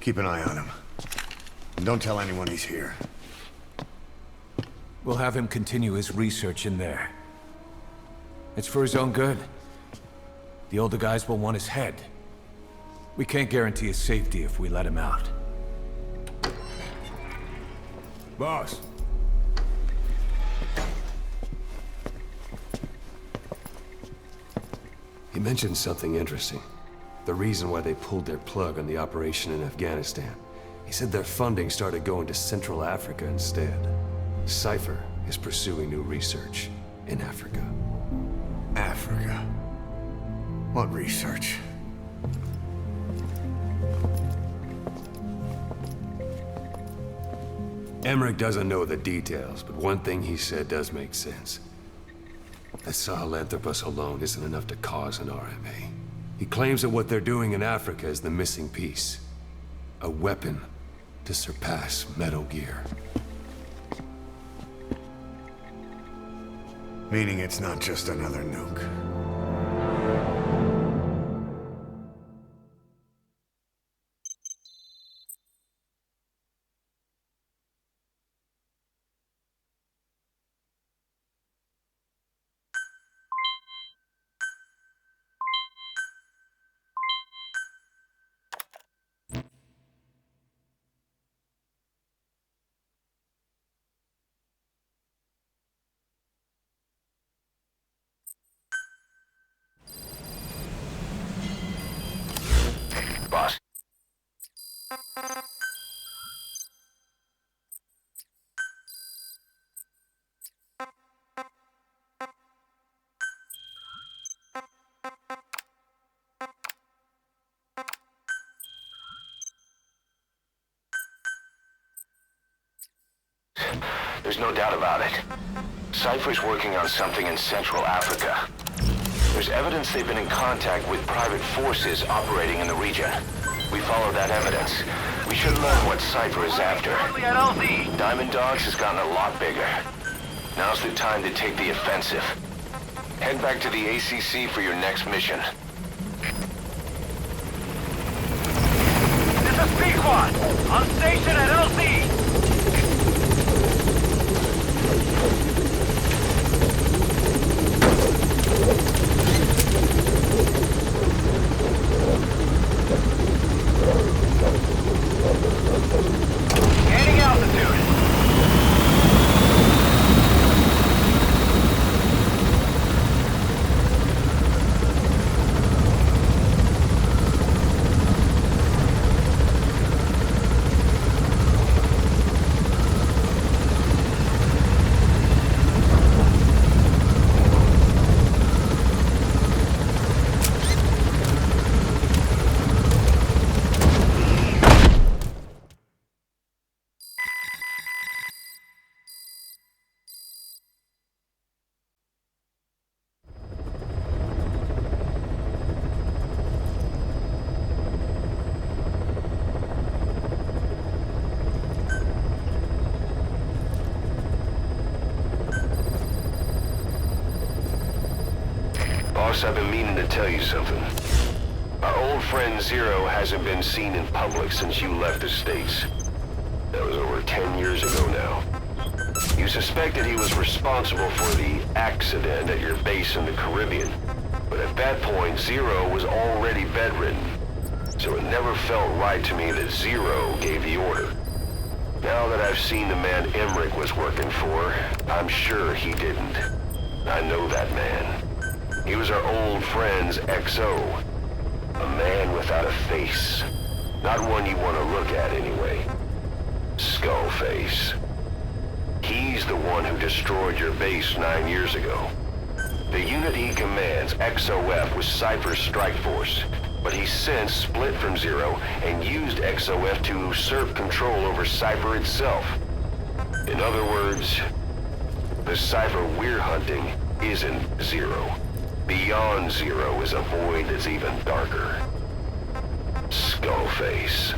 Keep an eye on him. And don't tell anyone he's here. We'll have him continue his research in there. It's for his own good. The older guys will want his head. We can't guarantee his safety if we let him out. Boss. He mentioned something interesting. The reason why they pulled their plug on the operation in Afghanistan. He said their funding started going to Central Africa instead. Cypher is pursuing new research in Africa. Africa? What research? Emmerich doesn't know the details, but one thing he said does make sense. That Sahelanthropus alone isn't enough to cause an RMA. He claims that what they're doing in Africa is the missing piece. A weapon to surpass Metal Gear. Meaning it's not just another nuke. Boss. There's no doubt about it. Cypher's working on something in Central Africa. There's evidence they've been in contact with private forces operating in the region. We follow that evidence. We should learn what Cypher is after. Diamond Dogs has gotten a lot bigger. Now's the time to take the offensive. Head back to the ACC for your next mission. SSP Quad! On station at LZ! Gaining altitude! Boss, I've been meaning to tell you something. Our old friend Zero hasn't been seen in public since you left the States. That was over 10 years ago now. You suspected he was responsible for the accident at your base in the Caribbean. But at that point, Zero was already bedridden. So it never felt right to me that Zero gave the order. Now that I've seen the man Emmerich was working for, I'm sure he didn't. I know that man. He was our old friend's XO. A man without a face. Not one you want to look at anyway. Skullface. He's the one who destroyed your base 9 years ago. The unit he commands, XOF, was Cypher's strike force, but he's since split from Zero and used XOF to usurp control over Cypher itself. In other words, the Cypher we're hunting isn't Zero. Beyond Zero is a void that's even darker. Skullface.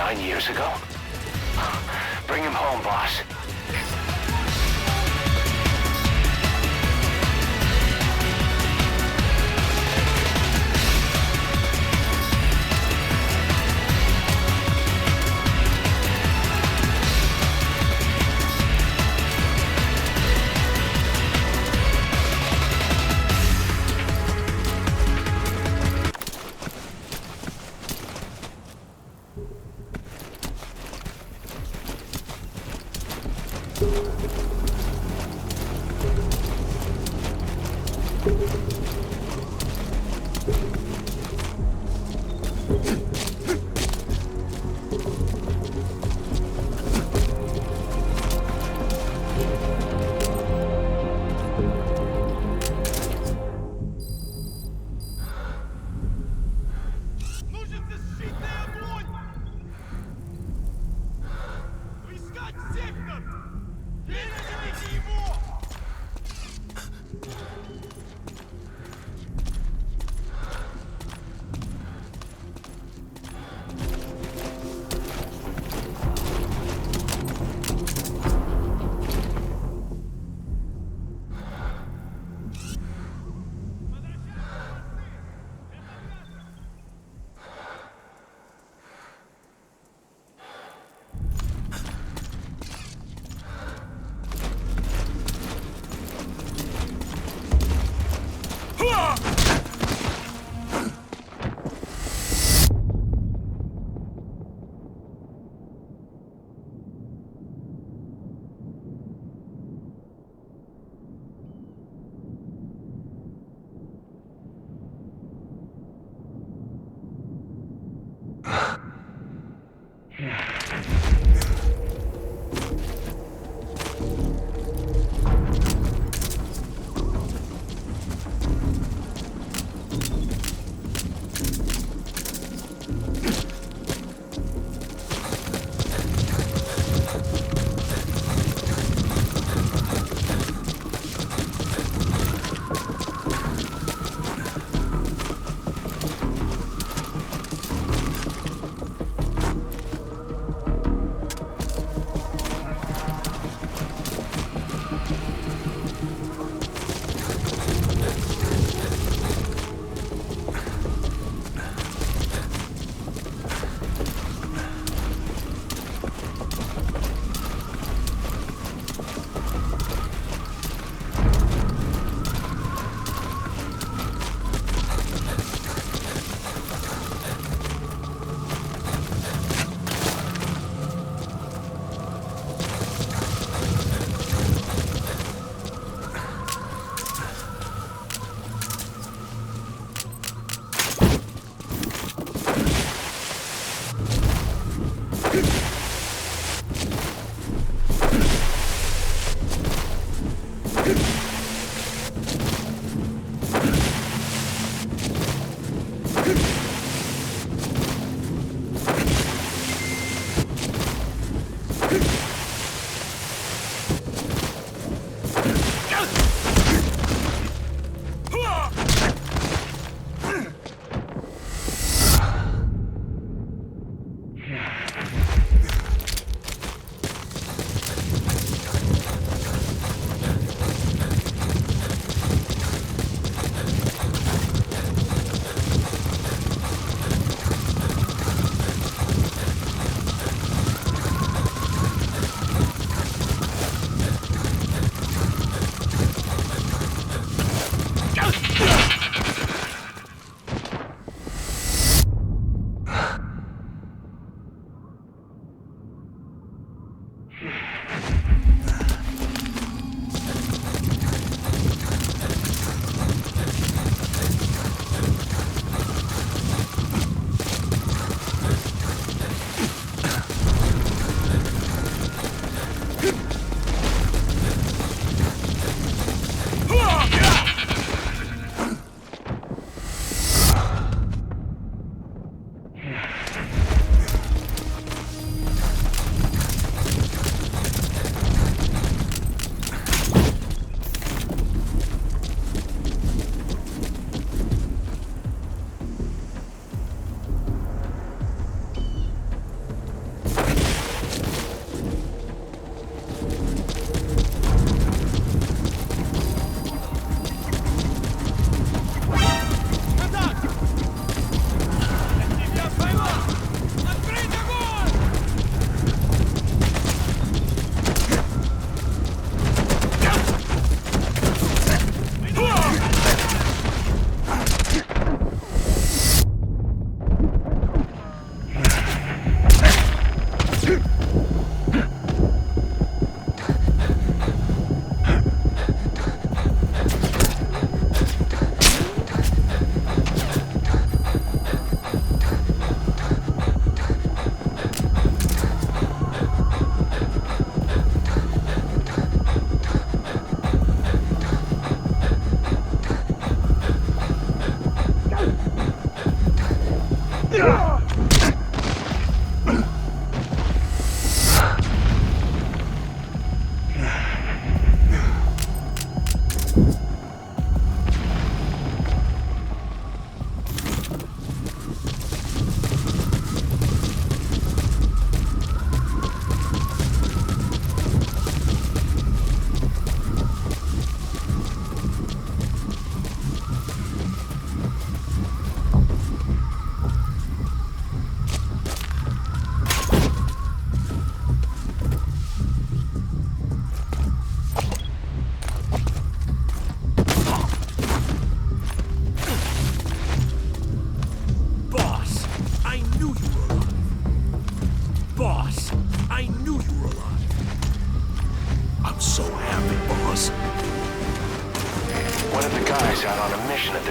9 years ago? Bring him home, boss. Искать сектор! Перед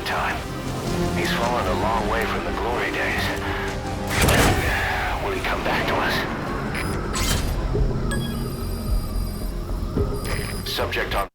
time. He's fallen a long way from the glory days. Will he come back to us? Subject on...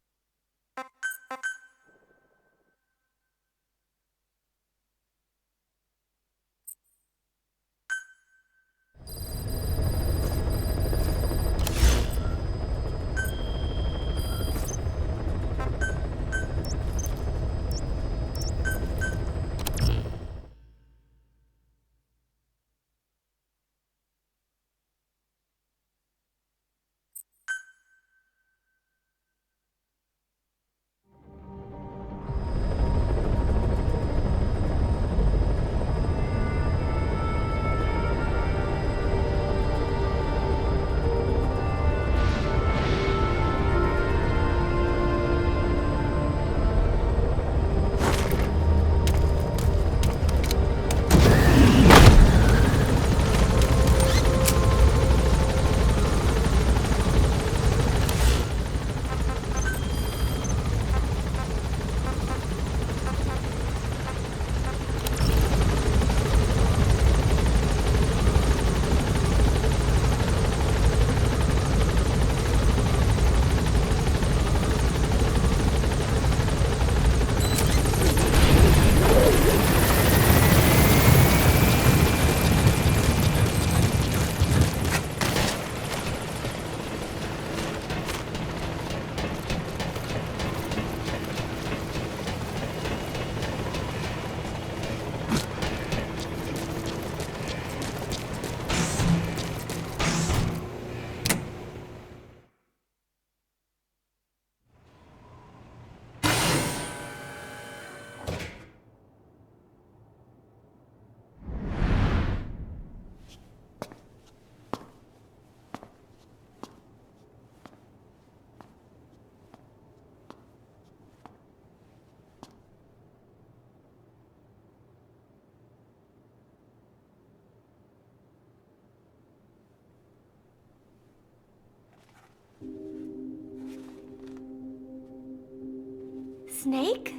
Snake?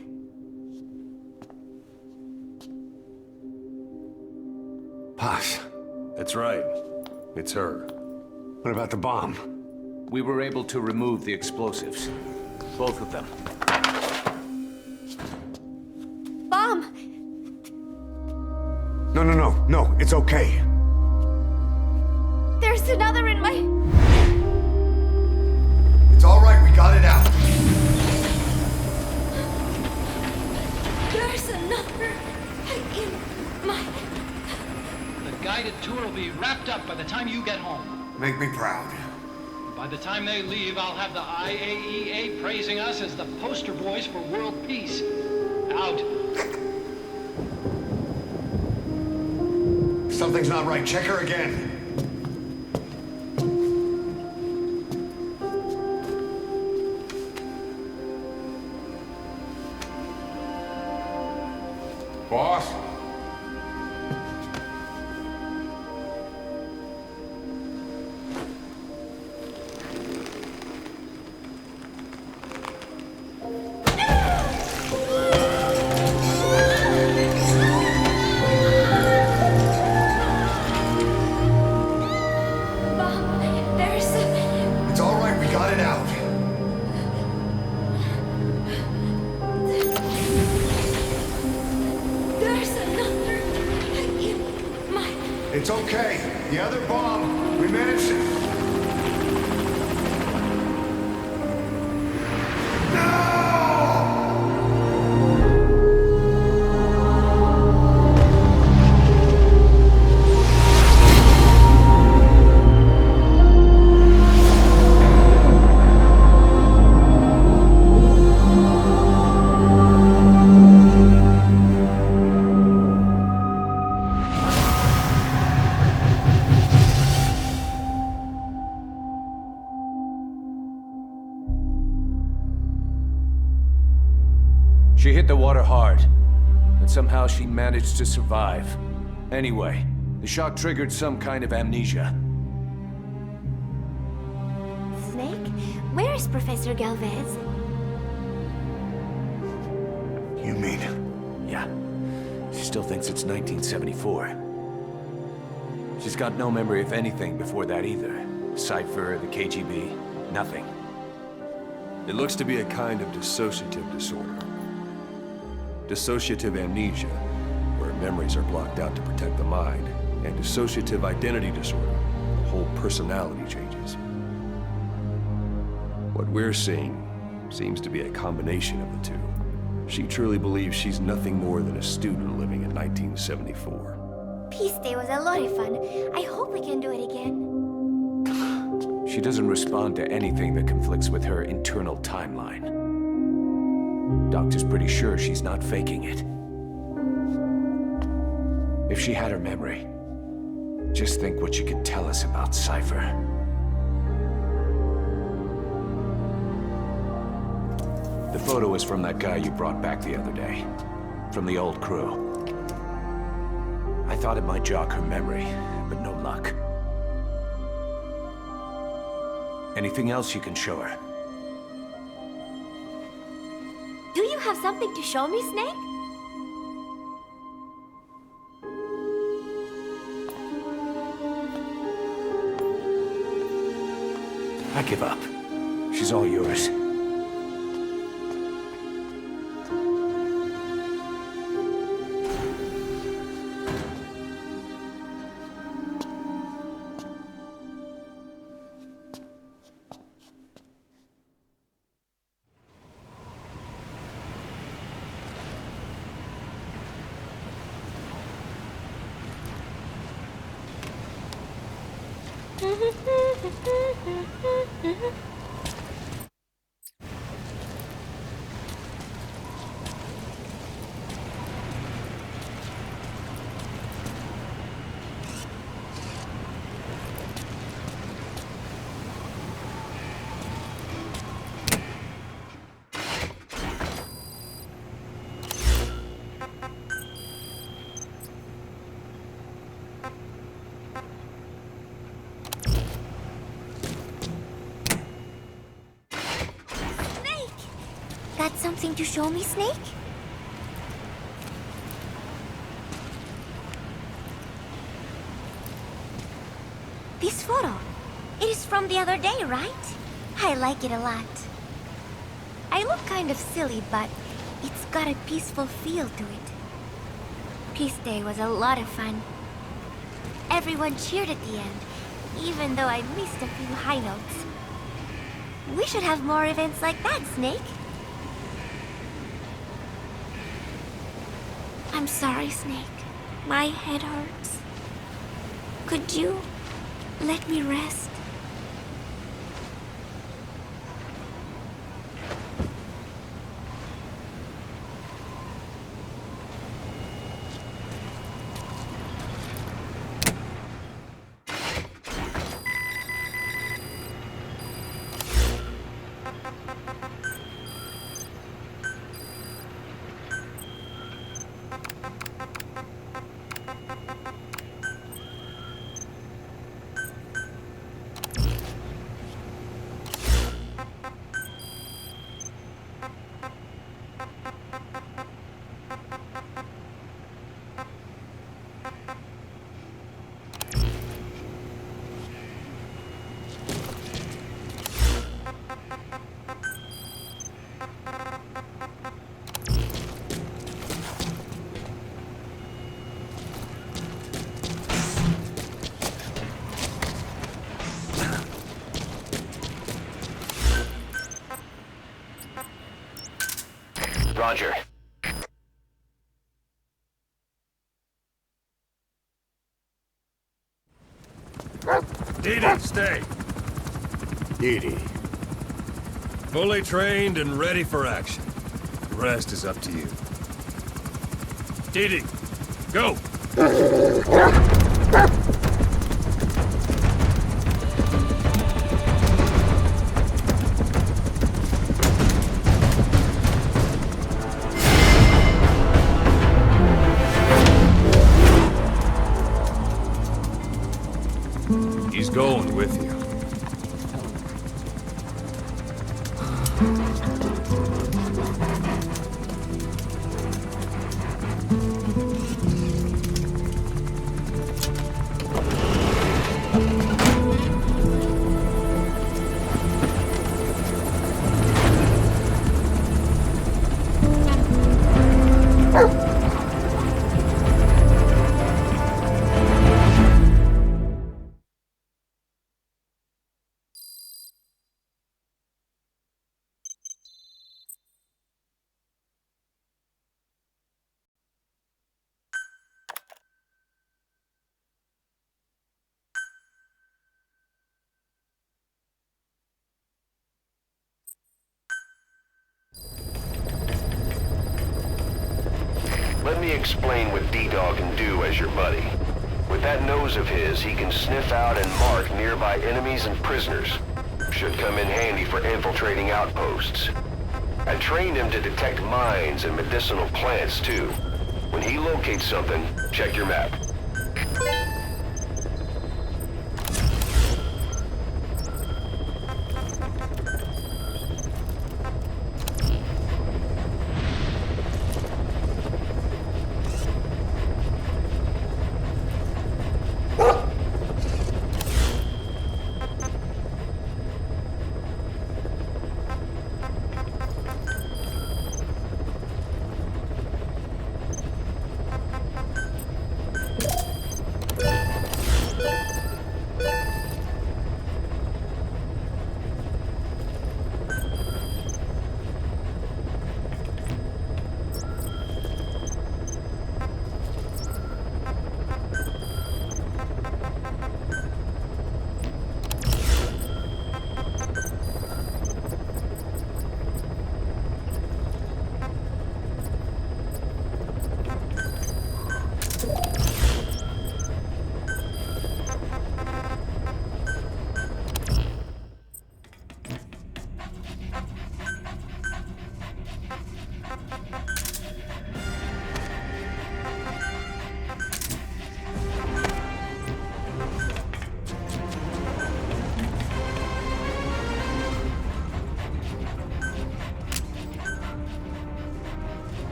Posh. That's right. It's her. What about the bomb? We were able to remove the explosives. Both of them. Bomb! No, it's okay. There's another in my... It's all right, we got it out. There's another in my... The guided tour will be wrapped up by the time you get home. Make me proud. By the time they leave, I'll have the IAEA praising us as the poster boys for world peace. Out. Something's not right. Check her again. Boss? It's all right, we got it out. There's another in my... It's okay. The other bomb, we managed it. She hit the water hard, and somehow she managed to survive. Anyway, the shock triggered some kind of amnesia. Snake? Where is Professor Galvez? You mean... still thinks it's 1974. She's got no memory of anything before that either. Cypher, the KGB, nothing. It looks to be a kind of dissociative disorder. Dissociative amnesia, where memories are blocked out to protect the mind, and dissociative identity disorder, the whole personality changes. What we're seeing seems to be a combination of the two. She truly believes she's nothing more than a student living in 1974. Peace Day was a lot of fun. I hope we can do it again. She doesn't respond to anything that conflicts with her internal timeline. Doctor's pretty sure she's not faking it. If she had her memory, just think what she could tell us about Cypher. The photo is from that guy you brought back the other day. From the old crew. I thought it might jog her memory, but no luck. Anything else you can show her? Do you have something to show me, Snake? I give up. She's all yours. Got something to show me, Snake? This photo. It is from the other day, right? I like it a lot. I look kind of silly, but it's got a peaceful feel to it. Peace Day was a lot of fun. Everyone cheered at the end, even though I missed a few high notes. We should have more events like that, Snake. I'm sorry, Snake. My head hurts. Could you let me rest? Roger. Didi, stay. Didi. Fully trained and ready for action. The rest is up to you. Didi, go! He's going with you. Let me explain what D-Dog can do as your buddy. With that nose of his, he can sniff out and mark nearby enemies and prisoners. Should come in handy for infiltrating outposts. I trained him to detect mines and medicinal plants, too. When he locates something, check your map.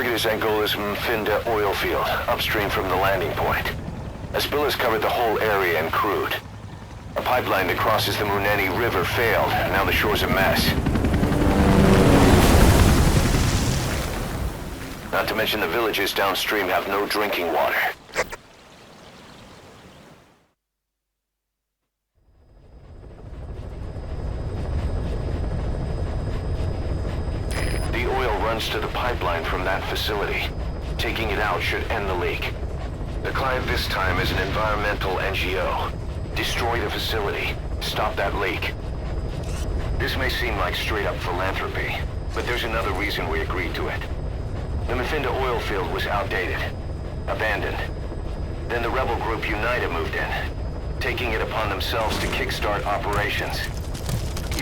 Is Angolas Mfinda oil field, upstream from the landing point. A spill has covered the whole area and crude. A pipeline that crosses the Muneni River failed, and now the shore's a mess. Not to mention the villages downstream have no drinking water. The runs to the pipeline from that facility. Taking it out should end the leak. The client this time is an environmental NGO. Destroy the facility. Stop that leak. This may seem like straight-up philanthropy, but there's another reason we agreed to it. The Mafinda oil field was outdated, abandoned. Then the rebel group UNITA moved in, taking it upon themselves to kickstart operations.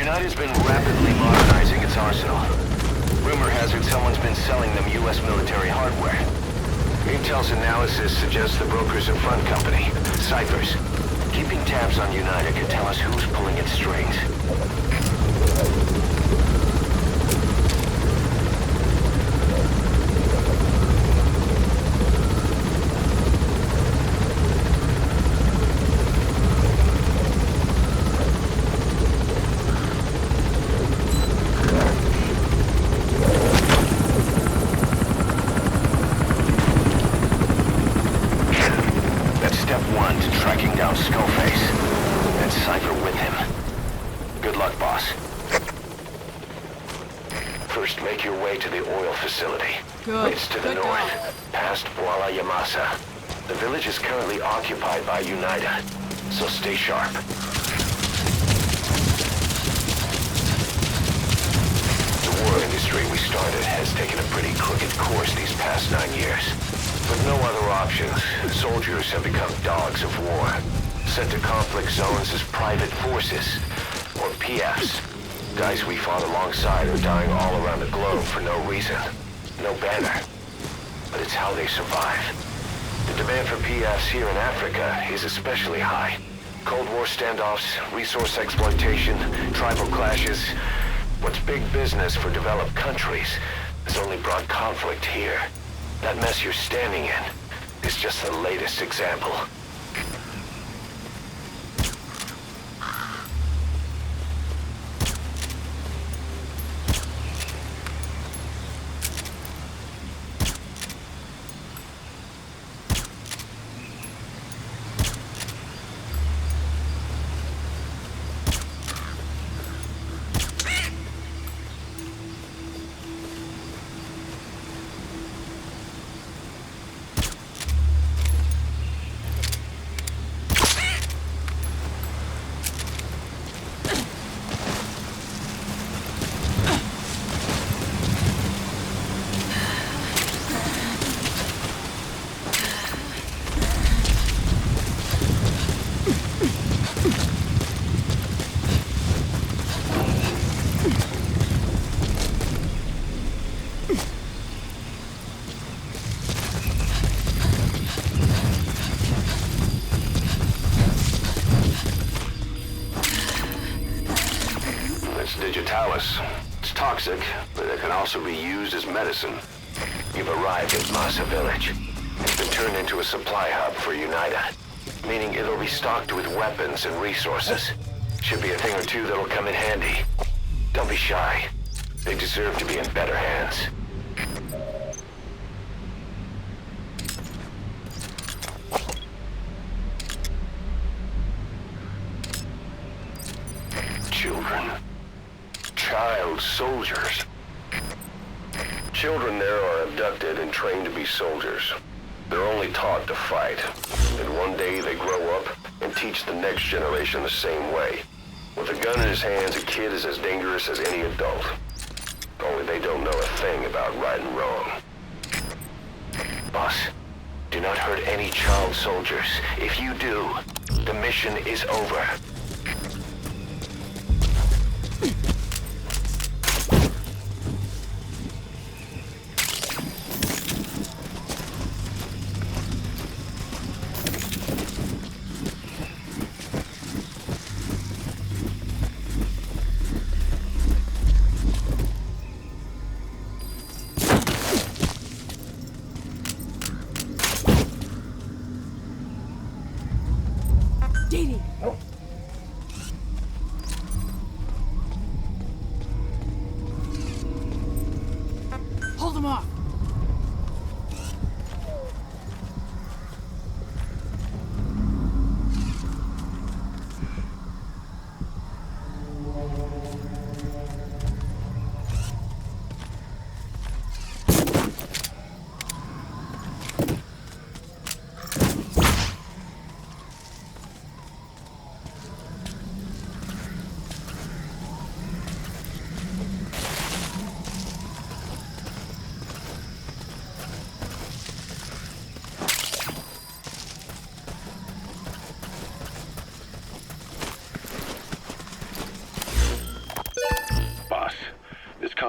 UNITA's been rapidly modernizing its arsenal. Rumor has it someone's been selling them U.S. military hardware. Intel's analysis suggests the broker's a front company, Cyphers. Keeping tabs on UNITA can tell us who's pulling its strings. It's to the north, past Wala Yamasa. The village is currently occupied by UNITA, so stay sharp. The war industry we started has taken a pretty crooked course these past 9 years. With no other options, soldiers have become dogs of war, sent to conflict zones as private forces, or PFs. Guys we fought alongside are dying all around the globe for no reason. No banner, but it's how they survive. The demand for PFs here in Africa is especially high. Cold War standoffs, resource exploitation, tribal clashes. What's big business for developed countries has only brought conflict here. That mess you're standing in is just the latest example. It's toxic, but it can also be used as medicine. You've arrived at Masa Village. It's been turned into a supply hub for UNITA, meaning it'll be stocked with weapons and resources. Should be a thing or two that'll come in handy. Don't be shy. They deserve to be in better hands. Children. Child soldiers. Children there are abducted and trained to be soldiers. They're only taught to fight. And one day they grow up and teach the next generation the same way. With a gun in his hands, a kid is as dangerous as any adult. Only they don't know a thing about right and wrong. Boss, do not hurt any child soldiers. If you do, the mission is over. Hold him off!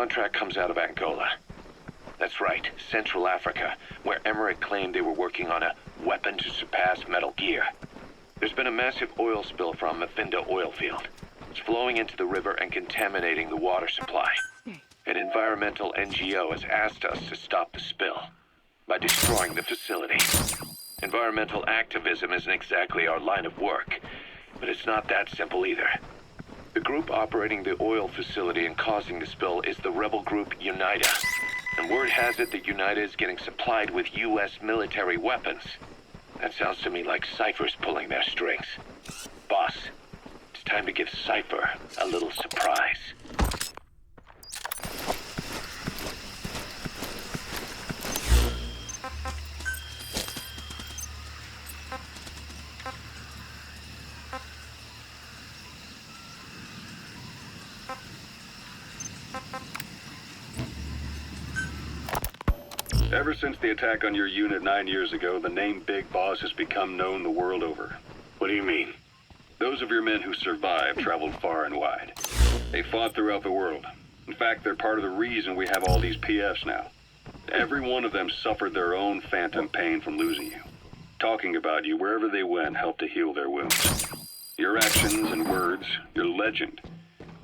contract comes out of Angola. That's right, Central Africa, where Emmerich claimed they were working on a weapon to surpass Metal Gear. There's been a massive oil spill from Mafinda oil field. It's flowing into the river and contaminating the water supply. An environmental NGO has asked us to stop the spill by destroying the facility. Environmental activism isn't exactly our line of work, but it's not that simple either. The group operating the oil facility and causing the spill is the rebel group UNITA. And word has it that UNITA is getting supplied with U.S. military weapons. That sounds to me like Cypher's pulling their strings. Boss, it's time to give Cypher a little surprise. Ever since the attack on your unit 9 years ago, the name Big Boss has become known the world over. What do you mean? Those of your men who survived traveled far and wide. They fought throughout the world. In fact, they're part of the reason we have all these PFs now. Every one of them suffered their own phantom pain from losing you. Talking about you wherever they went helped to heal their wounds. Your actions and words, your legend,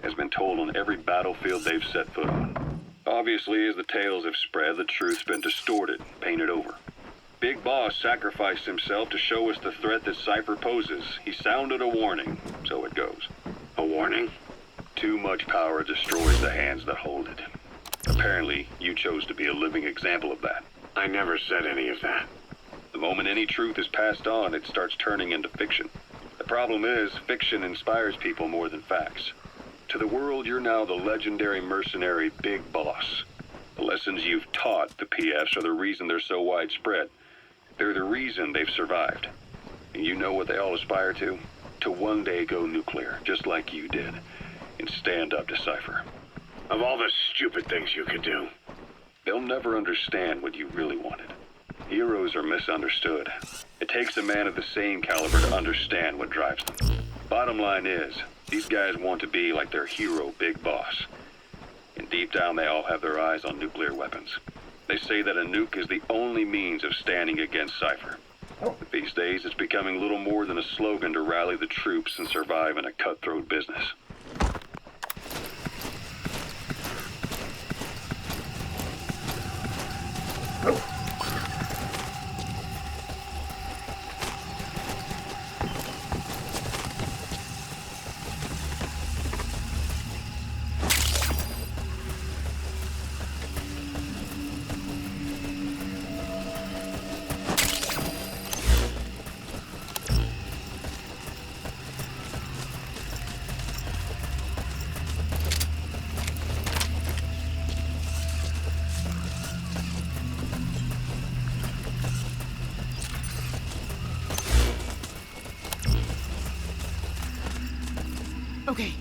has been told on every battlefield they've set foot on. Obviously, as the tales have spread, the truth's been distorted, painted over. Big Boss sacrificed himself to show us the threat that Cypher poses. He sounded a warning, so it goes. A warning? Too much power destroys the hands that hold it. Apparently, you chose to be a living example of that. I never said any of that. The moment any truth is passed on, it starts turning into fiction. The problem is, fiction inspires people more than facts. To the world, you're now the legendary mercenary Big Boss. The lessons you've taught the PFs are the reason they're so widespread. They're the reason they've survived. And you know what they all aspire to? To one day go nuclear, just like you did, and stand up to Cypher. Of all the stupid things you could do. They'll never understand what you really wanted. Heroes are misunderstood. It takes a man of the same caliber to understand what drives them. Bottom line is, these guys want to be like their hero, Big Boss. And deep down, they all have their eyes on nuclear weapons. They say that a nuke is the only means of standing against Cypher. But these days, it's becoming little more than a slogan to rally the troops and survive in a cutthroat business. Okay.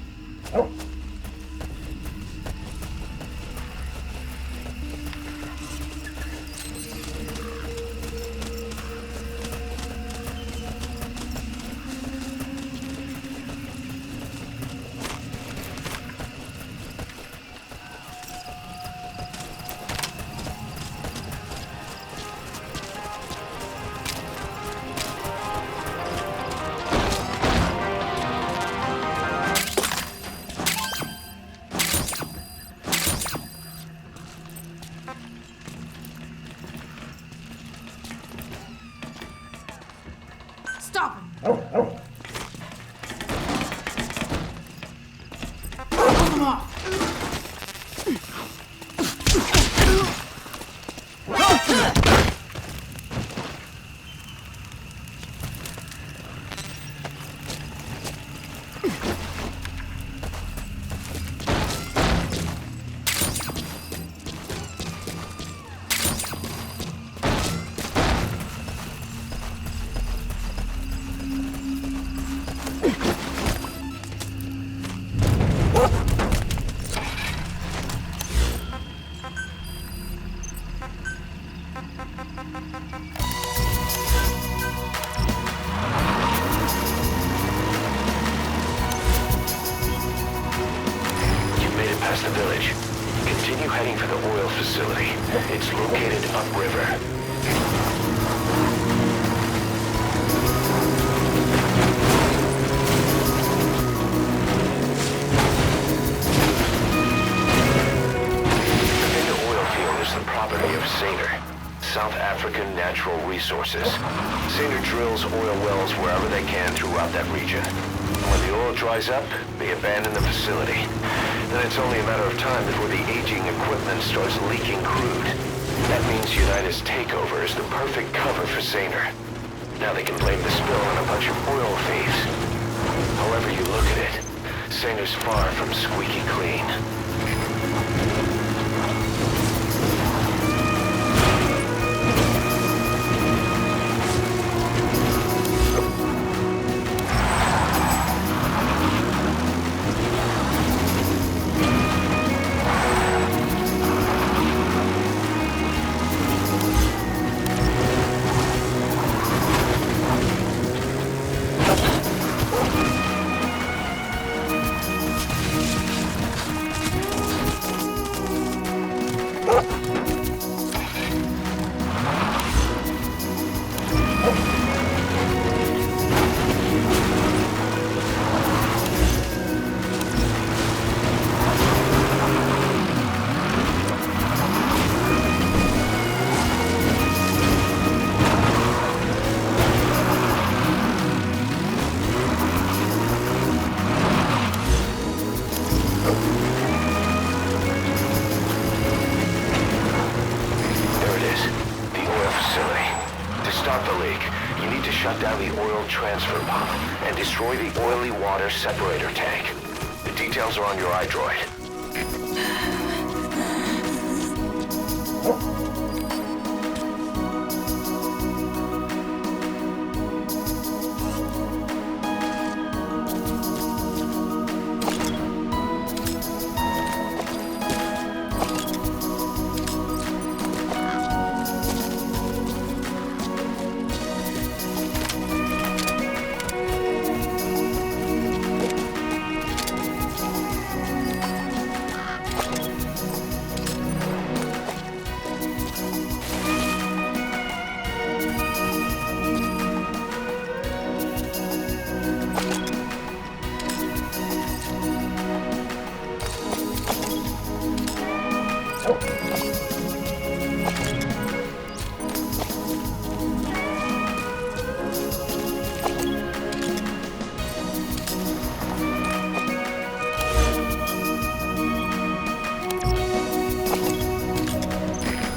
Stop him! Pull him off! continue heading for the oil facility. It's located upriver. South African Natural Resources. Saner drills oil wells wherever they can throughout that region. When the oil dries up, they abandon the facility. Then it's only a matter of time before the aging equipment starts leaking crude. That means United's takeover is the perfect cover for Saner. Now they can blame the spill on a bunch of oil thieves. However you look at it, Saner's far from squeaky clean. Transfer pump and destroy the oily water separator tank. The details are on your iDroid.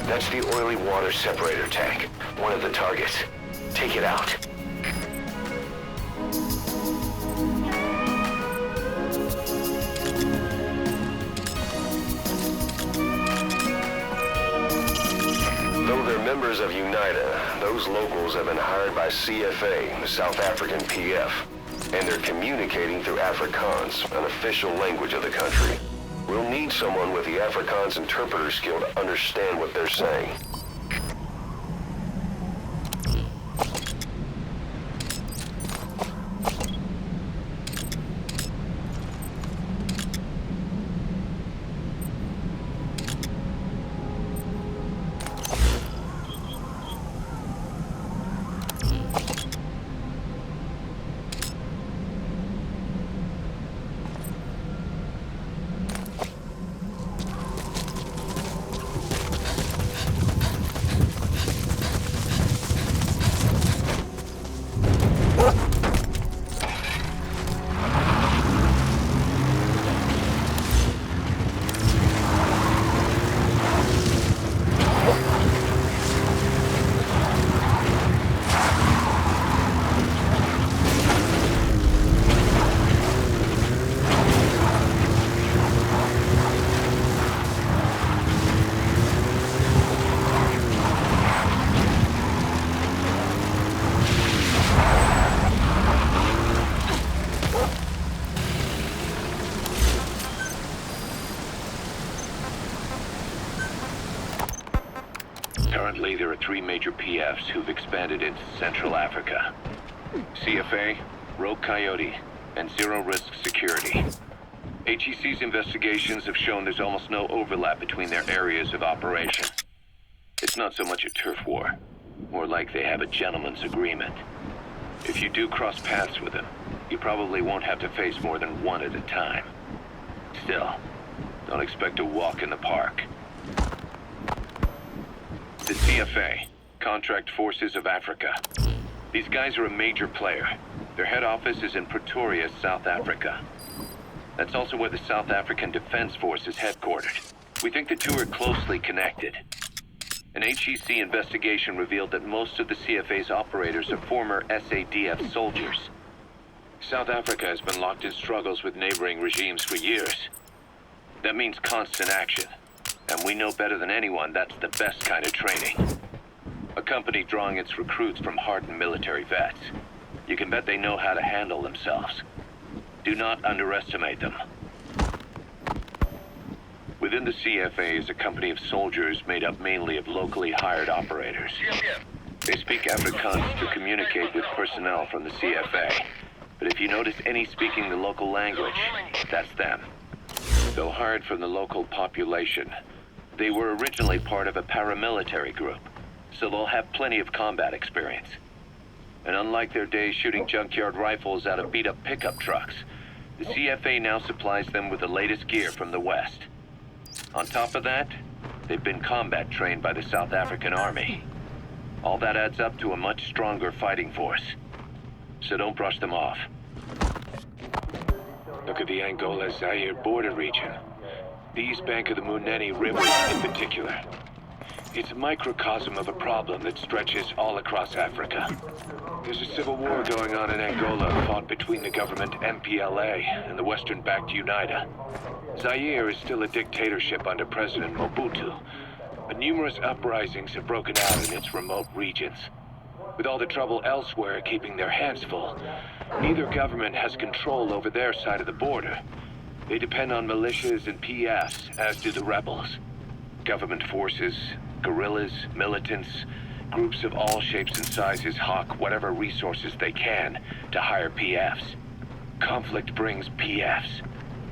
That's the oily water separator tank. One of the targets. Take it out. Though they're members of UNITA, those locals have been hired by CFA, the South African PF, and they're communicating through Afrikaans, an official language of the country. We'll need someone with the Afrikaans interpreter skill to understand what they're saying. Currently, there are 3 major PFs who've expanded into Central Africa. CFA, Rogue Coyote, and Zero Risk Security. HEC's investigations have shown there's almost no overlap between their areas of operation. It's not so much a turf war, more like they have a gentleman's agreement. If you do cross paths with them, you probably won't have to face more than one at a time. Still, don't expect a walk in the park. The CFA, Contract Forces of Africa. These guys are a major player. Their head office is in Pretoria, South Africa. That's also where the South African Defense Force is headquartered. We think the two are closely connected. An HEC investigation revealed that most of the CFA's operators are former SADF soldiers. South Africa has been locked in struggles with neighboring regimes for years. That means constant action. And we know better than anyone that's the best kind of training. A company drawing its recruits from hardened military vets. You can bet they know how to handle themselves. Do not underestimate them. Within the CFA is a company of soldiers made up mainly of locally hired operators. They speak Afrikaans to communicate with personnel from the CFA. But if you notice any speaking the local language, that's them. Though hired from the local population, they were originally part of a paramilitary group, so they'll have plenty of combat experience. And unlike their days shooting junkyard rifles out of beat-up pickup trucks, the CFA now supplies them with the latest gear from the West. On top of that, they've been combat trained by the South African Army. All that adds up to a much stronger fighting force. So don't brush them off. Look at the Angola-Zaire border region. The east bank of the Munene River in particular. It's a microcosm of a problem that stretches all across Africa. There's a civil war going on in Angola fought between the government MPLA and the Western-backed UNITA. Zaire is still a dictatorship under President Mobutu, but numerous uprisings have broken out in its remote regions. With all the trouble elsewhere keeping their hands full, neither government has control over their side of the border. They depend on militias and PFs, as do the rebels. Government forces, guerrillas, militants, groups of all shapes and sizes hawk whatever resources they can to hire PFs. Conflict brings PFs.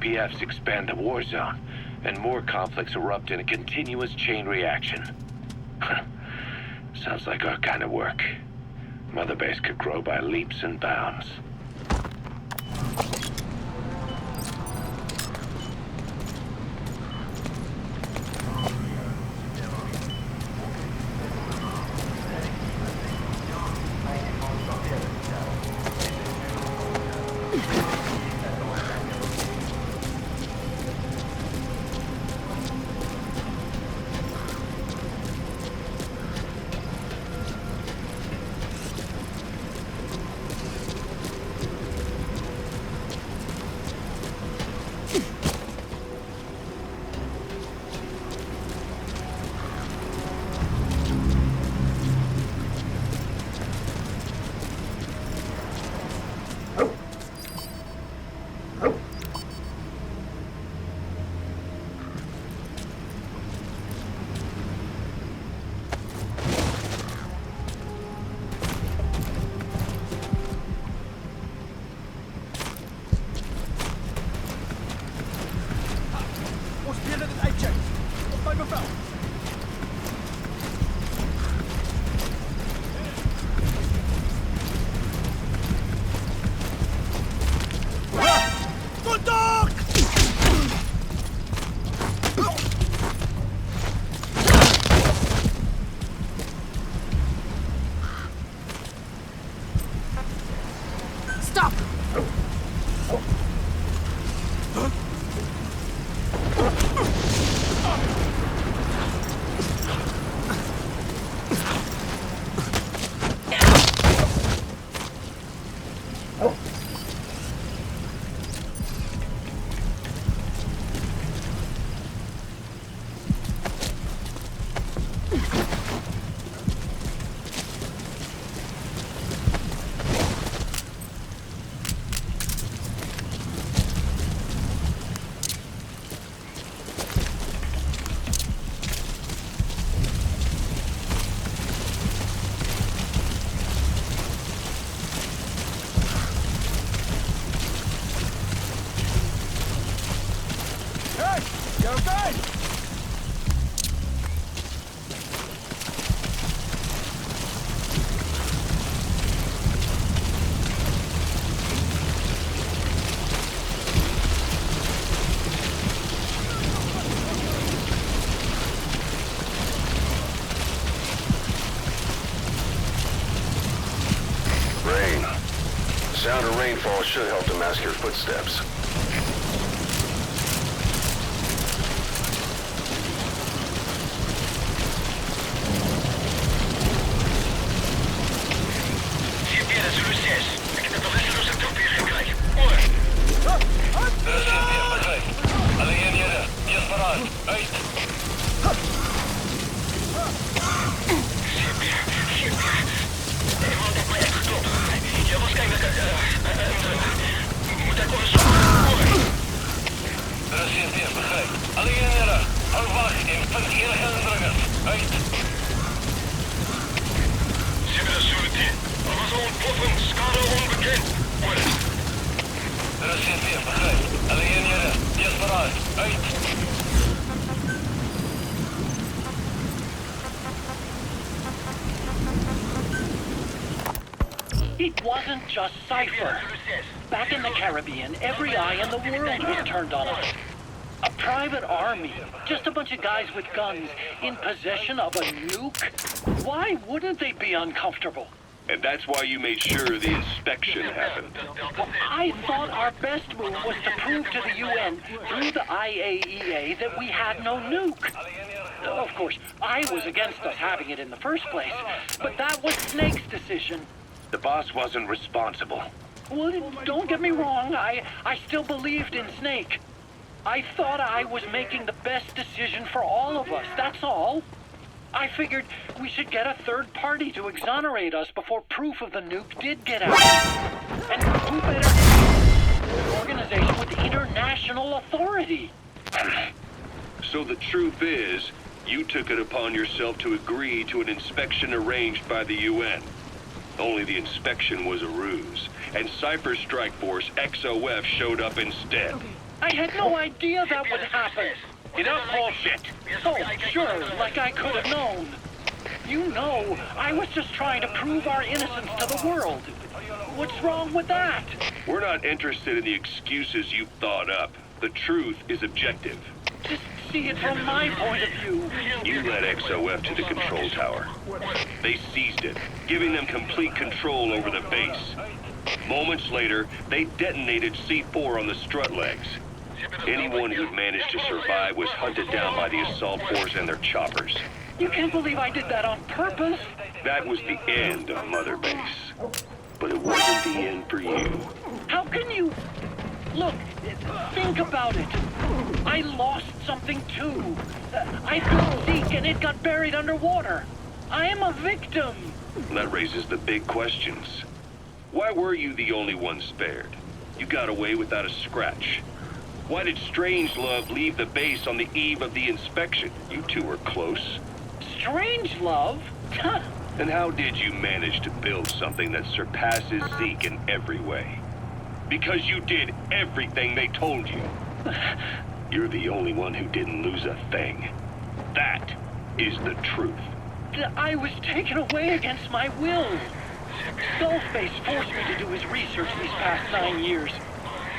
PFs expand the war zone, and more conflicts erupt in a continuous chain reaction. Sounds like our kind of work. Mother Base could grow by leaps and bounds. You okay? Rain. The sound of rainfall should help to mask your footsteps. It wasn't just Cypher. Back in the Caribbean, every eye in the world was turned on us. A private army, just a bunch of guys with guns, in possession of a nuke? Why wouldn't they be uncomfortable? And that's why you made sure the inspection happened. Well, I thought our best move was to prove to the UN through the IAEA that we had no nuke. Of course, I was against us having it in the first place, but that was Snake's decision. The boss wasn't responsible. Well, don't get me wrong, I still believed in Snake. I thought I was making the best decision for all of us, that's all. I figured we should get a third party to exonerate us before proof of the nuke did get out. And who better than an organization with international authority? So the truth is, you took it upon yourself to agree to an inspection arranged by the UN. Only the inspection was a ruse, and Cypher's strike force, XOF, showed up instead. I had no idea that would happen. Enough bullshit. Oh, sure, like I could have known. You know, I was just trying to prove our innocence to the world. What's wrong with that? We're not interested in the excuses you thought up. The truth is objective. Just see it from my point of view. You led XOF to the control tower. They seized it, giving them complete control over the base. Moments later, they detonated C4 on the strut legs. Anyone who'd managed to survive was hunted down by the assault force and their choppers. You can't believe I did that on purpose. That was the end of Mother Base. But it wasn't the end for you. How can you... Look, think about it. I lost something too. I built Zeke and it got buried underwater. I am a victim. That raises the big questions. Why were you the only one spared? You got away without a scratch. Why did Strangelove leave the base on the eve of the inspection? You two were close. Strangelove? And how did you manage to build something that surpasses Zeke in every way? Because you did everything they told you. You're the only one who didn't lose a thing. That is the truth. I was taken away against my will. Skullface forced me to do his research these past 9 years.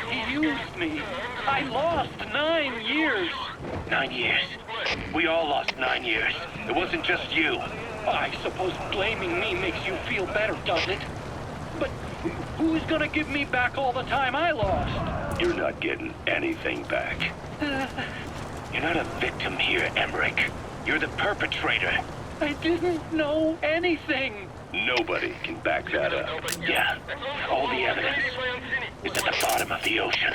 He used me. I lost 9 years. 9 years. We all lost 9 years. It wasn't just you. I suppose blaming me makes you feel better, does it? But who's gonna give me back all the time I lost? You're not getting anything back. You're not a victim here, Emmerich. You're the perpetrator. I didn't know anything. Nobody can back that up. Yeah, all the evidence is at the bottom of the ocean.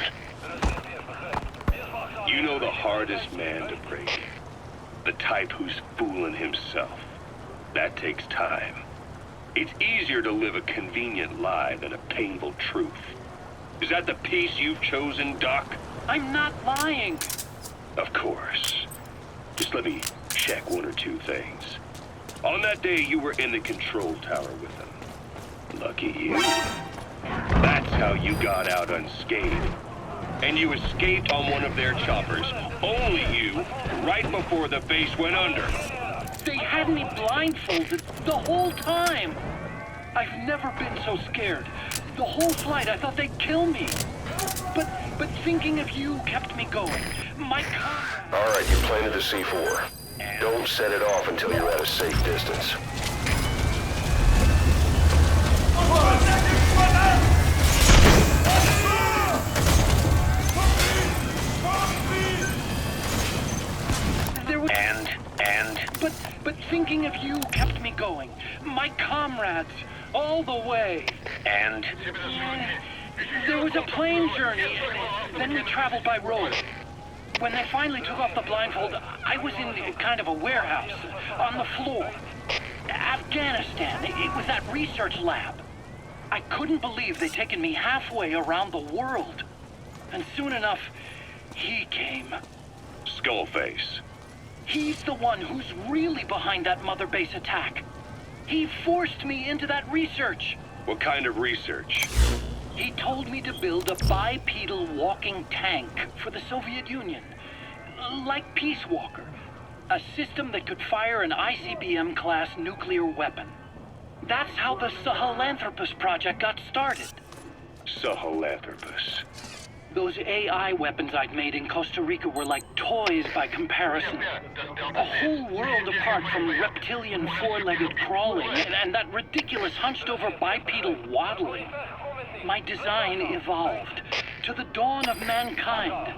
You know the hardest man to break. The type who's fooling himself. That takes time. It's easier to live a convenient lie than a painful truth. Is that the piece you've chosen, Doc? I'm not lying. Of course. Just let me check one or two things. On that day, you were in the control tower with them. Lucky you. That's how you got out unscathed. and you escaped on one of their choppers. Only you, right before the base went under. They had me blindfolded the whole time. I've never been so scared. The whole flight, I thought they'd kill me. But thinking of you kept me going. My comrade... All right, you planted the C4. Don't set it off until you're at a safe distance. There was... But thinking of you kept me going. My comrades, all the way. There was a plane journey, then we traveled by road. When they finally took off the blindfold, I was in kind of a warehouse, on the floor. Afghanistan, it was that research lab. I couldn't believe they'd taken me halfway around the world. And soon enough, he came. Skullface. He's the one who's really behind that mother base attack. He forced me into that research. What kind of research? He told me to build a bipedal walking tank for the Soviet Union. Like Peace Walker. A system that could fire an ICBM-class nuclear weapon. That's how the Sahelanthropus project got started. Sahelanthropus. Those AI weapons I'd made in Costa Rica were like toys by comparison. A whole world apart from reptilian four-legged crawling and that ridiculous hunched-over bipedal waddling. My design evolved. To the dawn of mankind.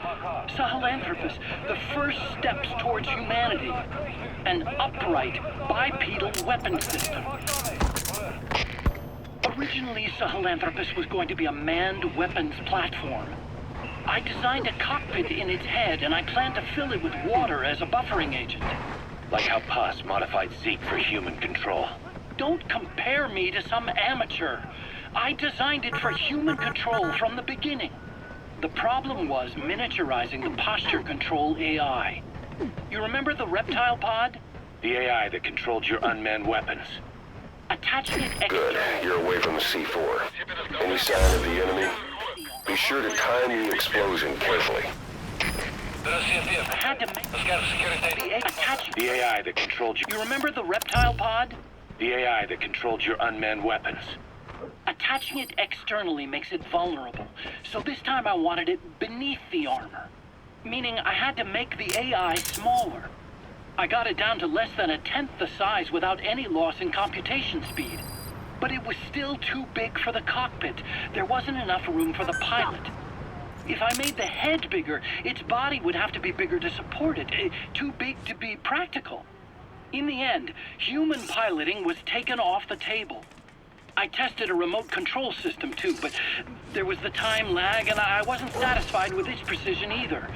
Sahelanthropus, the first steps towards humanity. An upright, bipedal weapon system. Originally, Sahelanthropus was going to be a manned weapons platform. I designed a cockpit in its head, and I planned to fill it with water as a buffering agent. Like how Paz modified Zeke for human control. Don't compare me to some amateur. I designed it for human control from the beginning. The problem was miniaturizing the posture control AI. You remember the reptile pod? The AI that controlled your unmanned weapons. Attaching it Good. You're away from the C4. Any sign of the enemy? Be sure to time the explosion carefully. I had to make the AI that controlled you. You remember the reptile pod? The AI that controlled your unmanned weapons. Attaching it externally makes it vulnerable, so this time I wanted it beneath the armor. Meaning I had to make the AI smaller. I got it down to less than 1/10 the size without any loss in computation speed. But it was still too big for the cockpit. There wasn't enough room for the pilot. If I made the head bigger, its body would have to be bigger to support it. Too big to be practical. In the end, human piloting was taken off the table. I tested a remote control system too, but there was the time lag and I wasn't satisfied with its precision either.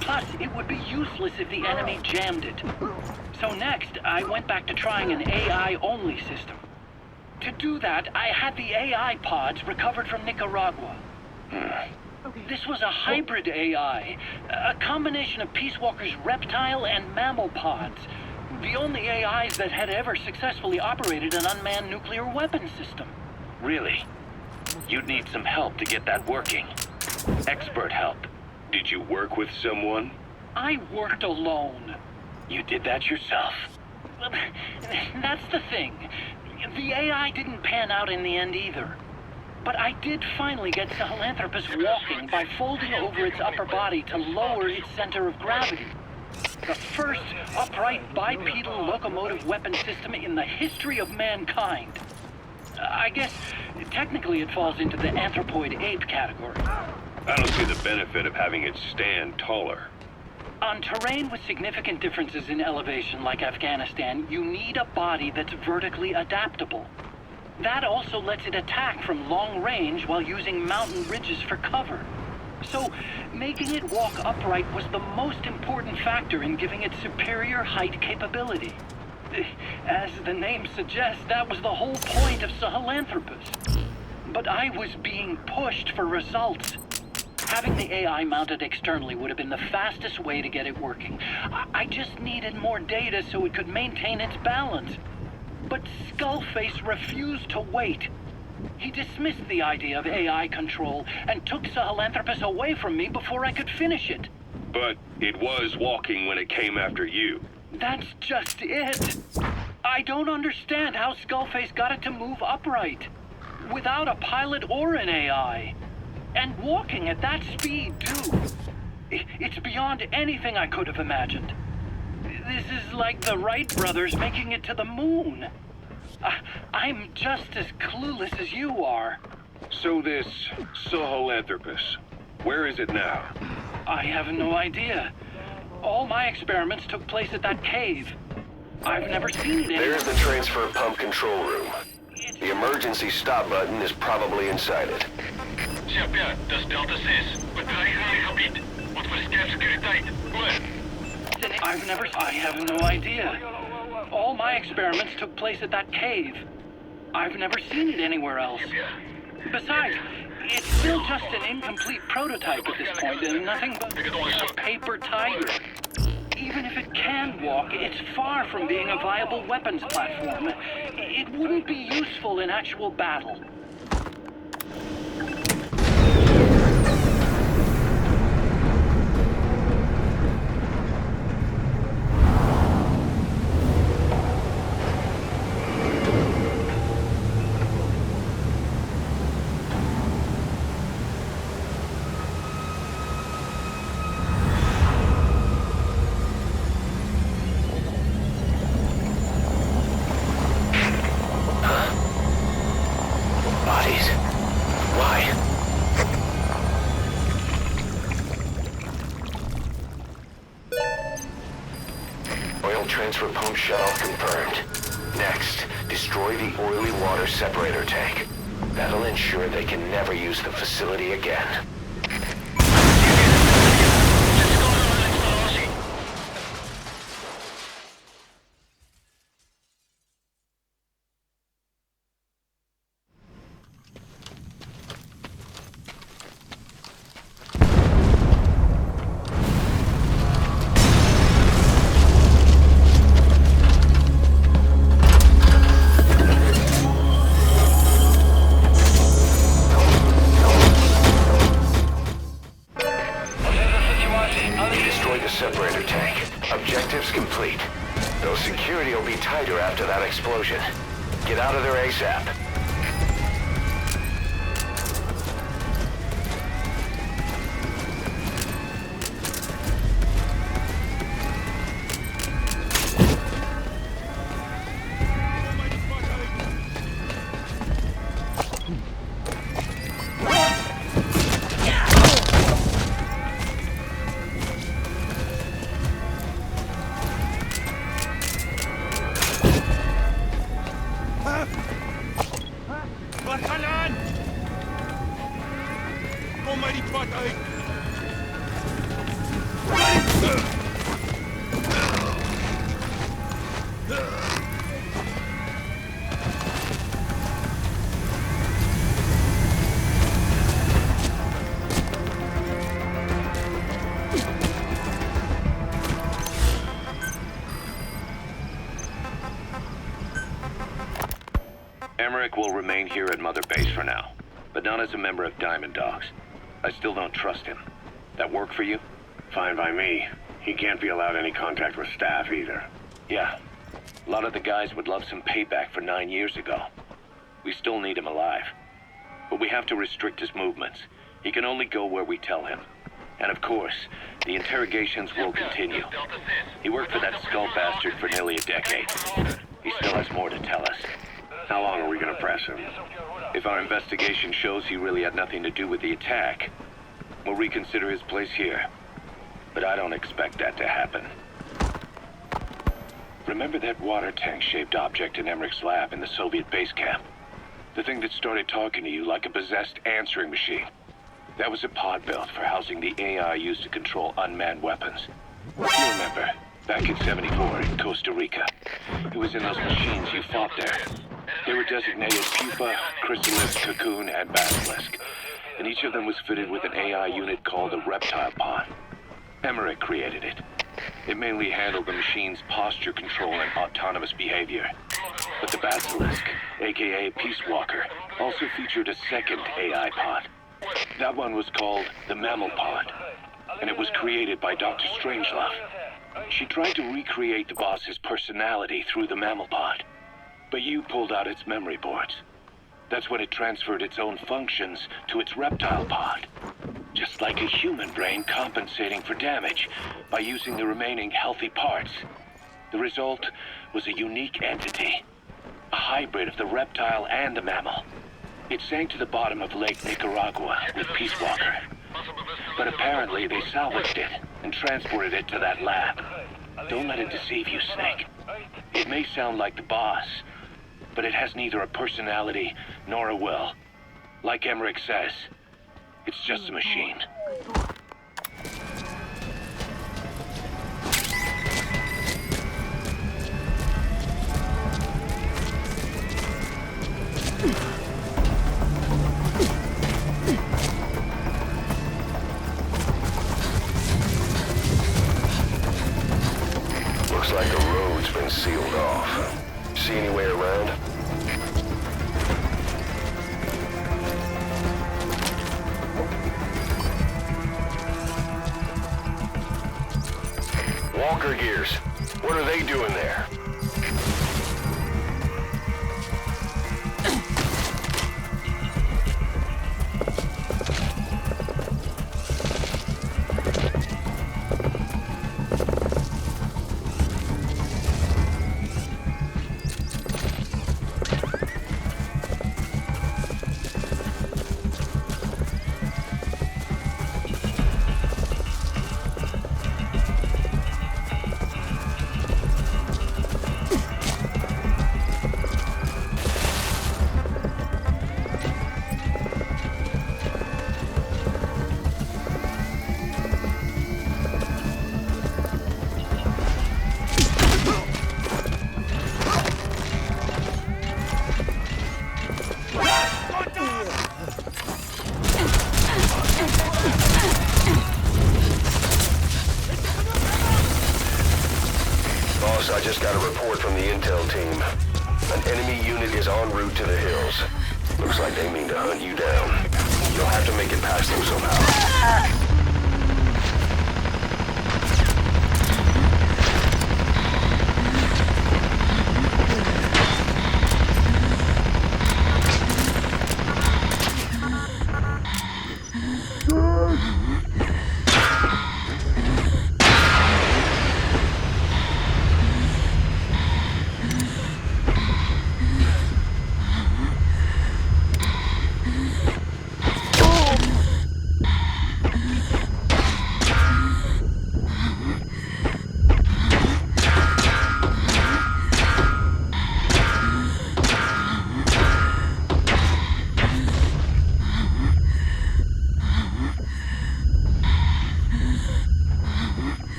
Plus, it would be useless if the enemy jammed it. So next, I went back to trying an AI-only system. To do that, I had the AI pods recovered from Nicaragua. This was a hybrid AI, a combination of Peace Walker's reptile and mammal pods. The only AIs that had ever successfully operated an unmanned nuclear weapon system. Really? You'd need some help to get that working. Expert help. Did you work with someone? I worked alone. You did that yourself? That's the thing. The AI didn't pan out in the end either. But I did finally get Sahelanthropus walking by folding over its upper body to lower its center of gravity. The first upright bipedal locomotive weapon system in the history of mankind. I guess, technically it falls into the anthropoid ape category. I don't see the benefit of having it stand taller. On terrain with significant differences in elevation like Afghanistan, you need a body that's vertically adaptable. That also lets it attack from long range while using mountain ridges for cover. So, making it walk upright was the most important factor in giving it superior height capability. As the name suggests, that was the whole point of Sahelanthropus. But I was being pushed for results. Having the AI mounted externally would have been the fastest way to get it working. I just needed more data so it could maintain its balance. But Skullface refused to wait. He dismissed the idea of AI control and took Sahelanthropus away from me before I could finish it. But it was walking when it came after you. That's just it. I don't understand how Skullface got it to move upright, without a pilot or an AI. And walking at that speed, too. It's beyond anything I could have imagined. This is like the Wright brothers making it to the moon. I'm just as clueless as you are. So this Sahelanthropus, where is it now? I have no idea. All my experiments took place at that cave. I've never seen it anywhere. There's the transfer pump control room. The emergency stop button is probably inside it. Chapter, das Delta 6. Bedreigen aan gebied. Wat versterkt securiteit. Goed. I have no idea. All my experiments took place at that cave. I've never seen it anywhere else. Besides, it's still just an incomplete prototype at this point, and nothing but a paper tiger. Even if it can walk, it's far from being a viable weapons platform. It wouldn't be useful in actual battle. Transfer pump shut-off confirmed. Next, destroy the oily water separator tank. That'll ensure they can never use the facility again. Explosion. Get out of there ASAP. Emmerich will remain here at Mother Base for now, but not as a member of Diamond Dogs. I still don't trust him. That work for you? Fine by me. He can't be allowed any contact with staff either. Yeah. A lot of the guys would love some payback for 9 years ago. We still need him alive. But we have to restrict his movements. He can only go where we tell him. And of course, the interrogations will continue. He worked for that skull bastard for nearly a decade. He still has more to tell us. How long are we gonna press him? If our investigation shows he really had nothing to do with the attack, we'll reconsider his place here. But I don't expect that to happen. Remember that water tank-shaped object in Emmerich's lab in the Soviet base camp? The thing that started talking to you like a possessed answering machine. That was a pod built for housing the AI used to control unmanned weapons. You remember, back in '74 in Costa Rica. It was in those machines you fought there. They were designated Pupa, Chrysalis, Cocoon, and Basilisk. And each of them was fitted with an AI unit called a reptile pod. Emmerich created it. It mainly handled the machine's posture control and autonomous behavior. But the Basilisk, aka Peace Walker, also featured a second AI pod. That one was called the Mammal Pod, and it was created by Dr. Strangelove. She tried to recreate the boss's personality through the Mammal Pod, but you pulled out its memory boards. That's when it transferred its own functions to its reptile pod. Just like a human brain compensating for damage by using the remaining healthy parts. The result was a unique entity, a hybrid of the reptile and the mammal. It sank to the bottom of Lake Nicaragua with Peace Walker. But apparently they salvaged it and transported it to that lab. Don't let it deceive you, Snake. It may sound like the boss, but it has neither a personality nor a will. Like Emmerich says, it's just a machine. Looks like the road's been sealed off. See any way around? Walker gears. What are they doing there? I just got a report from the intel team. An enemy unit is en route to the hills. Looks like they mean to hunt you down. You'll have to make it past them somehow.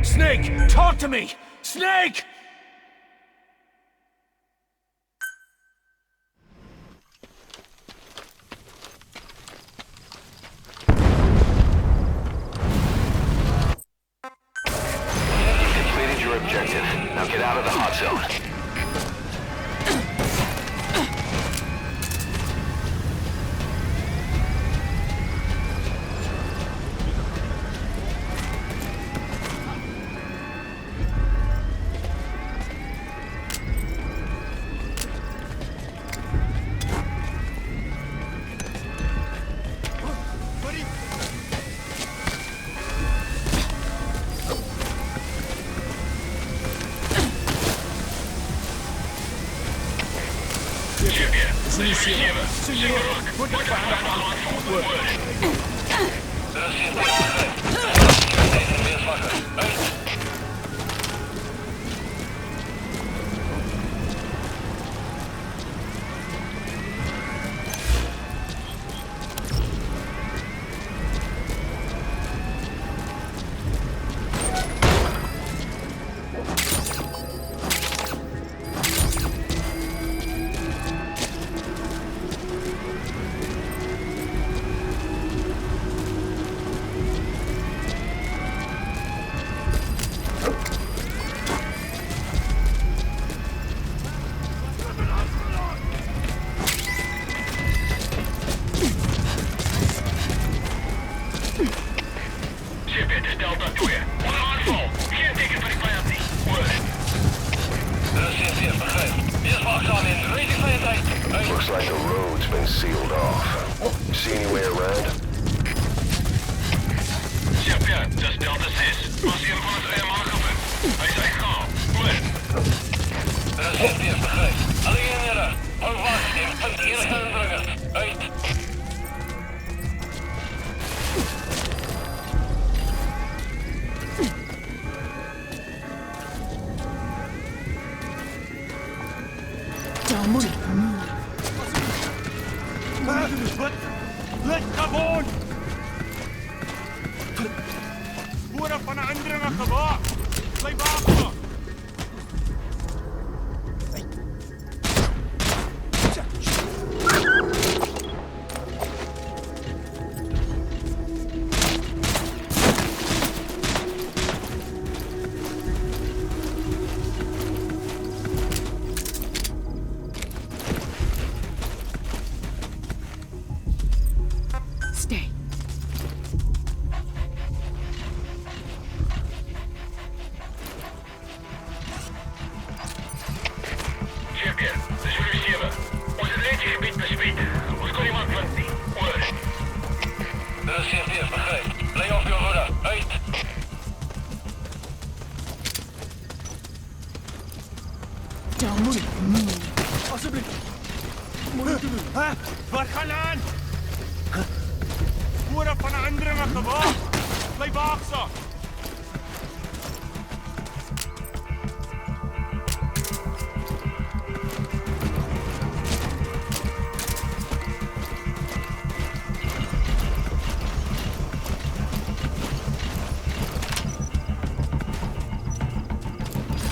Snake! Talk to me! Snake! You've completed your objective. Now get out of the hot zone. Инициируем. Looks like the road's been sealed off. See any way around? Just Delta 6. Passeer van het aangeven. Hij zei gauw. Er is geen eerste begrijp. Alleen heren. Hou vast in punt 1 indrukken. Uit. Let gewoon! Sporen van een aandringer gewaar! Blijf achter! Stay. Champion, dit is voor u 7. Ons leidgebied besmet. Ons kon iemand planten. Oor. Er is geen eerste begrijp. Blijf op uw hoede. Uit. Don't move. Alsjeblieft! Waar gaan aan? Sporen van een aandringer gewaar! Blijf waakzaam!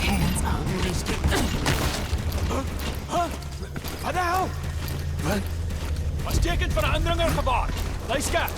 Hands up. Wat de hel? Wat? Was tekent van een aandringer gewaar! Luister!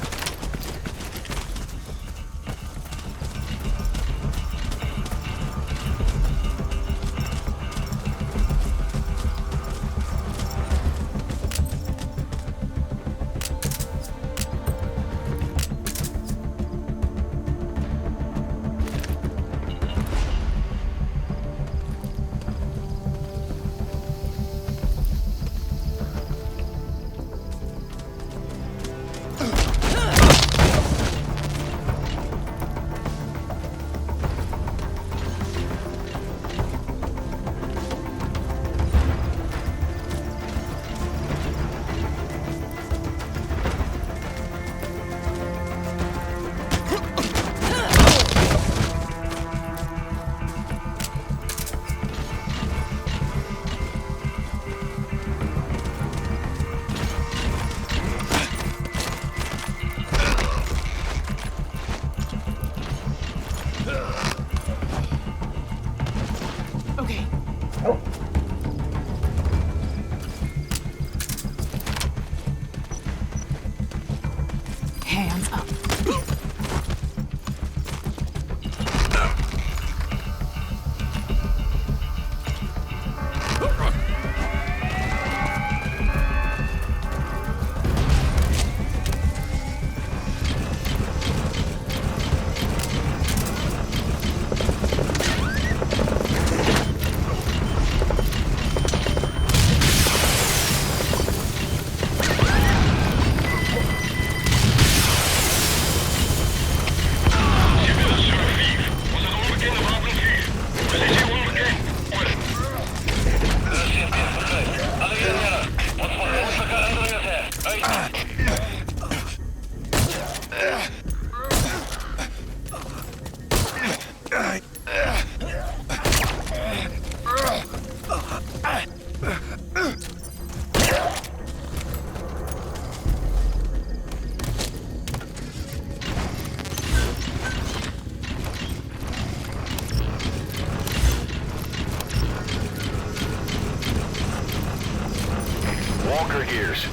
Walker gears.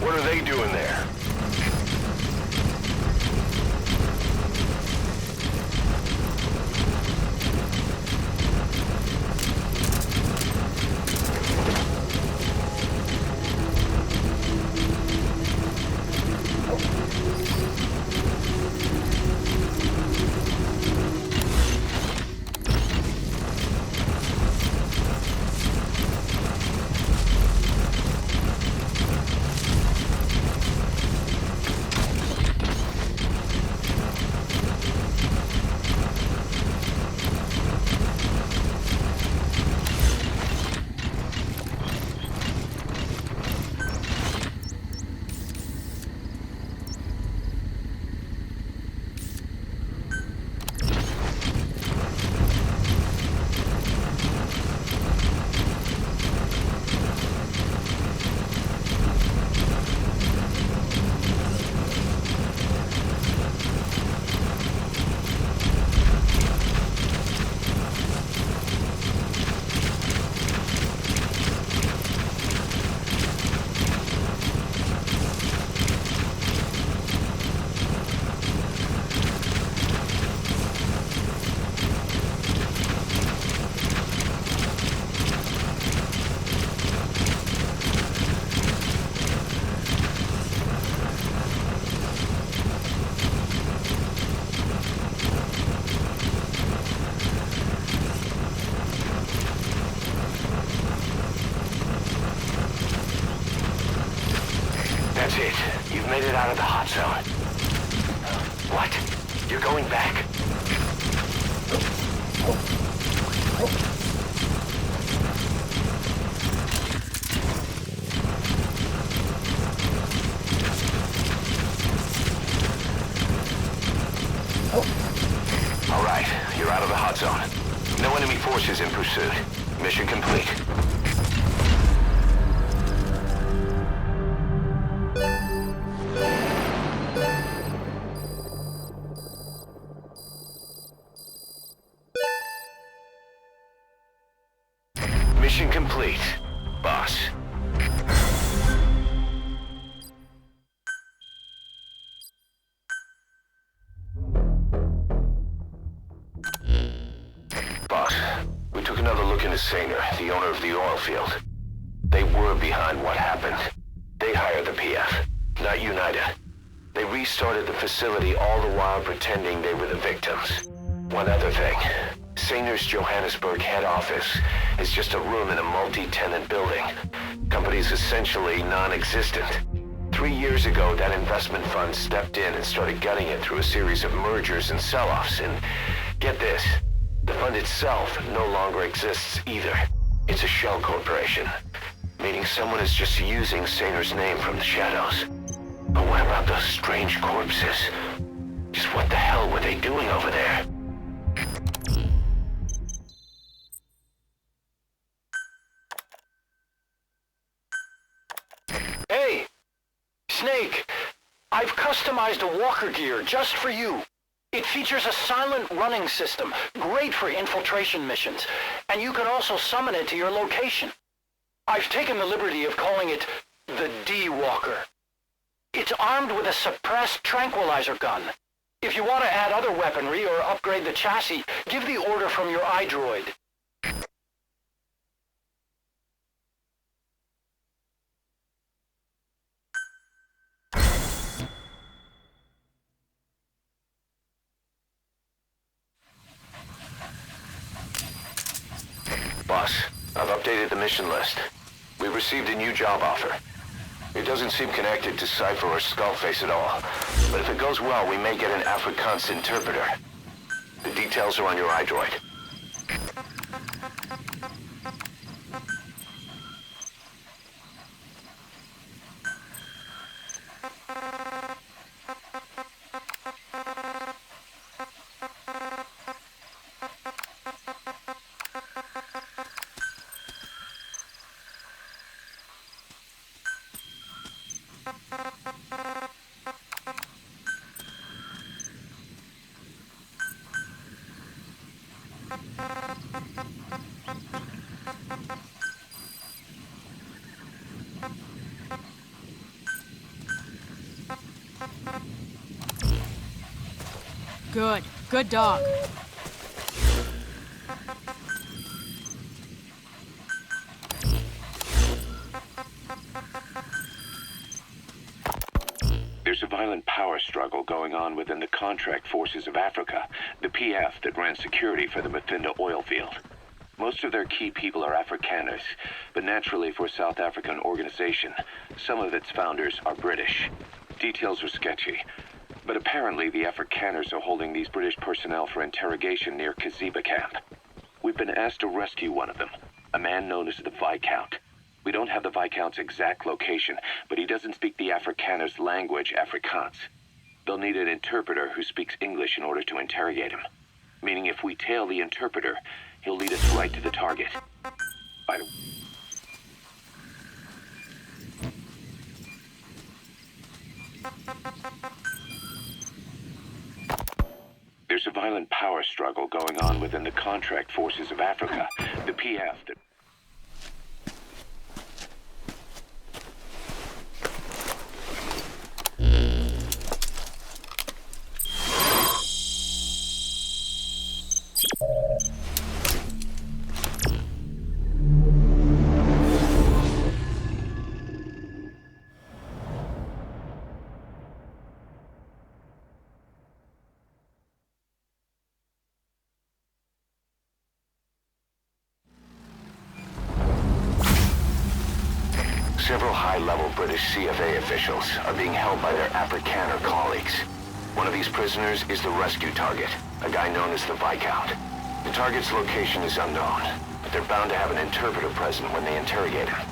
What are they doing there? That's it. You've made it out of the hot zone. What? You're going back? All right, you're out of the hot zone. No enemy forces in pursuit. Mission complete. Mission complete, boss. Boss, we took another look into Sainer, the owner of the oil field. They were behind what happened. They hired the PF, not United. They restarted the facility all the while pretending they were the victims. One other thing. Sainer's Johannesburg head office is just a room in a multi-tenant building. Company's essentially non-existent. 3 years ago, that investment fund stepped in and started gutting it through a series of mergers and sell-offs. And get this, the fund itself no longer exists either. It's a shell corporation, meaning someone is just using Sainer's name from the shadows. But what about those strange corpses? Just what the hell were they doing over there? Hey! Snake! I've customized a walker gear just for you. It features a silent running system, great for infiltration missions, and you can also summon it to your location. I've taken the liberty of calling it the D-Walker. It's armed with a suppressed tranquilizer gun. If you want to add other weaponry or upgrade the chassis, give the order from your iDroid. Boss, I've updated the mission list. We received a new job offer. It doesn't seem connected to Cypher or Skullface at all, but if it goes well, we may get an Afrikaans interpreter. The details are on your iDroid. Good. Good dog. There's a violent power struggle going on within the Contract Forces of Africa, the PF that ran security for the Muthinda oil field. Most of their key people are Afrikaners, but naturally for a South African organization, some of its founders are British. Details are sketchy, but apparently the Afrikaners are holding these British personnel for interrogation near Kaziba camp. We've been asked to rescue one of them, a man known as the Viscount. We don't have the Viscount's exact location, but he doesn't speak the Afrikaners' language, Afrikaans. They'll need an interpreter who speaks English in order to interrogate him. Meaning if we tail the interpreter, he'll lead us right to the target. By the There's a violent power struggle going on within the Contract Forces of Africa, the PF that... Several high-level British CFA officials are being held by their Afrikaner colleagues. One of these prisoners is the rescue target, a guy known as the Viscount. The target's location is unknown, but they're bound to have an interpreter present when they interrogate him.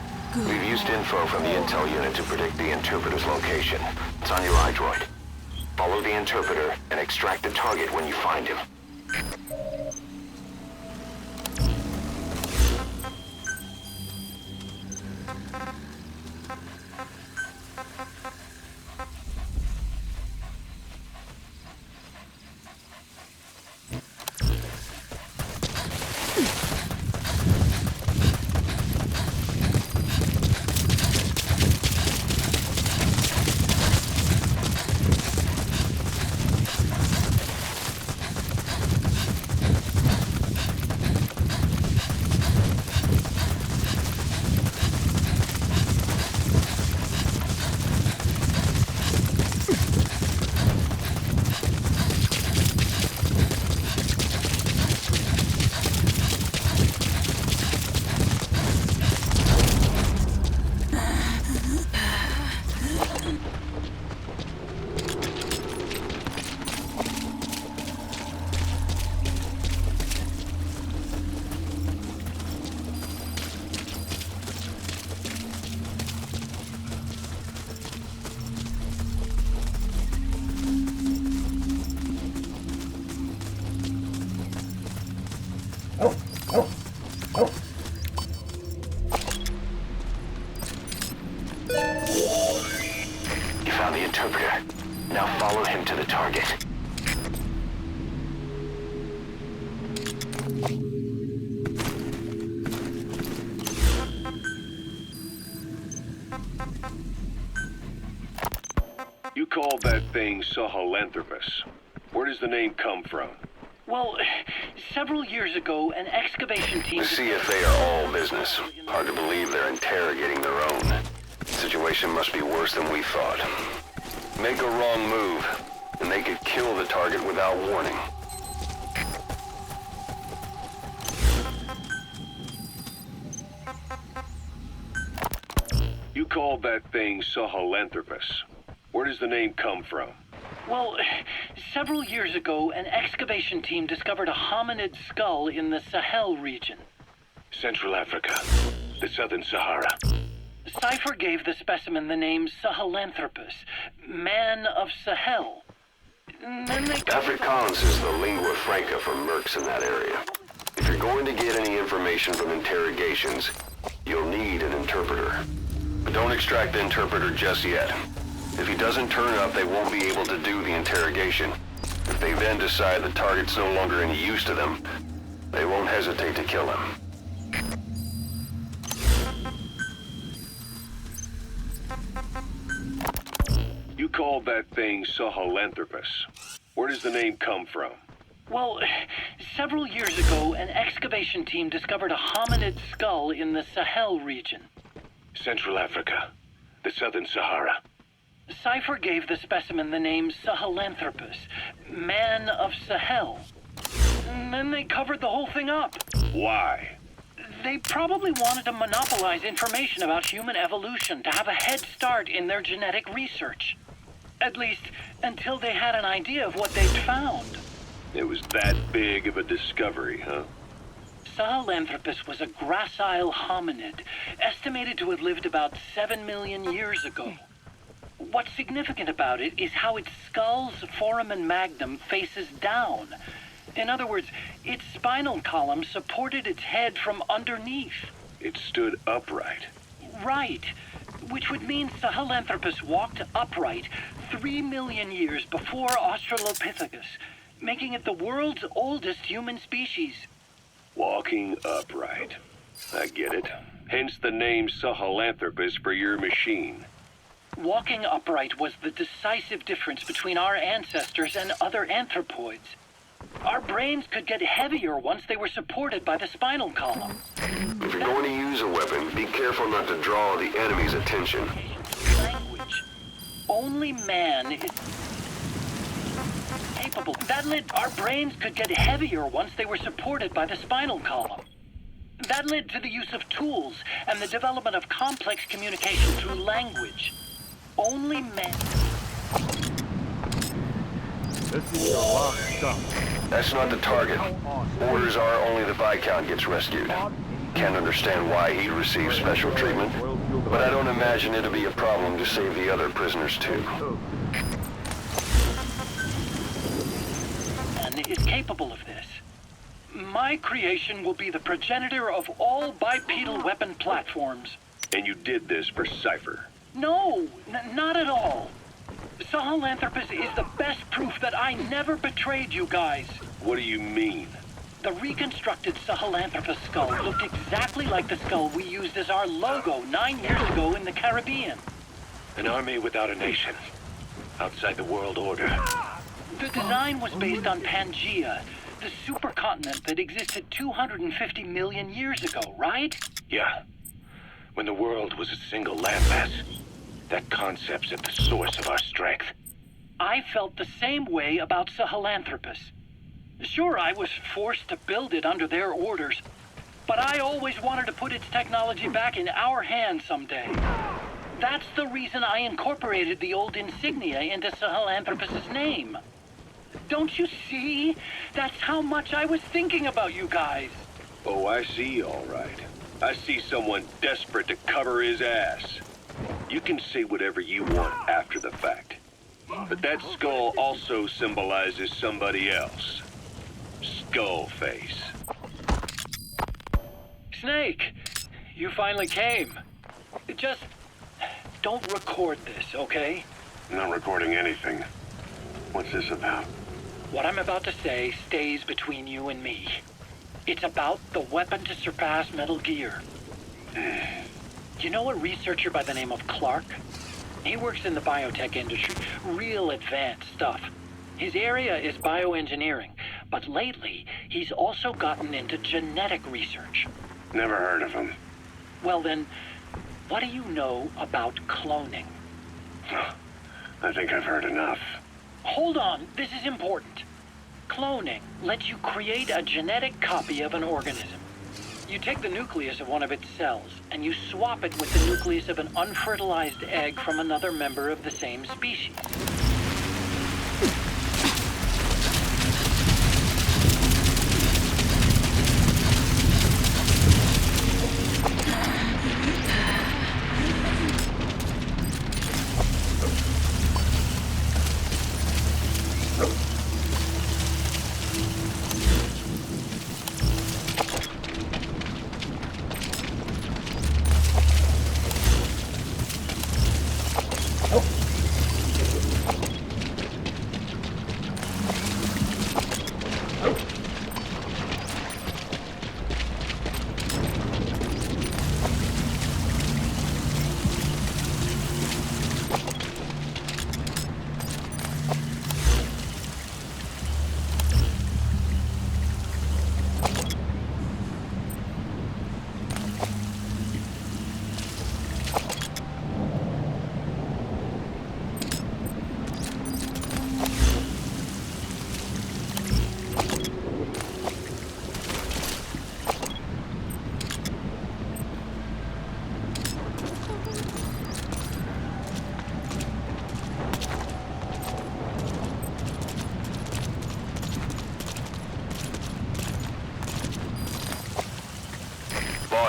We've used info from the intel unit to predict the interpreter's location. It's on your iDroid. Follow the interpreter and extract the target when you find him. You found the interpreter. Now follow him to the target. You called that thing Sahelanthropus. Where does the name come from? Well, several years ago, an excavation team... The CFA are all business. Hard to believe they're interrogating their own. The situation must be worse than we thought. Make a wrong move, and they could kill the target without warning. You called that thing Sahelanthropus. Where does the name come from? Well, several years ago, an excavation team discovered a hominid skull in the Sahel region. Central Africa. The Southern Sahara. Cypher gave the specimen the name Sahelanthropus, Man of Sahel. Afrikaans is the lingua franca for mercs in that area. If you're going to get any information from interrogations, you'll need an interpreter. But don't extract the interpreter just yet. If he doesn't turn up, they won't be able to do the interrogation. If they then decide the target's no longer any use to them, they won't hesitate to kill him. You called that thing Sahelanthropus. Where does the name come from? Well, several years ago, an excavation team discovered a hominid skull in the Sahel region. Central Africa. The Southern Sahara. Cypher gave the specimen the name Sahelanthropus, man of Sahel. And then they covered the whole thing up. Why? They probably wanted to monopolize information about human evolution to have a head start in their genetic research. At least, until they had an idea of what they'd found. It was that big of a discovery, huh? Sahelanthropus was a gracile hominid, estimated to have lived about 7 million years ago. What's significant about it is how its skull's foramen magnum faces down. In other words, its spinal column supported its head from underneath. It stood upright. Right. Which would mean Sahelanthropus walked upright 3 million years before Australopithecus, making it the world's oldest human species. Walking upright. I get it. Hence the name Sahelanthropus for your machine. Walking upright was the decisive difference between our ancestors and other anthropoids. Our brains could get heavier once they were supported by the spinal column. If you're going to use a weapon, be careful not to draw the enemy's attention. Language. Only man is capable. That led our brains could get heavier once they were supported by the spinal column. That led to the use of tools and the development of complex communication through language. Only men. This is a lot of stuff. That's not the target. Orders are only the Viscount gets rescued. Can't understand why he'd receive special treatment, but I don't imagine it'll be a problem to save the other prisoners too. Man is capable of this. My creation will be the progenitor of all bipedal weapon platforms. And you did this for Cypher. No, not at all. Sahelanthropus is the best proof that I never betrayed you guys. What do you mean? The reconstructed Sahelanthropus skull looked exactly like the skull we used as our logo 9 years ago in the Caribbean. An army without a nation. Outside the world order. The design was based on Pangaea, the supercontinent that existed 250 million years ago, right? Yeah. When the world was a single landmass. That concept's at the source of our strength. I felt the same way about Sahelanthropus. Sure, I was forced to build it under their orders, but I always wanted to put its technology back in our hands someday. That's the reason I incorporated the old insignia into Sahelanthropus's name. Don't you see? That's how much I was thinking about you guys. Oh, I see, all right. I see someone desperate to cover his ass. You can say whatever you want after the fact. But that skull also symbolizes somebody else. Skullface. Snake, you finally came. Just don't record this, okay? Not recording anything. What's this about? What I'm about to say stays between you and me. It's about the weapon to surpass Metal Gear. You know a researcher by the name of Clark? He works in the biotech industry, real advanced stuff. His area is bioengineering, but lately he's also gotten into genetic research. Never heard of him. Well then, what do you know about cloning? I think I've heard enough. Hold on, this is important. Cloning lets you create a genetic copy of an organism. You take the nucleus of one of its cells, and you swap it with the nucleus of an unfertilized egg from another member of the same species.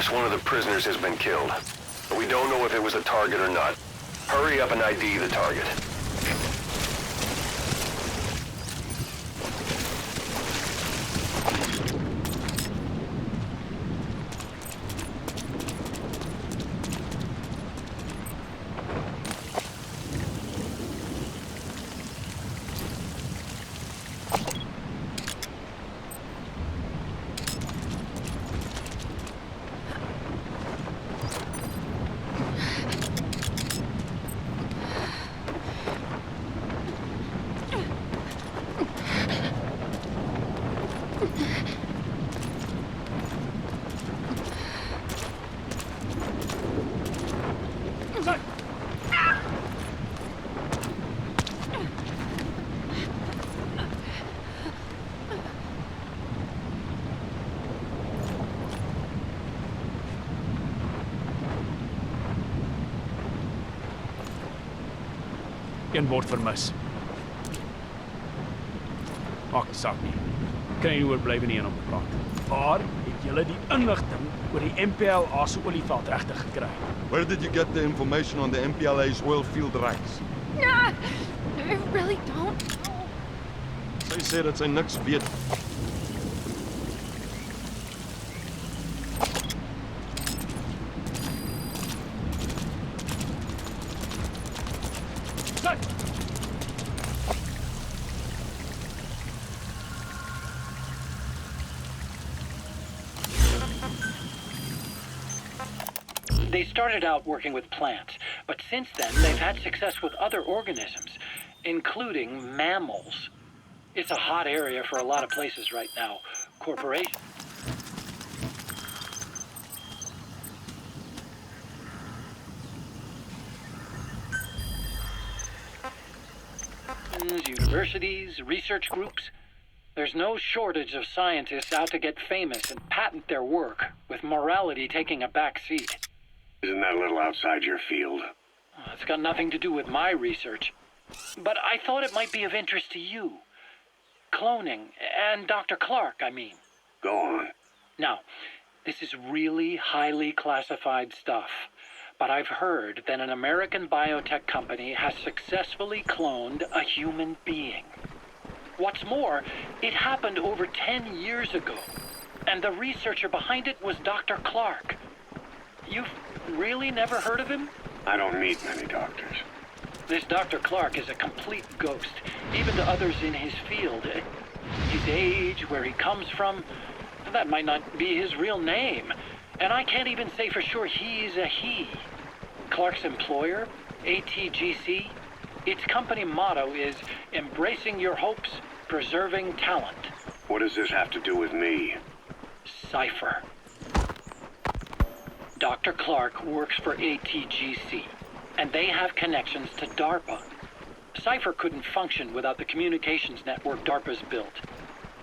Looks one of the prisoners has been killed. But we don't know if it was a target or not. Hurry up and ID the target. Een word vermis. Maak nie saak nie. Kan nie oorblywende een om te praat. Maar het julle die inligting oor die MPLA se olieveld regtig gekry? Where did you get the information on the MPLA's oil field rights? Nah, I really don't. Sy sê dat sy niks weet. They started out working with plants, but since then they've had success with other organisms, including mammals. It's a hot area for a lot of places right now. Corporations, universities, research groups. There's no shortage of scientists out to get famous and patent their work, with morality taking a back seat. Isn't that a little outside your field? It's got nothing to do with my research. But I thought it might be of interest to you. Cloning, and Dr. Clark, I mean. Go on. Now, this is really highly classified stuff. But I've heard that an American biotech company has successfully cloned a human being. What's more, it happened over 10 years ago. And the researcher behind it was Dr. Clark. You've really never heard of him? I don't meet many doctors. This Dr. Clark is a complete ghost, even to others in his field. His age, where he comes from, that might not be his real name. And I can't even say for sure he's a he. Clark's employer, ATGC, its company motto is embracing your hopes, preserving talent. What does this have to do with me? Cypher. Dr. Clark works for ATGC, and they have connections to DARPA. Cypher couldn't function without the communications network DARPA's built.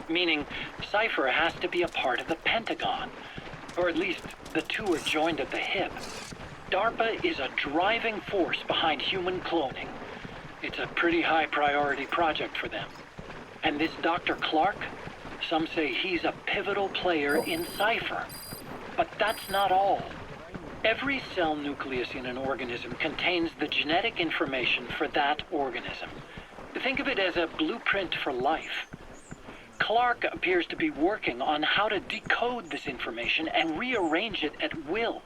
Meaning, Cypher has to be a part of the Pentagon. Or at least, the two are joined at the hip. DARPA is a driving force behind human cloning. It's a pretty high priority project for them. And this Dr. Clark, some say he's a pivotal player in Cypher. But that's not all. Every cell nucleus in an organism contains the genetic information for that organism. Think of it as a blueprint for life. Clark appears to be working on how to decode this information and rearrange it at will.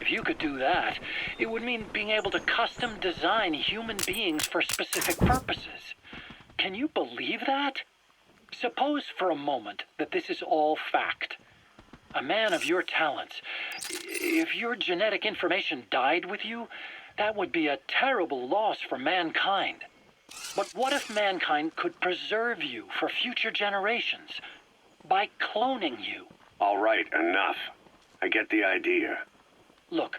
If you could do that, it would mean being able to custom design human beings for specific purposes. Can you believe that? Suppose for a moment that this is all fact. A man of your talents, if your genetic information died with you, that would be a terrible loss for mankind. But what if mankind could preserve you for future generations by cloning you? All right, enough. I get the idea. Look,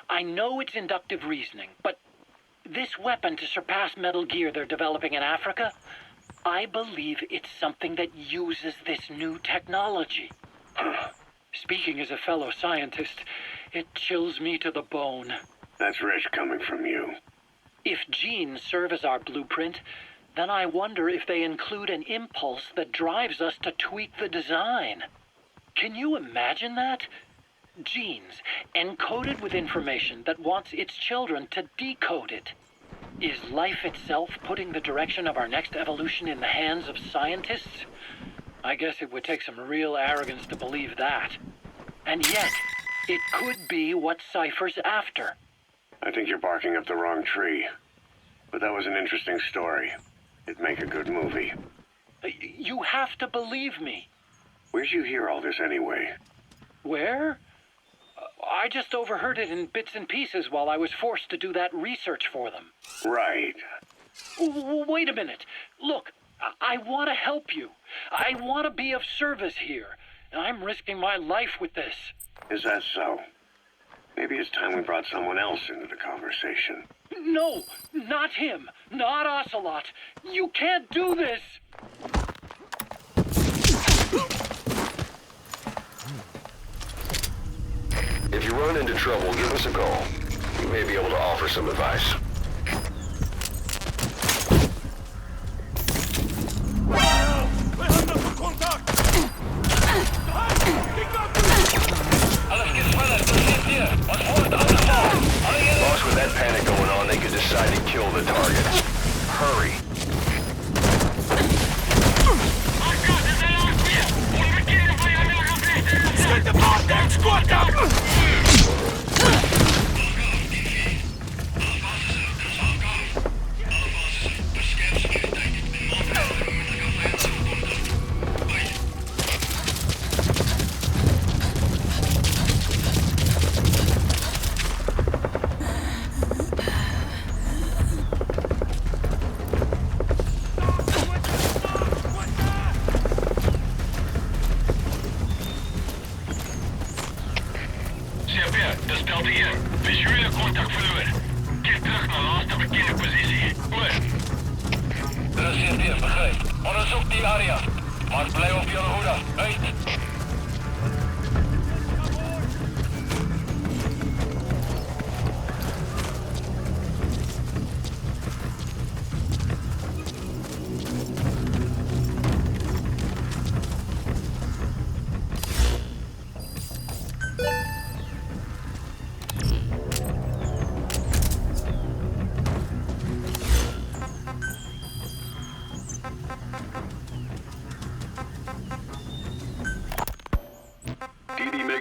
I know it's inductive reasoning, but this weapon to surpass Metal Gear they're developing in Africa, I believe it's something that uses this new technology. Speaking as a fellow scientist, it chills me to the bone. That's rich coming from you. If genes serve as our blueprint, then I wonder if they include an impulse that drives us to tweak the design. Can you imagine that? genes, encoded with information that wants its children to decode it. Is life itself putting the direction of our next evolution in the hands of scientists? I guess it would take some real arrogance to believe that. And yet, it could be what Cypher's after. I think you're barking up the wrong tree. But that was an interesting story. It'd make a good movie. You have to believe me. Where'd you hear all this anyway? Where? I just overheard it in bits and pieces while I was forced to do that research for them. Right. Wait a minute. Look, I want to help you. I want to be of service here. I'm risking my life with this. Is that so? Maybe it's time we brought someone else into the conversation. No, not him. Not Ocelot. You can't do this. If you run into trouble, give us a call. We may be able to offer some advice. Boss, with that panic going on, they could decide to kill the targets. Hurry.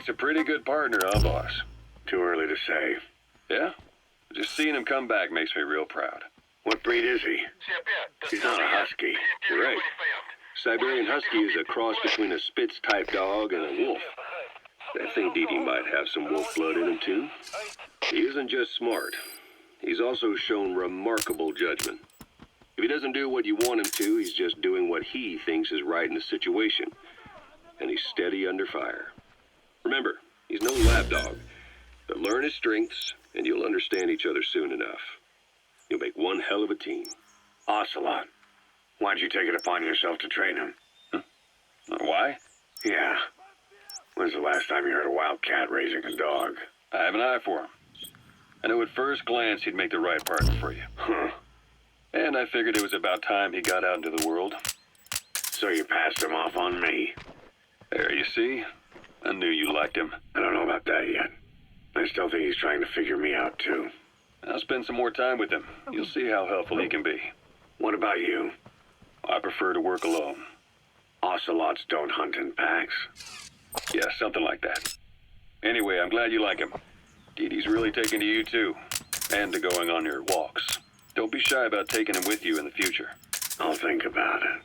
A pretty good partner, huh, boss? Too early to say. Yeah? Just seeing him come back makes me real proud. What breed is he? He's not a husky. Right. Siberian Husky is a cross between a Spitz-type dog and a wolf. I think Didi might have some wolf blood in him, too. He isn't just smart. He's also shown remarkable judgment. If he doesn't do what you want him to, he's just doing what he thinks is right in the situation. And he's steady under fire. Remember, he's no lapdog, but learn his strengths, and you'll understand each other soon enough. You'll make one hell of a team. Ocelot, why'd you take it upon yourself to train him? Huh? Why? Yeah. When's the last time you heard a wild cat raising a dog? I have an eye for him. I knew at first glance he'd make the right partner for you. Huh. And I figured it was about time he got out into the world. So you passed him off on me? There, you see? I knew you liked him. I don't know about that yet. I still think he's trying to figure me out, too. I'll spend some more time with him. You'll see how helpful he can be. What about you? I prefer to work alone. Ocelots don't hunt in packs. Yeah, something like that. Anyway, I'm glad you like him. Didi's really taking to you, too. And to going on your walks. Don't be shy about taking him with you in the future. I'll think about it.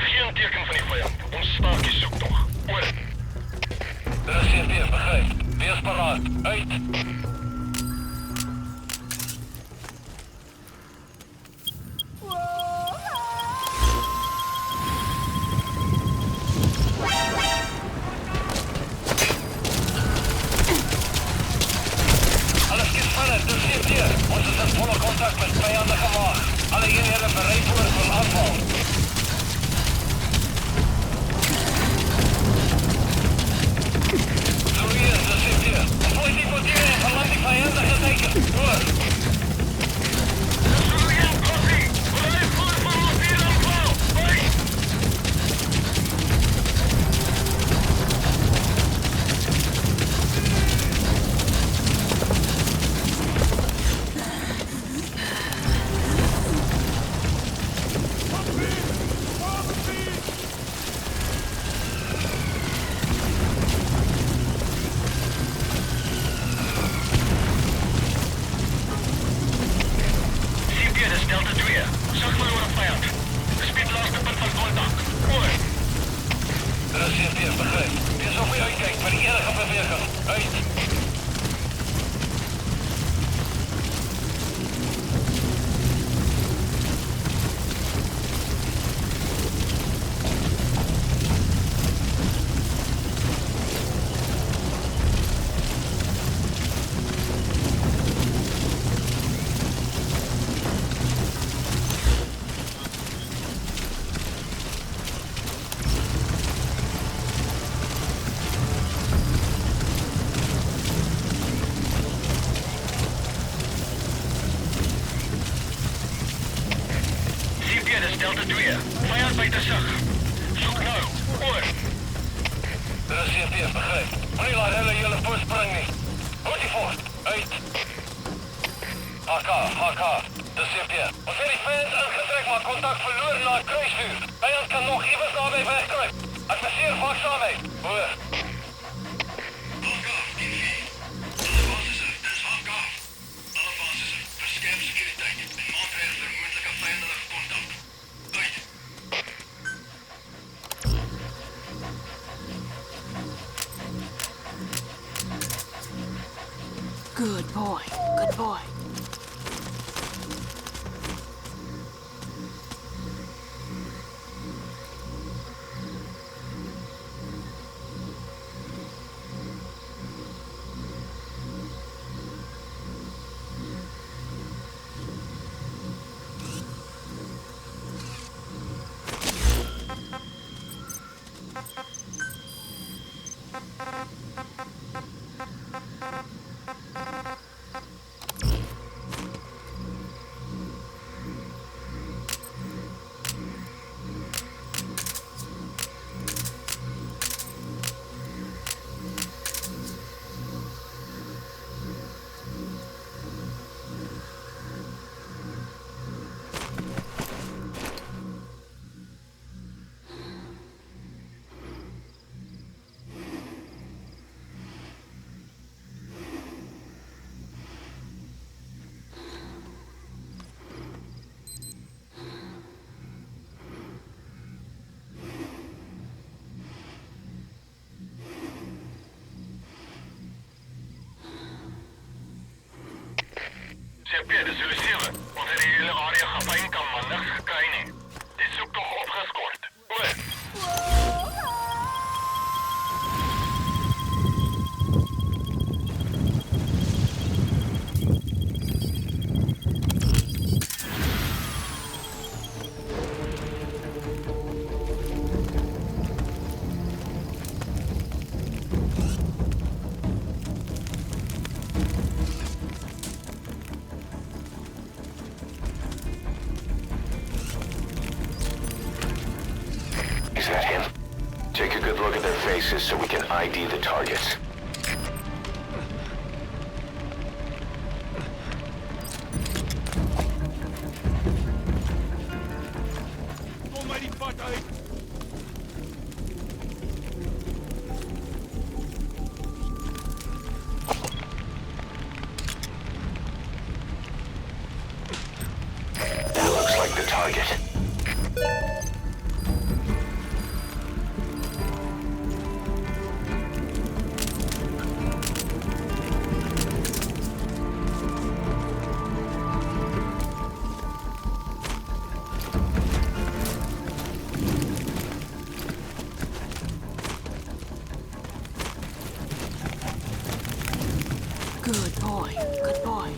Geen teken van die vijand. Ons staak die zoektocht. Oor. Er is CP, begrijp. Wees paraat. Uit. Alles skiet vanuit, dus CP. Ons is in volle contact met vijandige maag. Alle eenheden bereid voor aanval. Delta 2, vijand bij de zag. Zoek nou, oor. Er is CP, begrijp. Moenie laat hulle julle voorspring nie. Houd die voort, uit. HK, dis CP. Ons het die vijand ingetrek, maar contact verloor na het kruisvuur. Vijand kan nog iewers naby wegkruip. Adviseer waaksaamheid, hoor. Good boy, good boy. CP, dis hulle 7. Ons het die hele area gefynkamp, maar niks gekry nie. Die soektog opgeskort. Oor. Is that him? Take a good look at their faces so we can ID the targets. Almighty fuck, That looks like the target. Good boy. Good boy.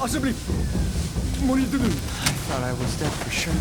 Possibly. I thought I was dead for sure.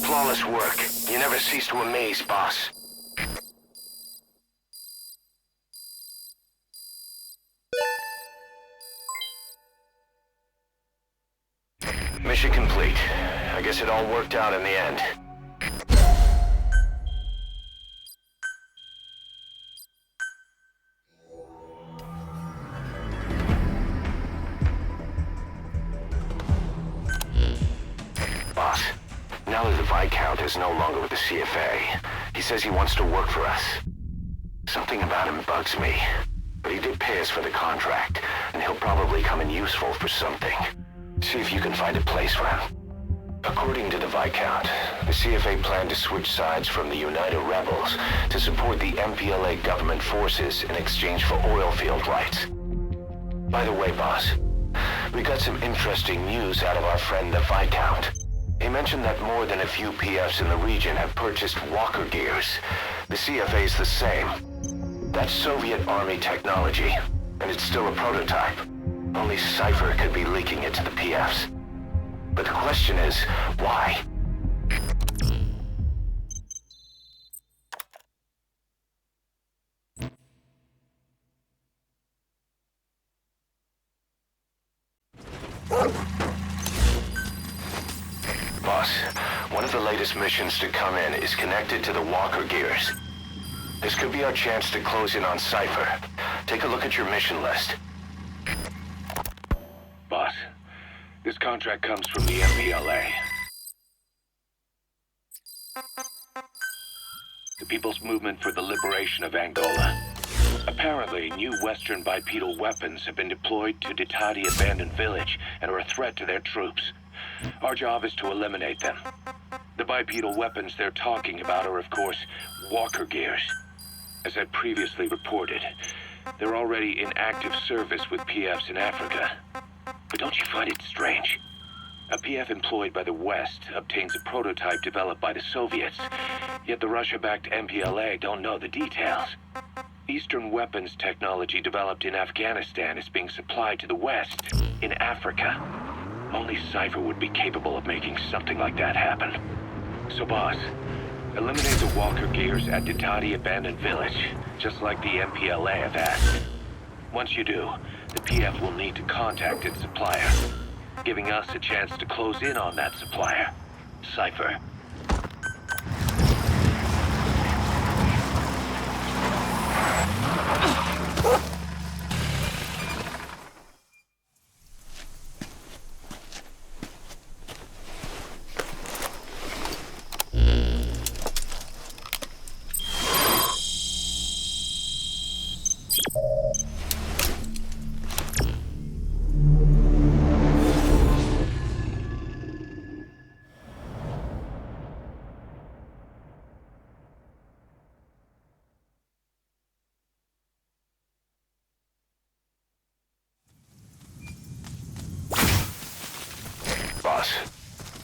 Flawless work. You never cease to amaze, boss. Mission complete. I guess it all worked out in the end. Viscount is no longer with the CFA. He says he wants to work for us. Something about him bugs me. But he did pay us for the contract, and he'll probably come in useful for something. See if you can find a place for him. According to the Viscount, the CFA planned to switch sides from the United Rebels to support the MPLA government forces in exchange for oil field rights. By the way, boss, we got some interesting news out of our friend the Viscount. He mentioned that more than a few PFs in the region have purchased walker gears. The CFA's the same. That's Soviet Army technology, and it's still a prototype. Only Cypher could be leaking it to the PFs. But the question is, why? Boss, one of the latest missions to come in is connected to the walker gears. This could be our chance to close in on Cypher. Take a look at your mission list. Boss, this contract comes from the MPLA. The People's Movement for the Liberation of Angola. Apparently, new Western bipedal weapons have been deployed to Ditati Abandoned Village and are a threat to their troops. Our job is to eliminate them. The bipedal weapons they're talking about are, of course, walker gears. As I previously reported, they're already in active service with PFs in Africa. But don't you find it strange? A PF employed by the West obtains a prototype developed by the Soviets, yet the Russia-backed MPLA don't know the details. Eastern weapons technology developed in Afghanistan is being supplied to the West in Africa. Only Cypher would be capable of making something like that happen. So, boss, eliminate the walker gears at Ditati Abandoned Village, just like the MPLA have asked. Once you do, the PF will need to contact its supplier, giving us a chance to close in on that supplier, Cypher.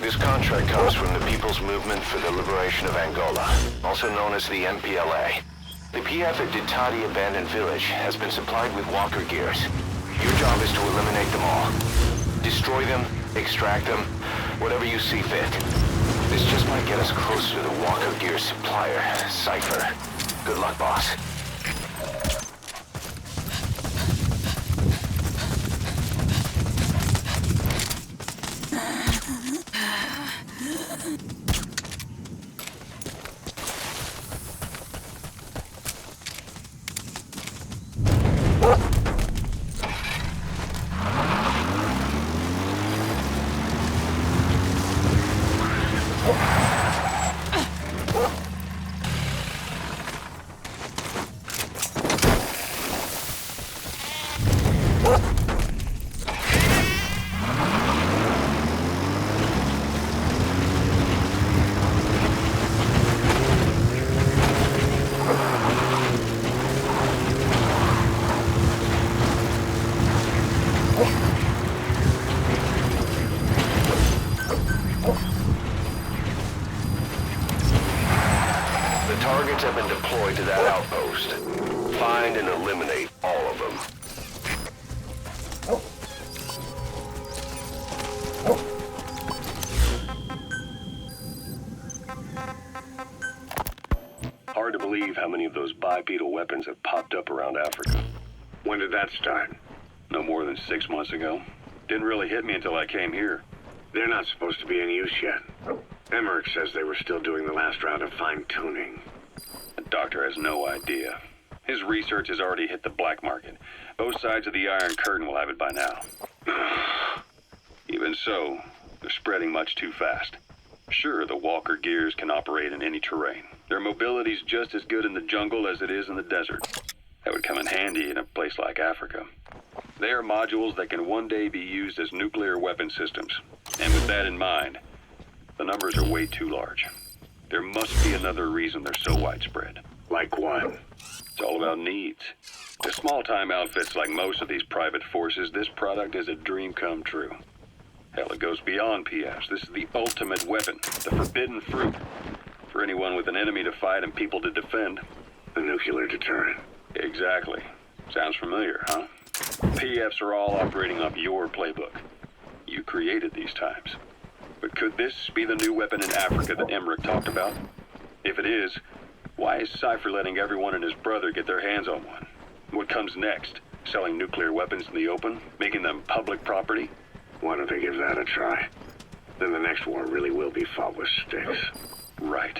This contract comes from the People's Movement for the Liberation of Angola, also known as the MPLA. The PF at Ditati Abandoned Village has been supplied with walker gears. Your job is to eliminate them all. Destroy them, extract them, whatever you see fit. This just might get us closer to the walker gear supplier, Cypher. Good luck, boss. Targets have been deployed to that outpost. Find and eliminate all of them. Hard to believe how many of those bipedal weapons have popped up around Africa. When did that start? No more than 6 months ago. Didn't really hit me until I came here. They're not supposed to be in use yet. Emmerich says they were still doing the last round of fine-tuning. The doctor has no idea. His research has already hit the black market. Both sides of the Iron Curtain will have it by now. Even so, they're spreading much too fast. Sure, the walker gears can operate in any terrain. Their mobility's just as good in the jungle as it is in the desert. That would come in handy in a place like Africa. They are modules that can one day be used as nuclear weapon systems. And with that in mind, the numbers are way too large. There must be another reason they're so widespread. Like what? It's all about needs. To small-time outfits like most of these private forces, this product is a dream come true. Hell, it goes beyond PFs. This is the ultimate weapon, the forbidden fruit. For anyone with an enemy to fight and people to defend. The nuclear deterrent. Exactly. Sounds familiar, huh? PFs are all operating off your playbook. You created these times. But could this be the new weapon in Africa that Emmerich talked about? If it is, why is Cypher letting everyone and his brother get their hands on one? What comes next? Selling nuclear weapons in the open? Making them public property? Why don't they give that a try? Then the next war really will be fought with sticks. Right.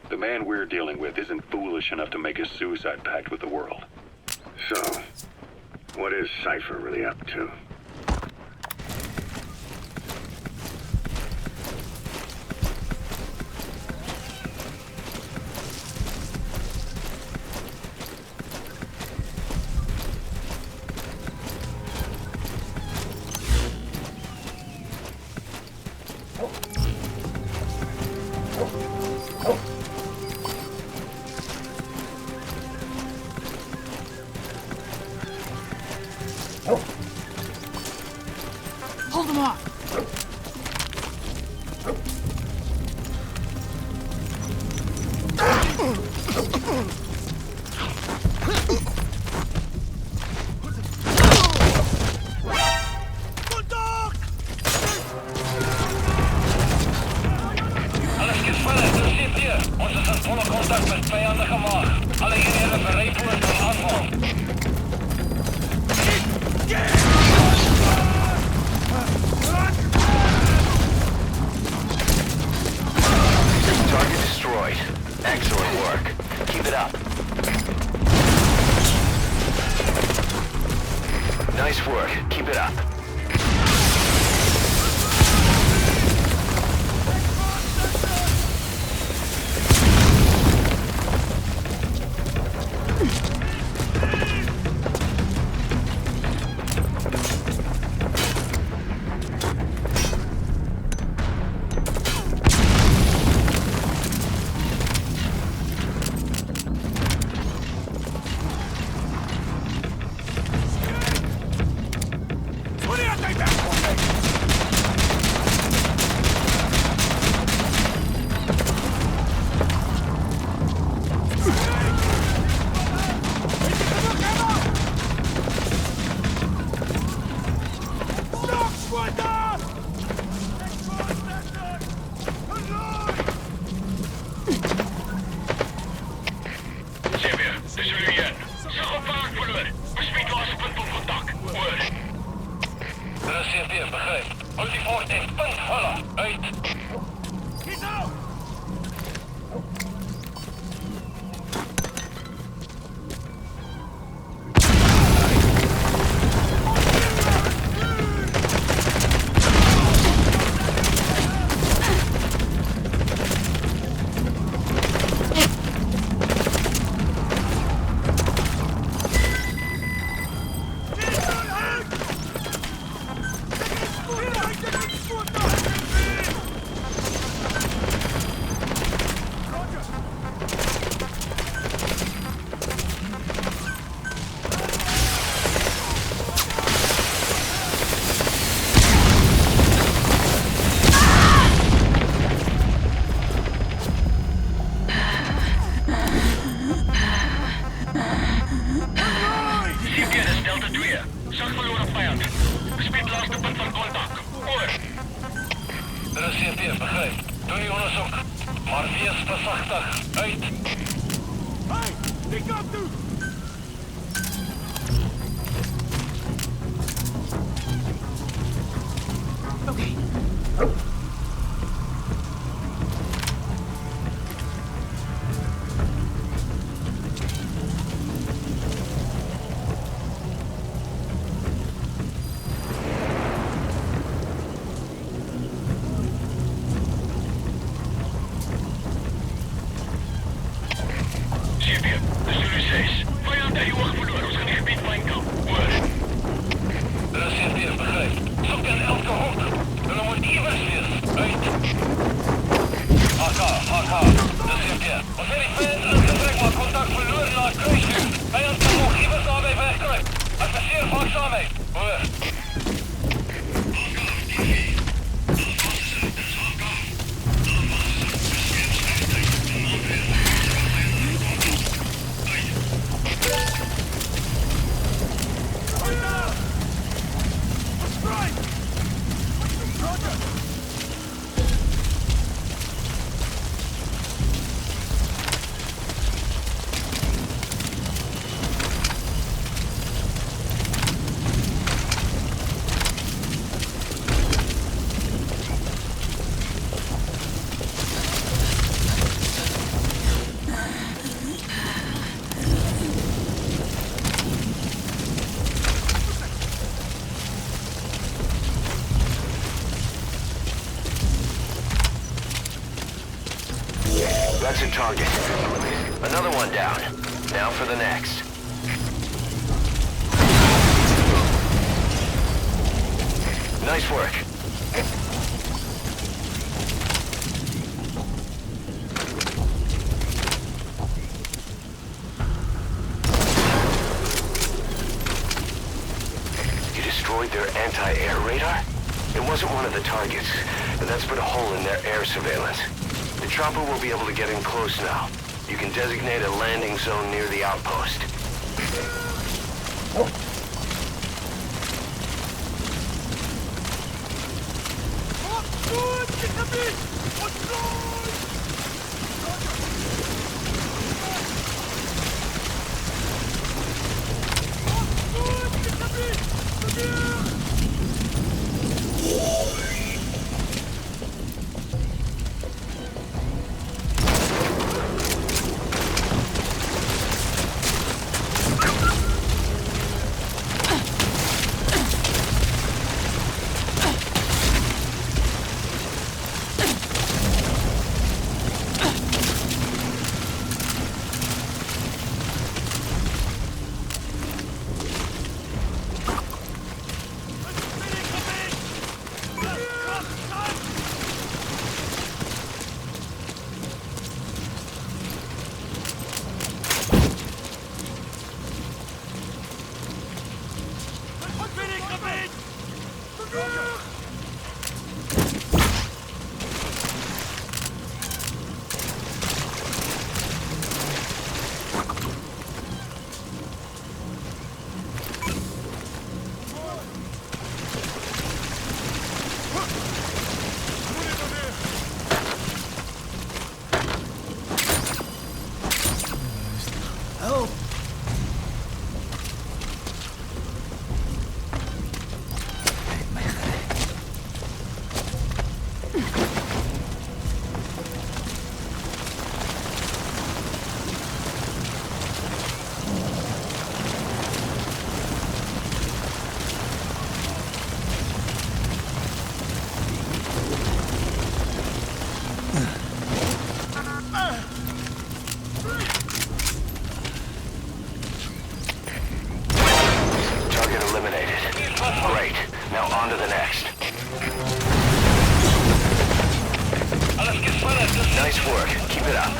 The man we're dealing with isn't foolish enough to make a suicide pact with the world. So, what is Cypher really up to? Hold them off! Alles geht verder, du siehst hier. Ons is in volle contact met vijandige maag. Alle eenhede bereid voor een aanval. Target destroyed. Excellent work. Keep it up. Nice work. Keep it up. 6. Vijand heeft je oog verloren. Ons gaan die gebied van kant. Hoor. Dat is weer begrepen. Zoek in elke hoek. En dan moet iemand weer. Uit. AK. Dat is weer. Als er die fans in het gebrek maar contact verloren naar het kruisvuur. Vijand kan nog iemand daarbij wegkrijgen. Als we zeer waakzaam zijn. Hoor. That's a target. Another one down. Now for the next. Nice work. You destroyed their anti-air radar? It wasn't one of the targets, and that's put a hole in their air surveillance. The chopper will be able to get in close now. You can designate a landing zone near the outpost. Nice work. Keep it up.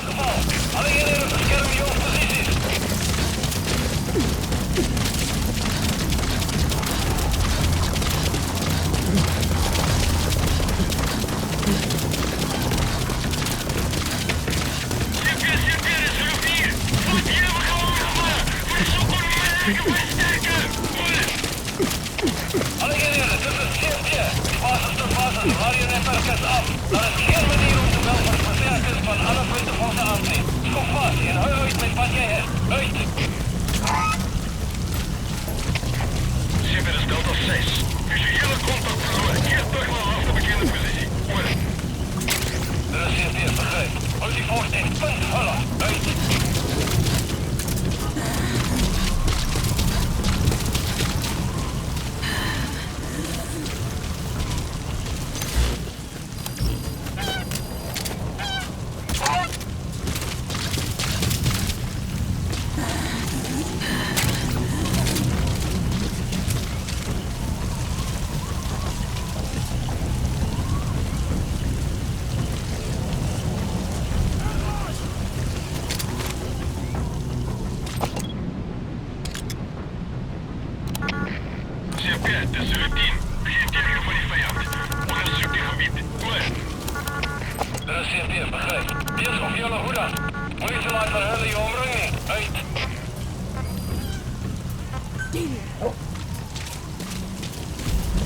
Moenie so laat verhulle jou omring nie. Uit.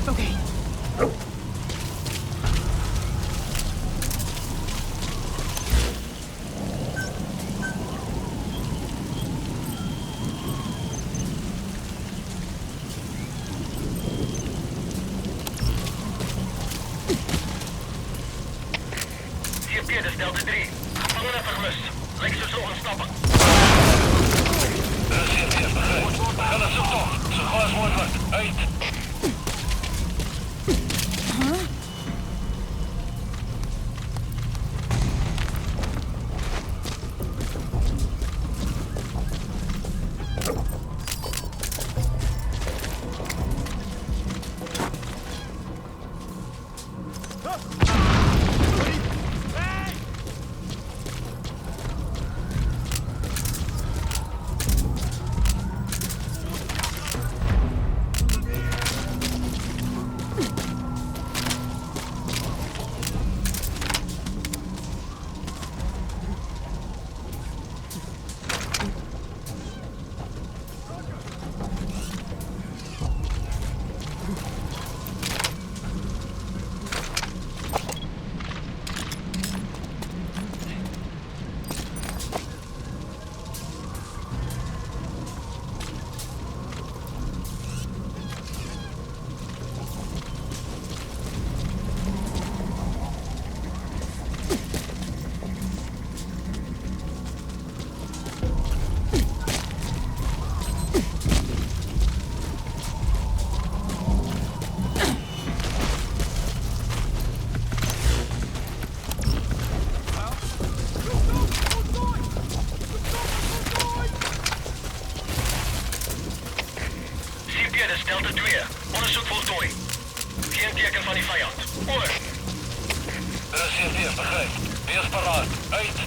Okay. CP, dis Delta 3. Gevangene vermis. Lyk soos 'n ontsnapping. Dis CP, begin. Begin 'n soektog. So gou as moontlik. Uit. Dis Delta 2. Ondersoek voltooi. Geen teken van die vyand. Oor. Dis CP, begin. Wees paraat. Uit.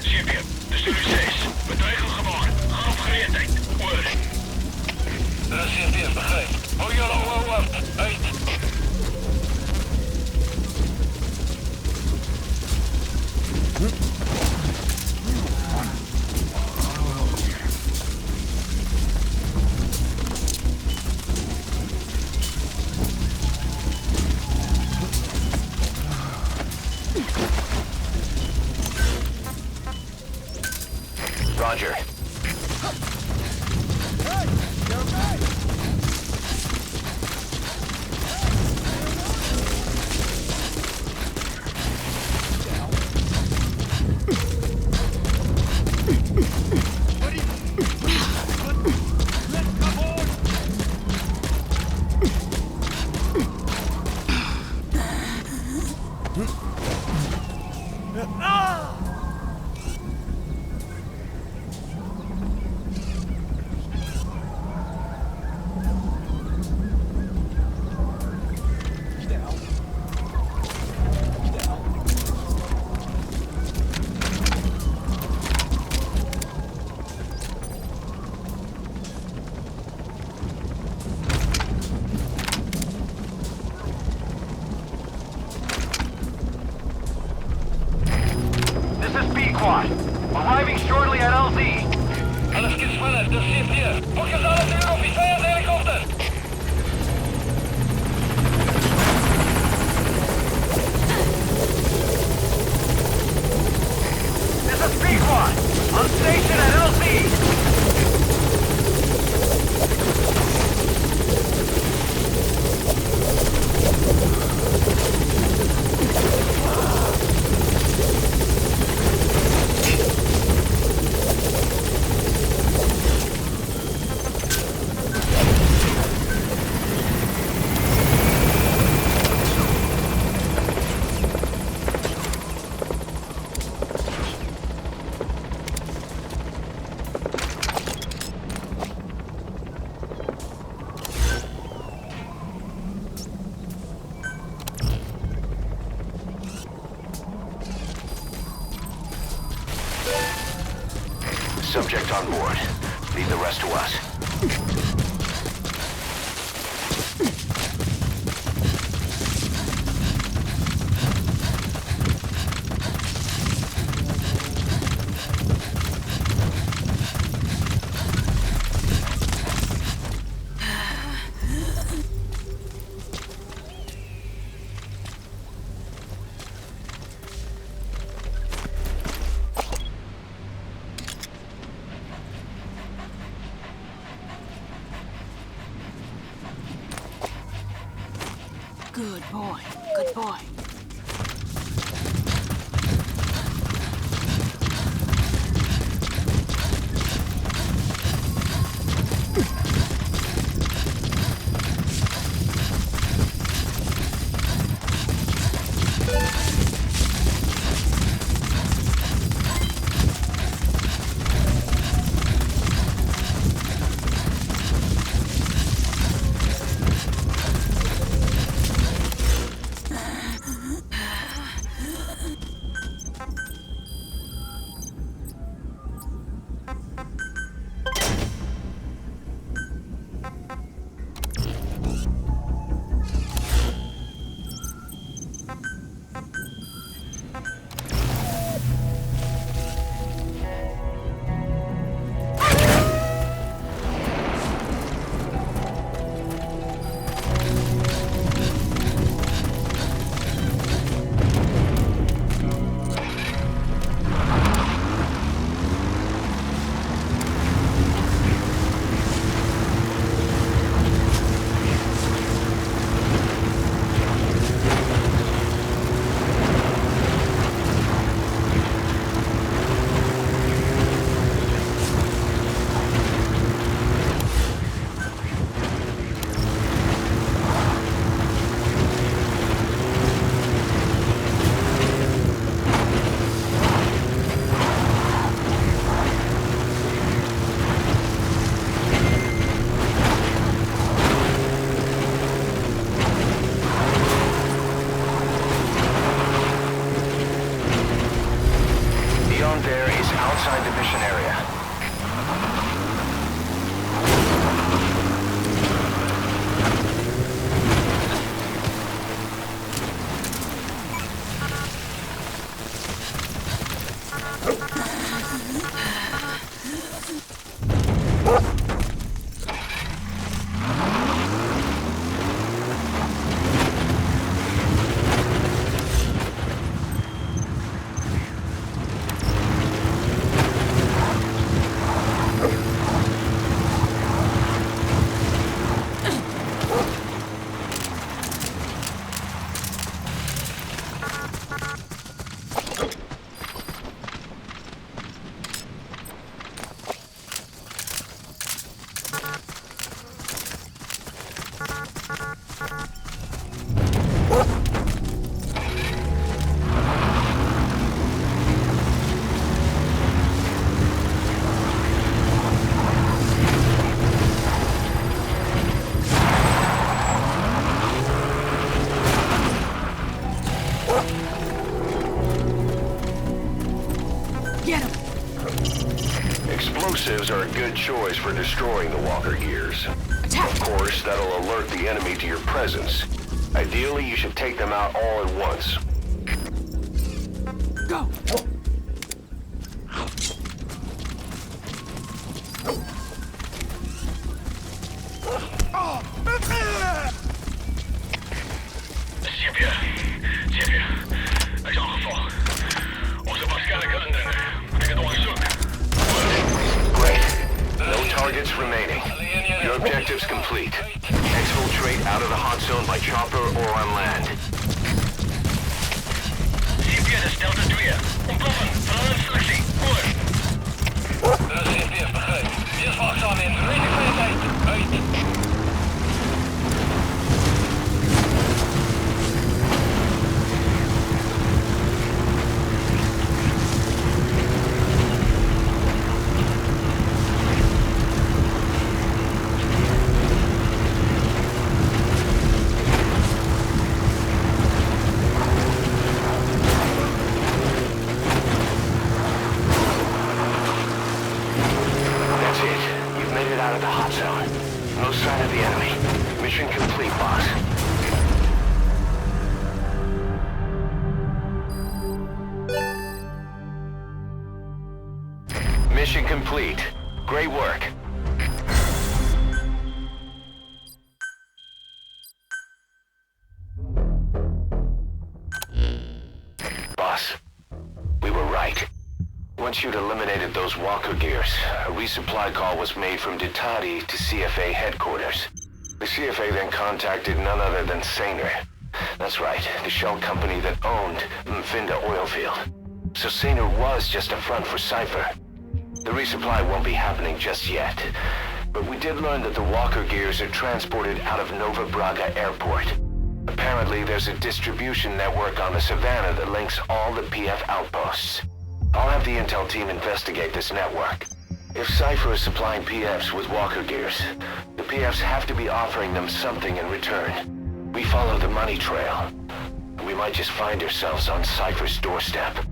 CP, dis Zulu 6. Bedreiging gewaar. Gaan op gereedheid. Oor. Dis CP, begin. Hou julle oë oop. Uit. Roger. Arriving shortly at LZ. Alles gespannt, das steht hier. Fokus alles in auf die Helikopter. This is Pequod, on station at LZ. subject on board. Leave the rest to us. Good boy. Good boy. outside the mission area. Explosives are a good choice for destroying the walker gears. Of course, that'll alert the enemy to your presence. Ideally, you should take them out all at once. Go! Targets remaining. Your objective's complete. Exfiltrate out of the hot zone by chopper or on land. CPS Delta 2. Ontploffen. Verlaat instructie. Voor. De CPS begrijpt. Hier wachtzaam in. Veiligheid. Uit. Mission complete, boss. Mission complete. Great work. Boss, we were right. Once you'd eliminated those walker gears, a resupply call was made from Ditati to CFA headquarters. The CFA then contacted none other than Saner. That's right, the shell company that owned Mfinda Oilfield. So Saner was just a front for Cypher. The resupply won't be happening just yet. But we did learn that the walker gears are transported out of Nova Braga Airport. Apparently, there's a distribution network on the Savannah that links all the PF outposts. I'll have the intel team investigate this network. If Cypher is supplying PFs with walker gears, the PFs have to be offering them something in return. We follow the money trail. We might just find ourselves on Cypher's doorstep.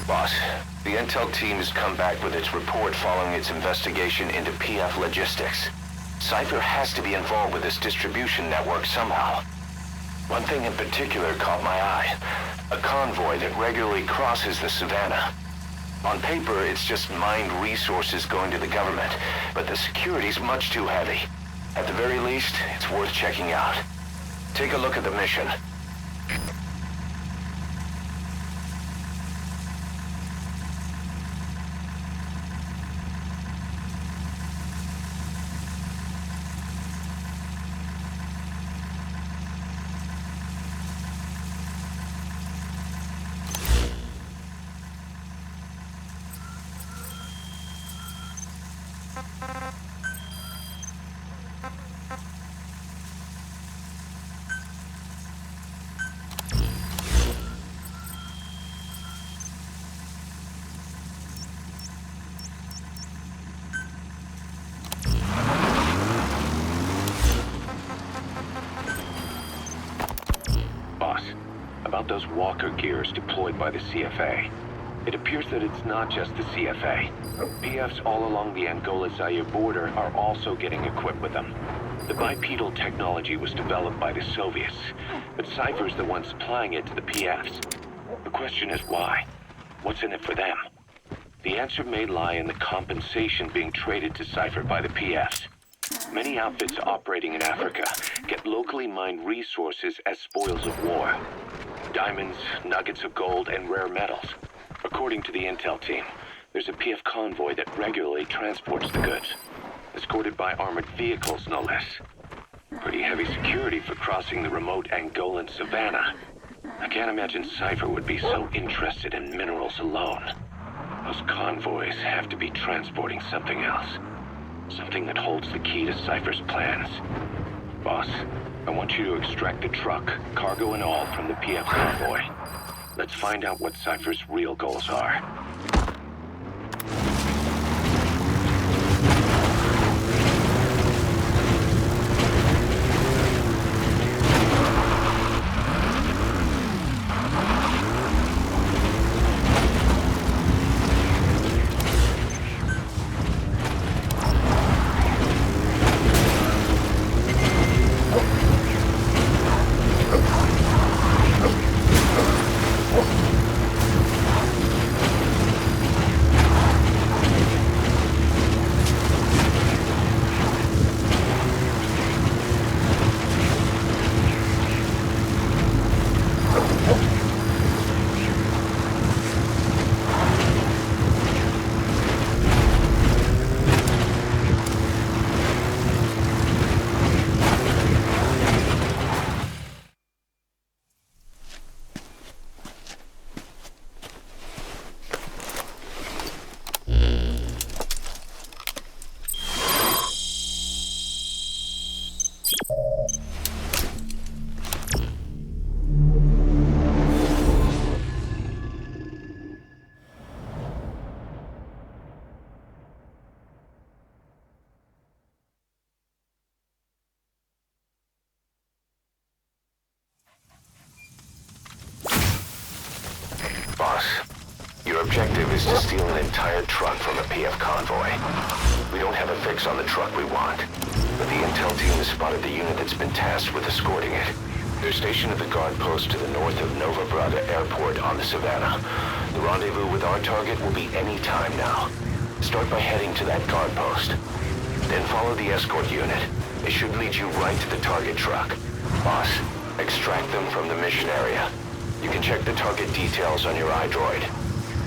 Boss, the intel team has come back with its report following its investigation into PF logistics. Cypher has to be involved with this distribution network somehow. One thing in particular caught my eye. A convoy that regularly crosses the Savannah. On paper, it's just mined resources going to the government, but the security's much too heavy. At the very least, it's worth checking out. Take a look at the mission. About those walker gears deployed by the CFA. It appears that it's not just the CFA. PFs all along the Angola-Zaire border are also getting equipped with them. The bipedal technology was developed by the Soviets, but Cypher's the one supplying it to the PFs. The question is why? What's in it for them? The answer may lie in the compensation being traded to Cypher by the PFs. Many outfits operating in Africa get locally mined resources as spoils of war. Diamonds, nuggets of gold, and rare metals. According to the intel team, there's a PF convoy that regularly transports the goods, escorted by armored vehicles, no less. Pretty heavy security for crossing the remote Angolan savannah. I can't imagine Cypher would be so interested in minerals alone. Those convoys have to be transporting something else. Something that holds the key to Cypher's plans. Boss, I want you to extract the truck, cargo and all, from the PF convoy. Let's find out what Cypher's real goals are. objective is to steal an entire truck from a PF convoy. We don't have a fix on the truck we want, but the intel team has spotted the unit that's been tasked with escorting it. They're stationed at the guard post to the north of Nova Brada Airport on the Savannah. The rendezvous with our target will be any time now. Start by heading to that guard post. Then follow the escort unit. It should lead you right to the target truck. Boss, extract them from the mission area. You can check the target details on your iDroid.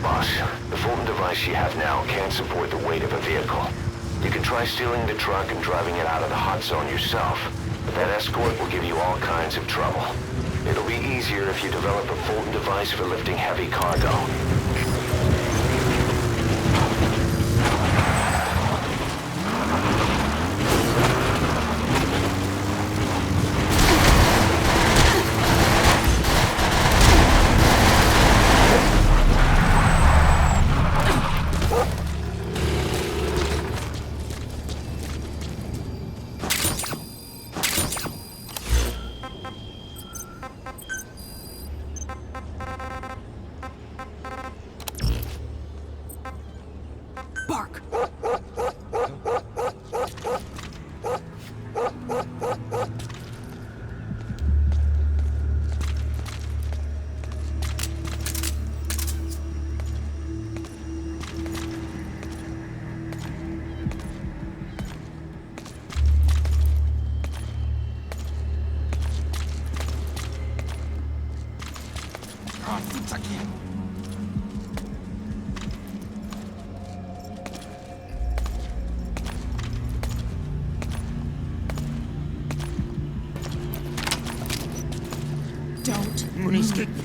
Boss, the Fulton device you have now can't support the weight of a vehicle. You can try stealing the truck and driving it out of the hot zone yourself, but that escort will give you all kinds of trouble. It'll be easier if you develop a Fulton device for lifting heavy cargo. Bark! Don't move.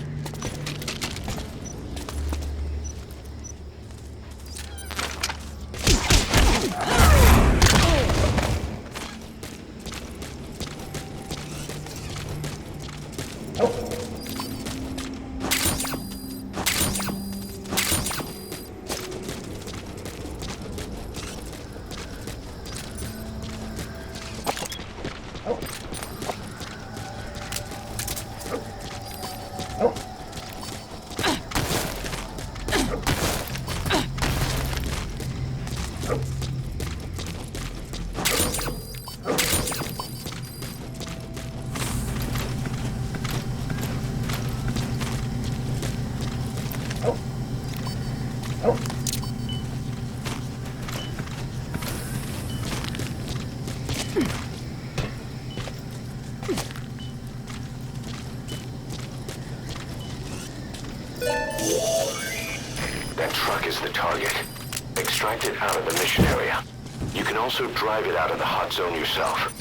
That truck is the target. Extract it out of the mission area. You can also drive it out of the hot zone yourself.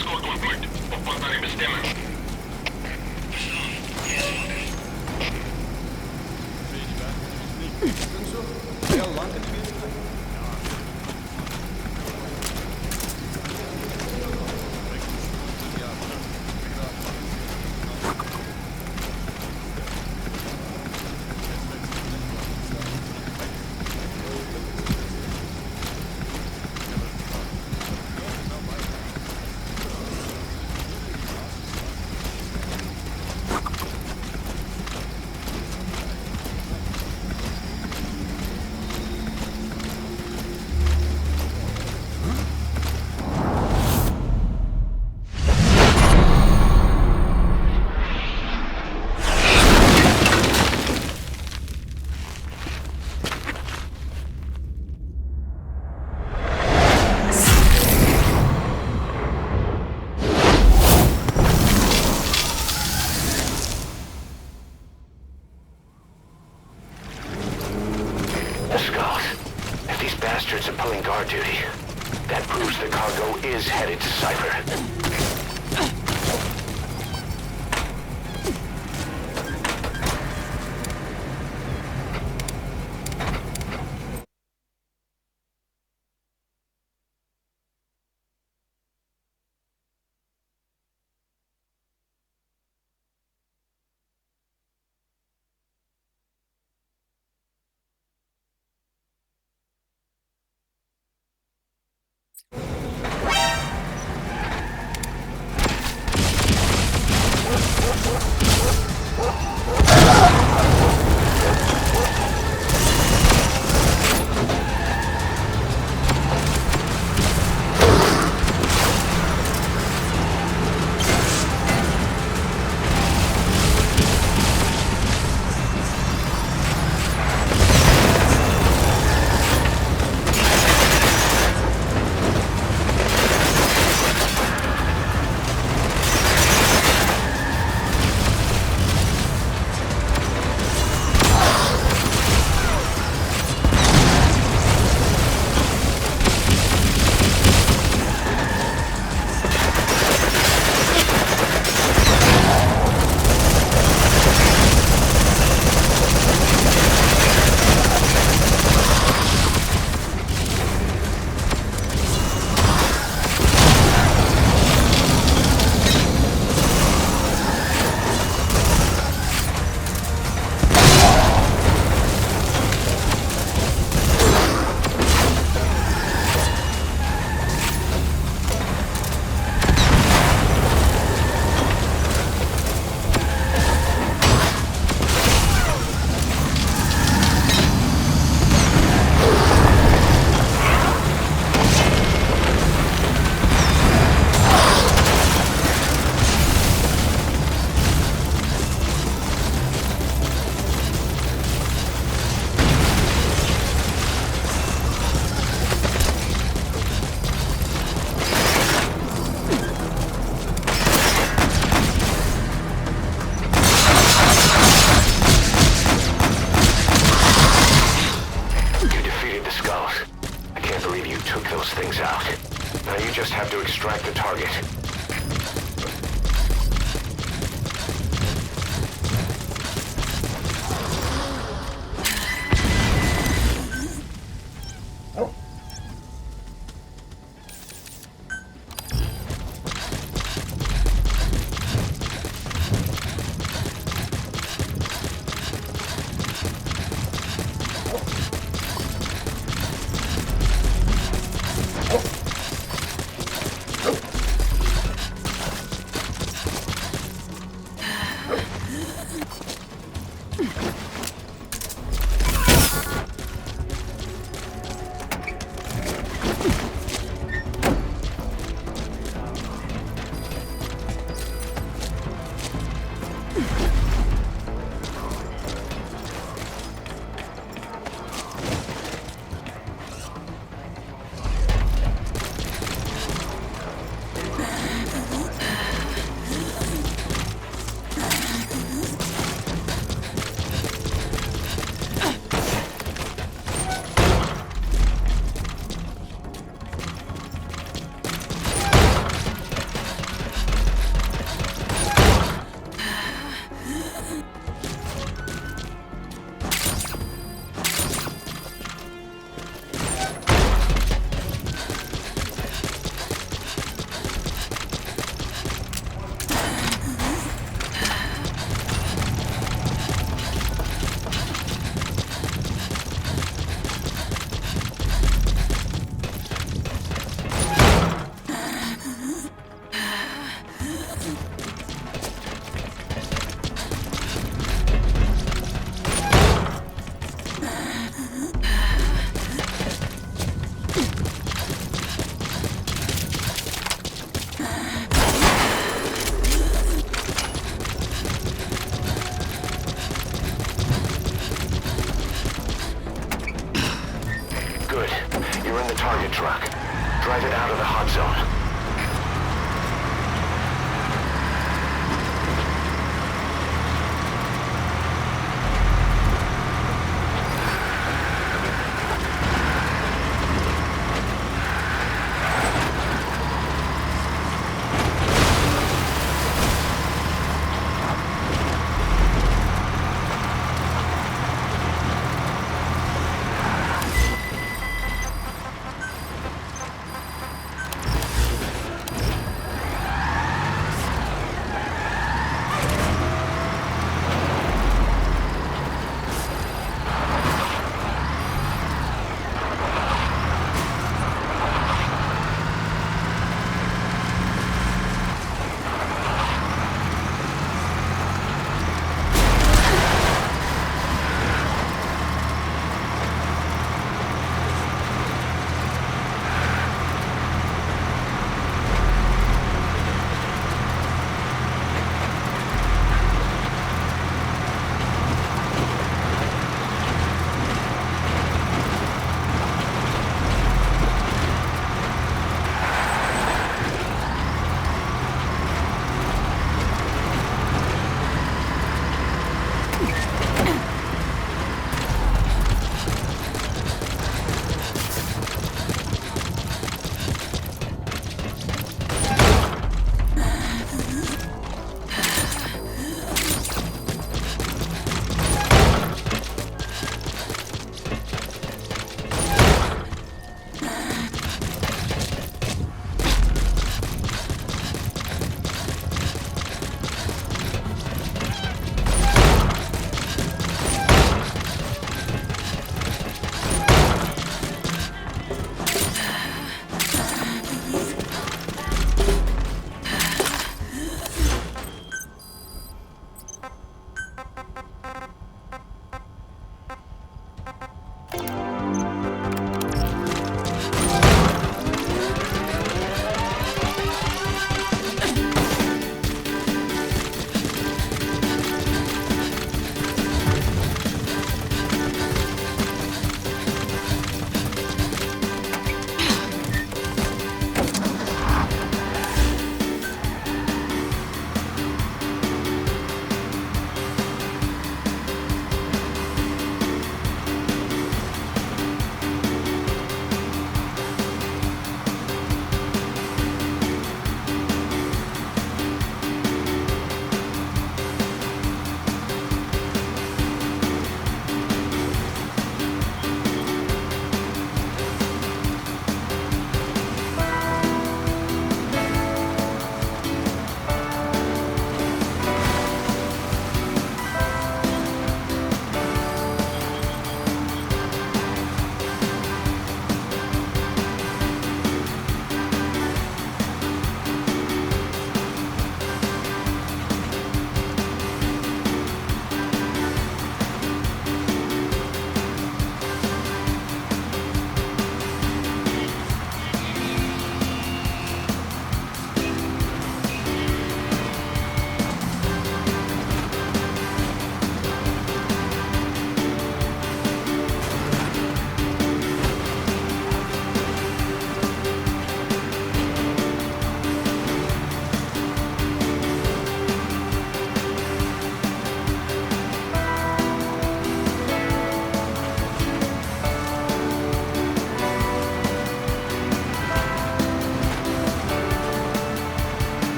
escort on point. Op pad naar je bestemming. Heel lang het weer. Duty. That proves the cargo is headed to Cypher.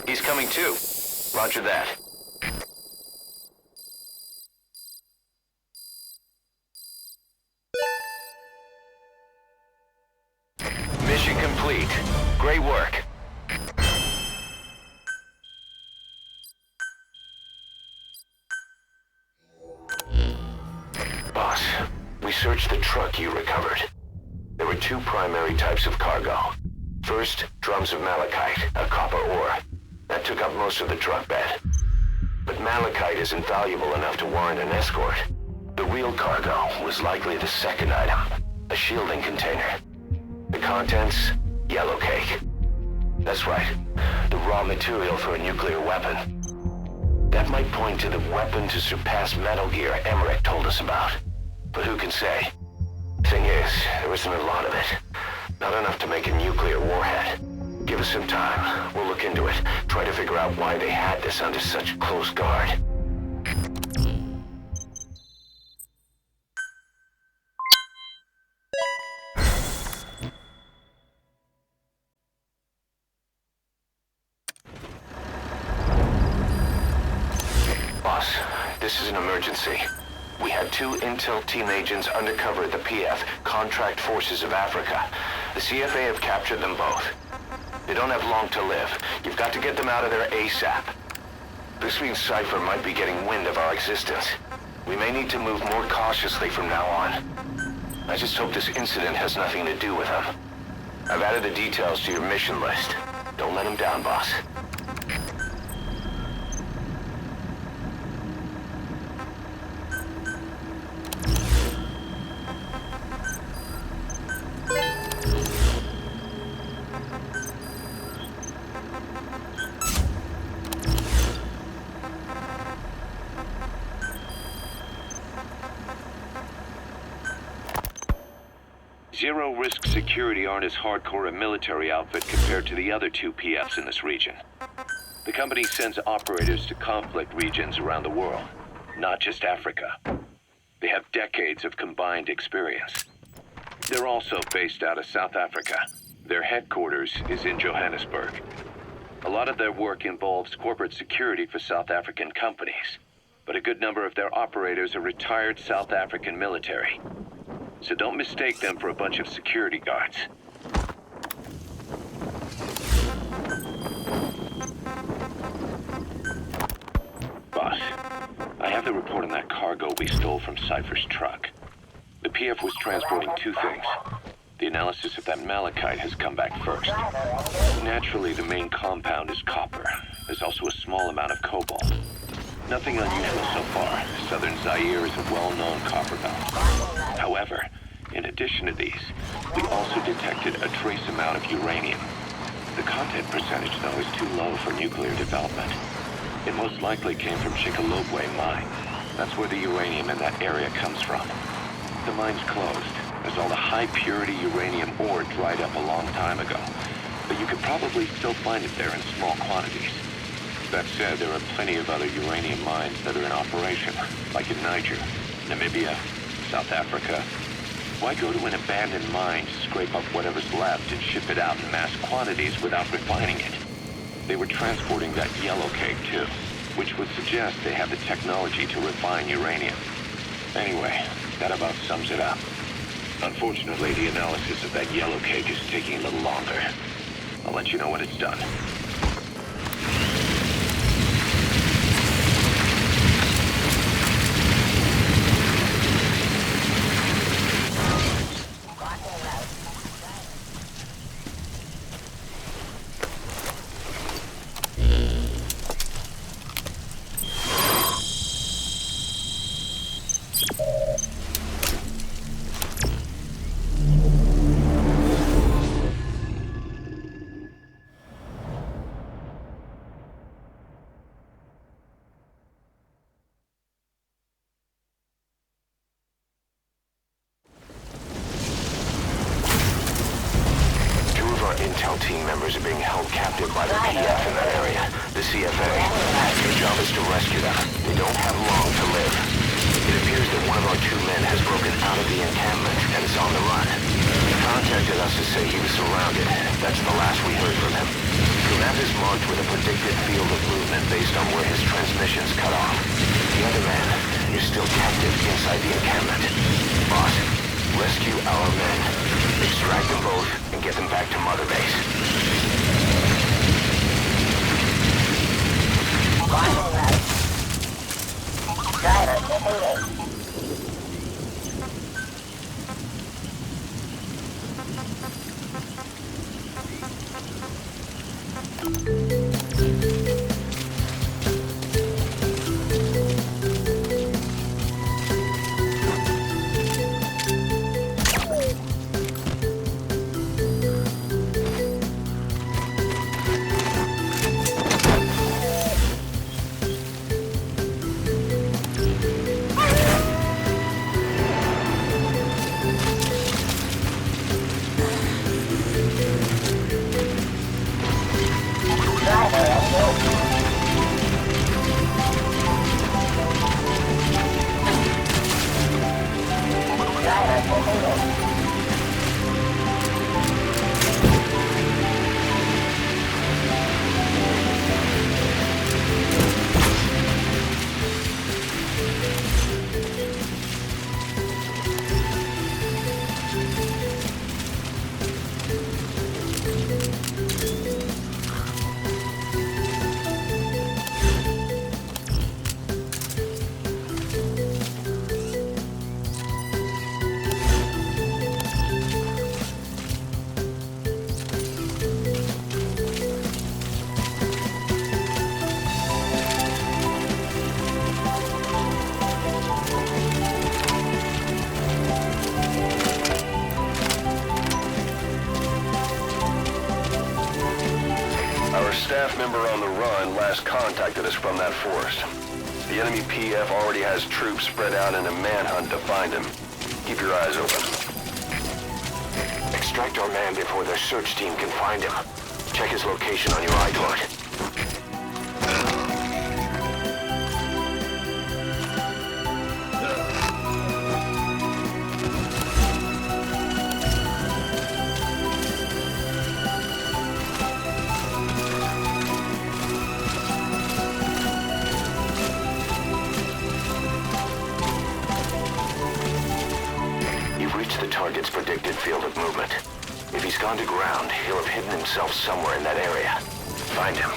He's coming too. Roger that. Mission complete. Great work. Boss, we searched the truck you recovered. There were two primary types of cargo. First, drums of malachite, a copper ore. That took up most of the truck bed. But malachite isn't valuable enough to warrant an escort. The real cargo was likely the second item, a shielding container. The contents, yellow cake. That's right, the raw material for a nuclear weapon. That might point to the weapon to surpass Metal Gear Emmerich told us about. But who can say? Thing is, there isn't a lot of it. Not enough to make a nuclear warhead. Give us some time. We'll look into it. Try to figure out why they had this under such close guard. Boss, this is an emergency. We had two intel team agents undercover at the PF, Contract Forces of Africa. The CFA have captured them both. They don't have long to live. You've got to get them out of there ASAP. This means Cypher might be getting wind of our existence. We may need to move more cautiously from now on. I just hope this incident has nothing to do with them. I've added the details to your mission list. Don't let them down, boss. Zero-risk security aren't as hardcore a military outfit compared to the other two PFs in this region. The company sends operators to conflict regions around the world, not just Africa. They have decades of combined experience. They're also based out of South Africa. Their headquarters is in Johannesburg. A lot of their work involves corporate security for South African companies, but a good number of their operators are retired South African military. So don't mistake them for a bunch of security guards. Boss, I have the report on that cargo we stole from Cypher's truck. The PF was transporting two things. The analysis of that malachite has come back first. Naturally, the main compound is copper. There's also a small amount of cobalt. Nothing unusual so far. Southern Zaire is a well-known copper belt. However, in addition to these, we also detected a trace amount of uranium. The content percentage, though, is too low for nuclear development. It most likely came from Chickalobwe mine. That's where the uranium in that area comes from. The mine's closed, as all the high-purity uranium ore dried up a long time ago. But you could probably still find it there in small quantities. That said, there are plenty of other uranium mines that are in operation, like in Niger, Namibia, South Africa. Why go to an abandoned mine to scrape up whatever's left and ship it out in mass quantities without refining it? They were transporting that yellow cake too, which would suggest they have the technology to refine uranium. Anyway, that about sums it up. Unfortunately, the analysis of that yellow cake is taking a little longer. I'll let you know when it's done. Intel team members are being held captive by the PF in that area, the CFA. Your job is to rescue them. They don't have long to live. It appears that one of our two men has broken out of the encampment and is on the run. He contacted us to say he was surrounded. That's the last we heard from him. The map is marked with a predicted field of movement based on where his transmissions cut off. The other man is still captive inside the encampment. Boss, rescue our men. Extract them both and get them back to Mother Base. Driver, disengage. Staff member on the run last contacted us from that forest. The enemy PF already has troops spread out in a manhunt to find him. Keep your eyes open. Extract our man before their search team can find him. Check his location on your iDoort. Target's predicted field of movement. If he's gone to ground, he'll have hidden himself somewhere in that area. Find him.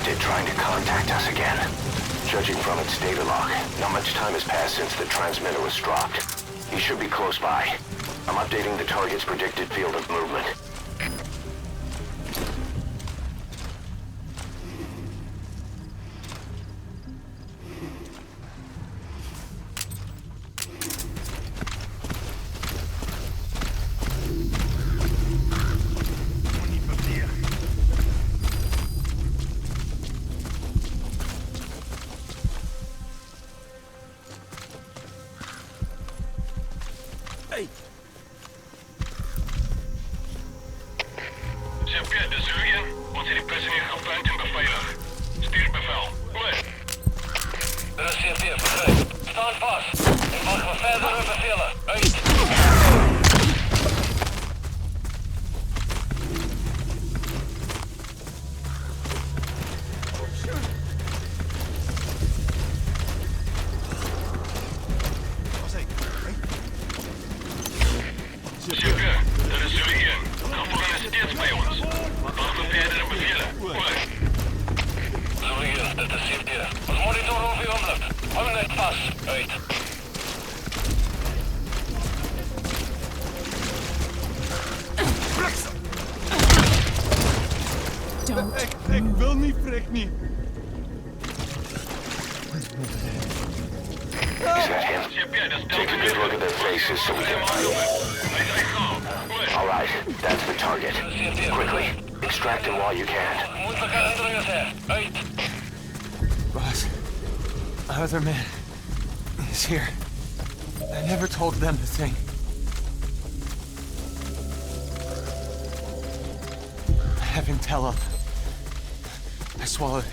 interrupted trying to contact us again. Judging from its data log, not much time has passed since the transmitter was dropped. He should be close by. I'm updating the target's predicted field of movement. Ik wil niet, prik niet. Is that him? Take a good look at their faces so we can find them. Alright, that's the target. Quickly, extract him while you can. Boss, other man is here. I never told them the thing. Have him tell him. I swallowed it.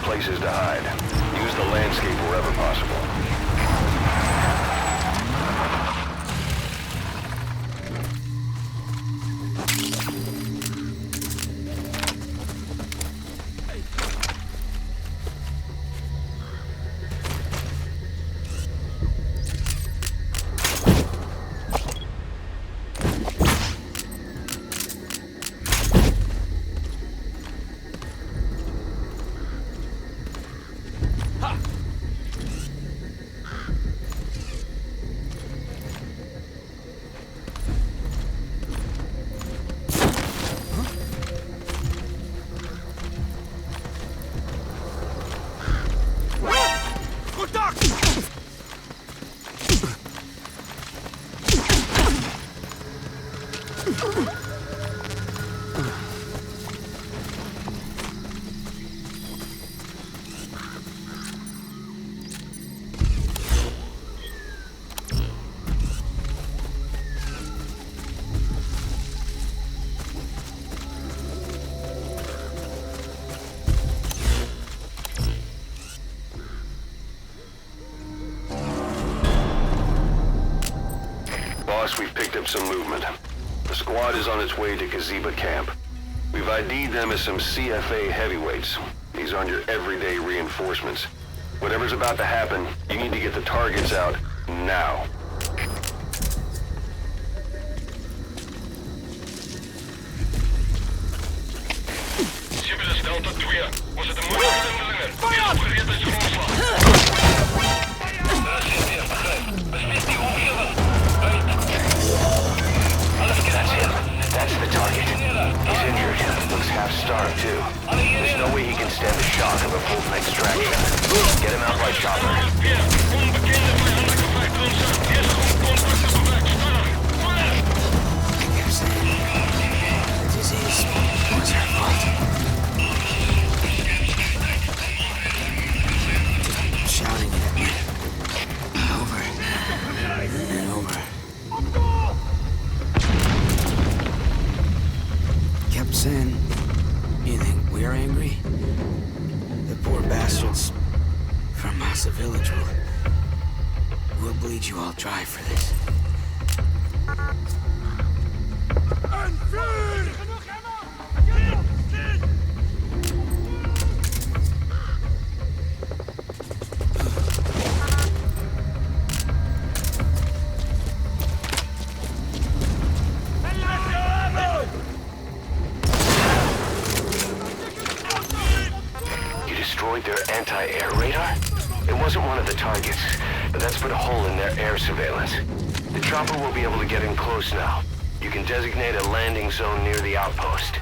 Places to hide. Use the landscape wherever possible. We've picked up some movement. The squad is on its way to Kaziba camp. We've ID'd them as some CFA heavyweights. These aren't your everyday reinforcements. Whatever's about to happen, you need to get the targets out now. Delta 2. Was het een moeilijke zendelingen? Gereed is grondslag. Besmet die omgeving. That's him. That's the target. He's injured. Looks half-starved, too. There's no way he can stand the shock of a full extraction. Get him out by chopper. Onbekende vijandelijke vijftonsen. Eerst goed contacten bewerkt. The disease was her fault. Shouting it at me. Over and over. Kept saying, you think we're angry? The poor bastards from Massa Village will bleed you all dry for this. Their anti-air radar? It wasn't one of the targets, but that's put a hole in their air surveillance. The chopper will be able to get in close now. You can designate a landing zone near the outpost.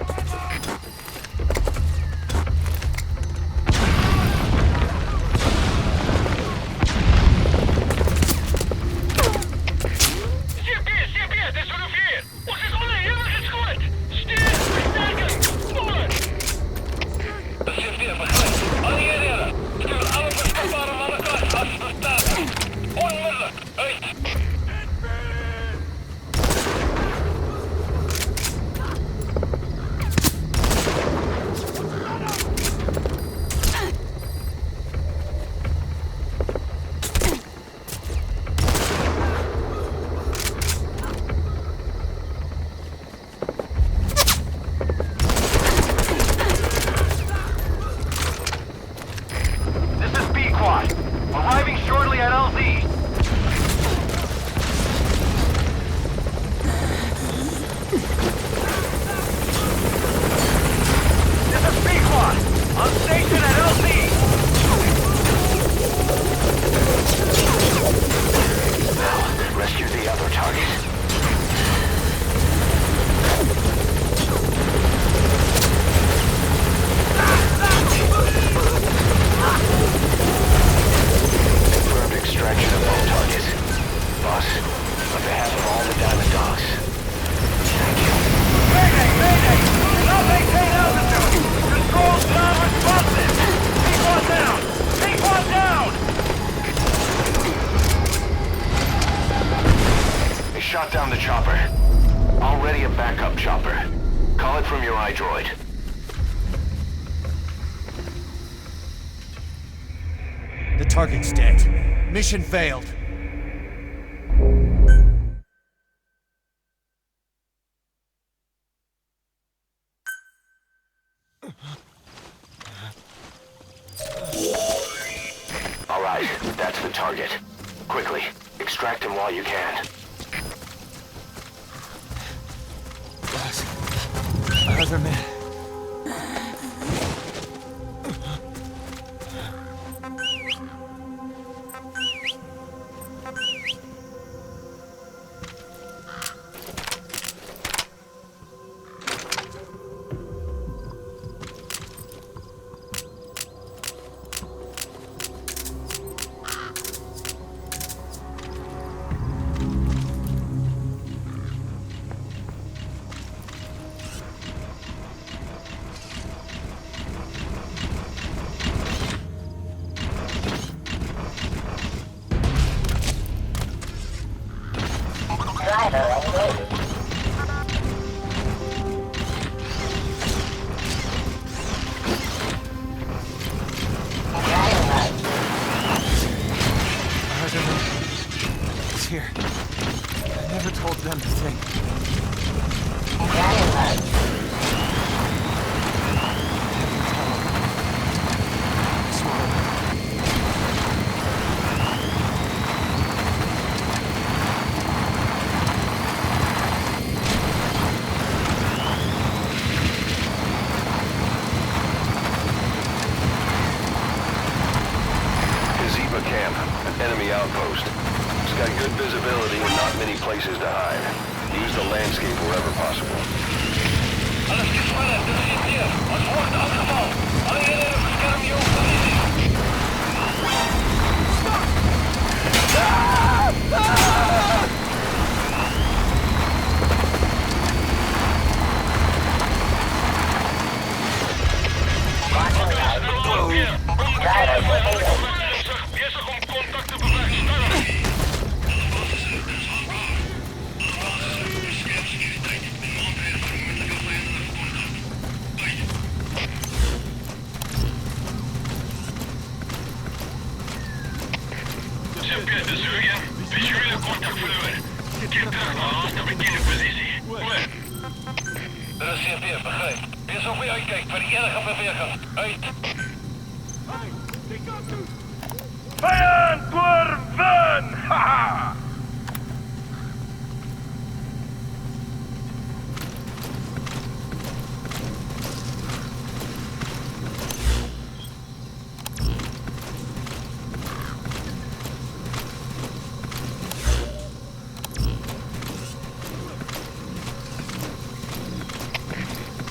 Arriving shortly at LZ. This is B-Quad. On station at LZ. Now, rescue the other target. Extraction of all targets. Boss, on behalf of all the Diamond Dogs, thank you. Mayday! Mayday! Now maintain altitude! Control non-responsive! P-Quad down! P-Quad down! They shot down the chopper. Already a backup chopper. Call it from your iDroid. The target's dead. Mission failed. All right, that's the target. Quickly, extract him while you can. Boss, other man. It's here. I never told them to think. to hide. Use the landscape wherever possible. Alles gespannen, das ist hier. Ons wordt afgevallen. Alle eenheden bescherm je positie. Bezig om contact te bewerkstelligen. Serpiente Surya, visuele contact verloren. Keer terug naar laatste bekende positie. Er is CP, begrijp. Wees op je uitkijkt voor die enige beweging. Uit. Vijand worden! Haha!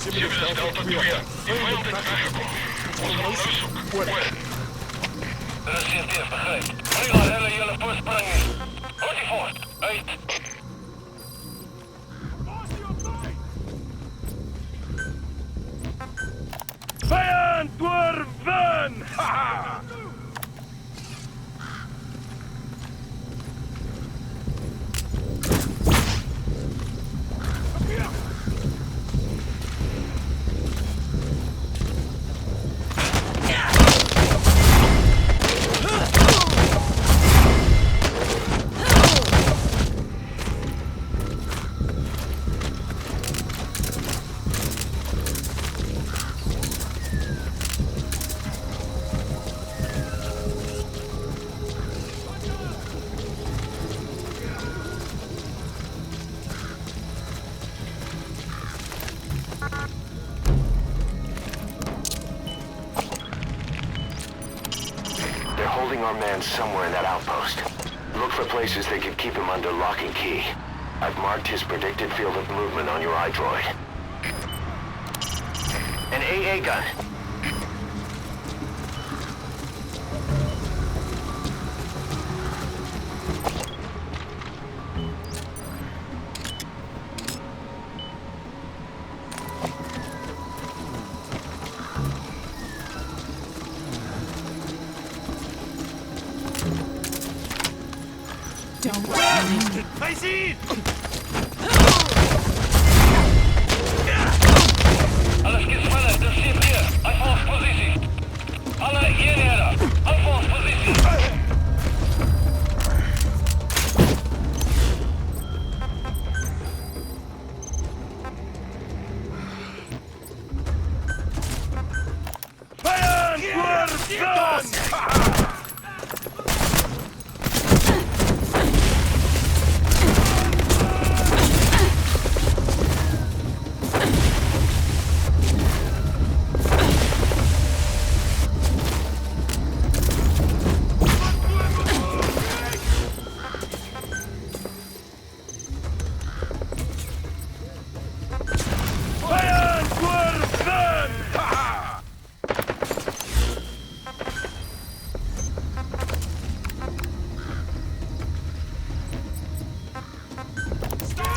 Civiles Delta 2, die vijand is weggekomen. Ons gaan uitzoeken. Er is CP, begrijp. Prima helle jullie voorspringen. Houd die voort. Uit. Vijand worden! Haha! They're holding our man somewhere in that outpost. Look for places they could keep him under lock and key. I've marked his predicted field of movement on your iDroid. An AA gun. Hij ziet! Alles gespannen, das ist hier. Anfangspositie. Alle eenheden, anfangspositie.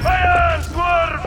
Vijand worden!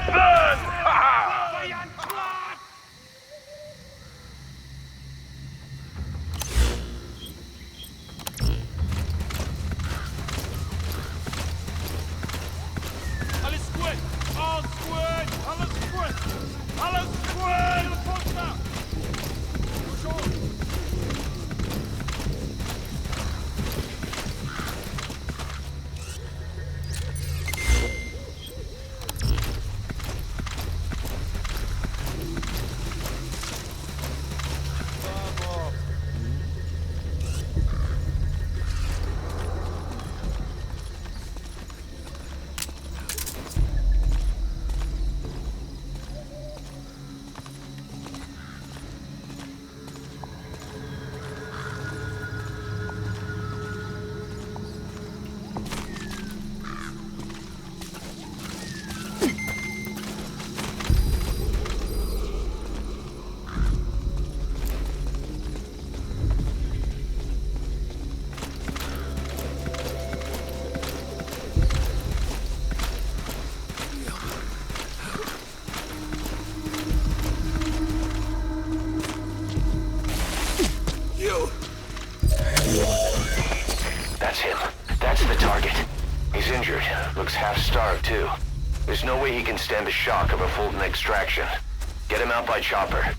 starved too. There's no way he can stand the shock of a Fulton extraction. Get him out by chopper.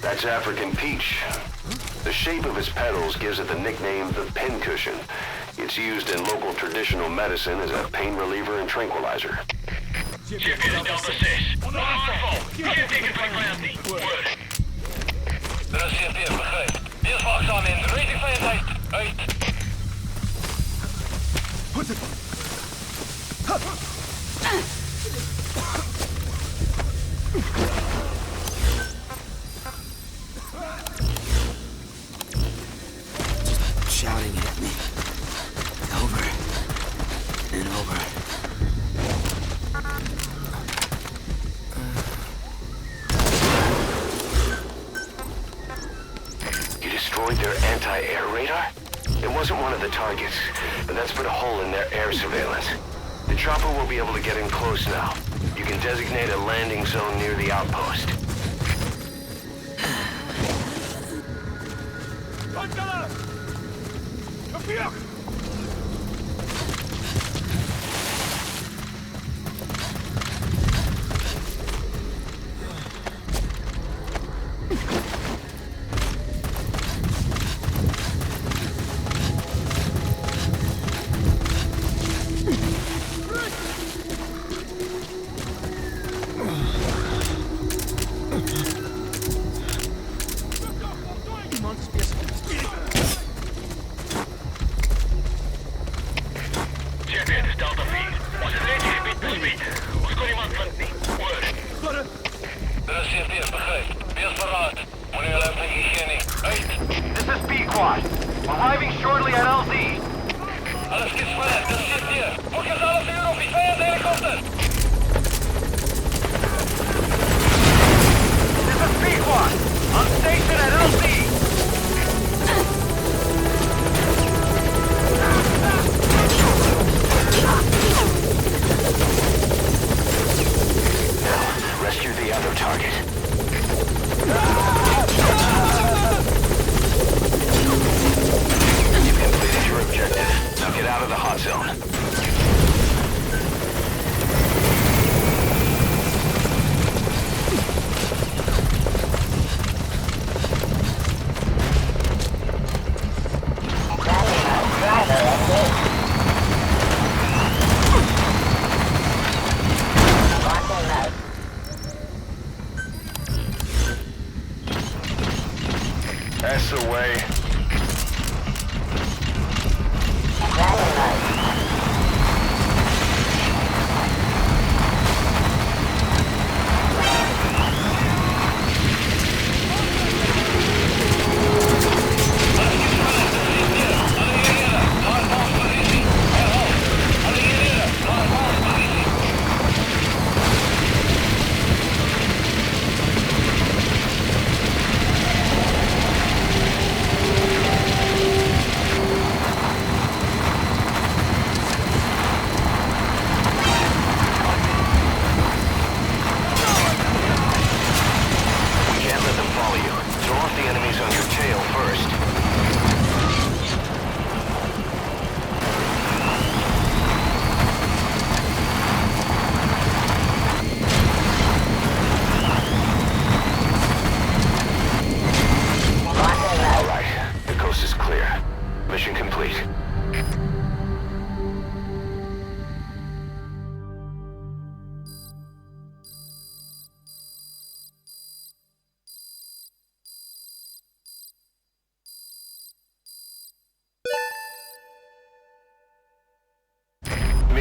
That's African peach. The shape of its petals gives it the nickname the pincushion. It's used in local traditional medicine as a pain reliever and tranquilizer. GPS Delta 6. Not on phone. Caretaker frequency. Word. De CPS begrepen. Weerswachtzaam in. Rating veiligheid. Uit. Shouting at me. Over and over. You destroyed their anti-air radar? It wasn't one of the targets, but that's put a hole in their air surveillance. The chopper will be able to get in close now. You can designate a landing zone near the outpost.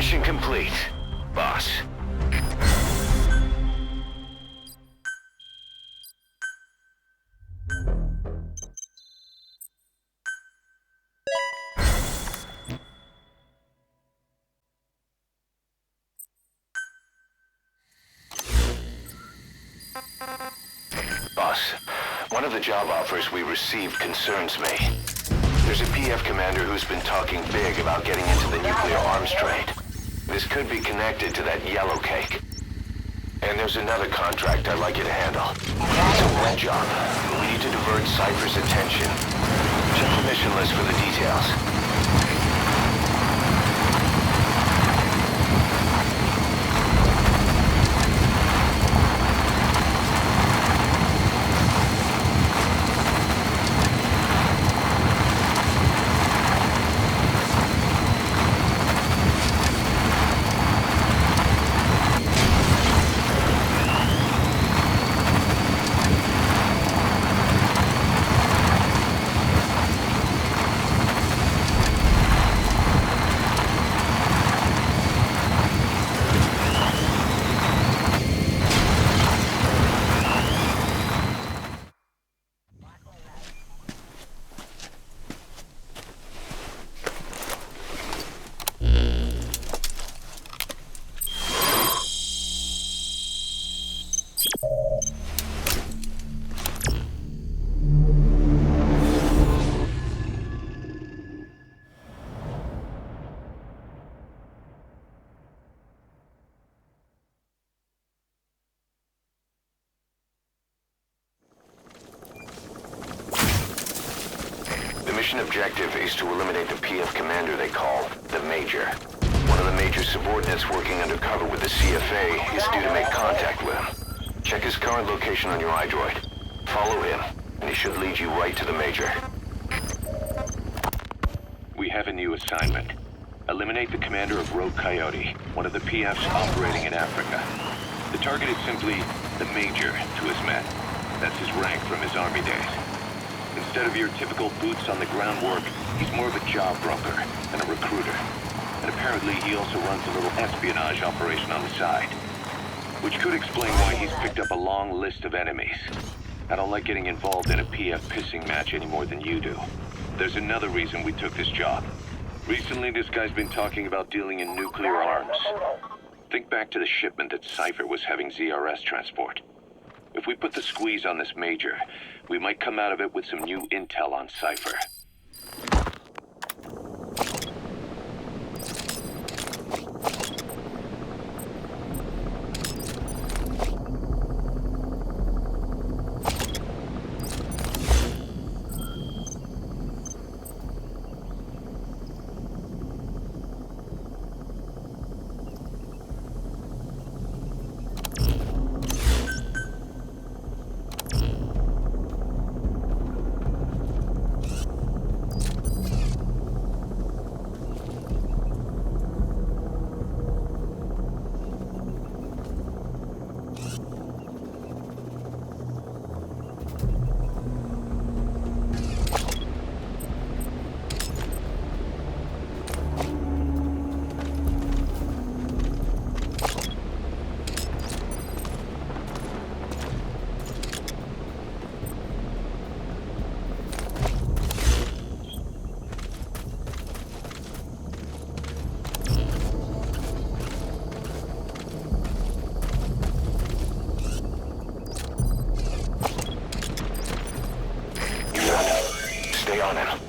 Mission complete, boss. Boss, one of the job offers we received concerns me. There's a PF commander who's been talking big about getting into the nuclear arms trade. This could be connected to that yellow cake. And there's another contract I'd like you to handle. It's a wet job. We need to divert Cypher's attention. Check the mission list for the details. Mission objective is to eliminate the PF commander they call the Major. One of the Major's subordinates working undercover with the CFA is due to make contact with him. Check his current location on your iDroid. Follow him, and he should lead you right to the Major. We have a new assignment. Eliminate the commander of Rogue Coyote, one of the PFs operating in Africa. The target is simply the Major to his men. That's his rank from his army days. Instead of your typical boots-on-the-ground work, he's more of a job broker and a recruiter. And apparently he also runs a little espionage operation on the side. Which could explain why he's picked up a long list of enemies. I don't like getting involved in a PF pissing match any more than you do. There's another reason we took this job. Recently, this guy's been talking about dealing in nuclear arms. Think back to the shipment that Cypher was having ZRS transport. If we put the squeeze on this Major, we might come out of it with some new intel on Cypher. Stay on him.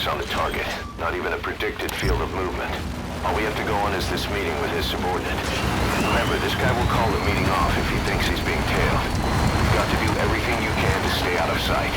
on the target, not even a predicted field of movement. All we have to go on is this meeting with his subordinate. Remember, this guy will call the meeting off if he thinks he's being tailed. You've got to do everything you can to stay out of sight.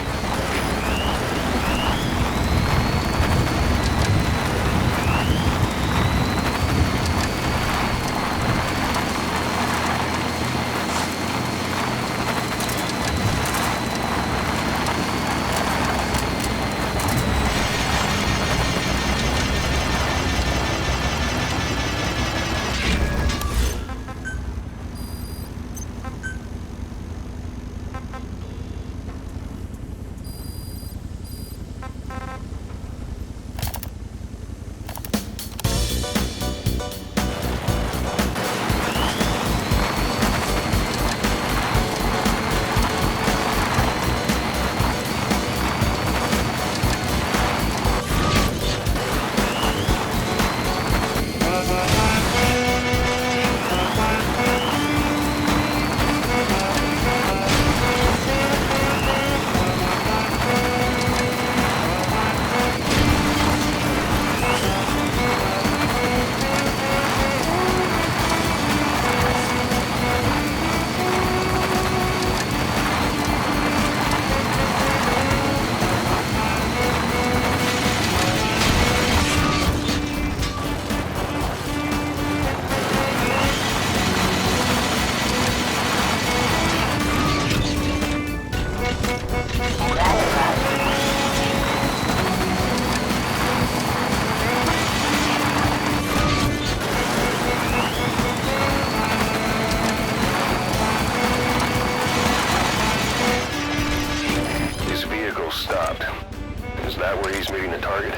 Stopped. Is that where he's meeting the target?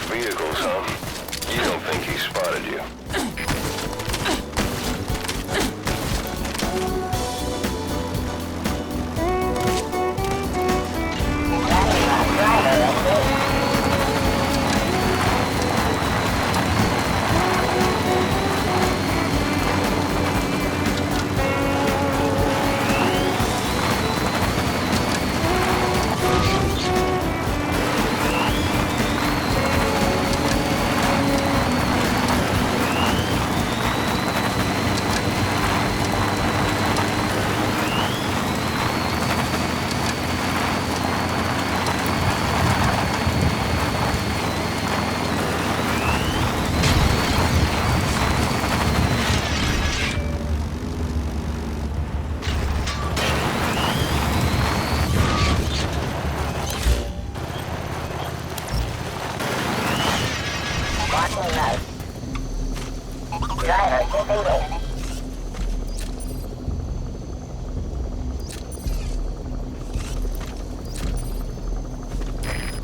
Vehicles, huh? You don't think he spotted you?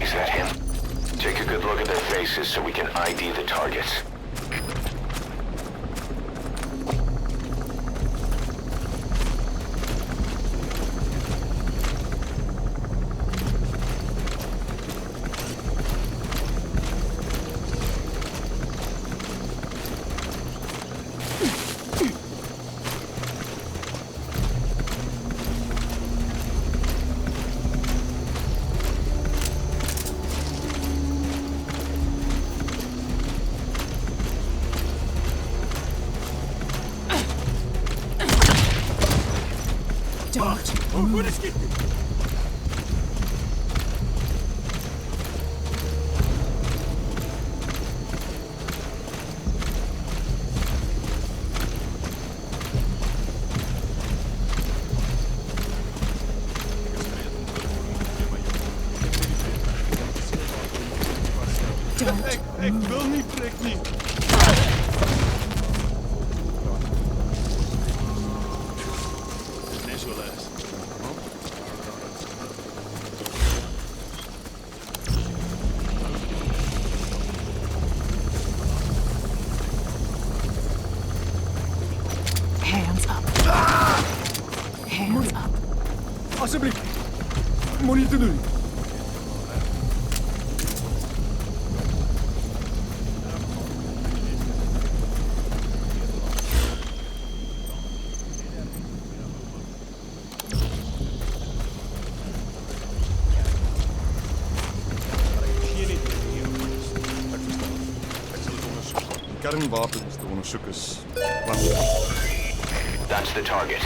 Is that him? Take a good look at their faces so we can ID the targets. Ik wil niet, trek niet. Net zo les. Hands up. Hands up. Alsjeblieft. Moet niet te doen. Kernwapens te onderzoeken is... That's the target.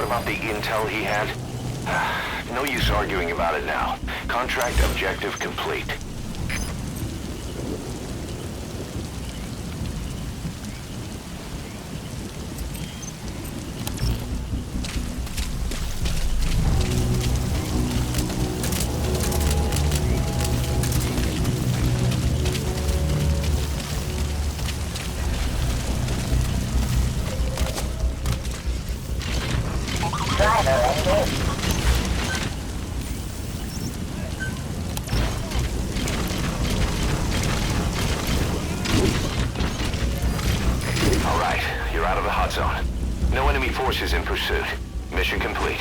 About the intel he had? No use arguing about it now. Contract objective complete. All right, you're out of the hot zone. No enemy forces in pursuit. Mission complete.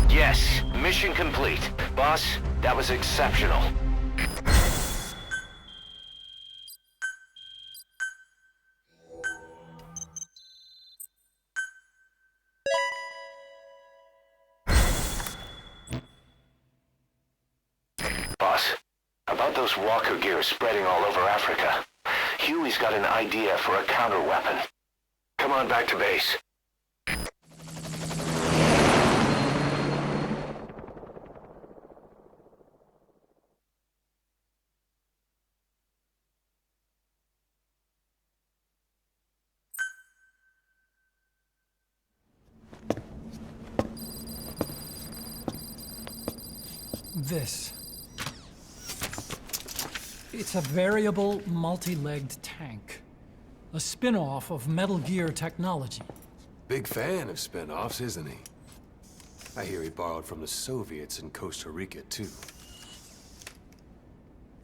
Yes, mission complete. Boss, that was exceptional. those walker gears spreading all over Africa. Huey's got an idea for a counter-weapon. Come on back to base. This. It's a variable, multi-legged tank. A spin-off of Metal Gear technology. Big fan of spin-offs, isn't he? I hear he borrowed from the Soviets in Costa Rica, too.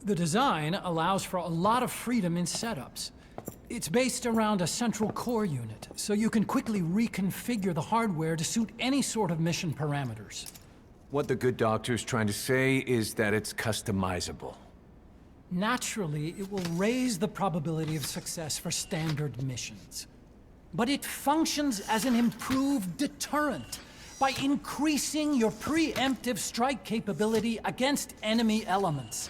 The design allows for a lot of freedom in setups. It's based around a central core unit, so you can quickly reconfigure the hardware to suit any sort of mission parameters. What the good doctor's trying to say is that it's customizable. Naturally, it will raise the probability of success for standard missions. But it functions as an improved deterrent by increasing your preemptive strike capability against enemy elements.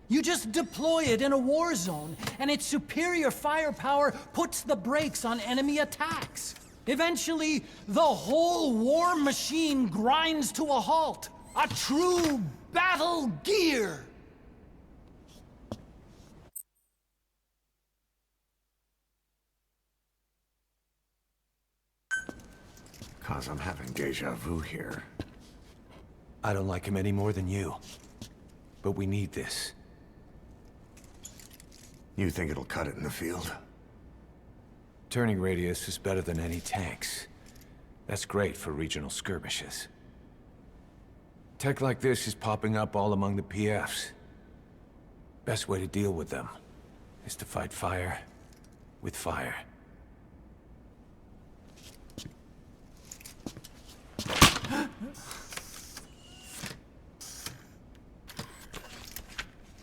You just deploy it in a war zone, and its superior firepower puts the brakes on enemy attacks. Eventually, the whole war machine grinds to a halt. A true battle gear! Cause I'm having deja vu here. I don't like him any more than you. But we need this. You think it'll cut it in the field? Turning radius is better than any tanks. That's great for regional skirmishes. Tech like this is popping up all among the PFs. Best way to deal with them is to fight fire with fire.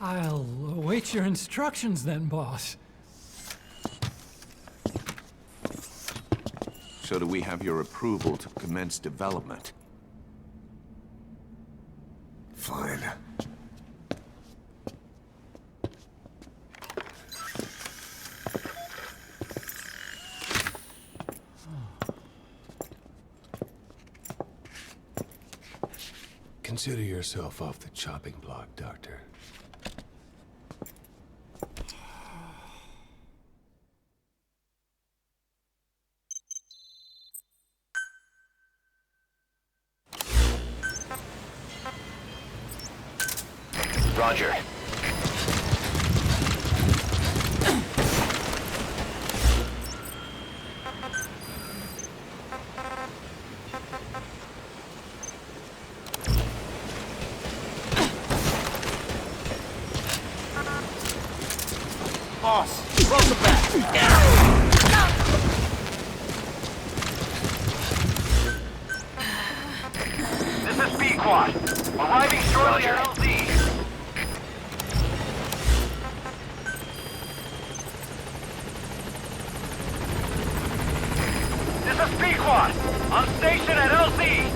I'll await your instructions then, boss. So do we have your approval to commence development? Fine. Consider yourself off the chopping block, Doctor. Roger. Boss, welcome back. This is B-Quad. Arriving shortly at LZ. This is B-Quad. On station at LZ.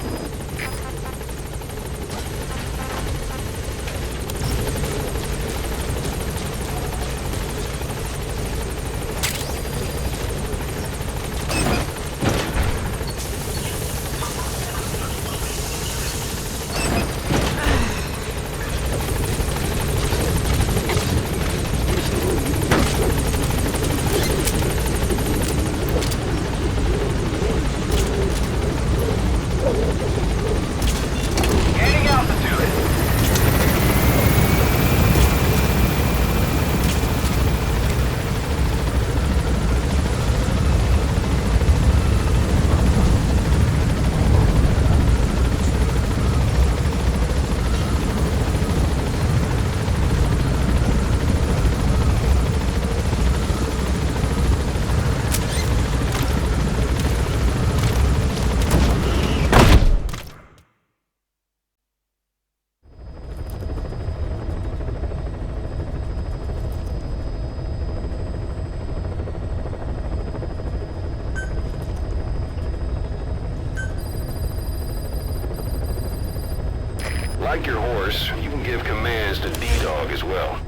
like your horse, you can give commands to D-Dog as well.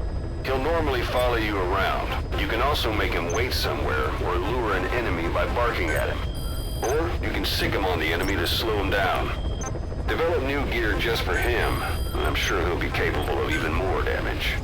He'll normally follow you around. You can also make him wait somewhere or lure an enemy by barking at him. Or you can sick him on the enemy to slow him down. Develop new gear just for him, and I'm sure he'll be capable of even more damage.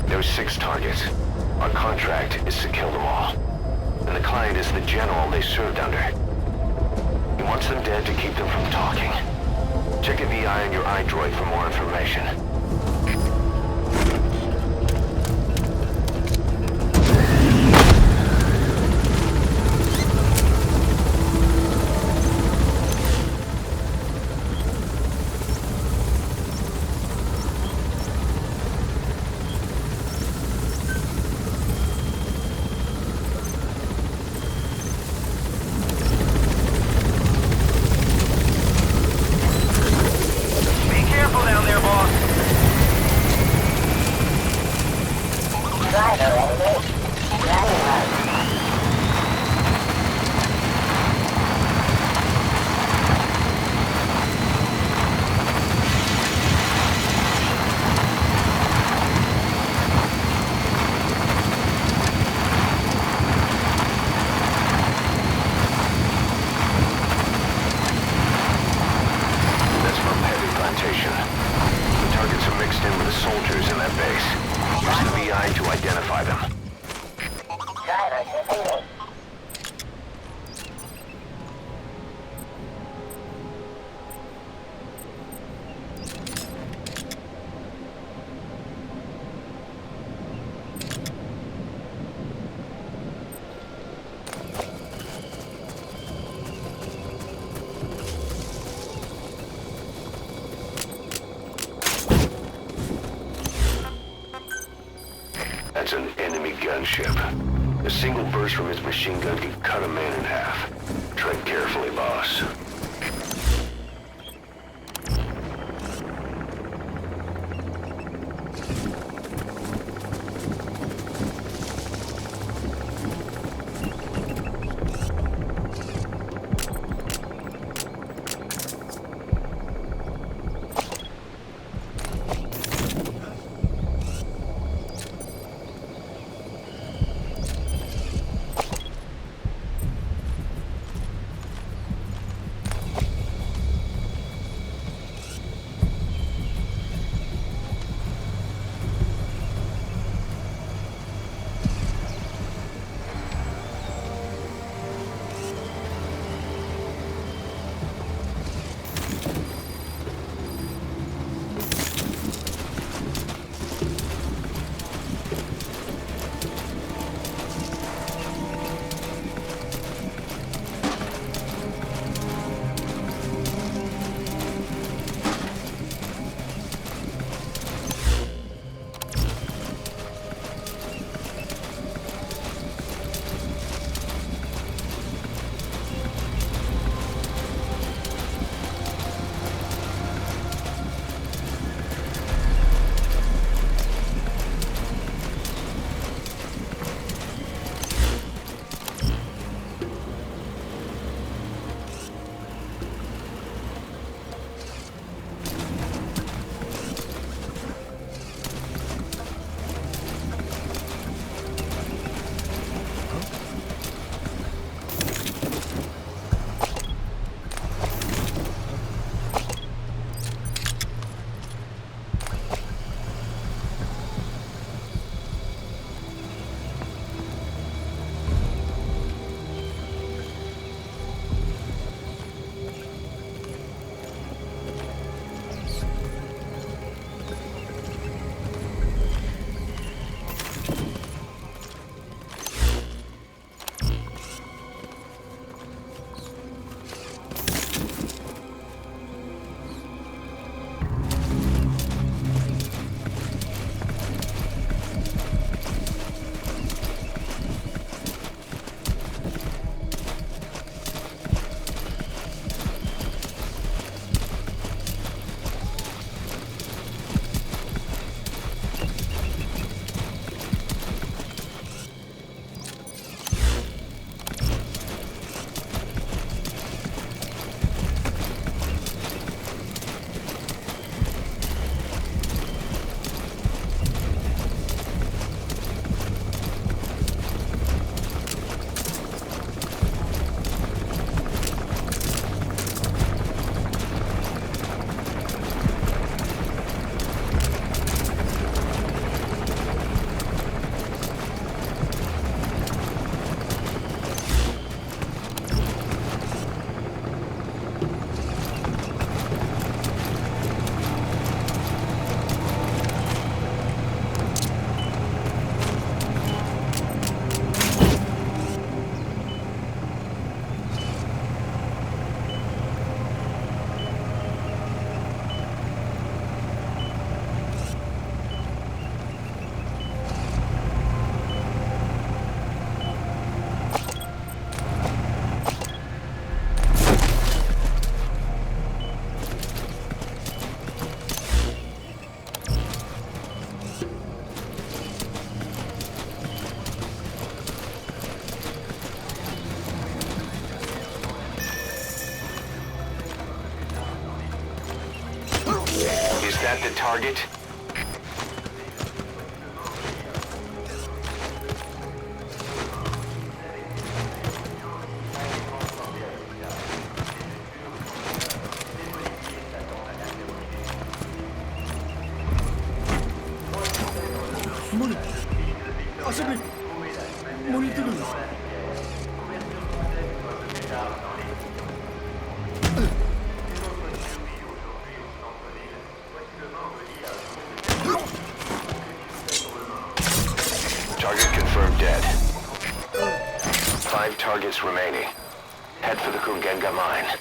There's 6 targets. Our contract is to kill them all. And the client is the general they served under. He wants them dead to keep them from talking. Check a VI on your iDroid for more information. That's an enemy gunship. A single burst from his machine gun can cut a man in half. Tread carefully, boss. that the target? Target confirmed dead. 5 targets remaining. Head for the Kungenga mine.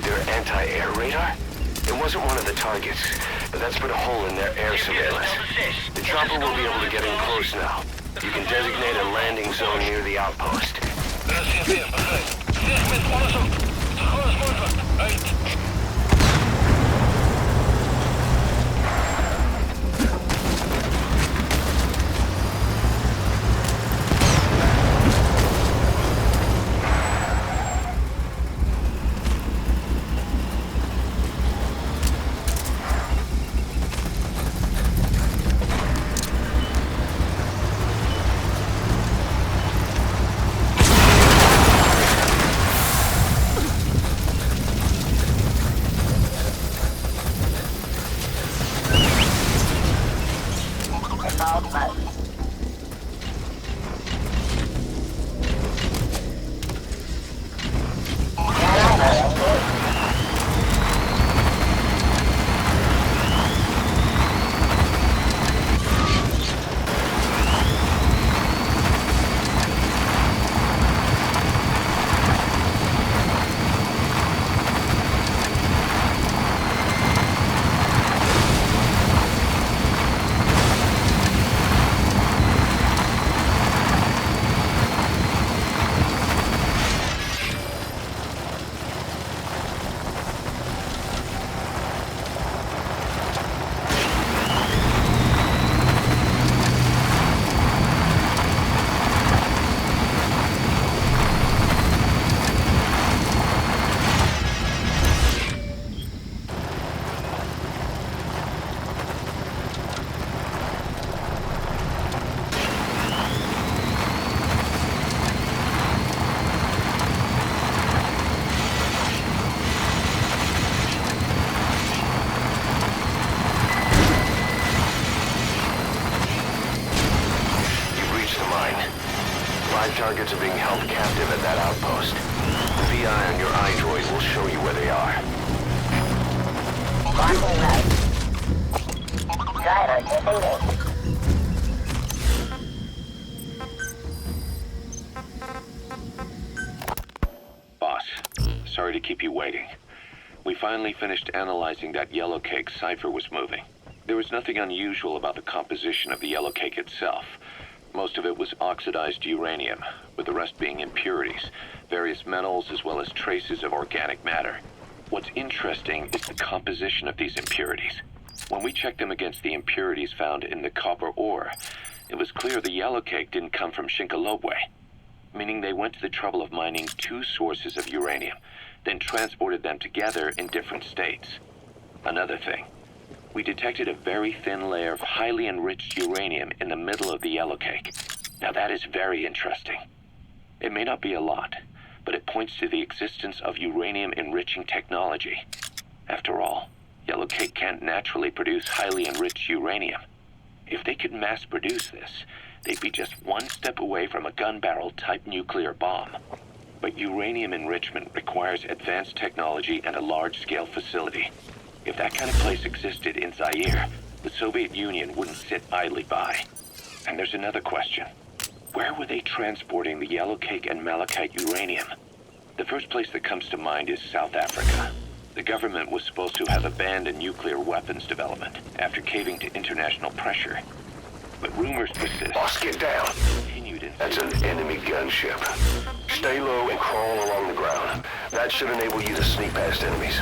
Their anti-air radar? It wasn't one of the targets, but that's put a hole in their air surveillance. The chopper will be able to get in close now. You can designate a landing zone near the outpost. Targets are being held captive at that outpost. The VI on your iDroid will show you where they are. Boss, sorry to keep you waiting. We finally finished analyzing that yellow cake Cypher was moving. There was nothing unusual about the composition of the yellow cake itself. Most of it was oxidized uranium, with the rest being impurities, various metals as well as traces of organic matter. What's interesting is the composition of these impurities. When we checked them against the impurities found in the copper ore, it was clear the yellow cake didn't come from Shinkalobwe, meaning they went to the trouble of mining two sources of uranium, then transported them together in different states. Another thing, we detected a very thin layer of highly enriched uranium in the middle of the yellow cake. Now that is very interesting. It may not be a lot, but it points to the existence of uranium-enriching technology. After all, yellow cake can't naturally produce highly enriched uranium. If they could mass produce this, they'd be just one step away from a gun barrel-type nuclear bomb. But uranium enrichment requires advanced technology and a large-scale facility. If that kind of place existed in Zaire, the Soviet Union wouldn't sit idly by. And there's another question. Where were they transporting the yellow cake and malachite uranium? The first place that comes to mind is South Africa. The government was supposed to have abandoned nuclear weapons development after caving to international pressure. But rumors persist. Boss, get down. That's an enemy gunship. Stay low and crawl along the ground. That should enable you to sneak past enemies.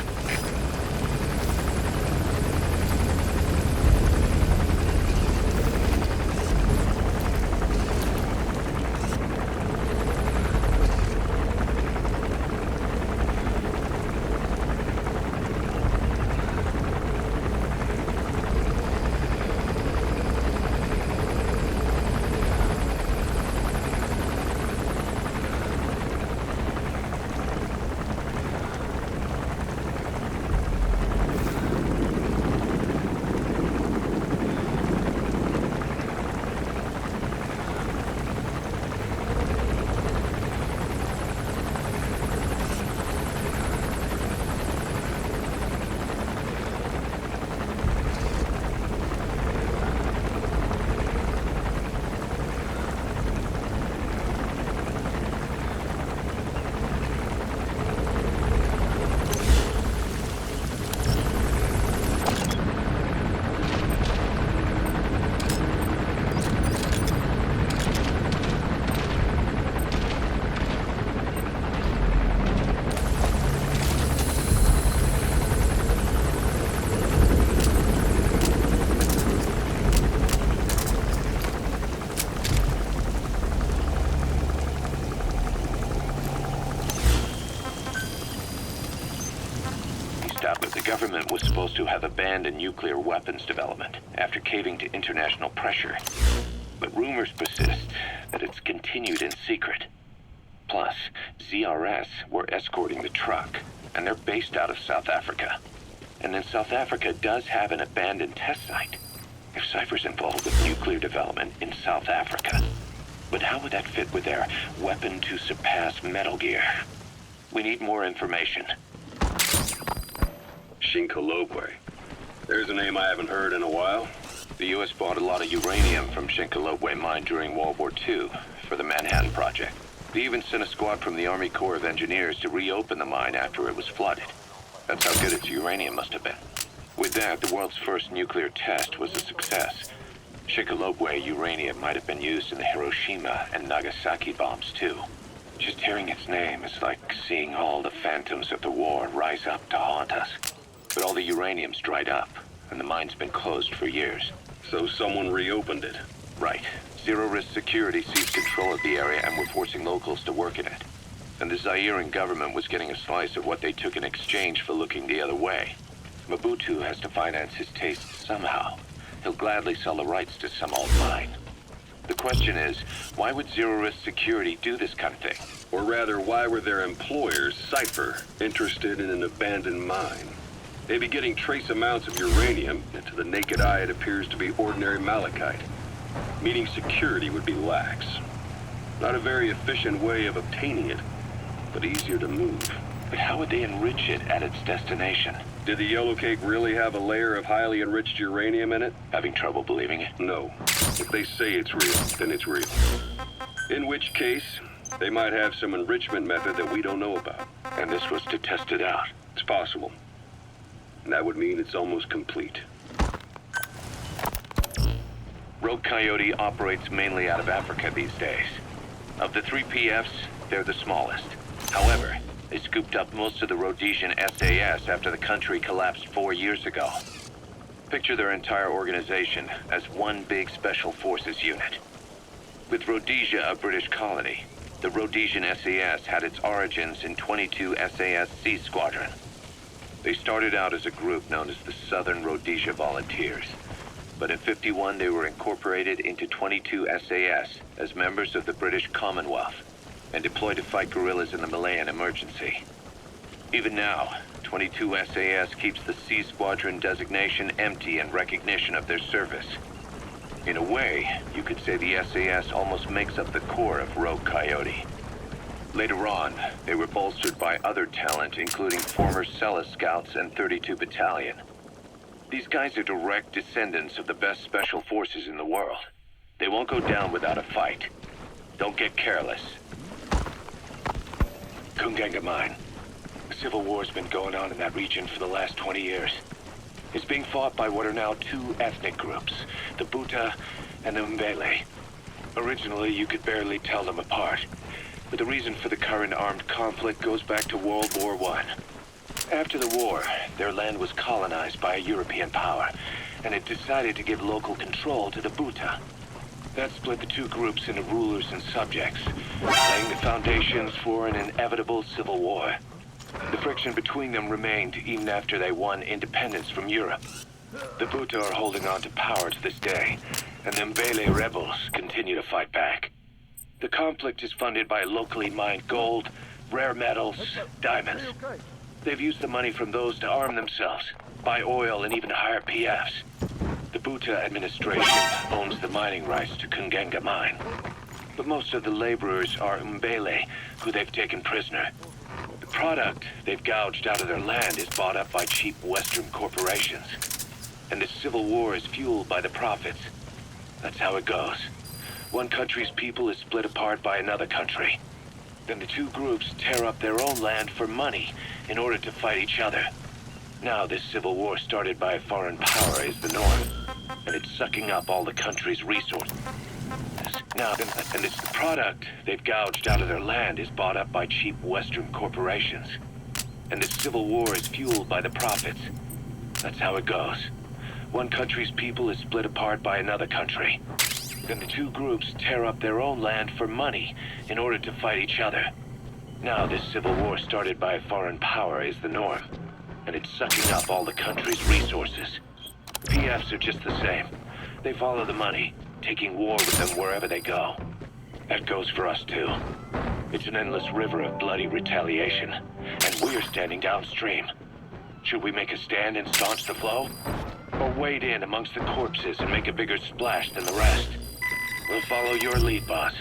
government was supposed to have abandoned nuclear weapons development after caving to international pressure. But rumors persist that it's continued in secret. Plus, ZRS were escorting the truck, and they're based out of South Africa. And then South Africa does have an abandoned test site. If Cypher's involved with nuclear development in South Africa, but how would that fit with their weapon to surpass Metal Gear? We need more information. Shinkolobwe. There's a name I haven't heard in a while. The U.S. bought a lot of uranium from Shinkolobwe mine during World War II for the Manhattan Project. They even sent a squad from the Army Corps of Engineers to reopen the mine after it was flooded. That's how good its uranium must have been. With that, the world's first nuclear test was a success. Shinkolobwe uranium might have been used in the Hiroshima and Nagasaki bombs too. Just hearing its name is like seeing all the phantoms of the war rise up to haunt us. But all the uranium's dried up, and the mine's been closed for years. So someone reopened it? Right. Zero-risk security seized control of the area and were forcing locals to work in it. And the Zairean government was getting a slice of what they took in exchange for looking the other way. Mobutu has to finance his tastes somehow. He'll gladly sell the rights to some old mine. The question is, why would zero-risk security do this kind of thing? Or rather, why were their employers, Cypher, interested in an abandoned mine? They'd be getting trace amounts of uranium, and to the naked eye it appears to be ordinary malachite. Meaning security would be lax. Not a very efficient way of obtaining it, but easier to move. But how would they enrich it at its destination? Did the yellow cake really have a layer of highly enriched uranium in it? Having trouble believing it? No. If they say it's real, then it's real. In which case, they might have some enrichment method that we don't know about. And this was to test it out? It's possible. And that would mean it's almost complete. Rogue Coyote operates mainly out of Africa these days. Of the 3 PFs, they're the smallest. However, they scooped up most of the Rhodesian SAS after the country collapsed 4 years ago. Picture their entire organization as one big special forces unit. With Rhodesia a British colony, the Rhodesian SAS had its origins in 22 SAS Sea Squadron. They started out as a group known as the Southern Rhodesia Volunteers. But in '51 they were incorporated into 22 SAS as members of the British Commonwealth and deployed to fight guerrillas in the Malayan emergency. Even now, 22 SAS keeps the Sea Squadron designation empty in recognition of their service. In a way, you could say the SAS almost makes up the core of Rogue Coyote. Later on, they were bolstered by other talent, including former Celis Scouts and 32 Battalion. These guys are direct descendants of the best special forces in the world. They won't go down without a fight. Don't get careless. Kungenga Mine. The civil war's been going on in that region for the last 20 years. It's being fought by what are now 2 ethnic groups, the Buta and the Mbele. Originally, you could barely tell them apart, but the reason for the current armed conflict goes back to World War I. After the war, their land was colonized by a European power, and it decided to give local control to the Buta. That split the 2 groups into rulers and subjects, laying the foundations for an inevitable civil war. The friction between them remained even after they won independence from Europe. The Buta are holding on to power to this day, and the Mbele rebels continue to fight back. The conflict is funded by locally mined gold, rare metals, diamonds. They've used the money from those to arm themselves, buy oil, and even hire PFs. The Buta administration owns the mining rights to Kungenga Mine. But most of the laborers are Mbele, who they've taken prisoner. The product they've gouged out of their land is bought up by cheap Western corporations. And the civil war is fueled by the profits. That's how it goes. One country's people is split apart by another country. Then the 2 groups tear up their own land for money in order to fight each other. Now this civil war started by a foreign power is the norm, and it's sucking up all the country's resources. And it's the product they've gouged out of their land is bought up by cheap Western corporations. And the civil war is fueled by the profits. That's how it goes. One country's people is split apart by another country. Then the 2 groups tear up their own land for money in order to fight each other. Now this civil war started by a foreign power is the norm, and it's sucking up all the country's resources. PFs are just the same. They follow the money, taking war with them wherever they go. That goes for us too. It's an endless river of bloody retaliation, and we're standing downstream. Should we make a stand and staunch the flow? Or wade in amongst the corpses and make a bigger splash than the rest? We'll follow your lead, boss.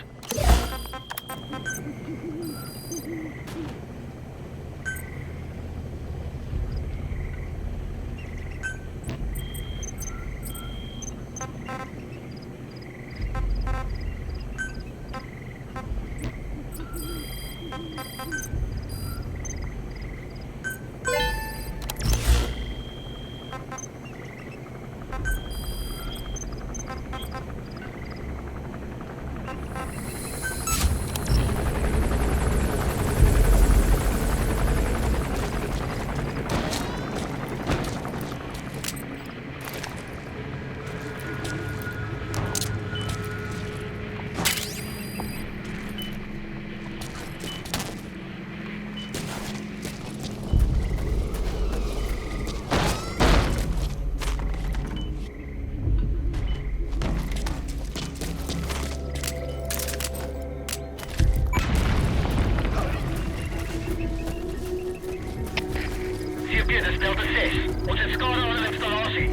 Dit is Delta 6. Ons het skade aan de installatie.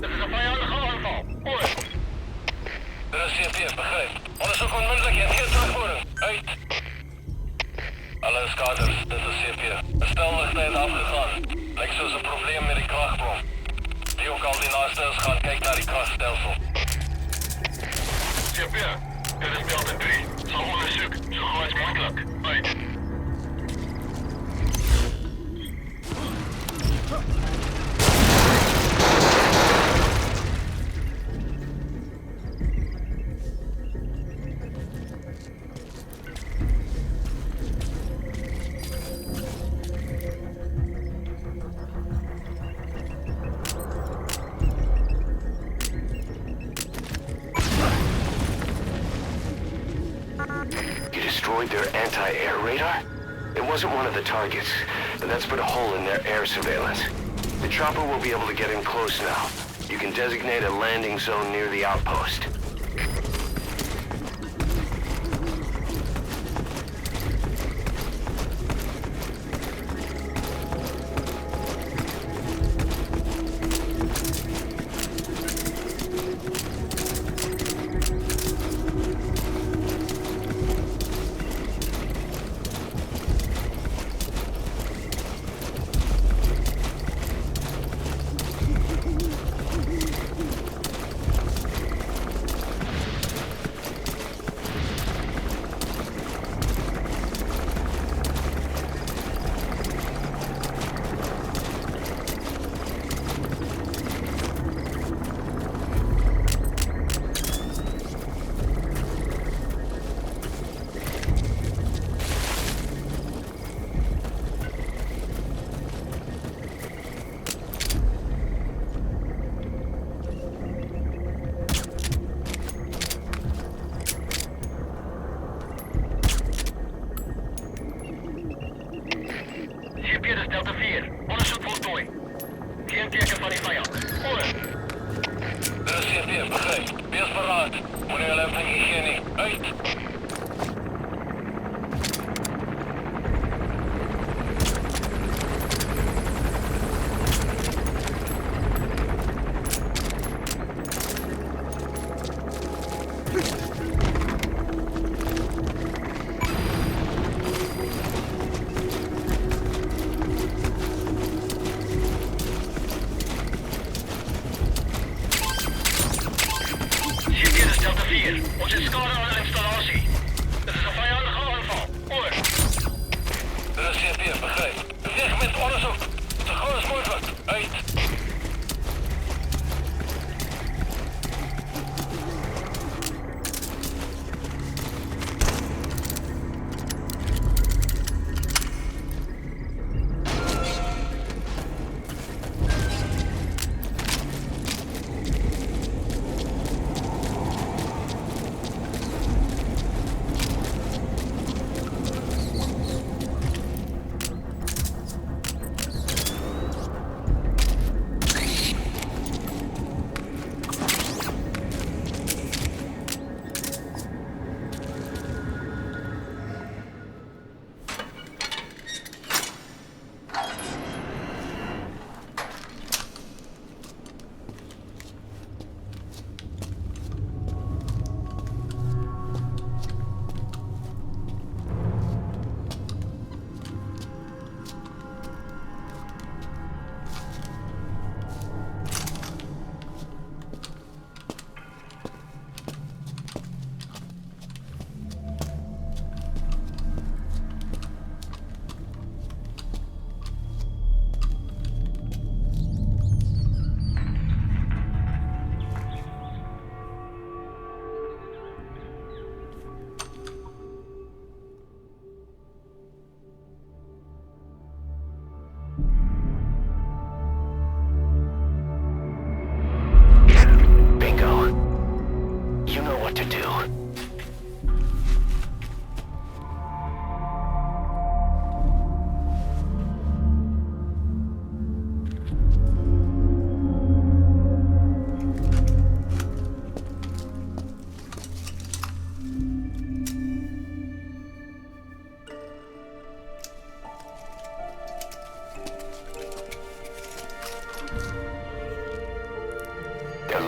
Dit is een vijandige aanval. Oor. Dit is CP, begrijp. Onderzoek onmiddellijk en geen terugvoering. Uit. Alle skaders, dit is CP. De stellichtheid afgegaan. Lijkt soos een probleem met die krachtbron. Wie ook al die naaste is, gaan kyk naar die krachtstelsel. CP, dit is Delta 3. Sal onderzoek, so gauw as moontlik. Uit. Their anti-air radar? It wasn't one of the targets, and that's put a hole in their air surveillance. The chopper will be able to get in close now. You can designate a landing zone near the outpost. Dit is Delta 4. Onderzoek voltooid. Geen teken van die vijand. Oor. Dit is CP, begrijp. Wees verraad. Wanneer je hebt geen uit. Delta 4, ons is skade aan de installatie.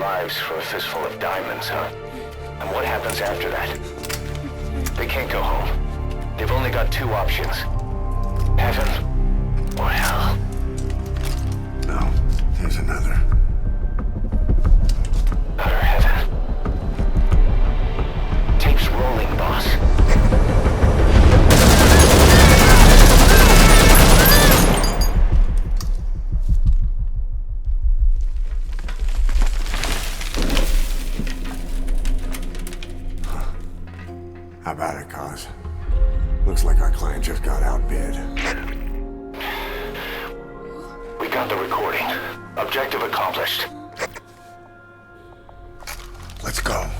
lives for a fistful of diamonds, huh? And what happens after that? They can't go home. They've only got two options. Heaven or hell. No, there's another. Utter heaven. Tape's rolling, boss. How about it, Cos? Looks like our client just got outbid. We got the recording. Objective accomplished. Let's go.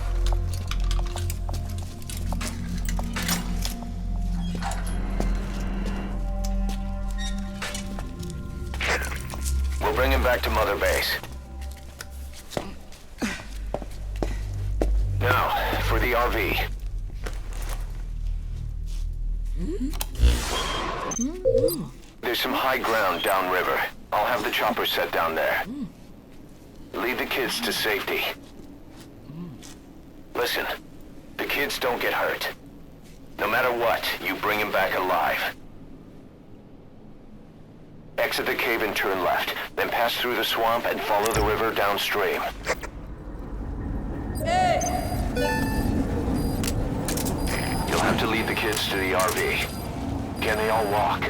We'll bring him back to Mother Base. Now, for the RV. There's some high ground downriver. I'll have the chopper set down there. Lead the kids to safety. Listen, the kids don't get hurt. No matter what, you bring them back alive. Exit the cave and turn left, then pass through the swamp and follow the river downstream. You'll have to lead the kids to the RV. Can they all walk?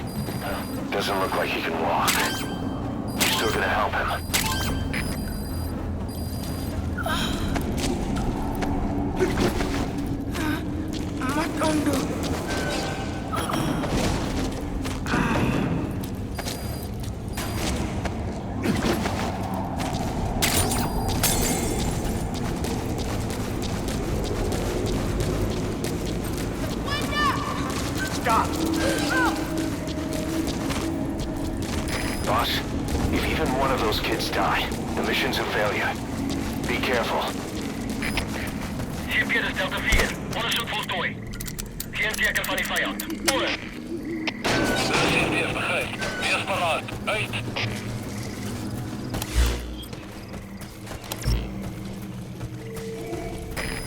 Doesn't look like he can walk. You're still gonna help him. Stop! Boss, if even one of those kids die, the mission's a failure. Be careful. Hier Peter, Delta 4. Onderzoek voltooi. Geen teken van die vijand. Oor. Systeem begrijp. Wees paraat. Uit.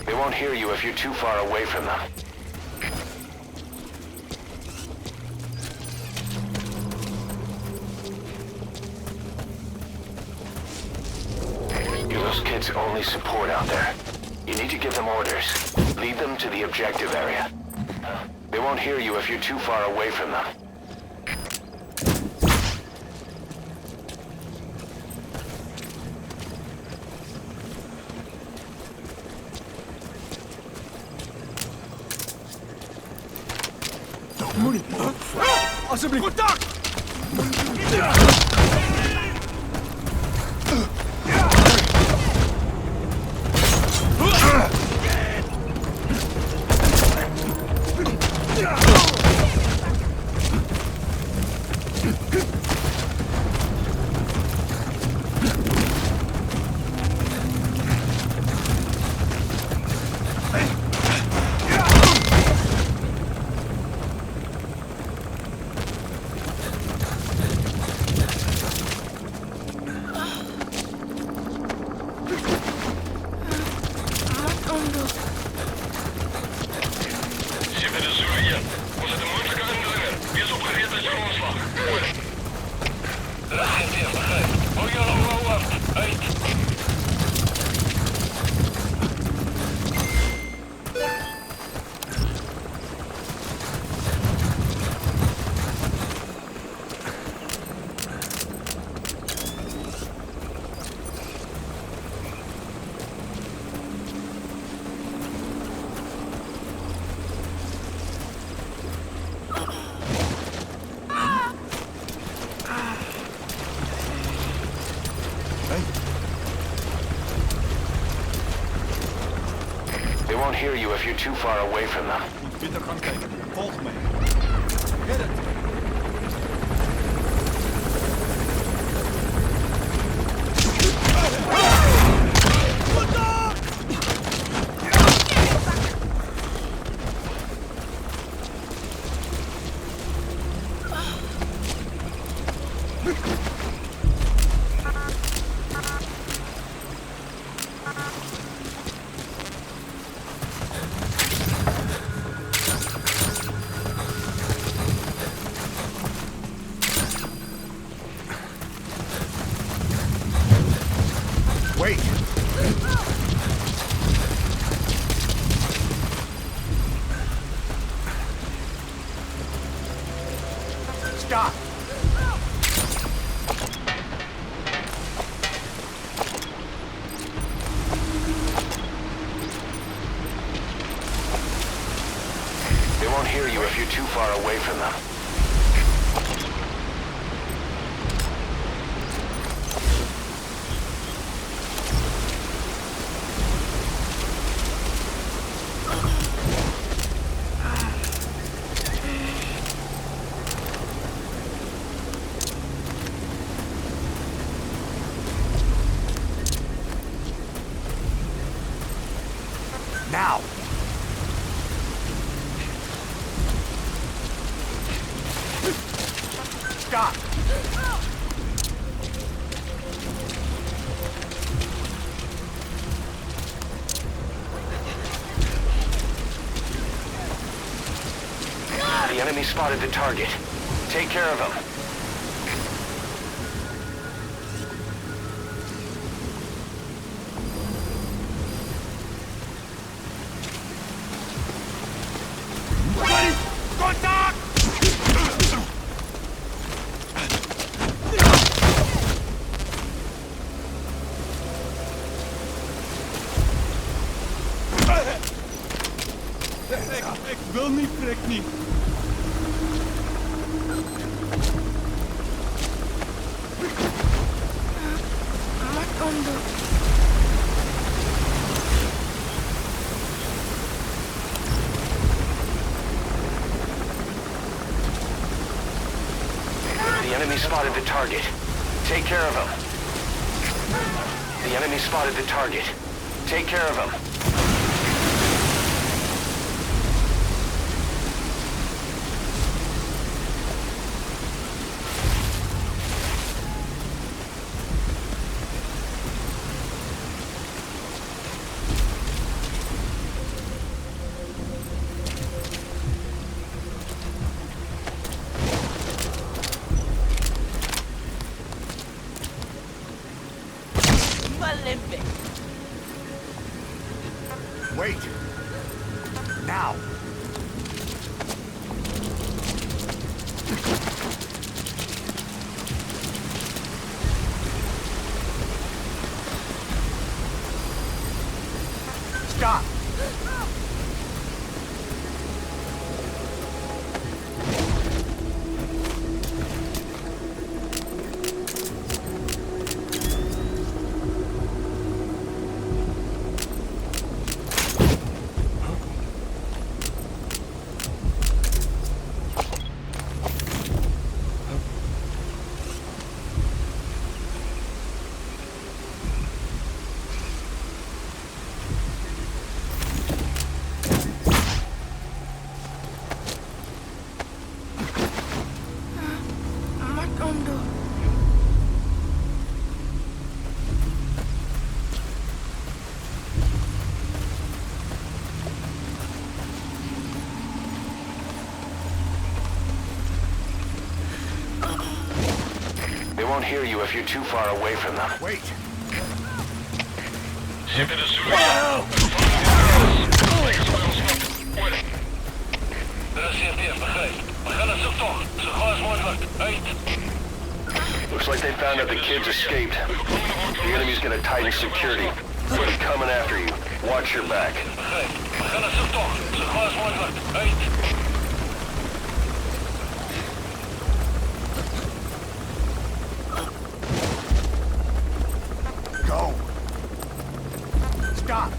They won't hear you if you're too far away from them. You're those kids' only support out there. You need to give them orders. Lead them to the objective area. They won't hear you if you're too far away from them. Alsjeblieft. Contact! They won't hear you if you're too far away from them. Bitte gaan kijken. Volg mij. Get it. Stop! They won't hear you if you're too far away from them. Now! Stop! The enemy spotted the target. Take care of him. Ready! Contact! Ik wil niet, prik niet. Macondo. The enemy spotted the target. Take care of him. The enemy spotted the target. Take care of him. Wait! Now! Stop! Macondo. They won't hear you if you're too far away from them. Wait! Looks like they found out the kids escaped. The enemy's gonna tighten security. They'll be coming after you. Watch your back. Go! Stop!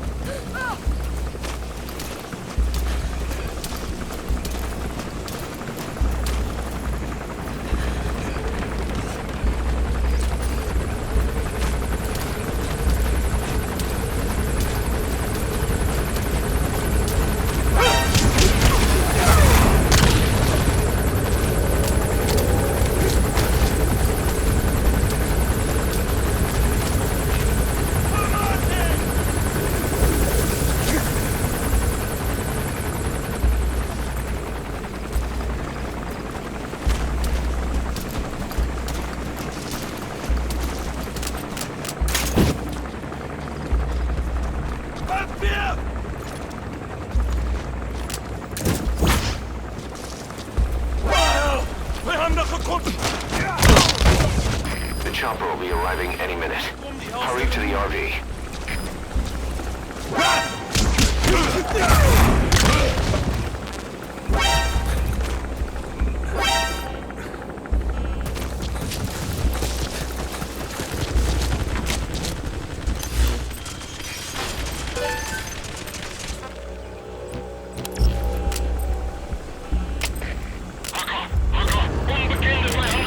The chopper will be arriving any minute. Hurry to the RV.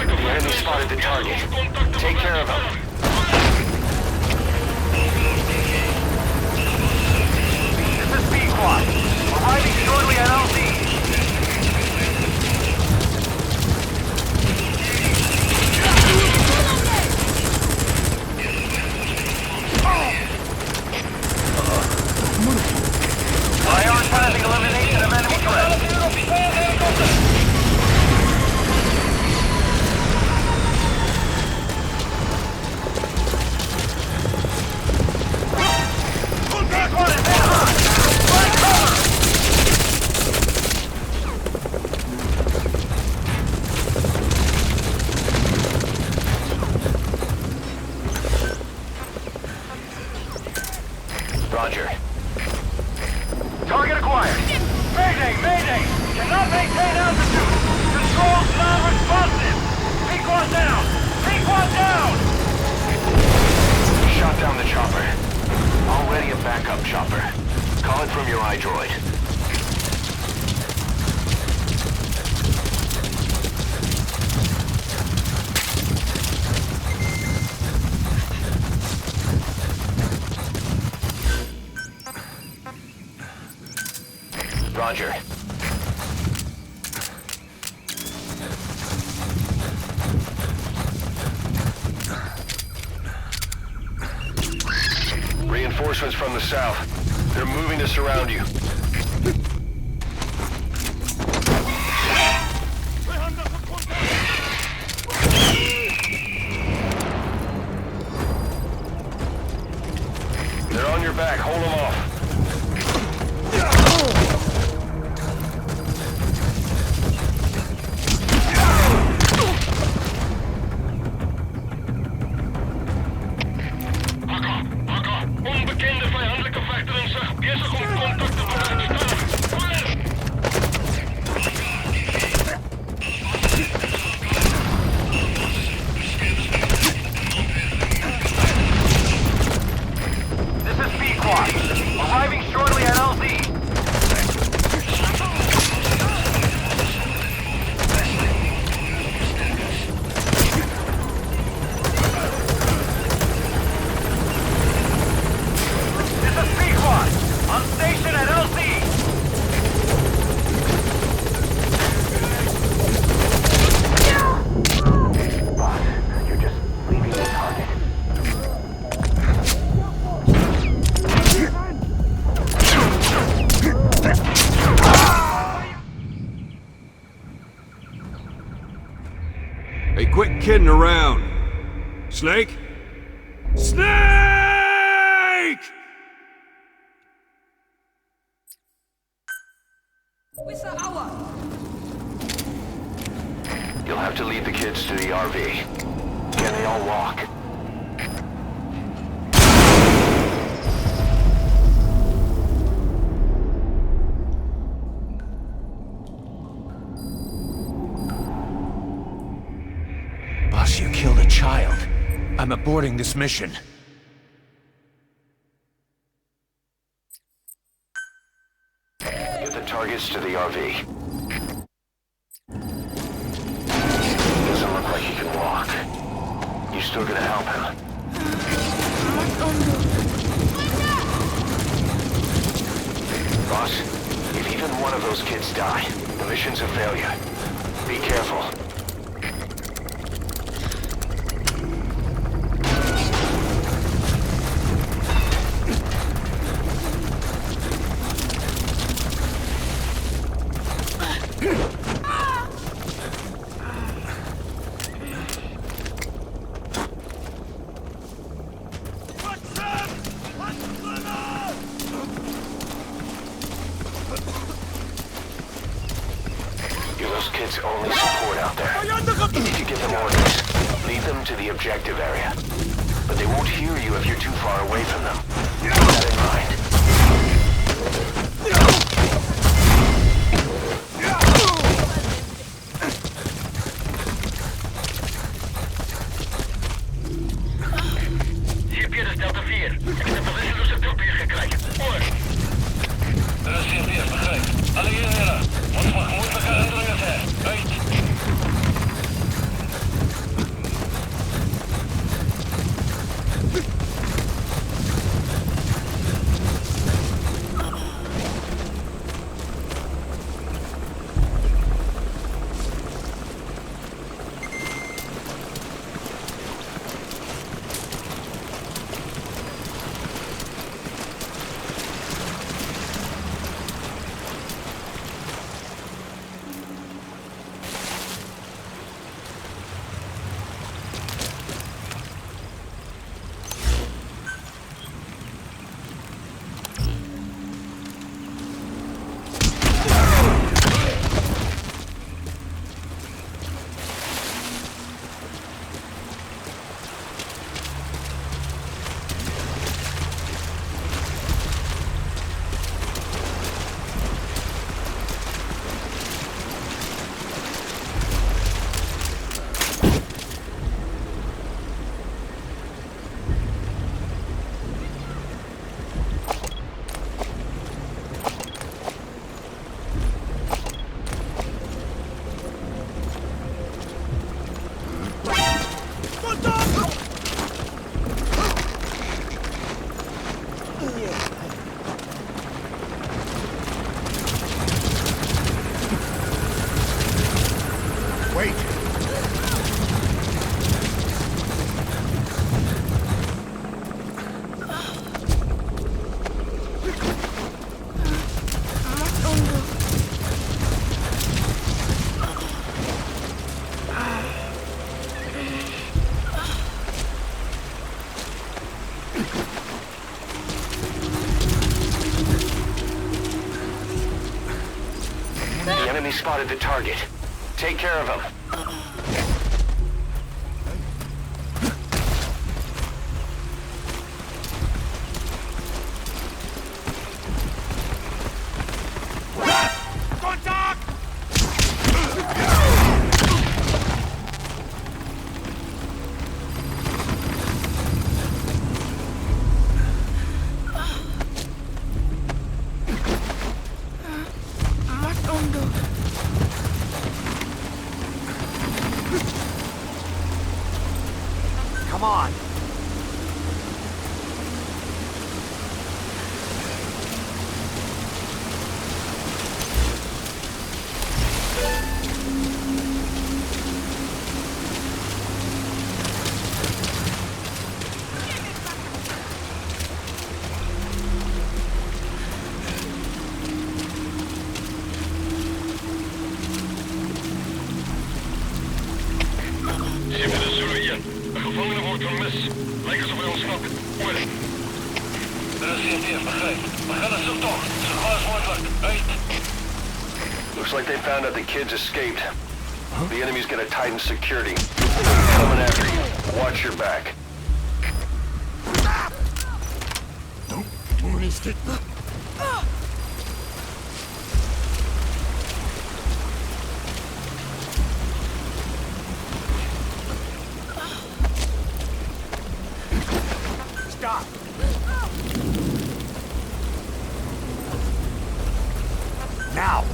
The enemy spotted the target. Take care of him. This is B-Quad. Arriving shortly at LZ. Prioritizing elimination of enemy threats. Roger. Target acquired. Mayday, mayday! Cannot maintain altitude. Controls non-responsive. P-Quad down. P-Quad down. Shot down the chopper. Already a backup chopper. Call it from your iDroid. Roger. Reinforcements from the south. They're moving to surround you. They're on your back. Hold them off. Onbekende vijandelijke vechter in zicht. Bezig om contact te bereikstellen. This is B-Quad. Arriving shortly at LZ. On station at LZ! Boss, you're just leaving the target. Hey, quit kidding around. Snake? Snake! You'll have to lead the kids to the RV. Can they all walk? Boss, you killed a child. I'm aborting this mission. Get the targets to the RV. Doesn't look like he can walk. You still gonna help him? Boss, if even one of those kids die, the mission's a failure. Be careful. You're those kids' only support out there. If you them to the objective area. But they won't hear you if you're too far away from them. Keep that in mind. CP, dat is Delta 4. Ik heb de wisselende sector gekregen. Oor. Dat is CP, begrijp. Alle heren. Ons mag moeilijke herinneringen zijn. Uit. Enemy spotted the target. Take care of him. Come on. Looks like they found out the kids escaped. The enemy's gonna tighten security. Coming after you. Watch your back. Stop! Now!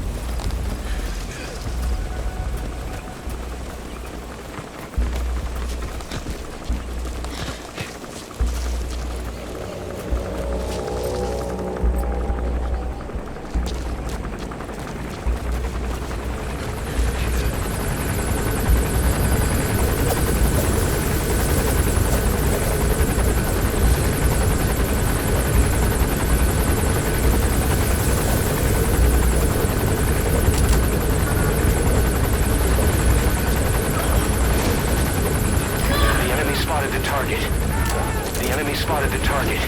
Spotted the target.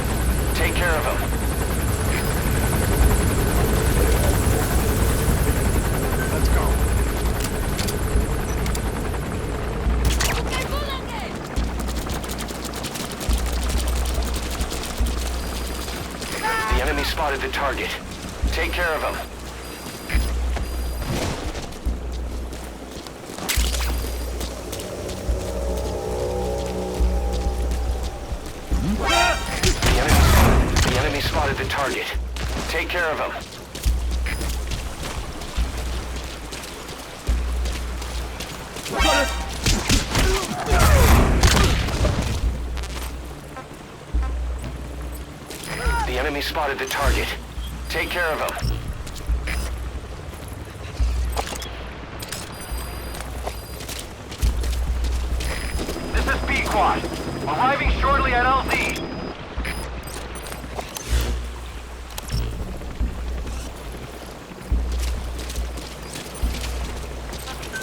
Take care of him. Let's go. spotted the target. Take care of him. The enemy spotted the target. Take care of him. The enemy spotted the target. Take care of him. This is B-Quad. Arriving shortly at LZ.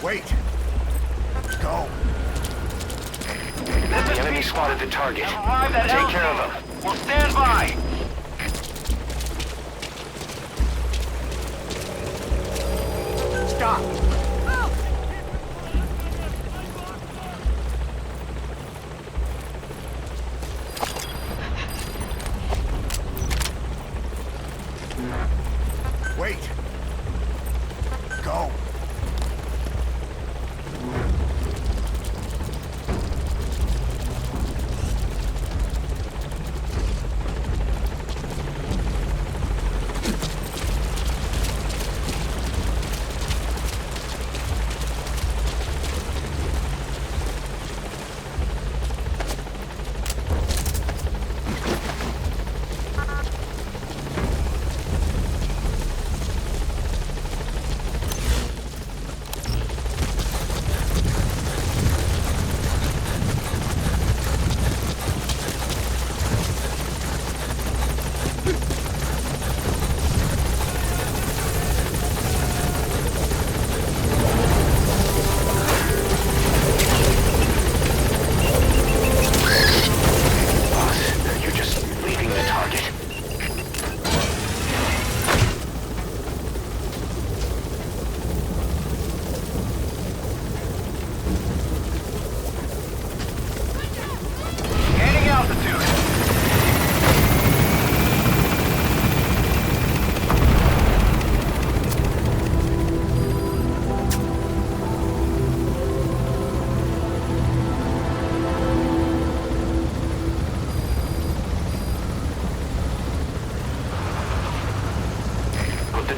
Wait. Go. The enemy spotted the target. Take care of him. We'll stand by. Stop. Wait. Go.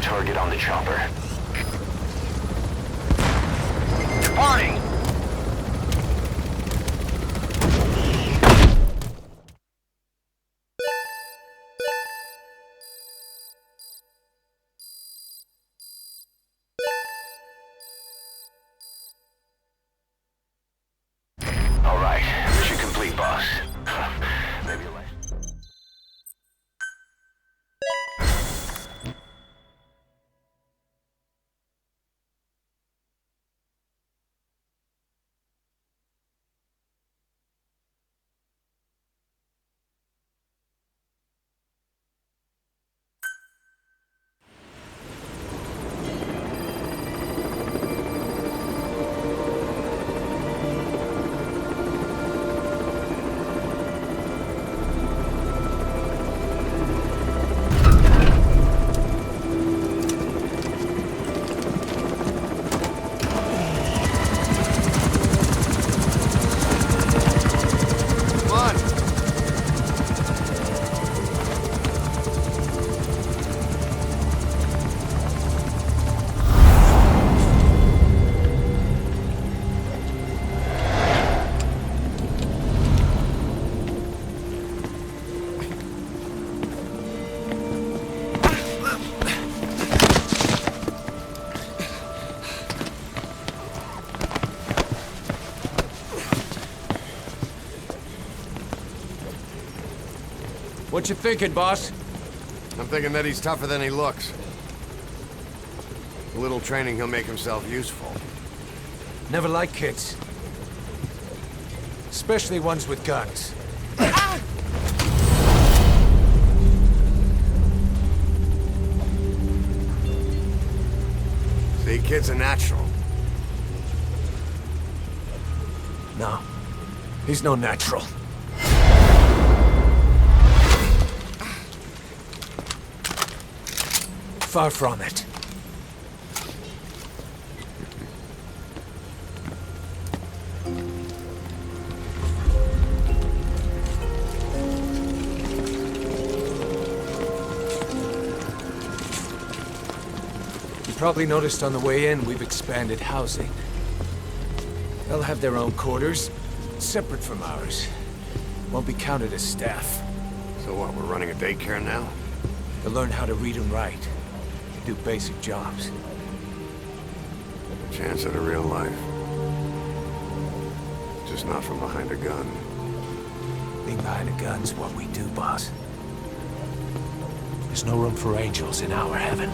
Target on the chopper. Departing. All right, mission complete, boss. Maybe less. What you thinking, boss? I'm thinking that he's tougher than he looks. A little training, he'll make himself useful. Never like kids. Especially ones with guns. See, kid's a natural. No. He's no natural. Far from it. You probably noticed on the way in, we've expanded housing. They'll have their own quarters, separate from ours. Won't be counted as staff. So what, we're running a daycare now? They'll learn how to read and write. Do basic jobs. Chance at a real life. Just not from behind a gun. Being behind a gun's what we do, boss. There's no room for angels in our heaven.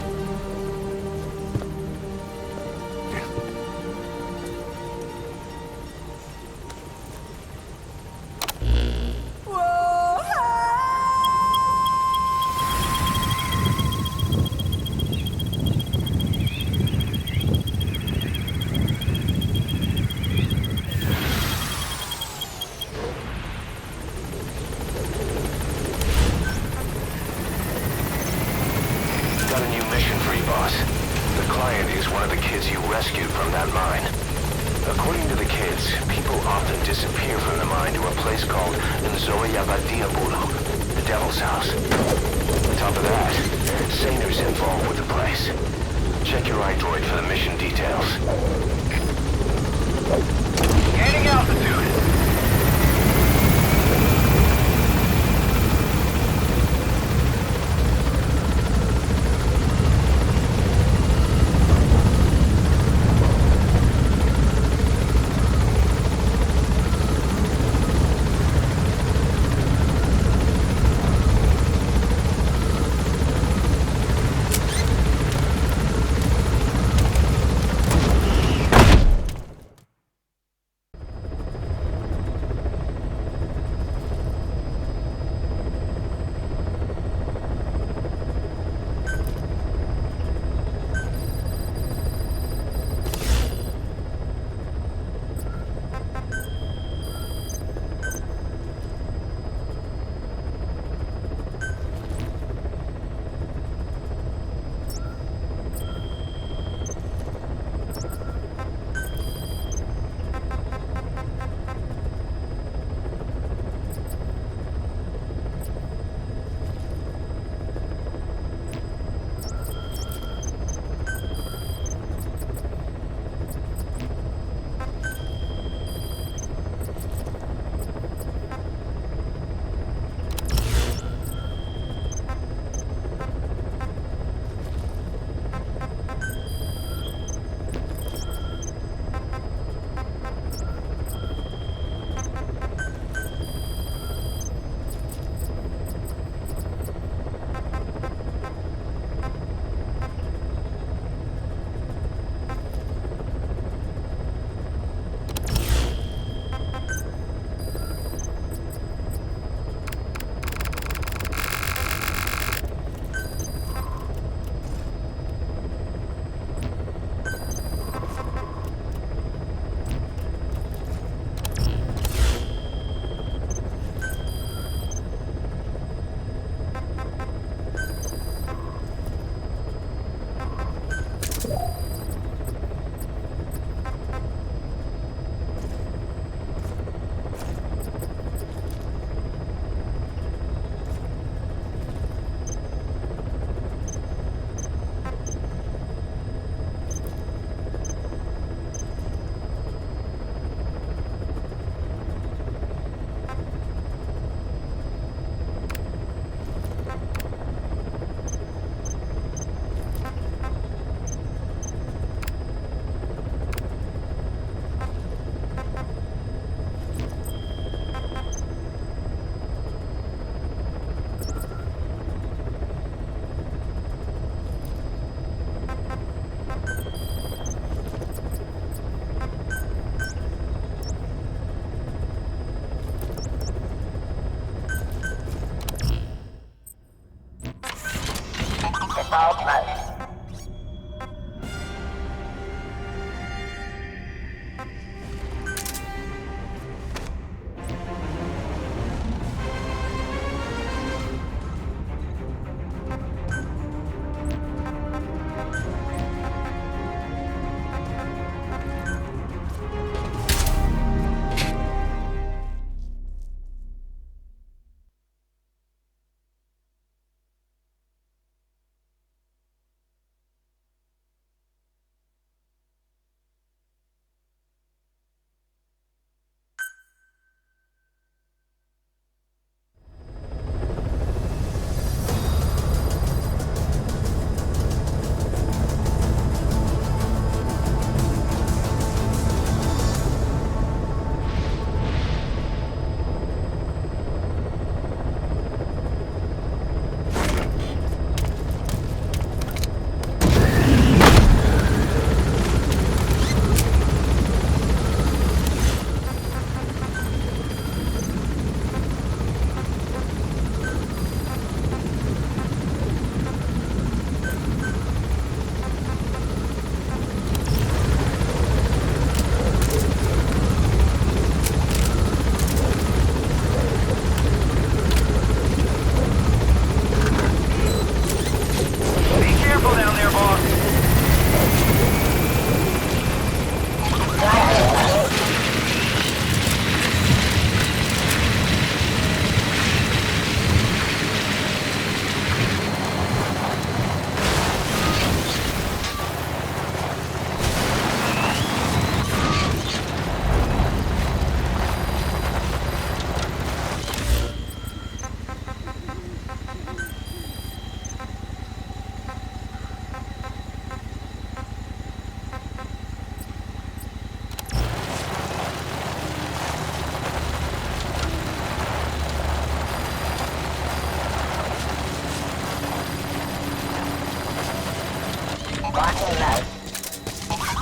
Blocking light.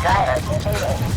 Driver defeated.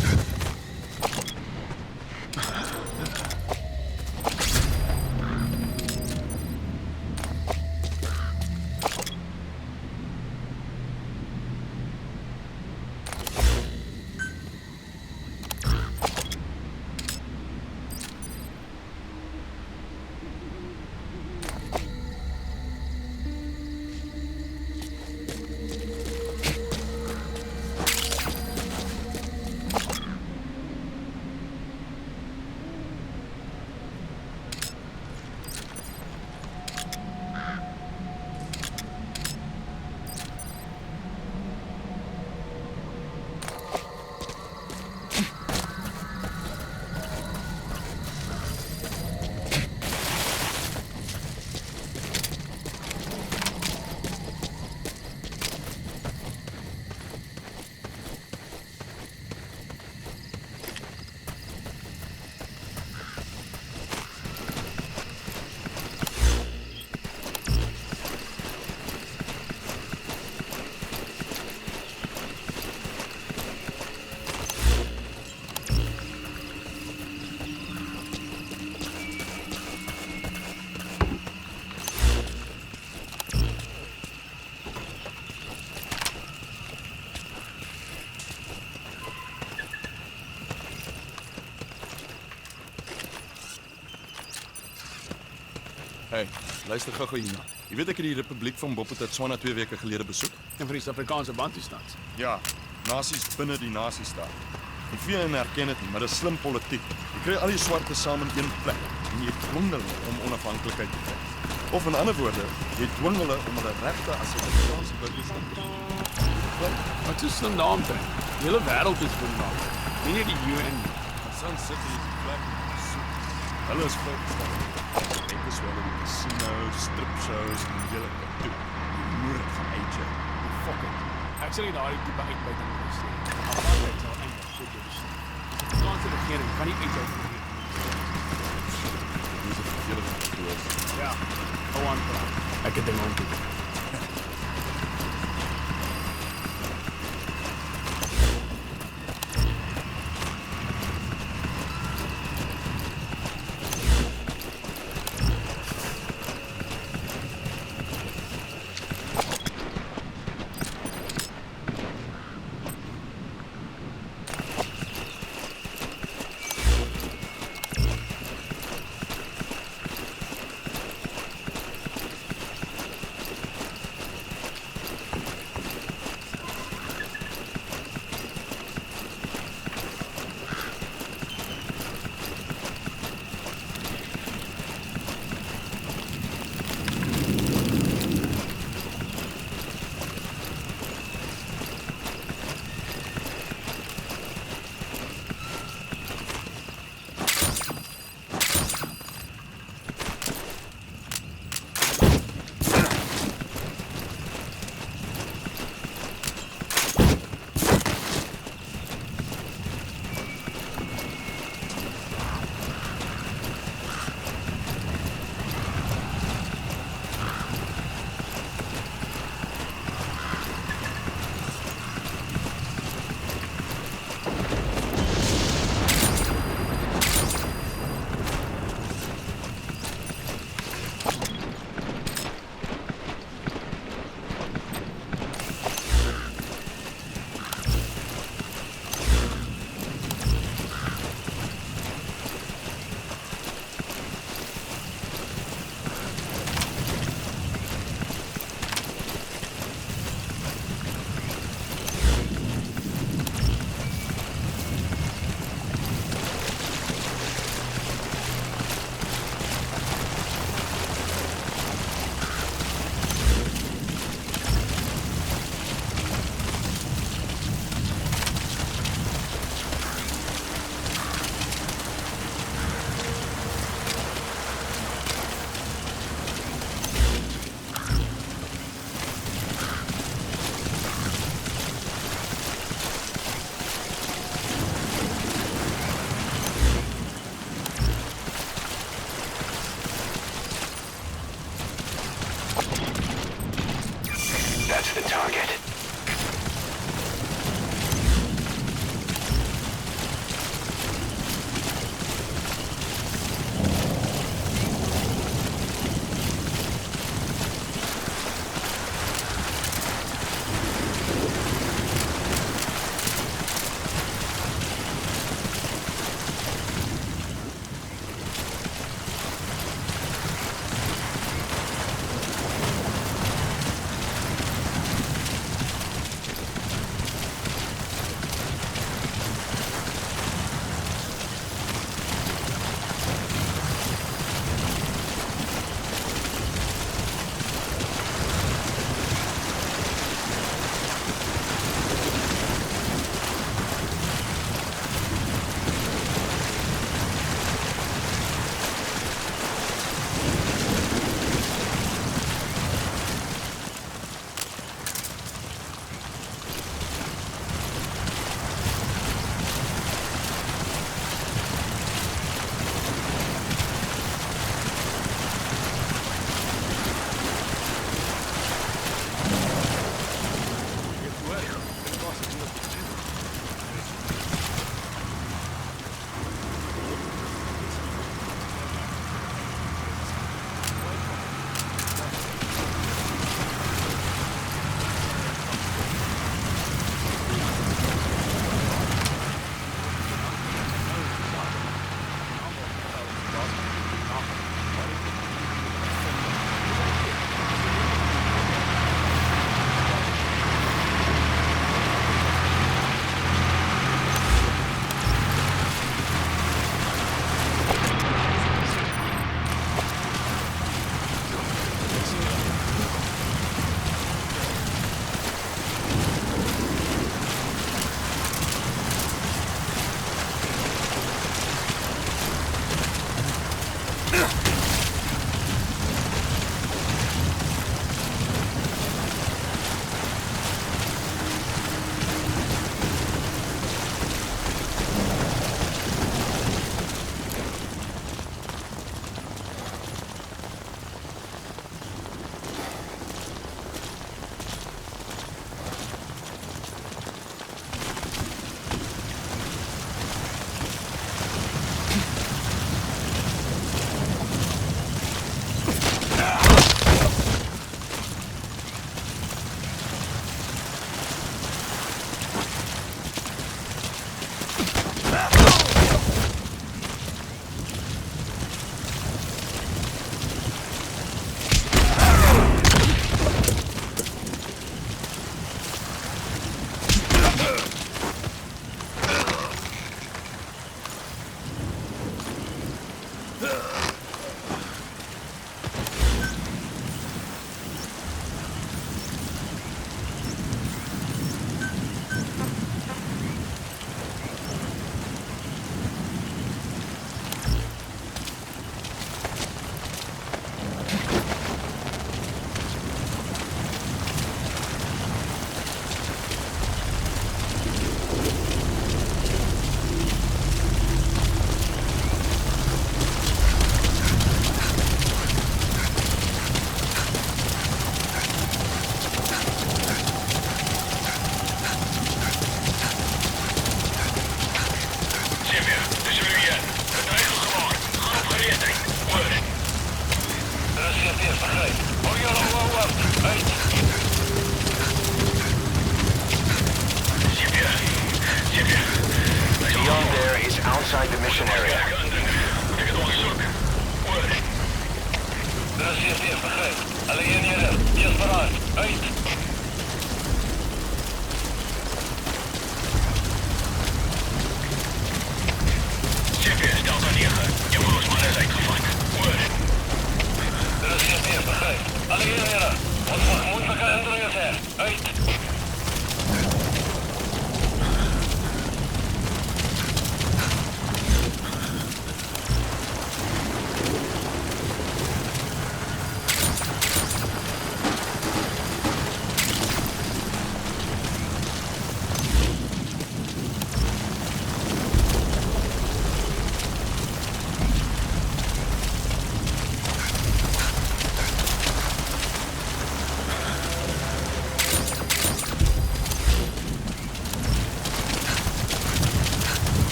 Hey, luister gou hierna. Jy weet ek het die Republiek van Bophuthatswana 2 weke gelede besoek? En vir die Suid-Afrikaanse Bantu-staats. Ja, nasies binne die nasiestaat. Die VN erken dit nie, maar dit is slim politiek. Jy kry al die swartes saam in een plek en jy dwing hulle om onafhanklikheid te kry. Of in ander woorde, jy dwing hulle om hulle regte as Suid-Afrikaanse burgers te kry. Wat is 'n naamtrek? Die hele wêreld is vernaam. Nie net die UN nie. Sun City is 'n plek soek. Hulle is volkstaan. Ek is wel die casinos, stripshows en die hele katoe. Die moord van AJ. Die fuck it. Ek sal nie daardie tipe uitbuiting wil sê. Apartheid sal eindig so dit is. Die Franse regering kan nie uithou nie. Dis 'n verkeerde gevoel. Ja, hou aan praat. Ek het ding ontdek.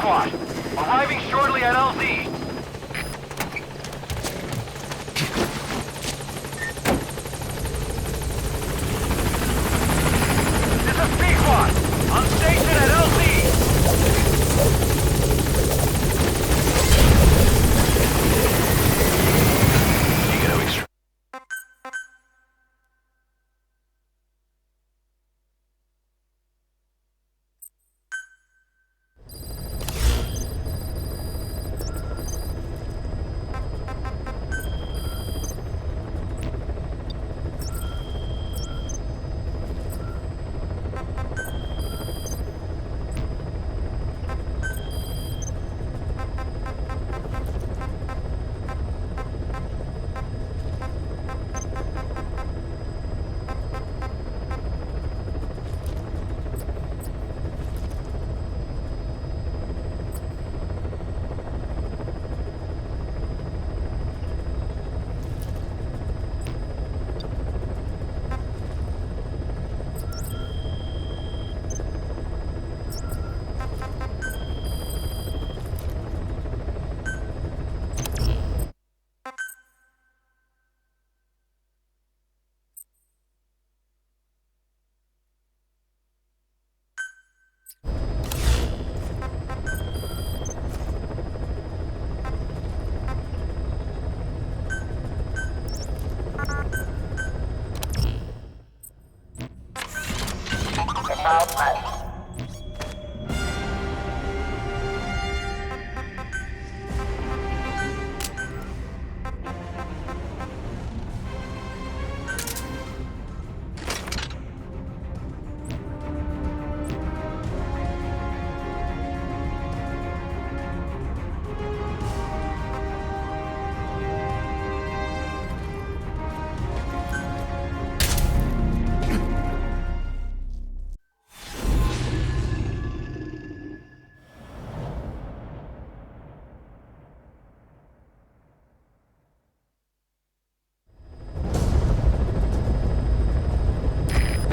squad. Arriving shortly at LZ. This is B squad. On station at LZ.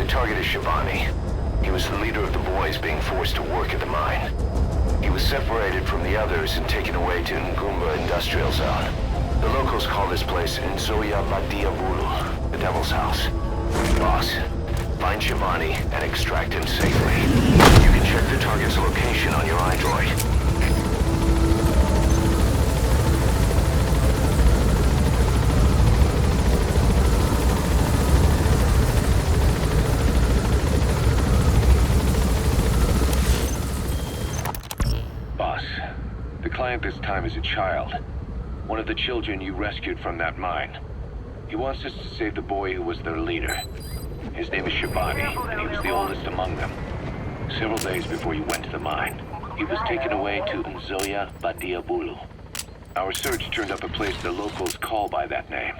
Target is Shivani. He was the leader of the boys being forced to work at the mine. He was separated from the others and taken away to Ngumba Industrial Zone. The locals call this place Nzoya Badia Bulu, the Devil's House. Boss, find Shivani and extract him safely. You can check the target's location on your iDroid. The client this time is a child. One of the children you rescued from that mine. He wants us to save the boy who was their leader. His name is Shivani, and he was the oldest among them. Several days before you went to the mine, he was taken away to Nzoya Badia Bulu. Our search turned up a place the locals call by that name.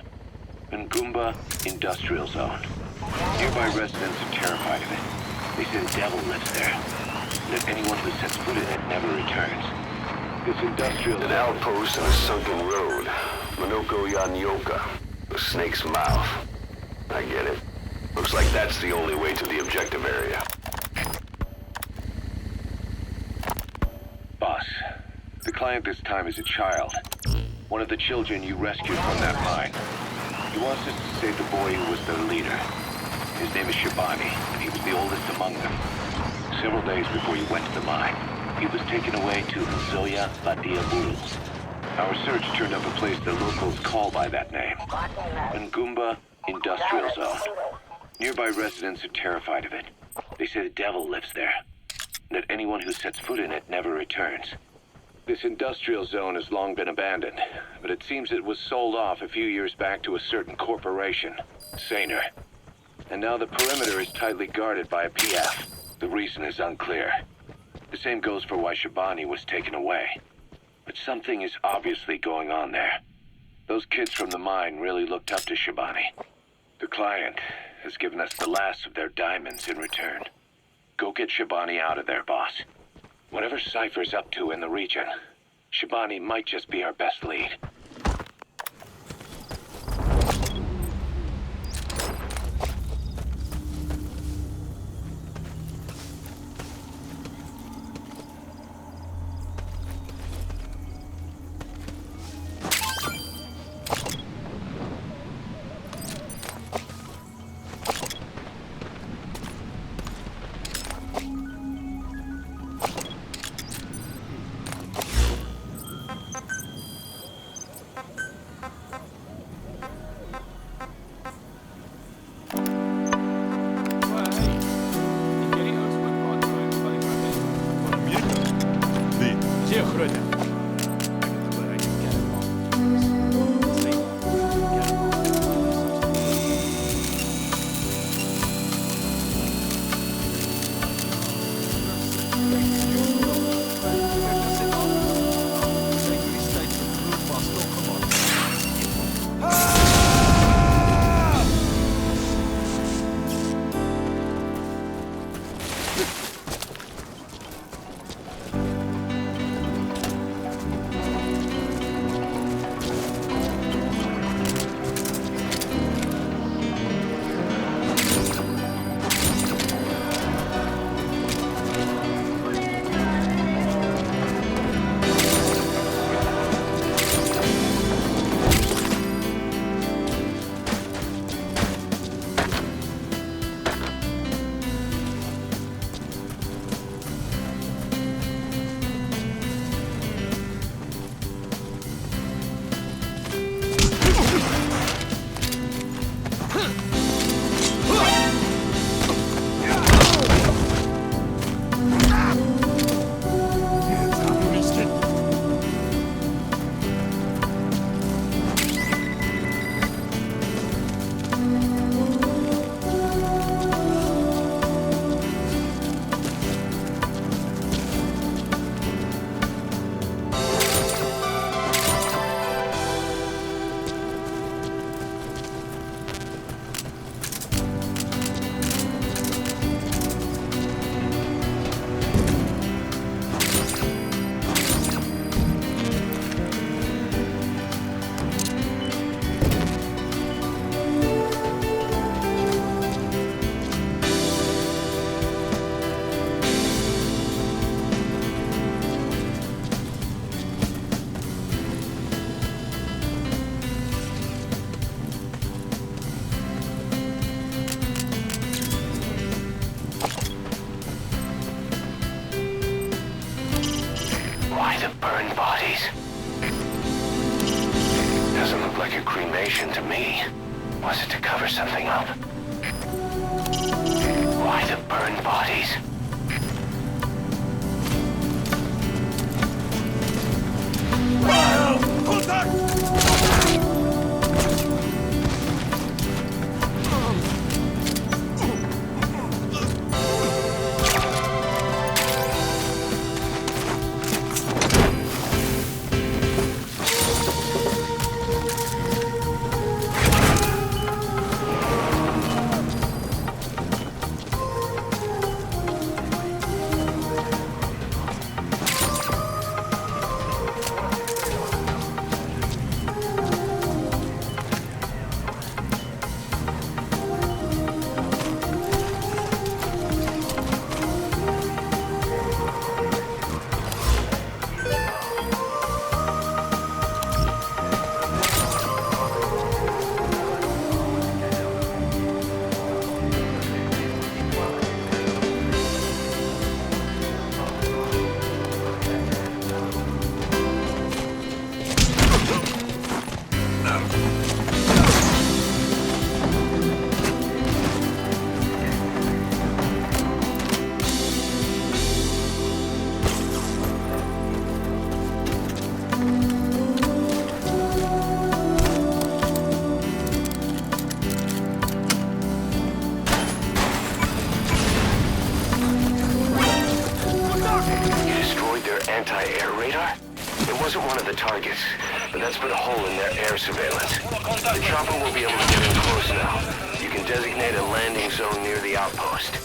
Ngumba Industrial Zone. Nearby residents are terrified of it. They say the devil lives there. That anyone who sets foot in it never returns. This industrial... An outpost on a sunken road. Monoko Yanyoka. The snake's mouth. I get it. Looks like that's the only way to the objective area. Boss, the client this time is a child. One of the children you rescued from that mine. He wants us to save the boy who was their leader. His name is Shivani, and he was the oldest among them. Several days before you went to the mine, he was taken away to Nzoya Badia Bulu. Our search turned up a place the locals call by that name. Ngumba Industrial Zone. Nearby residents are terrified of it. They say the devil lives there. That anyone who sets foot in it never returns. This industrial zone has long been abandoned, but it seems it was sold off a few years back to a certain corporation, Saner. And now the perimeter is tightly guarded by a PF. The reason is unclear. The same goes for why Shivani was taken away. But something is obviously going on there. Those kids from the mine really looked up to Shivani. The client has given us the last of their diamonds in return. Go get Shivani out of there, boss. Whatever Cypher's up to in the region, Shivani might just be our best lead. mission to me? Was it to cover something up? Why the burned bodies? Anti-air radar? It wasn't one of the targets, but that's put a hole in their air surveillance. The chopper will be able to get in close now. You can designate a landing zone near the outpost.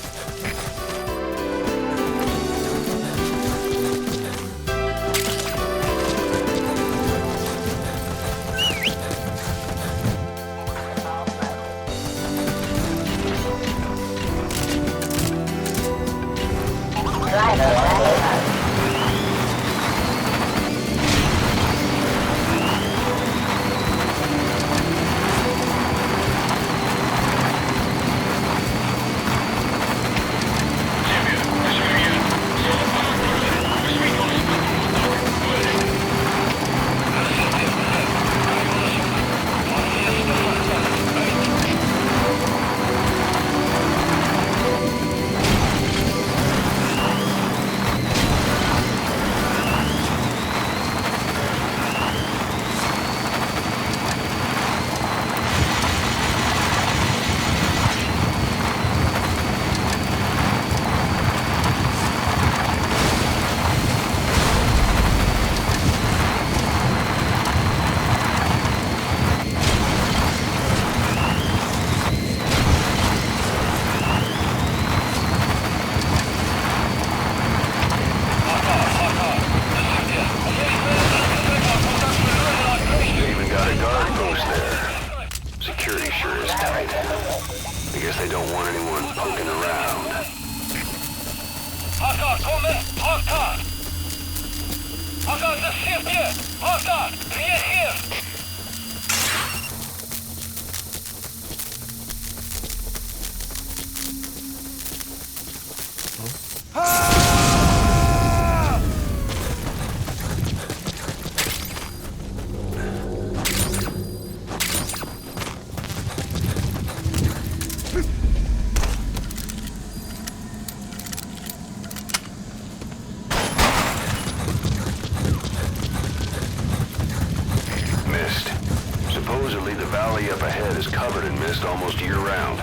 Supposedly, the valley up ahead is covered in mist almost year-round.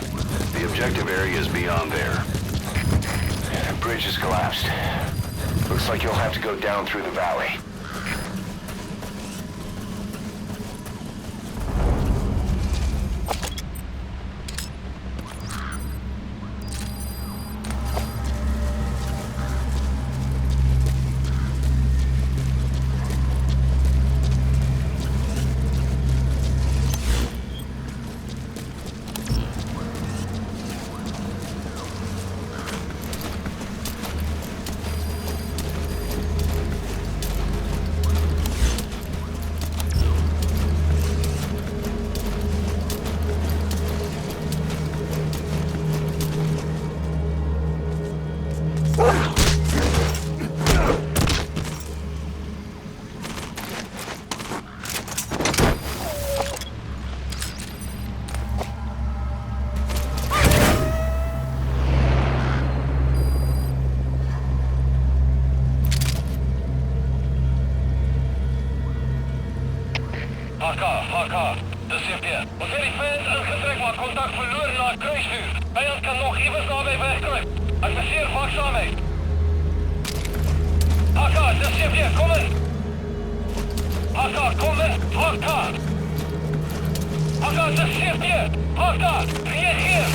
The objective area is beyond there. The bridge has collapsed. Looks like you'll have to go down through the valley. Kontak verloor na 'n kruisvuur. Vyand kan nog iewers naby wegkruip. Adviseer waaksaamheid. AK, dis CV, kom in. AK, kom in. AK. AK, dis CV. AK, reageer.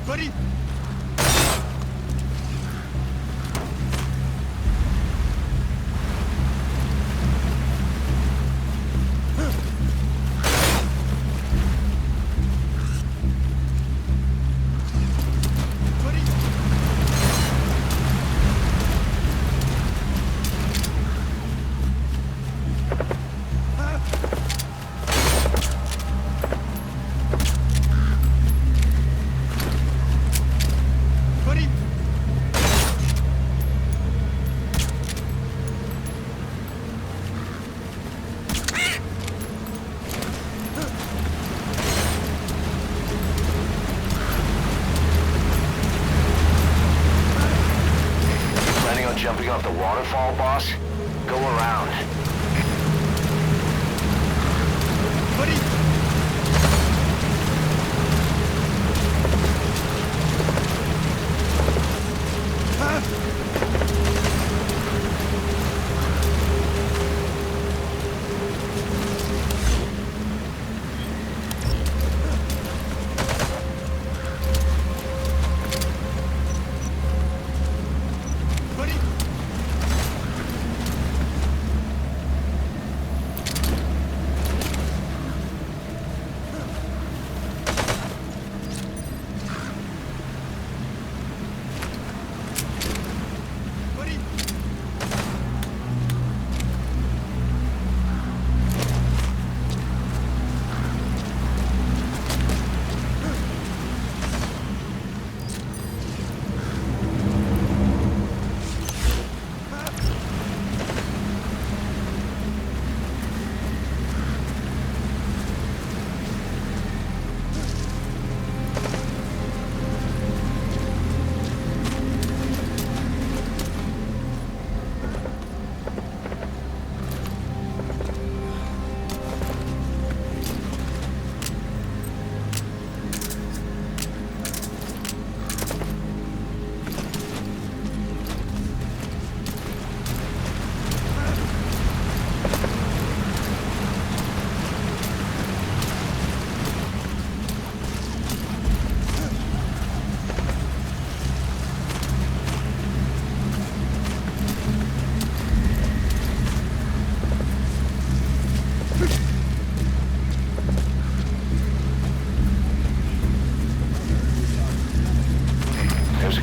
Buddy! Jumping off the waterfall, boss? Go around. Buddy!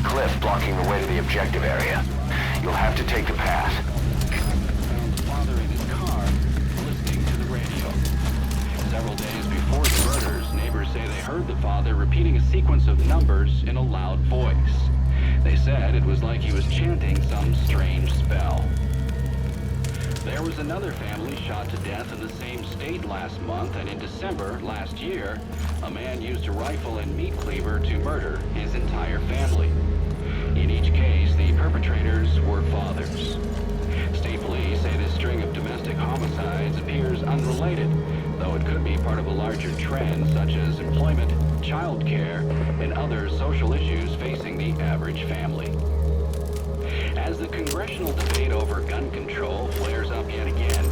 cliff blocking the way to the objective area. You'll have to take the path. Found the father in his car, listening to the radio. Several days before the murders, neighbors say they heard the father repeating a sequence of numbers in a loud voice. They said it was like he was chanting some strange spell. There was another family shot to death in the same state last month, and in December last year, a man used a rifle and meat cleaver to murder his entire family. In each case, the perpetrators were fathers. State police say this string of domestic homicides appears unrelated, though it could be part of a larger trend such as employment, child care, and other social issues facing the average family. As the congressional debate over gun control flares up yet again,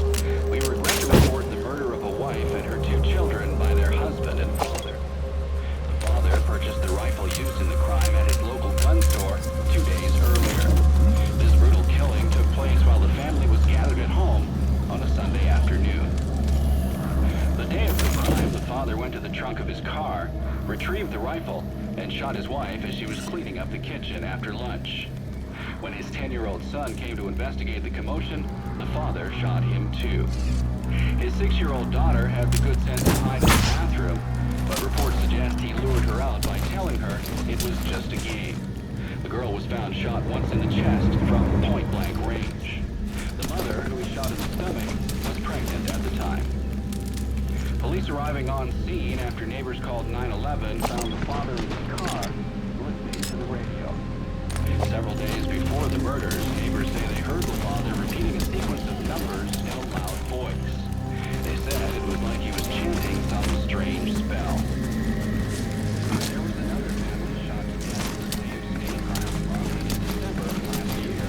we regret to report the murder of a wife and her 2 children by their husband and father. The father purchased the rifle used in the crime at his local gun store 2 days earlier. This brutal killing took place while the family was gathered at home on a Sunday afternoon. The day of the crime, the father went to the trunk of his car, retrieved the rifle, and shot his wife as she was cleaning up the kitchen after lunch. When his 10-year-old son came to investigate the commotion, the father shot him too. His 6-year-old daughter had the good sense to hide in the bathroom, but reports suggest he lured her out by telling her it was just a game. The girl was found shot once in the chest from point-blank range. The mother, who he shot in the stomach, was pregnant at the time. Police arriving on scene after neighbors called 911 found the father in his car listening to the radio. Several days before the murders, neighbors say they heard the father repeating a sequence of numbers in a loud voice. They said it was like he was chanting some strange spell. There was another family shot to death in the same state last month in December of last year.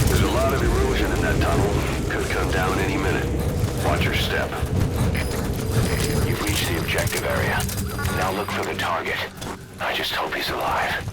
There's a lot of erosion in that tunnel. Could come down any minute. Watch your step. You've reached the objective area. Now look for the target. I just hope he's alive.